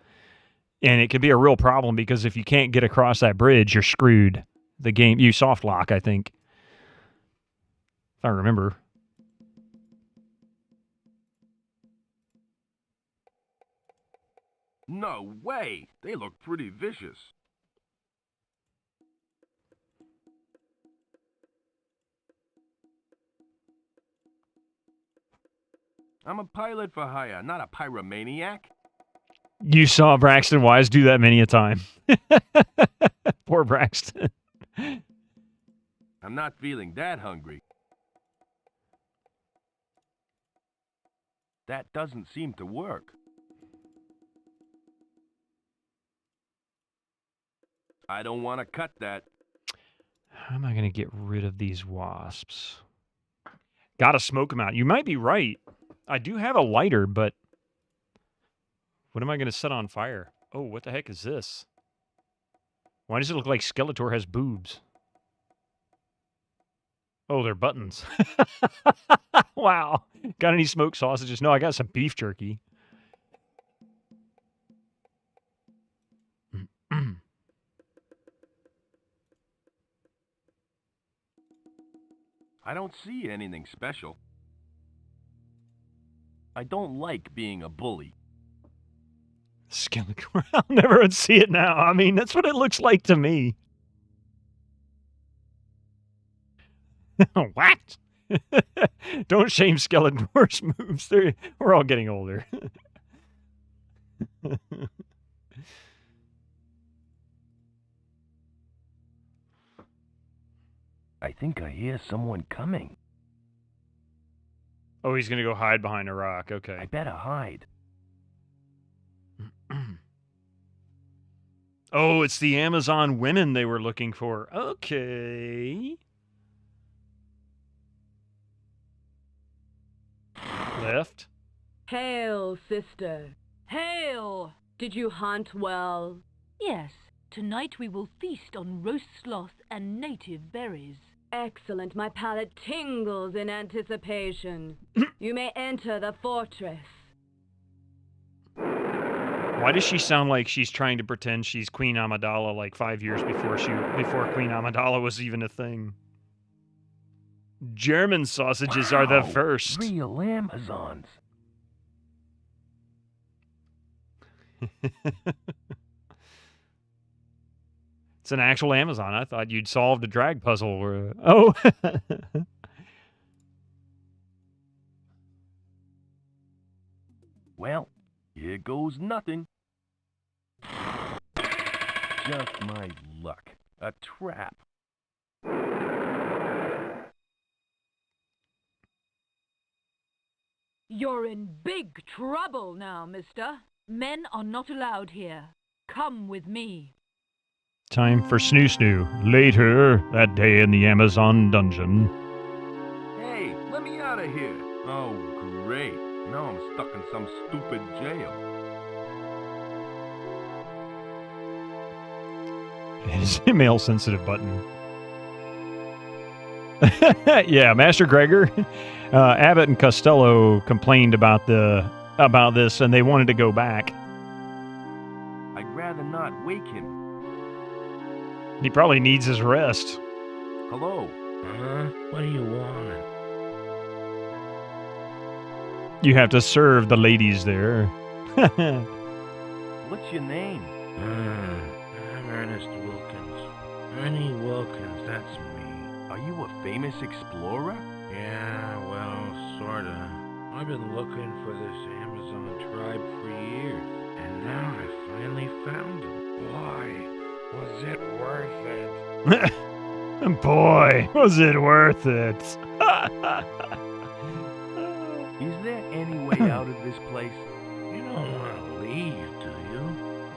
[SPEAKER 12] And it can be a real problem because if you can't get across that bridge, you're screwed. The game, you soft lock, I think. If I remember.
[SPEAKER 7] No way! They look pretty vicious. I'm a pilot for hire, not a pyromaniac.
[SPEAKER 12] You saw Braxton Wise do that many a time. Poor Braxton.
[SPEAKER 7] I'm not feeling that hungry. That doesn't seem to work. I don't want to cut that.
[SPEAKER 12] How am I going to get rid of these wasps? Gotta smoke them out. You might be right. I do have a lighter, but what am I going to set on fire? Oh, what the heck is this? Why does it look like Skeletor has boobs? Oh, they're buttons. Wow. Got any smoked sausages? No, I got some beef jerky.
[SPEAKER 7] I don't see anything special. I don't like being a bully.
[SPEAKER 12] Skeleton. I'll never see it now. I mean, that's what it looks like to me. What? Don't shame Skeletor's moves. We're all getting older.
[SPEAKER 7] I think I hear someone coming.
[SPEAKER 12] Oh, he's going to go hide behind a rock. Okay.
[SPEAKER 7] I better hide.
[SPEAKER 12] Oh, it's the Amazon women they were looking for. Okay. Left.
[SPEAKER 18] Hail, sister. Hail! Did you hunt well?
[SPEAKER 19] Yes. Tonight we will feast on roast sloth and native berries.
[SPEAKER 18] Excellent. My palate tingles in anticipation. You may enter the fortress.
[SPEAKER 12] Why does she sound like she's trying to pretend she's Queen Amidala like 5 years before Queen Amidala was even a thing? German sausages are the first.
[SPEAKER 7] Real Amazons.
[SPEAKER 12] It's an actual Amazon. I thought you'd solved a drag puzzle. Oh.
[SPEAKER 7] Well, here goes nothing. Just my luck. A trap.
[SPEAKER 19] You're in big trouble now, mister. Men are not allowed here. Come with me.
[SPEAKER 12] Time for Snoo Snoo. Later that day in the Amazon dungeon.
[SPEAKER 7] Hey, let me out of here. Oh, great. Now I'm stuck in some stupid jail.
[SPEAKER 12] It's a male-sensitive button. Yeah, Master Gregor, Abbott and Costello complained about this, and they wanted to go back.
[SPEAKER 7] I'd rather not wake him.
[SPEAKER 12] He probably needs his rest.
[SPEAKER 7] Hello.
[SPEAKER 9] What do you want?
[SPEAKER 12] You have to serve the ladies there.
[SPEAKER 7] What's your name?
[SPEAKER 9] I'm Ernest Wilkins. Ernie Wilkins, that's me.
[SPEAKER 7] Are you a famous explorer?
[SPEAKER 9] Yeah, well, sorta. I've been looking for this Amazon tribe for years, and now I finally found them. Why? Was it worth it?
[SPEAKER 12] Boy, was it worth it.
[SPEAKER 7] Is there any way out of this place?
[SPEAKER 9] You don't want to leave, do you?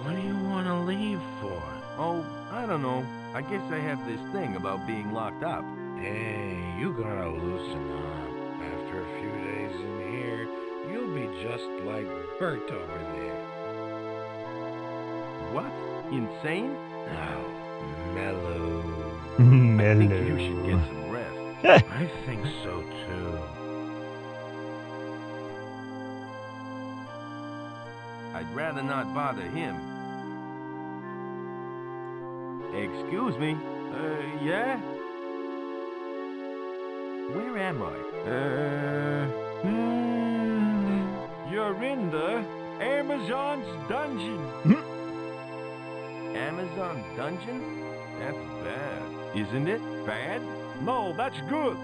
[SPEAKER 9] What do you want to leave for?
[SPEAKER 7] Oh, I don't know. I guess I have this thing about being locked up.
[SPEAKER 9] Hey, you gotta loosen up. After a few days in here, you'll be just like Bert over there.
[SPEAKER 7] What? Insane?
[SPEAKER 9] Now, mellow.
[SPEAKER 7] I think you should get some rest.
[SPEAKER 9] I think so too.
[SPEAKER 7] I'd rather not bother him. Excuse me. Yeah? Where am I?
[SPEAKER 3] You're in the Amazon's dungeon.
[SPEAKER 7] Amazon dungeon? That's bad. Isn't it bad?
[SPEAKER 3] No, that's good.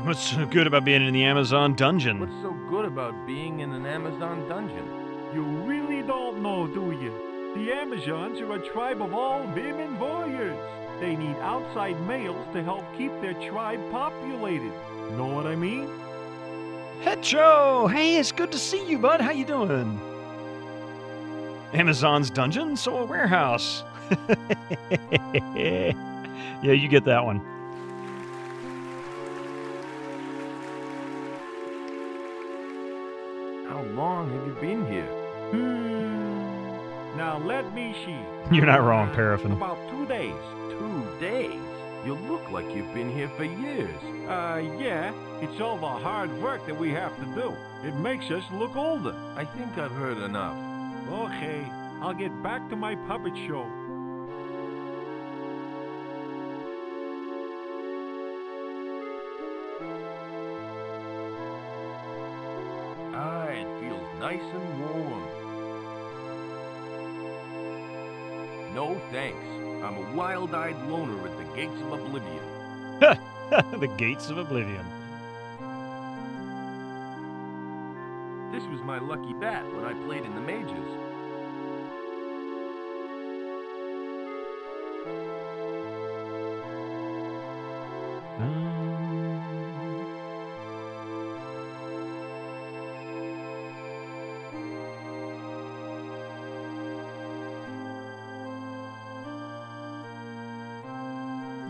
[SPEAKER 12] What's so good about being in the Amazon dungeon?
[SPEAKER 7] What's so good about being in an Amazon dungeon?
[SPEAKER 3] You really don't know, do you? The Amazons are a tribe of all women warriors. They need outside males to help keep their tribe populated. Know what I mean?
[SPEAKER 12] Joe! Hey, it's good to see you, bud. How you doing? Amazon's dungeon? So a warehouse. Yeah, you get that one.
[SPEAKER 7] How long have you been here?
[SPEAKER 3] Now let me see.
[SPEAKER 12] You're not wrong, Paraffin.
[SPEAKER 3] About 2 days.
[SPEAKER 7] 2 days? You look like you've been here for years.
[SPEAKER 3] Yeah. It's all the hard work that we have to do. It makes us look older.
[SPEAKER 7] I think I've heard enough.
[SPEAKER 3] Okay, I'll get back to my puppet show.
[SPEAKER 7] Ah, it feels nice and warm. No thanks. I'm a wild-eyed loner at the gates of oblivion.
[SPEAKER 12] The gates of oblivion.
[SPEAKER 7] This was my lucky bat when I played in the majors.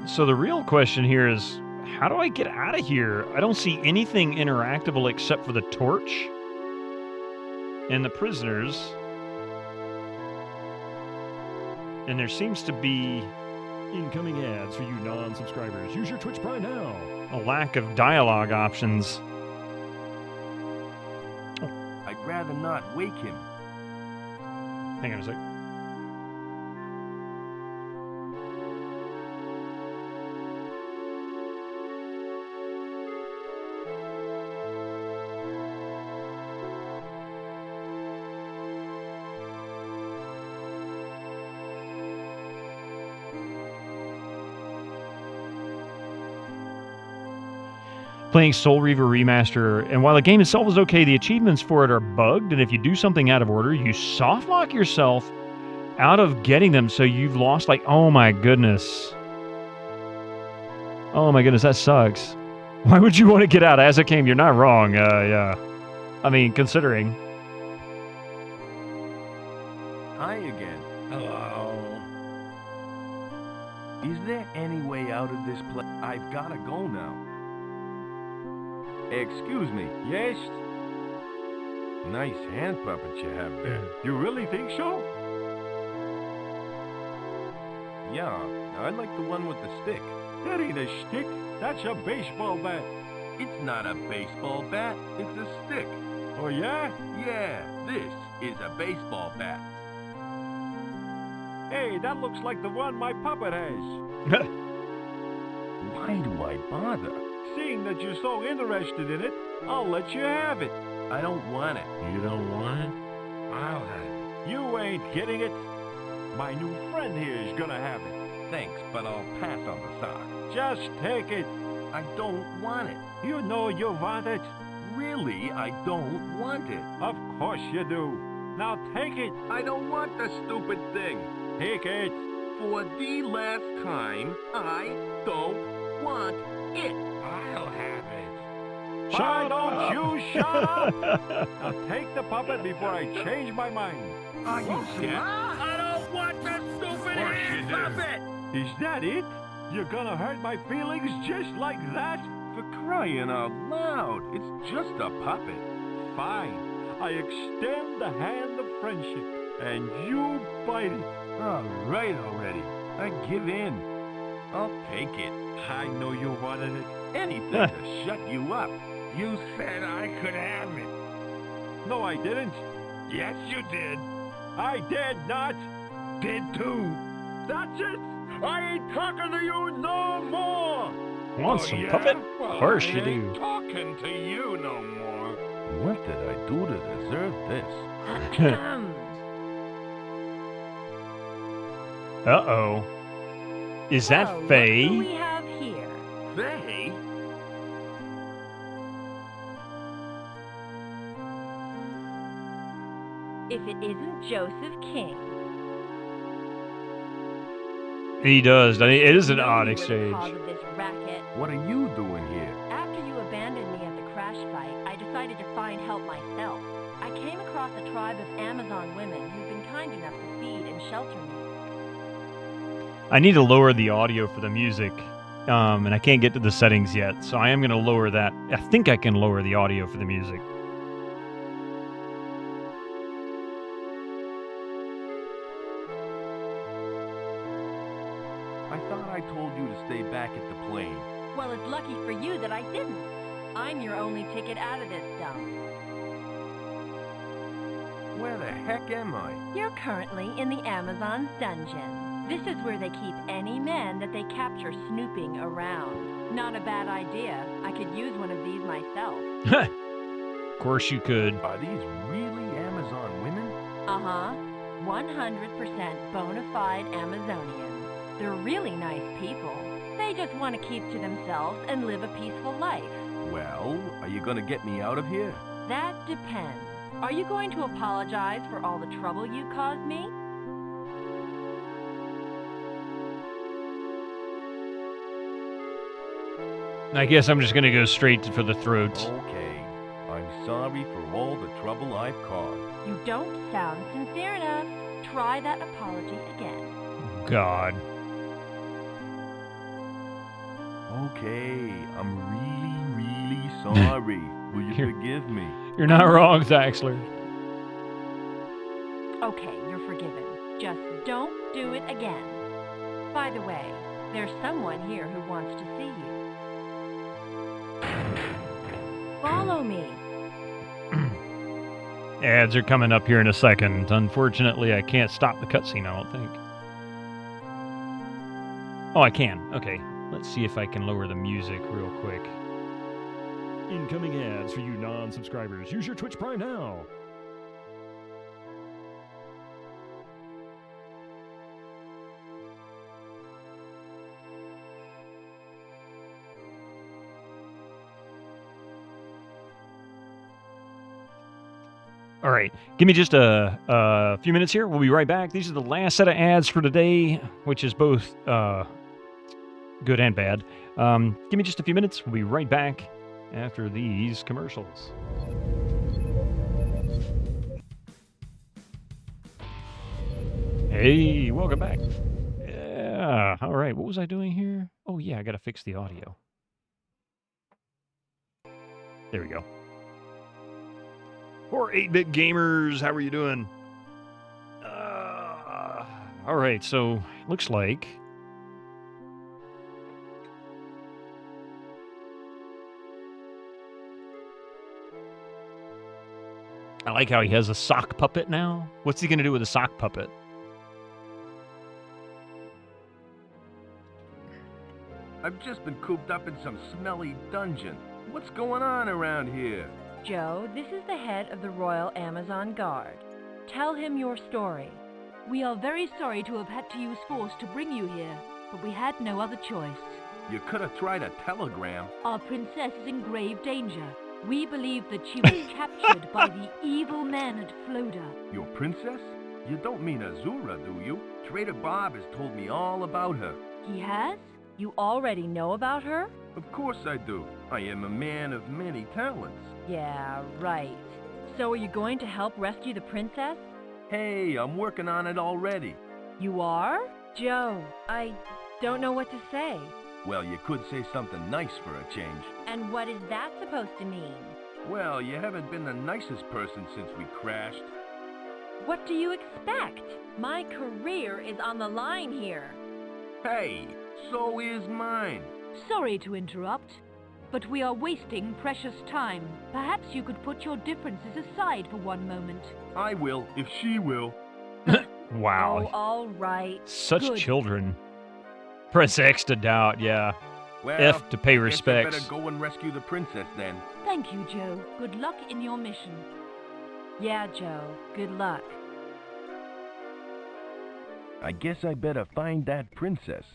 [SPEAKER 12] So the real question here is, how do I get out of here? I don't see anything interactable except for the torch and the prisoners. And there seems to be
[SPEAKER 20] incoming ads for you non-subscribers. Use your Twitch Prime now.
[SPEAKER 12] a lack of dialogue options.
[SPEAKER 7] I'd rather not wake him.
[SPEAKER 12] Hang on a sec. Playing Soul Reaver Remaster, and while the game itself is okay, the achievements for it are bugged, and if you do something out of order, you softlock yourself out of getting them, so you've lost, like, oh my goodness. Oh my goodness, that sucks. Why would you want to get out as it came? You're not wrong, yeah. I mean, considering.
[SPEAKER 7] Hi again. Hello. Is there any way out of this place? I've gotta go now. Excuse me.
[SPEAKER 3] Yes?
[SPEAKER 7] Nice hand puppet you have there.
[SPEAKER 3] You really think so?
[SPEAKER 7] Yeah, I like the one with the stick.
[SPEAKER 3] That ain't a stick. That's a baseball bat.
[SPEAKER 7] It's not a baseball bat, it's a stick.
[SPEAKER 3] Oh, yeah?
[SPEAKER 7] Yeah, this is a baseball bat.
[SPEAKER 3] Hey, that looks like the one my puppet has.
[SPEAKER 7] Why do I bother?
[SPEAKER 3] Seeing that you're so interested in it, I'll let you have it.
[SPEAKER 7] I don't want it.
[SPEAKER 3] You don't want it? I'll have it. You ain't getting it. My new friend here is gonna have it.
[SPEAKER 7] Thanks, but I'll pass on the sock.
[SPEAKER 3] Just take it.
[SPEAKER 7] I don't want it.
[SPEAKER 3] You know you want it.
[SPEAKER 7] Really, I don't want it.
[SPEAKER 3] Of course you do. Now take it.
[SPEAKER 7] I don't want the stupid thing.
[SPEAKER 3] Take it.
[SPEAKER 7] For the last time, I don't want it.
[SPEAKER 3] I'll have it. Why don't you shut up? Now take the puppet before I change my mind.
[SPEAKER 7] Are you deaf? I don't want the stupid puppet!
[SPEAKER 3] Is that it? You're gonna hurt my feelings just like that?
[SPEAKER 7] For crying out loud, it's just a puppet.
[SPEAKER 3] Fine. I extend the hand of friendship, and you bite it.
[SPEAKER 7] All right already. I give in. I'll take it.
[SPEAKER 3] I know you wanted it.
[SPEAKER 7] Anything to shut you up. You said I could have it.
[SPEAKER 3] No, I didn't.
[SPEAKER 7] Yes, you did.
[SPEAKER 3] I did not.
[SPEAKER 7] Did too.
[SPEAKER 3] That's it. I ain't talking to you no more.
[SPEAKER 12] Want some puppet? Of course you do.
[SPEAKER 7] Talking to you no more. What did I do to deserve this?
[SPEAKER 12] Uh-oh. Is that
[SPEAKER 6] So,
[SPEAKER 12] Faye?
[SPEAKER 6] What do we have here?
[SPEAKER 7] Faye?
[SPEAKER 6] If it isn't Joseph King.
[SPEAKER 12] He does. I mean, it is an
[SPEAKER 6] You know
[SPEAKER 12] odd
[SPEAKER 6] you were the
[SPEAKER 12] exchange.
[SPEAKER 6] cause of this racket.
[SPEAKER 7] What are you doing here?
[SPEAKER 6] After you abandoned me at the crash site, I decided to find help myself. I came across a tribe of Amazon women who've been kind enough to feed and shelter me.
[SPEAKER 12] I need to lower the audio for the music, and I can't get to the settings yet, so I am going to lower that. I think I can lower the audio for the music.
[SPEAKER 7] I thought I told you to stay back at the plane.
[SPEAKER 6] Well, it's lucky for you that I didn't. I'm your only ticket out of this dump.
[SPEAKER 7] Where the heck am I?
[SPEAKER 6] You're currently in the Amazon's dungeon. This is where they keep any men that they capture snooping around. Not a bad idea. I could use one of these myself.
[SPEAKER 12] Of course you could.
[SPEAKER 7] Are these really Amazon women?
[SPEAKER 6] Uh-huh. 100% bona fide Amazonian. They're really nice people. They just want to keep to themselves and live a peaceful life.
[SPEAKER 7] Well, are you gonna get me out of here?
[SPEAKER 6] That depends. Are you going to apologize for all the trouble you caused me?
[SPEAKER 12] I guess I'm just going to go straight for the throat.
[SPEAKER 7] Okay. I'm sorry for all the trouble I've caused.
[SPEAKER 6] You don't sound sincere enough. Try that apology again.
[SPEAKER 12] God.
[SPEAKER 7] Okay, I'm really sorry. Will you forgive me?
[SPEAKER 12] You're not wrong, Zaxler.
[SPEAKER 6] Okay, you're forgiven. Just don't do it again. By the way, there's someone here who wants to see you. Follow me.
[SPEAKER 12] Ads are coming up here in a second. Unfortunately, I can't stop the cutscene, I don't think. Oh, I can. Okay. Let's see if I can lower the music real quick.
[SPEAKER 20] Incoming ads for you non-subscribers. Use your Twitch Prime now.
[SPEAKER 12] All right, give me just a few minutes here. We'll be right back. These are the last set of ads for today, which is both good and bad. Give me just a few minutes. We'll be right back after these commercials. Hey, welcome back. Yeah, all right. What was I doing here? Oh, yeah, I got to fix the audio. There we go. For 8-bit gamers, how are you doing? All right, so looks like I like how he has a sock puppet now. What's he going to do with a sock puppet?
[SPEAKER 7] I've just been cooped up in some smelly dungeon. What's going on around here?
[SPEAKER 6] Joe, this is the head of the Royal Amazon Guard. Tell him your story.
[SPEAKER 19] We are very sorry to have had to use force to bring you here, but we had no other choice.
[SPEAKER 7] You could have tried a telegram.
[SPEAKER 19] Our princess is in grave danger. We believe that she was captured by the evil men at Floda.
[SPEAKER 7] Your princess? You don't mean Azura, do you? Trader Bob has told me all about her.
[SPEAKER 6] He has? You already know about her?
[SPEAKER 7] Of course I do. I am a man of many talents.
[SPEAKER 6] Yeah, right. So are you going to help rescue the princess?
[SPEAKER 7] Hey, I'm working on it already.
[SPEAKER 6] You are? Joe, I don't know what to say.
[SPEAKER 7] Well, you could say something nice for a change.
[SPEAKER 6] And what is that supposed to mean?
[SPEAKER 7] Well, you haven't been the nicest person since we crashed.
[SPEAKER 6] What do you expect? My career is on the line here.
[SPEAKER 7] Hey, so is mine.
[SPEAKER 19] Sorry to interrupt, but we are wasting precious time. Perhaps you could put your differences aside for one moment.
[SPEAKER 7] I will, if she will.
[SPEAKER 12] Wow.
[SPEAKER 6] Oh, all right.
[SPEAKER 12] Such
[SPEAKER 19] Good.
[SPEAKER 12] children. Press X to doubt, yeah.
[SPEAKER 7] Well,
[SPEAKER 12] F to pay
[SPEAKER 7] I guess I
[SPEAKER 12] respects.
[SPEAKER 7] better go and rescue the princess then.
[SPEAKER 19] Thank you, Joe. Good luck in your mission.
[SPEAKER 6] Yeah, Joe. Good luck.
[SPEAKER 7] I guess I better find that princess.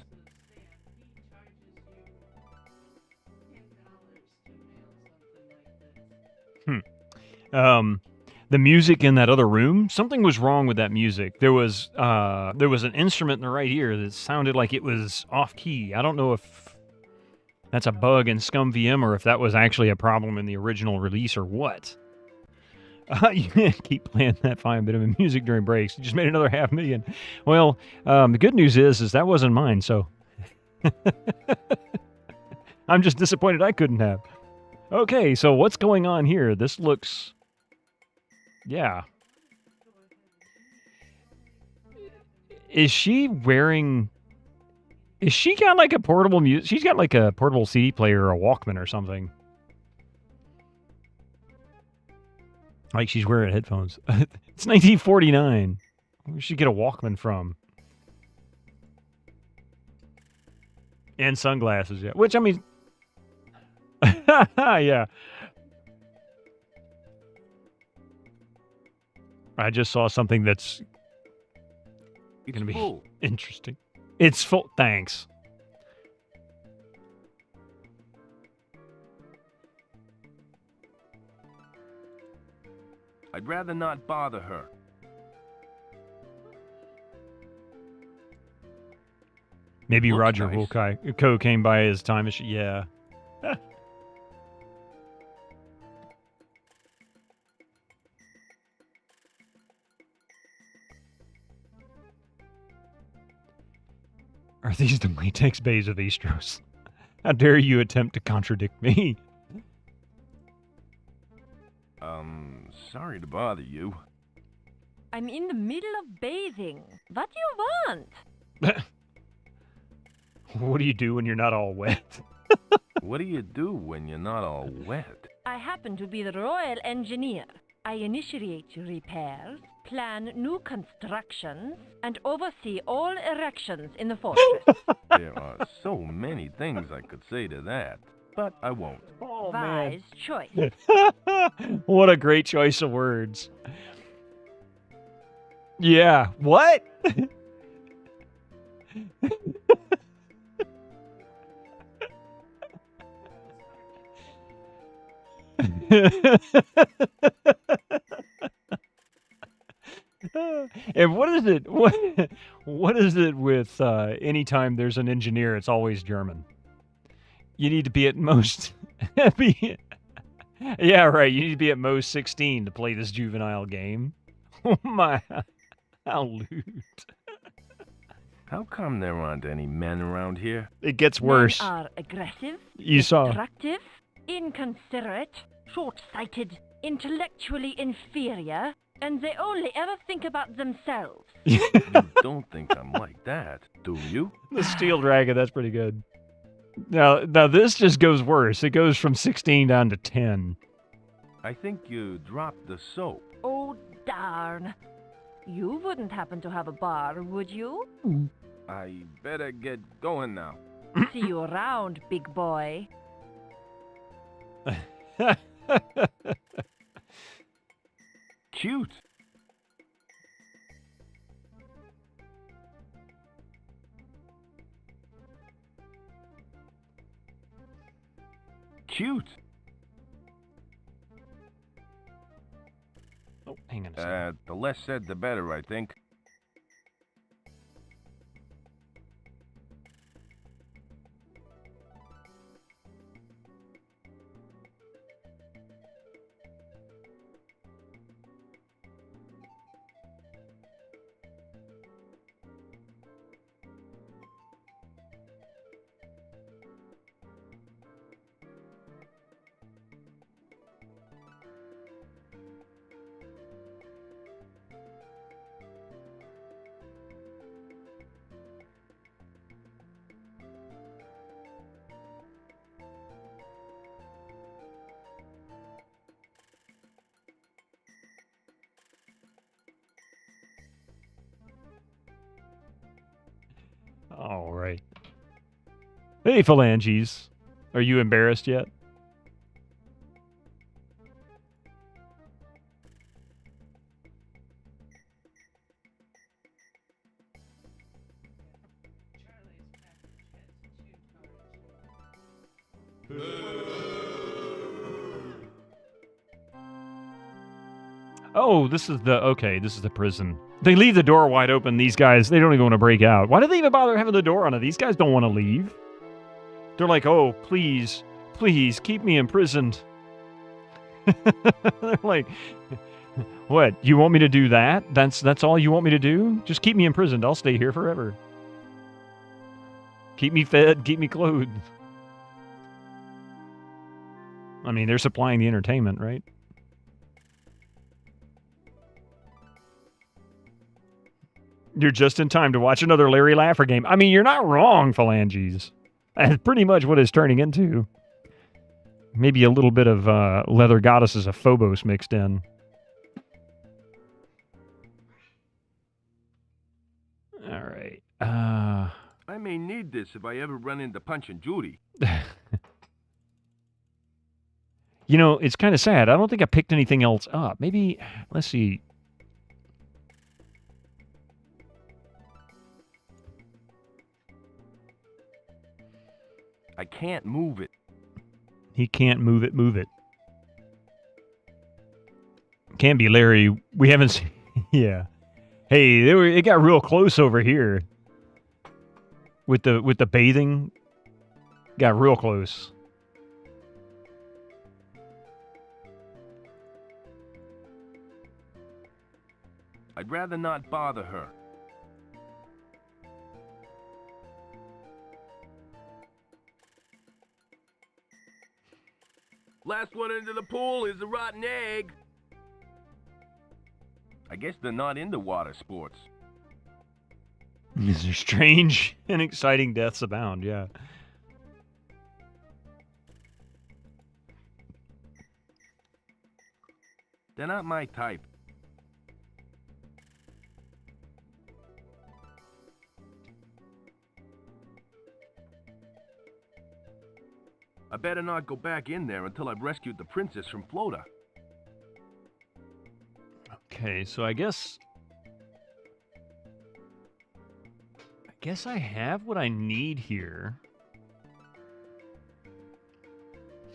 [SPEAKER 12] The music in that other room, something was wrong with that music. There was an instrument in the right ear that sounded like it was off key. I don't know if that's a bug in SCUMMVM or if that was actually a problem in the original release or what. You can't keep playing that fine bit of music during breaks. You just made another $500,000. Well, the good news is that wasn't mine, so I'm just disappointed I couldn't have. Okay, so what's going on here? This looks... Yeah. Is she wearing Is she got like a portable music? She's got like a portable CD player or a Walkman or something. Like she's wearing headphones. It's 1949. Where should she get a Walkman from? And sunglasses, yeah. Which, I mean... yeah. I just saw something that's going to be
[SPEAKER 7] full.
[SPEAKER 12] Interesting. It's full. Thanks.
[SPEAKER 7] I'd rather not bother her.
[SPEAKER 12] Maybe
[SPEAKER 7] Looks
[SPEAKER 12] Roger
[SPEAKER 7] nice.
[SPEAKER 12] Wilco came by his time machine. Yeah. Are these the latex bays of Eastros? How dare you attempt to contradict me?
[SPEAKER 7] Sorry to bother you.
[SPEAKER 19] I'm in the middle of bathing. What do you want?
[SPEAKER 12] What do you do when you're not all wet?
[SPEAKER 7] What do you do when you're not all wet?
[SPEAKER 19] I happen to be the royal engineer. I initiate repairs, plan new constructions, and oversee all erections in the fortress.
[SPEAKER 7] There are so many things I could say to that, but I won't.
[SPEAKER 12] Oh,
[SPEAKER 19] Wise choice.
[SPEAKER 12] What a great choice of words. Yeah. What? And what is it? What is it with anytime there's an engineer? It's always German. You need to be at most. Yeah, right. You need to be at most 16 to play this juvenile game. Oh my! How lewd.
[SPEAKER 7] How come there aren't any men around here?
[SPEAKER 12] It gets worse.
[SPEAKER 19] Men are aggressive,
[SPEAKER 12] You saw.
[SPEAKER 19] destructive, inconsiderate, short-sighted, intellectually inferior, and they only ever think about themselves.
[SPEAKER 7] You don't think I'm like that, do you?
[SPEAKER 12] The Steel Dragon, that's pretty good. Now this just goes worse. It goes from 16 down to 10.
[SPEAKER 7] I think you dropped the soap.
[SPEAKER 19] Oh, darn. You wouldn't happen to have a bar, would you?
[SPEAKER 7] I better get going now.
[SPEAKER 19] See you around, big boy.
[SPEAKER 7] Cute. Cute.
[SPEAKER 12] Oh, hang on a second.
[SPEAKER 7] The less said, the better, I think.
[SPEAKER 12] All right. Hey, Phalanges. Are you embarrassed yet? Oh, this is the prison. They leave the door wide open. These guys, they don't even want to break out. Why do they even bother having the door on it? These guys don't want to leave. They're like, oh, please, please, keep me imprisoned. They're like, what, you want me to do that? That's all you want me to do? Just keep me imprisoned. I'll stay here forever. Keep me fed, keep me clothed. I mean, they're supplying the entertainment, right? You're just in time to watch another Larry Laffer game. I mean, you're not wrong, Phalanges. That's pretty much what it's turning into. Maybe a little bit of Leather Goddesses of Phobos mixed in. All right.
[SPEAKER 7] I may need this if I ever run into Punch and Judy.
[SPEAKER 12] You know, it's kind of sad. I don't think I picked anything else up. Maybe, let's see.
[SPEAKER 7] I can't move it.
[SPEAKER 12] He can't move it, move it. Can't be Larry. We haven't seen... Yeah. Hey, it got real close over here. With the bathing. Got real close.
[SPEAKER 7] I'd rather not bother her. Last one into the pool is a rotten egg. I guess they're not into water sports.
[SPEAKER 12] These are strange and exciting deaths abound, yeah.
[SPEAKER 7] They're not my type. I better not go back in there until I've rescued the princess from Flota.
[SPEAKER 12] Okay, so I guess I have what I need here.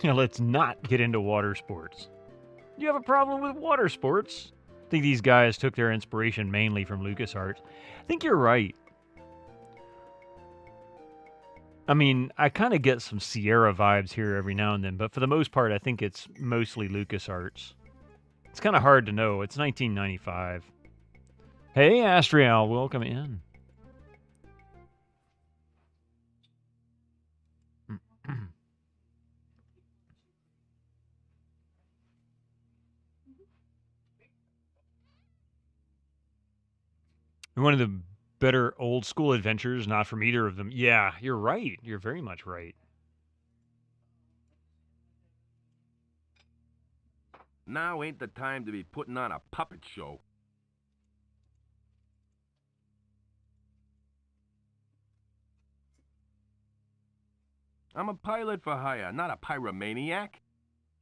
[SPEAKER 12] Now let's not get into water sports. You have a problem with water sports? I think these guys took their inspiration mainly from LucasArts. I think you're right. I mean, I kind of get some Sierra vibes here every now and then, but for the most part, I think it's mostly LucasArts. It's kind of hard to know. It's 1995. Hey, Astrial, welcome in. One of the better old school adventures, not from either of them. Yeah, you're right. You're very much right.
[SPEAKER 7] Now ain't the time to be putting on a puppet show. I'm a pilot for hire, not a pyromaniac.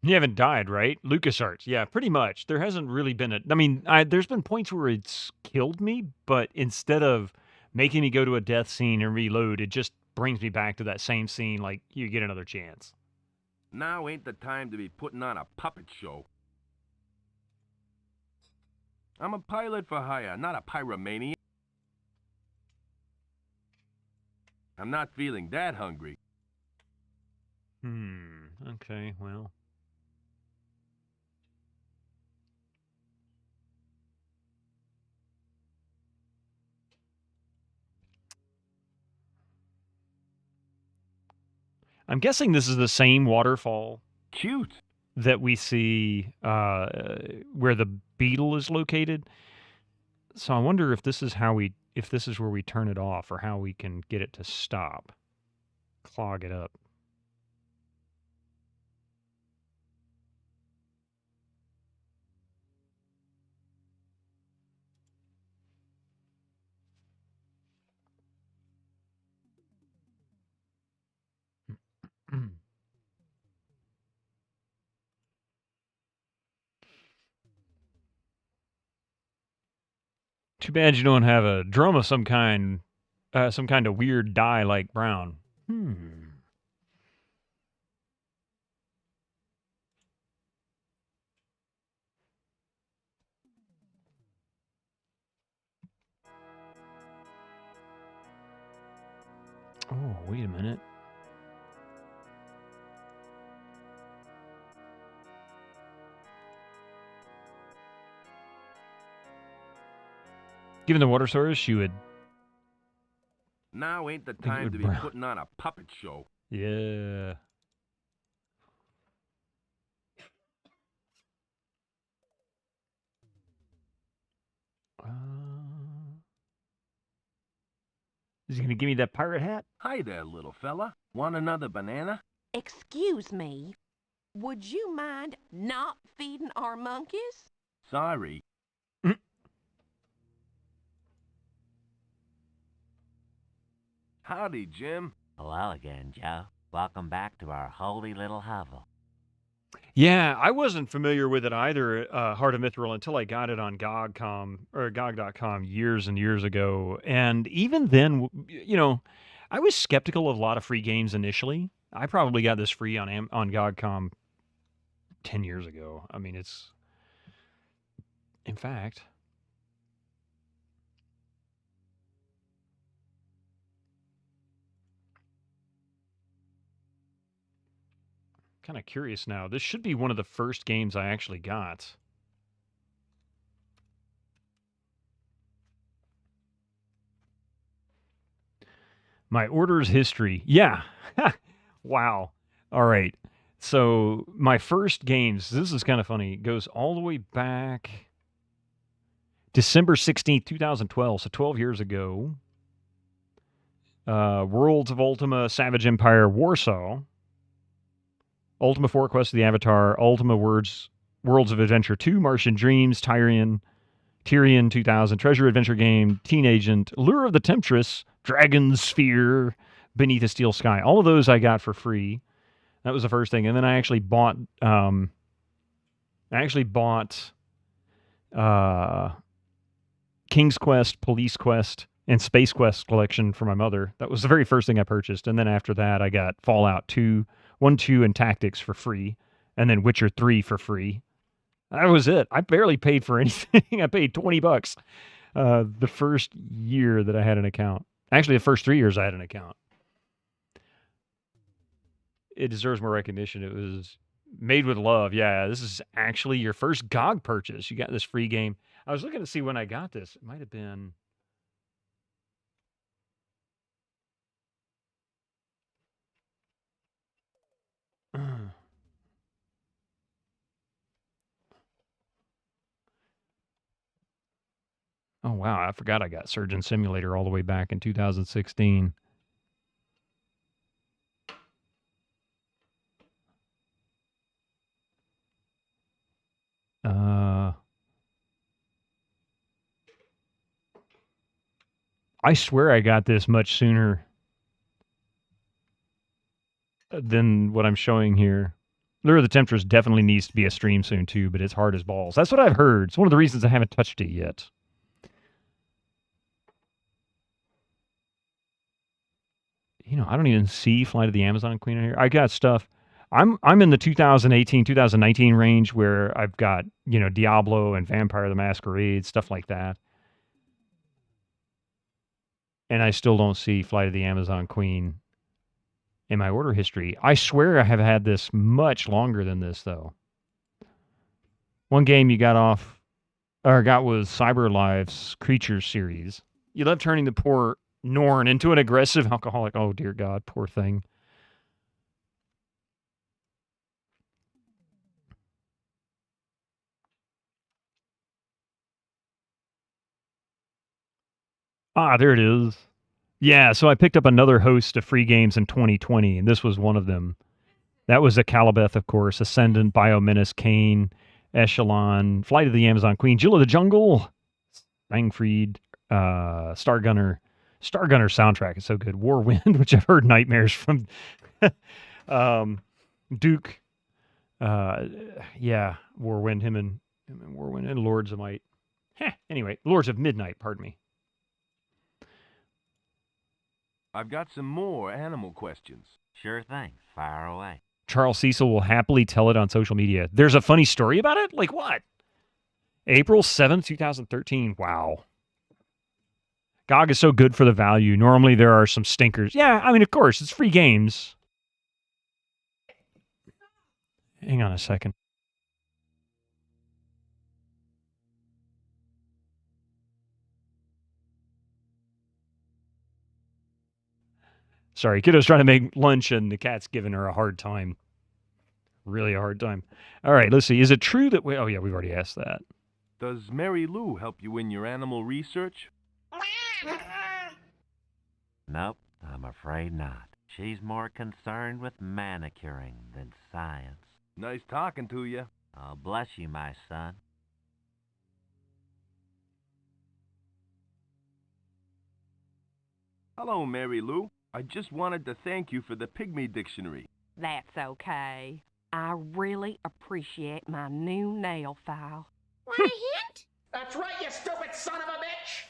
[SPEAKER 12] You haven't died, right? LucasArts, yeah, pretty much. There hasn't really been a... I mean, there's been points where it's killed me, but instead of making me go to a death scene and reload, it just brings me back to that same scene, like, you get another chance.
[SPEAKER 7] Now ain't the time to be putting on a puppet show. I'm a pilot for hire, not a pyromaniac. I'm not feeling that hungry.
[SPEAKER 12] Okay, well... I'm guessing this is the same waterfall.
[SPEAKER 7] Cute.
[SPEAKER 12] That we see where the beetle is located. So I wonder if this is if this is where we turn it off, or how we can get it to stop. Clog it up. Too bad you don't have a drum of some kind of weird dye like brown. Oh, wait a minute. Given the water source, you would...
[SPEAKER 7] Now ain't the time to be putting on a puppet show.
[SPEAKER 12] Yeah. Is he going to give me that pirate hat?
[SPEAKER 7] Hi there, little fella. Want another banana?
[SPEAKER 11] Excuse me. Would you mind not feeding our monkeys?
[SPEAKER 7] Sorry. Howdy, Jim.
[SPEAKER 8] Hello again, Joe. Welcome back to our holy little hovel.
[SPEAKER 12] Yeah, I wasn't familiar with it either, Heart of Mithril, until I got it on GOG.com years and years ago. And even then, you know, I was skeptical of a lot of free games initially. I probably got this free on GOG.com 10 years ago. I mean, it's... In fact... Kind of curious now. This should be one of the first games I actually got. My orders history. Yeah. Wow. All right. So my first games, this is kind of funny, goes all the way back December 16th, 2012, so 12 years ago. Worlds of Ultima, Savage Empire, Warsaw. Ultima 4, Quest of the Avatar, Ultima Worlds of Adventure 2, Martian Dreams, Tyrion 2000, Treasure Adventure Game, Teen Agent, Lure of the Temptress, Dragon Sphere, Beneath a Steel Sky. All of those I got for free. That was the first thing. And then I actually bought King's Quest, Police Quest, and Space Quest collection for my mother. That was the very first thing I purchased. And then after that, I got Fallout 1, 2, and Tactics for free, and then Witcher 3 for free. That was it. I barely paid for anything. I paid $20 the first year that I had an account. Actually, the first 3 years I had an account. It deserves more recognition. It was made with love. Yeah, this is actually your first GOG purchase. You got this free game. I was looking to see when I got this. It might have been... Oh, wow. I forgot I got Surgeon Simulator all the way back in 2016. I swear I got this much sooner than what I'm showing here. Lure of the Temptress definitely needs to be a stream soon, too, but it's hard as balls. That's what I've heard. It's one of the reasons I haven't touched it yet. You know, I don't even see Flight of the Amazon Queen in here. I got stuff. I'm in the 2018, 2019 range where I've got, you know, Diablo and Vampire the Masquerade, stuff like that. And I still don't see Flight of the Amazon Queen in my order history. I swear I have had this much longer than this, though. One game you got was CyberLife's Creatures series. You love turning the poor Norn into an aggressive alcoholic. Oh, dear God, poor thing. Ah, there it is. Yeah, so I picked up another host of free games in 2020, and this was one of them. That was a Calabeth, of course, Ascendant, Biomenace, Kane, Echelon, Flight of the Amazon Queen, Jill of the Jungle, Bangfried, Stargunner. Stargunner soundtrack is so good. Warwind, which I've heard nightmares from. Duke. Yeah, Warwind, him and Warwind, and Lords of Might. Anyway, Lords of Midnight, pardon me.
[SPEAKER 7] I've got some more animal questions.
[SPEAKER 8] Sure thing. Fire away.
[SPEAKER 12] Charles Cecil will happily tell it on social media. There's a funny story about it? Like what? April 7th, 2013. Wow. GOG is so good for the value. Normally there are some stinkers. Yeah, I mean, of course, it's free games. Hang on a second. Sorry, kiddo's trying to make lunch and the cat's giving her a hard time. Really a hard time. All right, let's see. Is it true that oh yeah, we've already asked that.
[SPEAKER 7] Does Mary Lou help you in your animal research?
[SPEAKER 8] Nope, I'm afraid not. She's more concerned with manicuring than science.
[SPEAKER 7] Nice talking to you.
[SPEAKER 8] Oh, bless you, my son.
[SPEAKER 7] Hello, Mary Lou. I just wanted to thank you for the Pygmy Dictionary.
[SPEAKER 11] That's okay. I really appreciate my new nail file.
[SPEAKER 21] Want a hint? That's right, you stupid son of a bitch!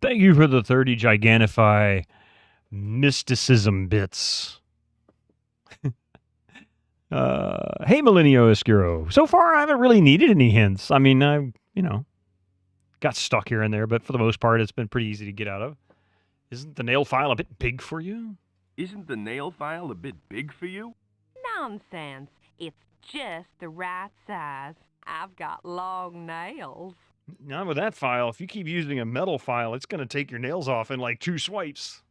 [SPEAKER 12] Thank you for the 30 Gigantify mysticism bits. Hey, Millennium Oscuro. So far, I haven't really needed any hints. I mean, I, got stuck here and there, but for the most part, it's been pretty easy to get out of. Isn't the nail file a bit big for you?
[SPEAKER 7] Isn't the nail file a bit big for you?
[SPEAKER 11] Nonsense. It's just the right size. I've got long nails.
[SPEAKER 12] Not with that file. If you keep using a metal file, it's going to take your nails off in like 2 swipes.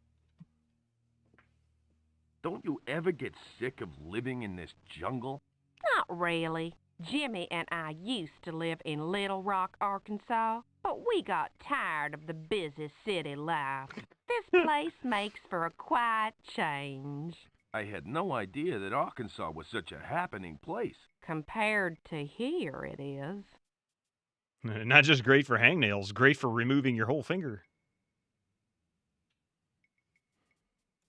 [SPEAKER 7] Don't you ever get sick of living in this jungle?
[SPEAKER 11] Not really. Jimmy and I used to live in Little Rock, Arkansas, but we got tired of the busy city life. This place makes for a quiet change.
[SPEAKER 7] I had no idea that Arkansas was such a happening place.
[SPEAKER 11] Compared to here, it is.
[SPEAKER 12] Not just great for hangnails, great for removing your whole finger.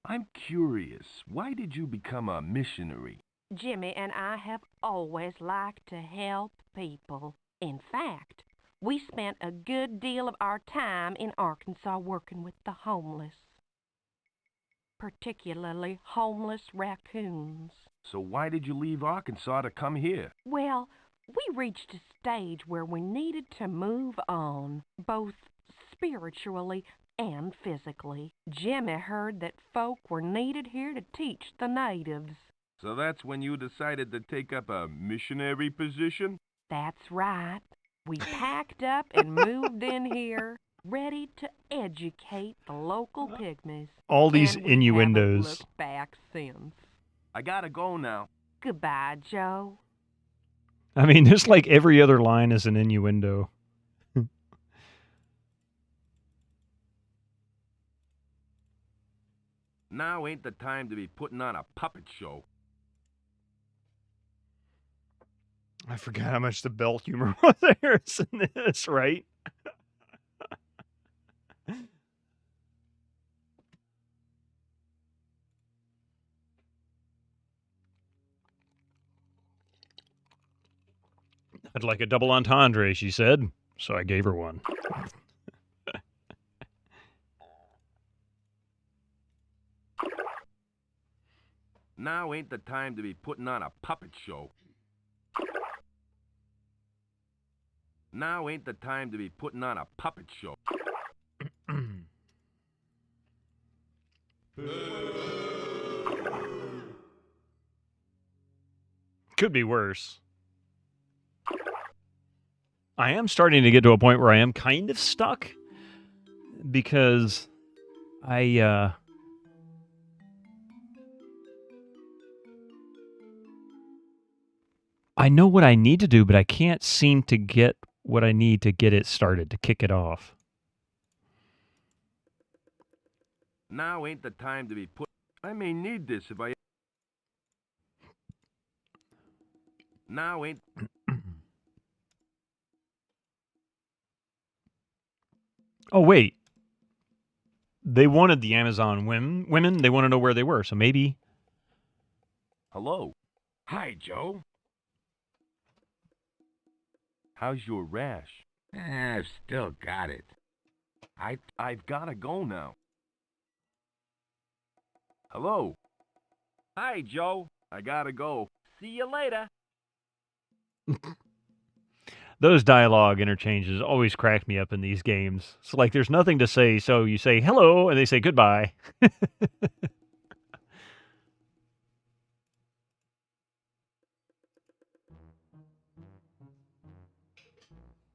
[SPEAKER 7] I'm curious, why did you become a missionary?
[SPEAKER 11] Jimmy and I have always liked to help people. In fact, we spent a good deal of our time in Arkansas working with the homeless, particularly homeless raccoons.
[SPEAKER 7] So why did you leave Arkansas to come here?
[SPEAKER 11] Well, we reached a stage where we needed to move on, both spiritually and physically. Jimmy heard that folk were needed here to teach the natives.
[SPEAKER 7] So that's when you decided to take up a missionary position?
[SPEAKER 11] That's right. We packed up and moved in here, ready to educate the local pygmies.
[SPEAKER 12] All these
[SPEAKER 11] and we
[SPEAKER 12] innuendos.
[SPEAKER 11] haven't looked back since.
[SPEAKER 7] I gotta go now.
[SPEAKER 11] Goodbye, Joe.
[SPEAKER 12] I mean, there's like every other line is an innuendo.
[SPEAKER 7] Now ain't the time to be putting on a puppet show.
[SPEAKER 12] I forgot how much the belt humor was there in this, right? I'd like a double entendre, she said, so I gave her one.
[SPEAKER 7] Now ain't the time to be putting on a puppet show. Now ain't the time to be putting on a puppet show.
[SPEAKER 12] Could be worse. I am starting to get to a point where I am kind of stuck because I know what I need to do, but I can't seem to get what I need to get it started, to kick it off.
[SPEAKER 7] Now ain't the time to be put... I may need this if I... Now ain't...
[SPEAKER 12] Oh, wait. They wanted the Amazon women. They want to know where they were, so maybe...
[SPEAKER 7] Hello. Hi, Joe. How's your rash?
[SPEAKER 22] I've still got it.
[SPEAKER 7] I've gotta go now. Hello. Hi, Joe. I gotta go.
[SPEAKER 8] See you later.
[SPEAKER 12] Those dialogue interchanges always crack me up in these games. It's like there's nothing to say, so you say hello, and they say goodbye.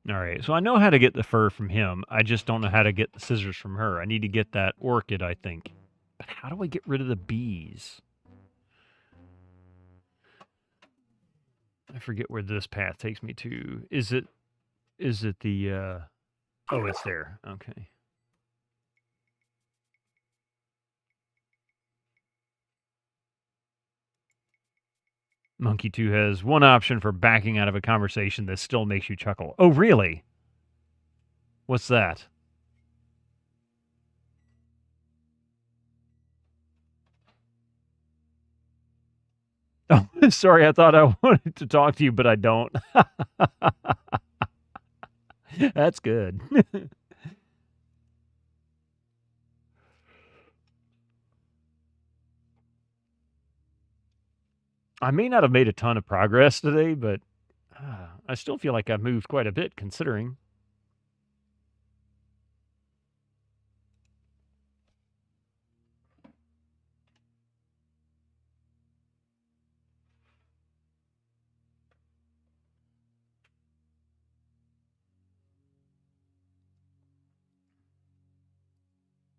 [SPEAKER 12] All right, so I know how to get the fur from him. I just don't know how to get the scissors from her. I need to get that orchid, I think. But how do I get rid of the bees? I forget where this path takes me to. Is it the, oh, it's there. Okay. Monkey 2 has one option for backing out of a conversation that still makes you chuckle. Oh, really? What's that? Oh, sorry, I thought I wanted to talk to you, but I don't. That's good. I may not have made a ton of progress today, but I still feel like I've moved quite a bit considering.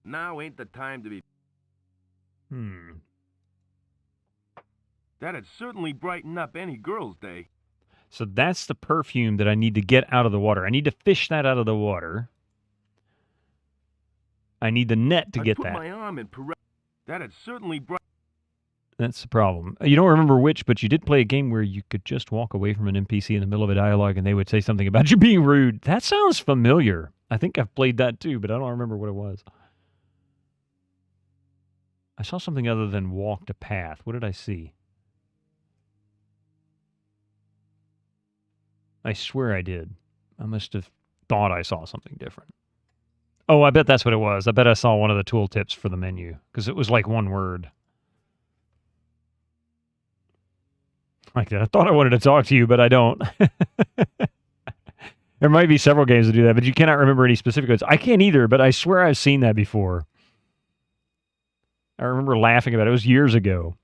[SPEAKER 7] Now ain't the time to be... That'd certainly brighten up any girl's day.
[SPEAKER 12] So that's the perfume that I need to get out of the water. I need to fish that out of the water. I need the net to get
[SPEAKER 7] put
[SPEAKER 12] that.
[SPEAKER 7] My arm in That'd certainly
[SPEAKER 12] That's the problem. You don't remember which, but you did play a game where you could just walk away from an NPC in the middle of a dialogue and they would say something about you being rude. That sounds familiar. I think I've played that too, but I don't remember what it was. I saw something other than walked a path. What did I see? I swear I did. I must have thought I saw something different. Oh, I bet that's what it was. I bet I saw one of the tooltips for the menu, because it was like one word. Like that. I thought I wanted to talk to you, but I don't. There might be several games that do that, but you cannot remember any specific ones. I can't either, but I swear I've seen that before. I remember laughing about it. It was years ago.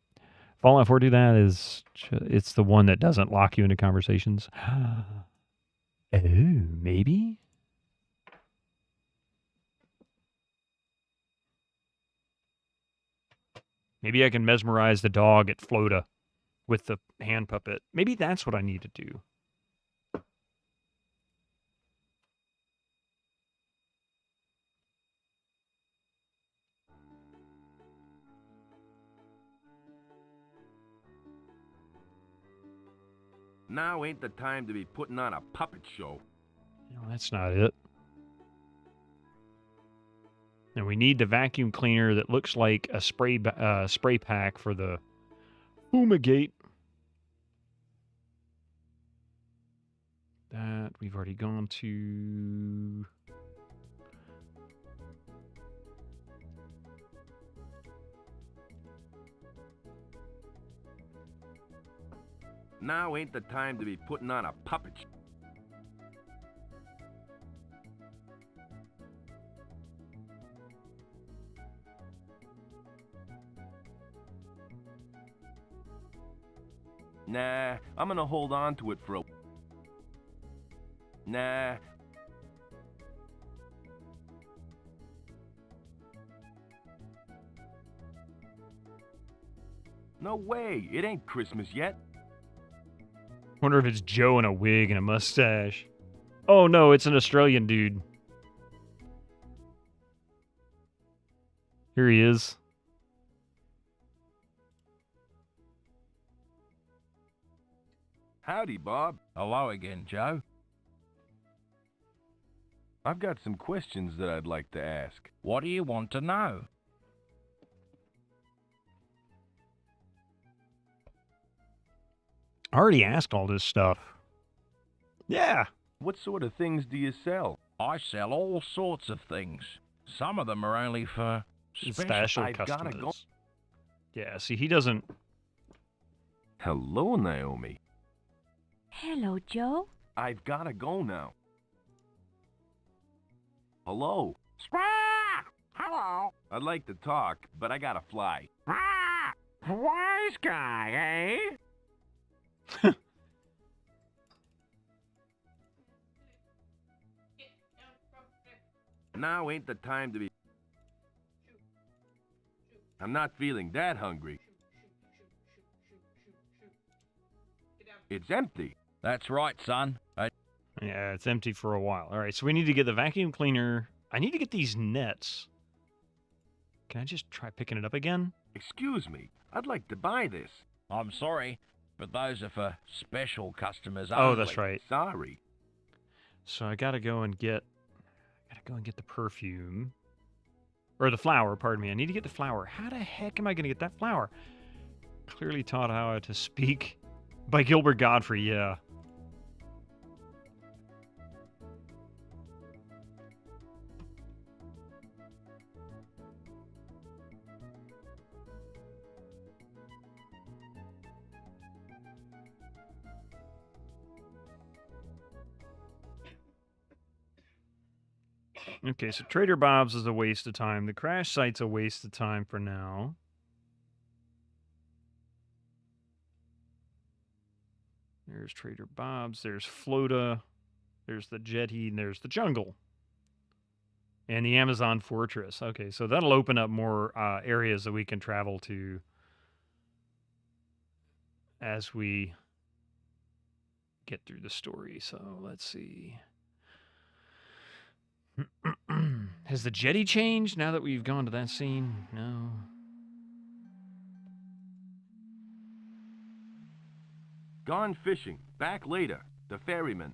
[SPEAKER 12] Fallout 4 do that is... It's the one that doesn't lock you into conversations. Oh, maybe? Maybe I can mesmerize the dog at Flota with the hand puppet. Maybe that's what I need to do.
[SPEAKER 7] Now ain't the time to be putting on a puppet show.
[SPEAKER 12] No, that's not it. And we need the vacuum cleaner that looks like a spray pack for the fumigate. That we've already gone to.
[SPEAKER 7] Now ain't the time to be putting on a puppet show. Nah, I'm gonna hold on to it for a... Nah. No way, it ain't Christmas yet.
[SPEAKER 12] Wonder if it's Joe in a wig and a mustache. Oh no, it's an Australian dude. Here he is.
[SPEAKER 7] Howdy, Bob.
[SPEAKER 9] Hello again, Joe.
[SPEAKER 7] I've got some questions that I'd like to ask.
[SPEAKER 9] What do you want to know?
[SPEAKER 12] I already asked all this stuff. Yeah.
[SPEAKER 7] What sort of things do you sell?
[SPEAKER 9] I sell all sorts of things. Some of them are only for
[SPEAKER 12] special customers. Yeah, see, he doesn't...
[SPEAKER 7] Hello, Naomi.
[SPEAKER 6] Hello, Joe.
[SPEAKER 7] I've gotta go now. Hello.
[SPEAKER 8] Hello.
[SPEAKER 7] I'd like to talk, but I gotta fly.
[SPEAKER 8] Wise guy, eh?
[SPEAKER 7] Now ain't the time to be... I'm not feeling that hungry. It's empty.
[SPEAKER 9] That's right, son.
[SPEAKER 12] Yeah, it's empty for a while. All right, so we need to get the vacuum cleaner. I need to get these nets. Can I just try picking it up again?
[SPEAKER 7] Excuse me. I'd like to buy this.
[SPEAKER 9] I'm sorry. but those are for special customers
[SPEAKER 12] Oh,
[SPEAKER 9] only.
[SPEAKER 12] that's right.
[SPEAKER 7] Sorry.
[SPEAKER 12] So I gotta go and get the perfume. Or the flower, pardon me. I need to get the flower. How the heck am I gonna get that flower? Clearly taught how to speak by Gilbert Godfrey, yeah. Okay, so Trader Bob's is a waste of time. The crash site's a waste of time for now. There's Trader Bob's, there's Flota, there's the jetty, and there's the jungle. And the Amazon Fortress. Okay, so that'll open up more areas that we can travel to as we get through the story. So let's see. Has the jetty changed now that we've gone to that scene? No.
[SPEAKER 7] Gone fishing. Back later. The ferryman.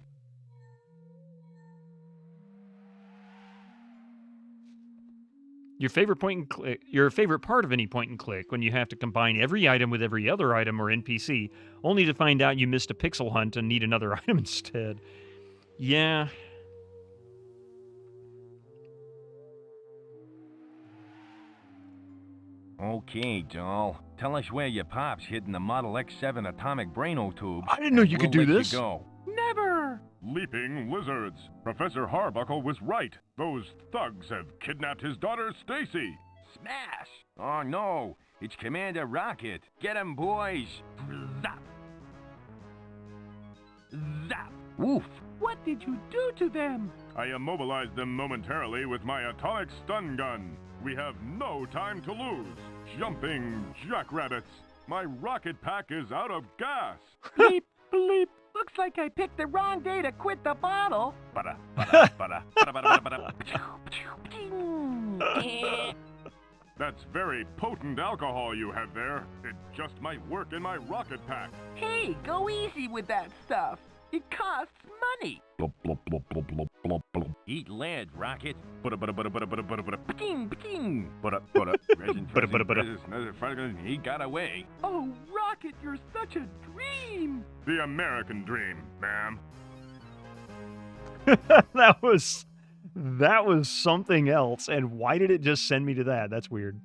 [SPEAKER 12] Your favorite point and click, your favorite part of any point and click when you have to combine every item with every other item or NPC, only to find out you missed a pixel hunt and need another item instead. Yeah.
[SPEAKER 7] Okay, doll. Tell us where your pop's hidden the Model X7 atomic braino tubes.
[SPEAKER 12] I didn't know you could do this.
[SPEAKER 7] Go.
[SPEAKER 3] Never! Leaping lizards. Professor Harbuckle was right. Those thugs have kidnapped his daughter, Stacy.
[SPEAKER 7] Smash! Oh no, it's Commander Rocket. Get him, boys. Zap! Zap! Woof!
[SPEAKER 3] What did you do to them? I immobilized them momentarily with my atomic stun gun. We have no time to lose. Jumping jackrabbits. My rocket pack is out of gas.
[SPEAKER 8] Bleep, bleep. Looks like I picked the wrong day to quit the bottle.
[SPEAKER 3] That's very potent alcohol you have there. It just might work in my rocket pack.
[SPEAKER 8] Hey, go easy with that stuff. It costs money.
[SPEAKER 7] Eat lead, Rocket. He got away.
[SPEAKER 8] Oh, Rocket, you're such a dream.
[SPEAKER 3] The American dream, ma'am.
[SPEAKER 12] that was something else. And why did it just send me to that? That's weird.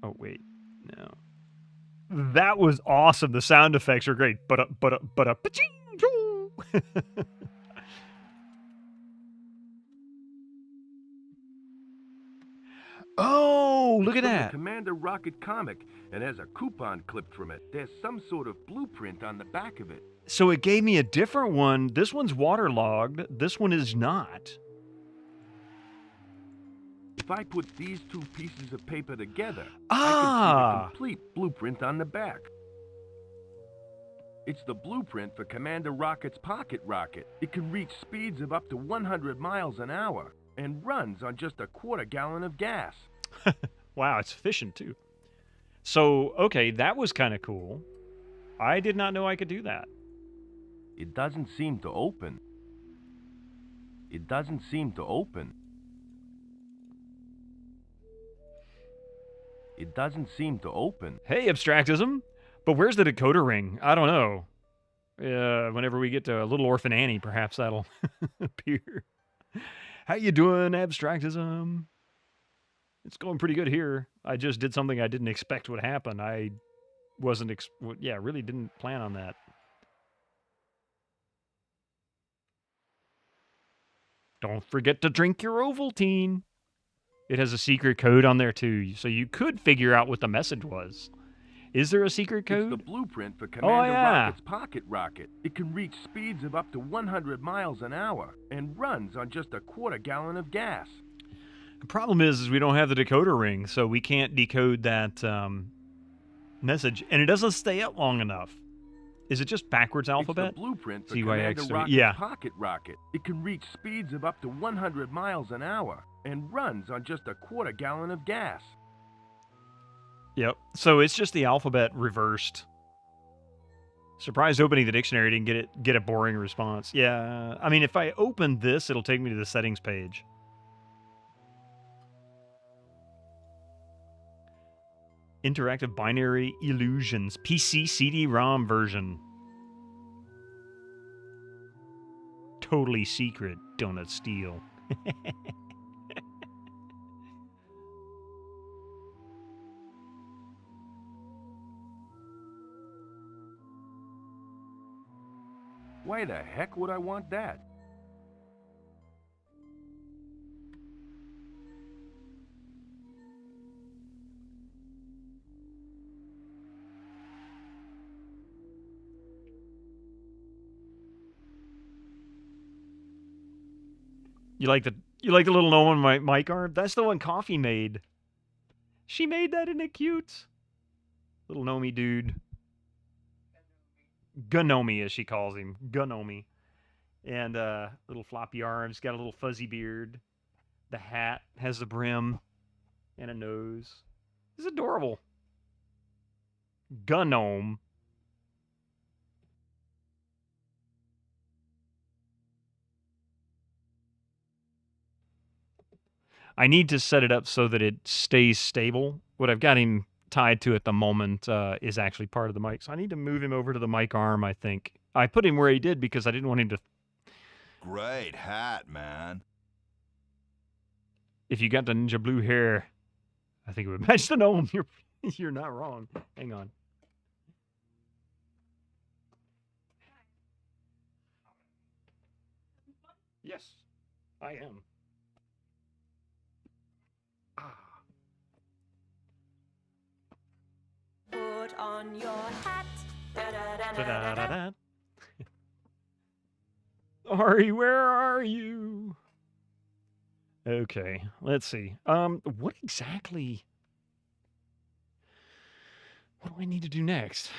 [SPEAKER 12] Oh, wait. No. That was awesome. The sound effects are great. Oh, look at
[SPEAKER 7] From
[SPEAKER 12] that.
[SPEAKER 7] the Commander Rocket comic, and has a coupon clipped from it. There's some sort of blueprint on the back of it.
[SPEAKER 12] So it gave me a different one. This one's waterlogged. This one is not.
[SPEAKER 7] If I put these two pieces of paper together, I
[SPEAKER 12] Ah!
[SPEAKER 7] can see the complete blueprint on the back. It's the blueprint for Commander Rocket's pocket rocket. It can reach speeds of up to 100 miles an hour and runs on just a quarter gallon of gas.
[SPEAKER 12] Wow, it's efficient too. So, okay, that was kind of cool. I did not know I could do that.
[SPEAKER 7] It doesn't seem to open. It doesn't seem to open. It doesn't seem to open.
[SPEAKER 12] Hey, Abstractism. But where's the decoder ring? I don't know. Whenever we get to Little Orphan Annie, perhaps that'll appear. How you doing, Abstractism? It's going pretty good here. I just did something I didn't expect would happen. I wasn't, really didn't plan on that. Don't forget to drink your Ovaltine. It has a secret code on there too, so you could figure out what the message was. Is there a secret code?
[SPEAKER 7] It's the blueprint for Commander Rocket's pocket rocket. It can reach speeds of up to 100 miles an hour and runs on just a quarter gallon of gas.
[SPEAKER 12] The problem is we don't have the decoder ring, so we can't decode that message, and it doesn't stay up long enough. Is it just backwards alphabet?
[SPEAKER 7] It's the blueprint for
[SPEAKER 12] CYX3.
[SPEAKER 7] Commander Rocket's
[SPEAKER 12] Yeah.
[SPEAKER 7] pocket rocket. It can reach speeds of up to 100 miles an hour and runs on just a quarter gallon of gas.
[SPEAKER 12] Yep. So it's just the alphabet reversed. Surprised opening the dictionary didn't get a boring response. Yeah, I mean, if I open this, it'll take me to the settings page. Interactive Binary Illusions, PC CD-ROM version. Totally secret, donut steal.
[SPEAKER 7] Why the heck would I want that?
[SPEAKER 12] You like the little gnome on my mic arm? That's the one Coffee made. She made that, isn't it cute? Little gnomey dude. Gnomy, as she calls him. Gnomy. And little floppy arms, got a little fuzzy beard. The hat has the brim and a nose. It's adorable. Gnome. I need to set it up so that it stays stable. What I've got him tied to at the moment is actually part of the mic. So I need to move him over to the mic arm, I think. I put him where he did because I didn't want him to...
[SPEAKER 13] Great hat, man.
[SPEAKER 12] If you got the ninja blue hair, I think it would match the gnome. You're not wrong. Hang on. Yes, I am.
[SPEAKER 6] Put on your hat.
[SPEAKER 12] Da-da-da-da-da. Ari, where are you? Okay, let's see. What exactly... What do I need to do next?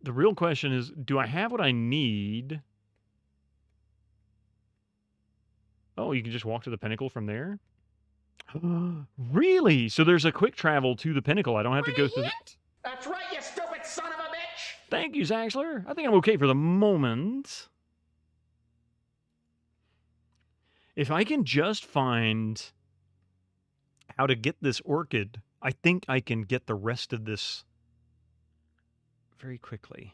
[SPEAKER 12] The real question is, do I have what I need? Oh, you can just walk to the pinnacle from there? Really? So there's a quick travel to the pinnacle. I don't have to go through...
[SPEAKER 21] That's right, you stupid son of a bitch!
[SPEAKER 12] Thank you, Zaxler. I think I'm okay for the moment. If I can just find how to get this orchid, I think I can get the rest of this very quickly.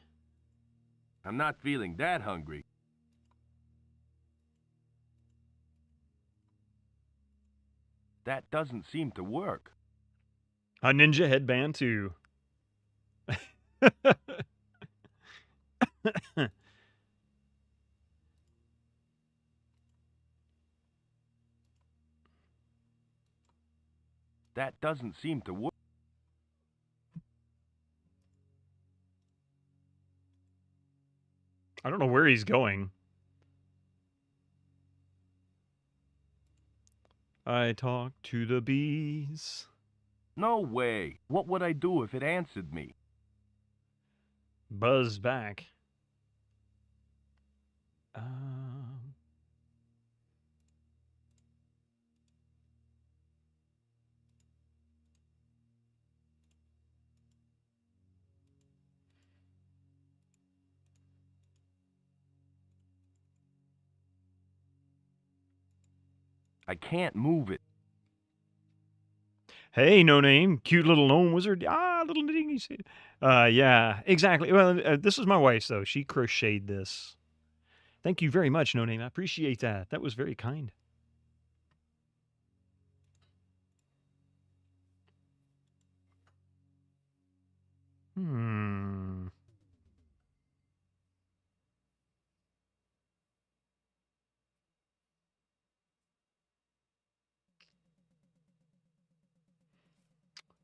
[SPEAKER 7] I'm not feeling that hungry. That doesn't seem to work.
[SPEAKER 12] A ninja headband, too.
[SPEAKER 7] That doesn't seem to work.
[SPEAKER 12] I don't know where he's going. I talk to the bees.
[SPEAKER 7] No way. What would I do if it answered me?
[SPEAKER 12] Buzz back.
[SPEAKER 7] I can't move it.
[SPEAKER 12] Hey, no name, cute little gnome wizard. Ah, little knitting. Yeah, exactly. Well, this is my wife's though. She crocheted this. Thank you very much, no name. I appreciate that. That was very kind.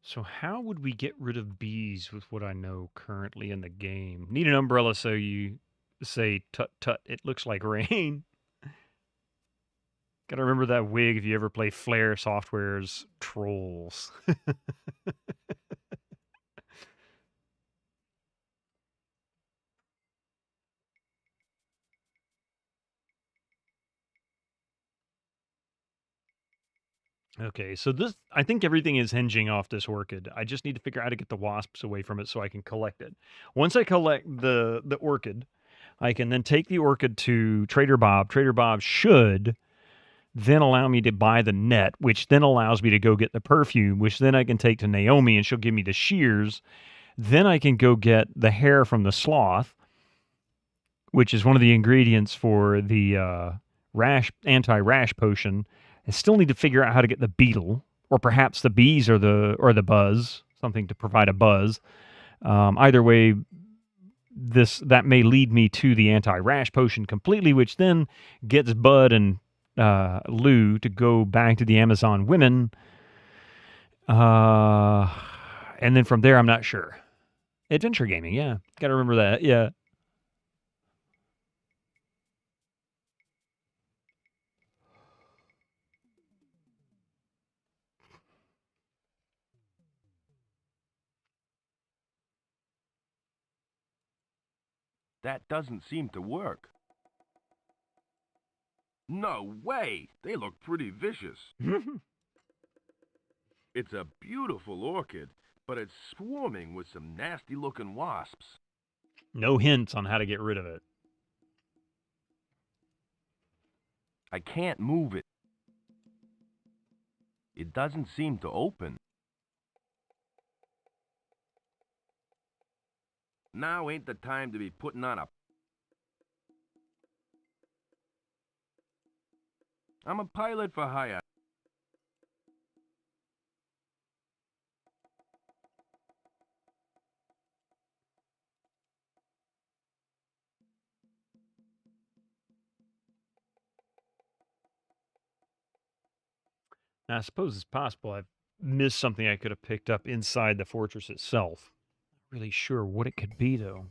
[SPEAKER 12] So how would we get rid of bees with what I know currently in the game? Need an umbrella so you say, tut tut, it looks like rain. Gotta remember that wig if you ever play Flare Software's Trolls. Okay, so this, I think everything is hinging off this orchid. I just need to figure out how to get the wasps away from it so I can collect it. Once I collect the orchid, I can then take the orchid to Trader Bob. Trader Bob should then allow me to buy the net, which then allows me to go get the perfume, which then I can take to Naomi and she'll give me the shears. Then I can go get the hair from the sloth, which is one of the ingredients for the anti-rash potion. I still need to figure out how to get the beetle, or perhaps the bees or the buzz, something to provide a buzz. Either way, that may lead me to the anti-rash potion completely, which then gets Bud and Lou to go back to the Amazon women. And then from there, I'm not sure. Adventure gaming, yeah. Got to remember that, yeah.
[SPEAKER 7] That doesn't seem to work. No way! They look pretty vicious. It's a beautiful orchid, but it's swarming with some nasty-looking wasps.
[SPEAKER 12] No hints on how to get rid of it.
[SPEAKER 7] I can't move it. It doesn't seem to open. Now ain't the time to be putting on a... I'm a pilot for hire.
[SPEAKER 12] Now, I suppose it's possible I've missed something I could have picked up inside the fortress itself. Not really sure what it could be, though.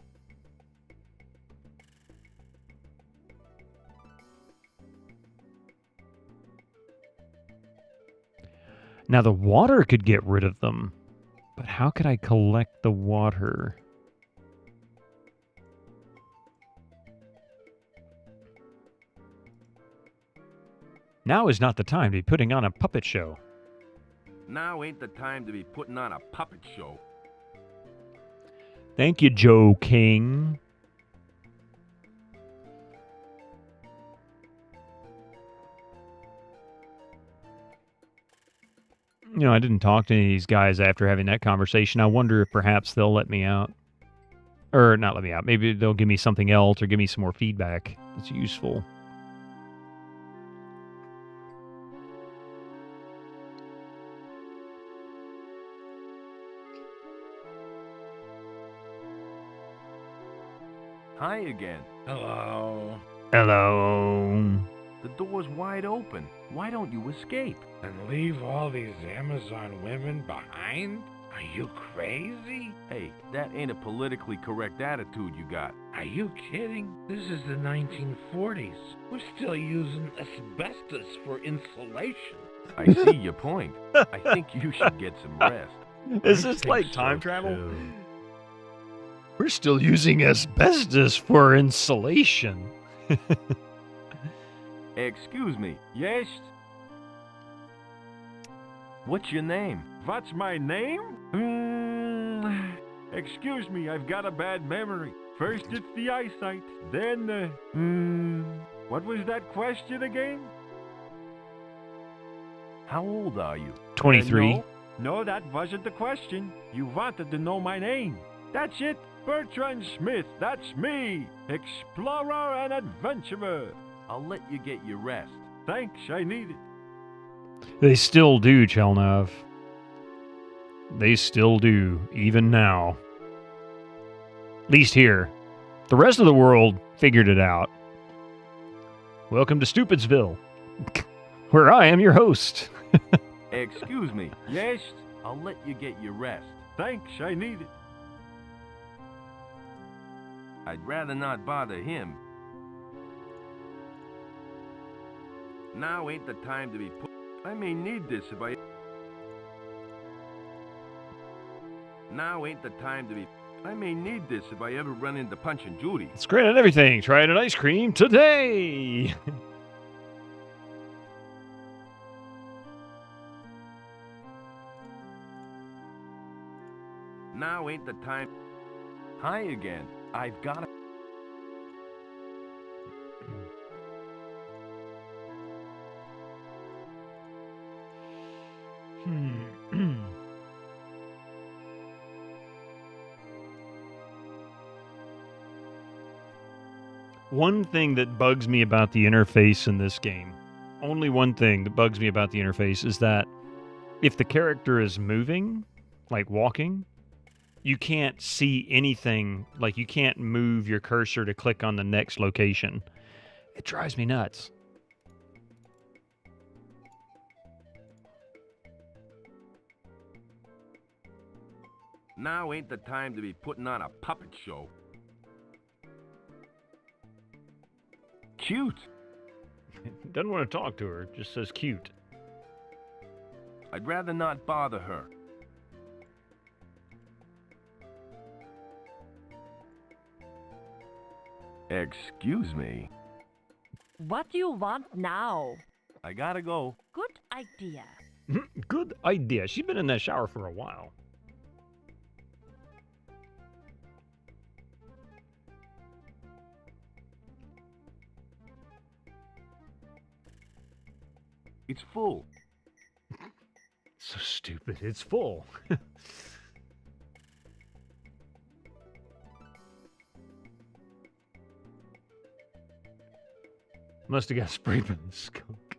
[SPEAKER 12] Now, the water could get rid of them, but how could I collect the water? Now is not the time to be putting on a puppet show.
[SPEAKER 7] Now ain't the time to be putting on a puppet show.
[SPEAKER 12] Thank you, Joe King. You know, I didn't talk to any of these guys after having that conversation. I wonder if perhaps they'll let me out. Or not let me out. Maybe they'll give me something else or give me some more feedback that's useful.
[SPEAKER 7] Hi again.
[SPEAKER 9] Hello.
[SPEAKER 12] Hello.
[SPEAKER 7] The door's wide open. Why don't you escape?
[SPEAKER 9] And leave all these Amazon women behind? Are you crazy?
[SPEAKER 7] Hey, that ain't a politically correct attitude you got.
[SPEAKER 9] Are you kidding? This is the 1940s. We're still using asbestos for insulation.
[SPEAKER 7] I see your point. I think you should get some rest.
[SPEAKER 12] Is this like time travel? We're still using asbestos for insulation.
[SPEAKER 7] Excuse me.
[SPEAKER 3] Yes?
[SPEAKER 7] What's your name?
[SPEAKER 3] What's my name? Excuse me, I've got a bad memory. First it's the eyesight, then what was that question again?
[SPEAKER 7] How old are you?
[SPEAKER 12] 23.
[SPEAKER 3] No, that wasn't the question. You wanted to know my name. That's it. Bertrand Smith, that's me. Explorer and adventurer.
[SPEAKER 7] I'll let you get your rest.
[SPEAKER 3] Thanks, I need it.
[SPEAKER 12] They still do, Chelnov. They still do, even now. At least here. The rest of the world figured it out. Welcome to Stupidsville, where I am your host.
[SPEAKER 7] Excuse me.
[SPEAKER 3] Yes?
[SPEAKER 7] I'll let you get your rest.
[SPEAKER 3] Thanks, I need it.
[SPEAKER 7] I'd rather not bother him. Now ain't the time to be put... I may need this if I... Now ain't the time to be... I may need this if I ever run into Punch and Judy.
[SPEAKER 12] It's great at everything. Try it at ice cream today.
[SPEAKER 7] Now ain't the time. Hi again. I've got.
[SPEAKER 12] One thing that bugs me about the interface in this game, only one thing that bugs me about the interface is that if the character is moving, like walking, you can't see anything, like you can't move your cursor to click on the next location. It drives me nuts.
[SPEAKER 7] Now ain't the time to be putting on a puppet show. Cute.
[SPEAKER 12] Doesn't want to talk to her, just says cute.
[SPEAKER 7] I'd rather not bother her. Excuse me.
[SPEAKER 19] What do you want now?
[SPEAKER 7] I gotta go.
[SPEAKER 19] Good idea.
[SPEAKER 12] Good idea. She's been in that shower for a while.
[SPEAKER 7] It's full.
[SPEAKER 12] So stupid. It's full. Must have got sprayed by the skunk.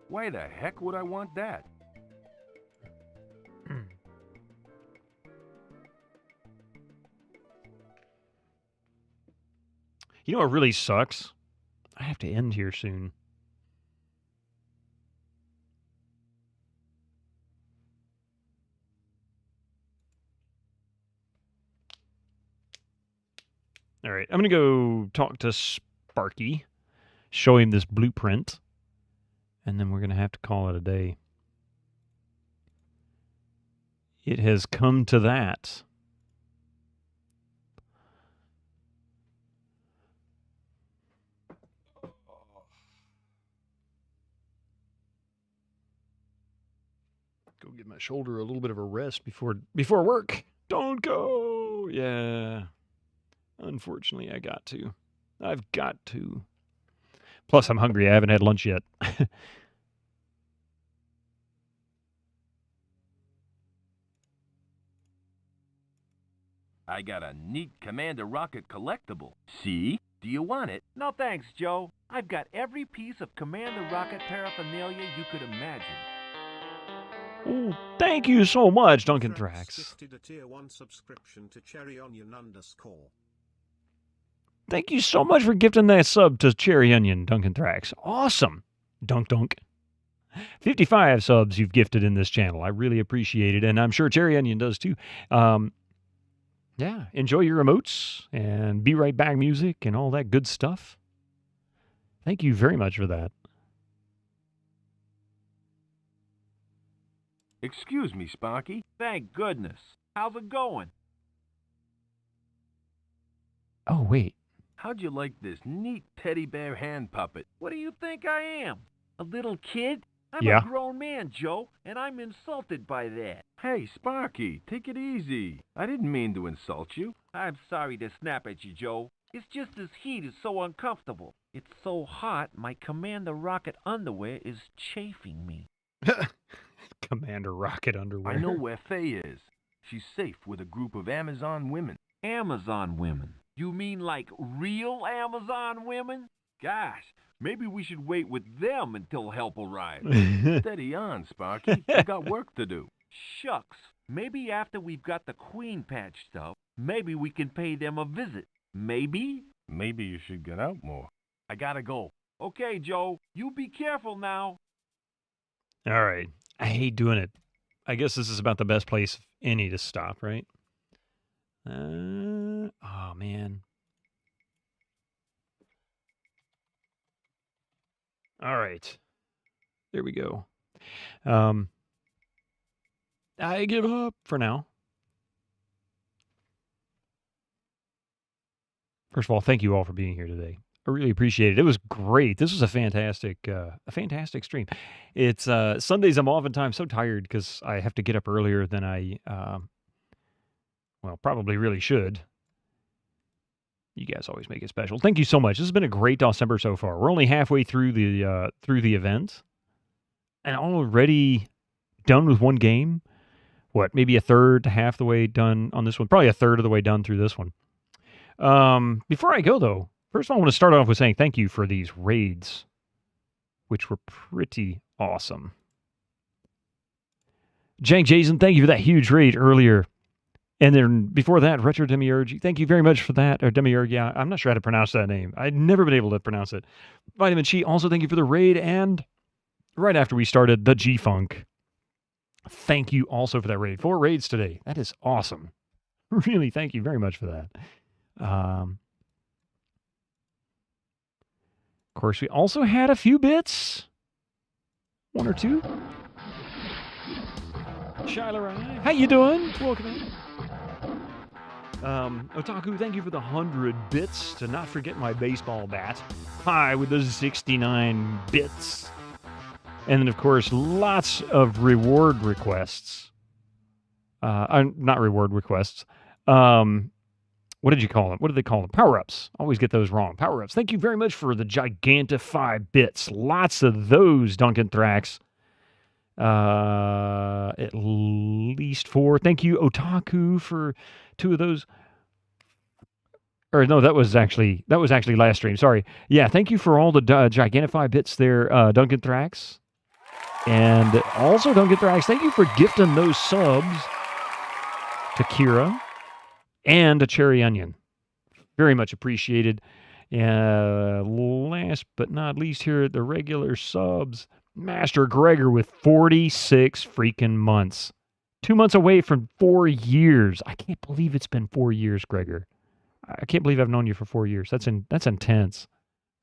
[SPEAKER 7] Why the heck would I want that?
[SPEAKER 12] You know what really sucks? I have to end here soon. All right, I'm going to go talk to Sparky, show him this blueprint, and then we're going to have to call it a day. It has come to that. Go give my shoulder a little bit of a rest before work. Don't go. Yeah. Unfortunately, I got to. I've got to. Plus, I'm hungry. I haven't had lunch yet.
[SPEAKER 7] I got a neat Commander Rocket collectible. See? Do you want it?
[SPEAKER 8] No thanks, Joe. I've got every piece of Commander Rocket paraphernalia you could imagine.
[SPEAKER 12] Oh, thank you so much, Duncan Thrax.
[SPEAKER 10] Gifted a tier 1 subscription to Cherry Onion _
[SPEAKER 12] Thank you so much for gifting that sub to Cherry Onion, Duncan Thrax. Awesome. Dunk dunk. 55 subs you've gifted in this channel. I really appreciate it, and I'm sure Cherry Onion does too. Yeah, enjoy your emotes and Be Right Back music and all that good stuff. Thank you very much for that.
[SPEAKER 7] Excuse me, Sparky.
[SPEAKER 8] Thank goodness. How's it going?
[SPEAKER 12] Oh, wait.
[SPEAKER 7] How'd you like this neat teddy bear hand puppet?
[SPEAKER 8] What do you think I am? A little kid? I'm
[SPEAKER 12] Yeah.
[SPEAKER 8] a grown man, Joe, and I'm insulted by that.
[SPEAKER 7] Hey, Sparky, take it easy. I didn't mean to insult you.
[SPEAKER 8] I'm sorry to snap at you, Joe. It's just this heat is so uncomfortable. It's so hot, my Commander Rocket underwear is chafing me.
[SPEAKER 12] Commander Rocket underwear.
[SPEAKER 7] I know where Faye is. She's safe with a group of Amazon women.
[SPEAKER 8] Amazon women? You mean like real Amazon women? Gosh, maybe we should wait with them until help arrives.
[SPEAKER 7] Steady on, Sparky. We got work to do.
[SPEAKER 8] Shucks. Maybe after we've got the queen patched up, maybe we can pay them a visit. Maybe?
[SPEAKER 7] Maybe you should get out more. I gotta go.
[SPEAKER 8] Okay, Joe. You be careful now.
[SPEAKER 12] All right. I hate doing it. I guess this is about the best place of any to stop, right? Oh, man. All right. There we go. I give up for now. First of all, thank you all for being here today. I really appreciate it. It was great. This was a fantastic stream. It's Sundays. I'm oftentimes so tired because I have to get up earlier than I, probably really should. You guys always make it special. Thank you so much. This has been a great December so far. We're only halfway through the event, and already done with one game. What, maybe a third to half the way done on this one? Probably a third of the way done through this one. Before I go, though, first of all, I want to start off with saying thank you for these raids, which were pretty awesome. Jank Jason, thank you for that huge raid earlier. And then before that, Retro Demiurge, thank you very much for that. Or Demiurge, yeah, I'm not sure how to pronounce that name. I'd never been able to pronounce it. Vitamin Chi, also thank you for the raid. And right after we started, the G-Funk. Thank you also for that raid. 4 raids today. That is awesome. Really, thank you very much for that. Of course, we also had a few bits. 1 or 2. Shilarai, how you doing? Welcome in. Otaku, thank you for the 100 bits. To not forget my baseball bat. Hi with the 69 bits. And then, of course, lots of reward requests. Not reward requests. What did you call them? What did they call them? Power-ups. Always get those wrong. Power-ups. Thank you very much for the Gigantify bits. Lots of those, Duncan Thrax. At least 4. Thank you, Otaku, for 2 of those. Or no, that was actually last stream. Sorry. Yeah, thank you for all the Gigantify bits there, Duncan Thrax. And also, Duncan Thrax, thank you for gifting those subs to Kira and a Cherry Onion. Very much appreciated. Last but not least here, the regular subs. Master Gregor with 46 freaking months. 2 months away from 4 years. I can't believe it's been 4 years, Gregor. I can't believe I've known you for 4 years. That's intense.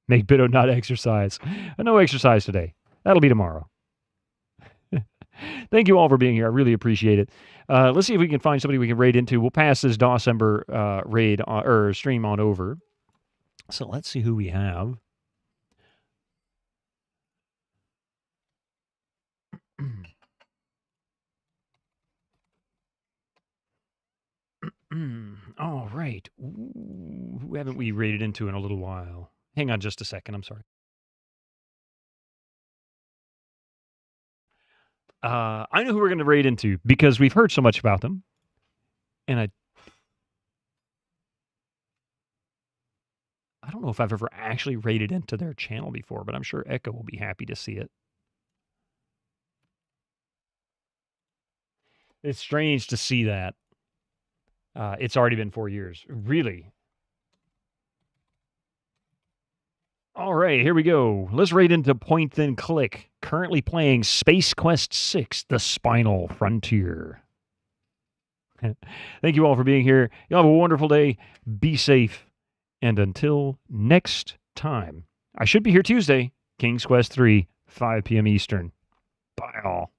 [SPEAKER 12] Make Biddo not exercise. No exercise today. That'll be tomorrow. Thank you all for being here. I really appreciate it. Let's see if we can find somebody we can raid into. We'll pass this December raid or stream on over. So let's see who we have. All right. Ooh, who haven't we raided into in a little while? Hang on just a second. I'm sorry. I know who we're going to raid into because we've heard so much about them. And I don't know if I've ever actually raided into their channel before, but I'm sure Echo will be happy to see it. It's strange to see that. It's already been 4 years. Really? All right, here we go. Let's raid into Point Then Click. Currently playing Space Quest 6, The Spinal Frontier. Thank you all for being here. Y'all have a wonderful day. Be safe. And until next time, I should be here Tuesday. King's Quest 3, 5 p.m. Eastern. Bye all.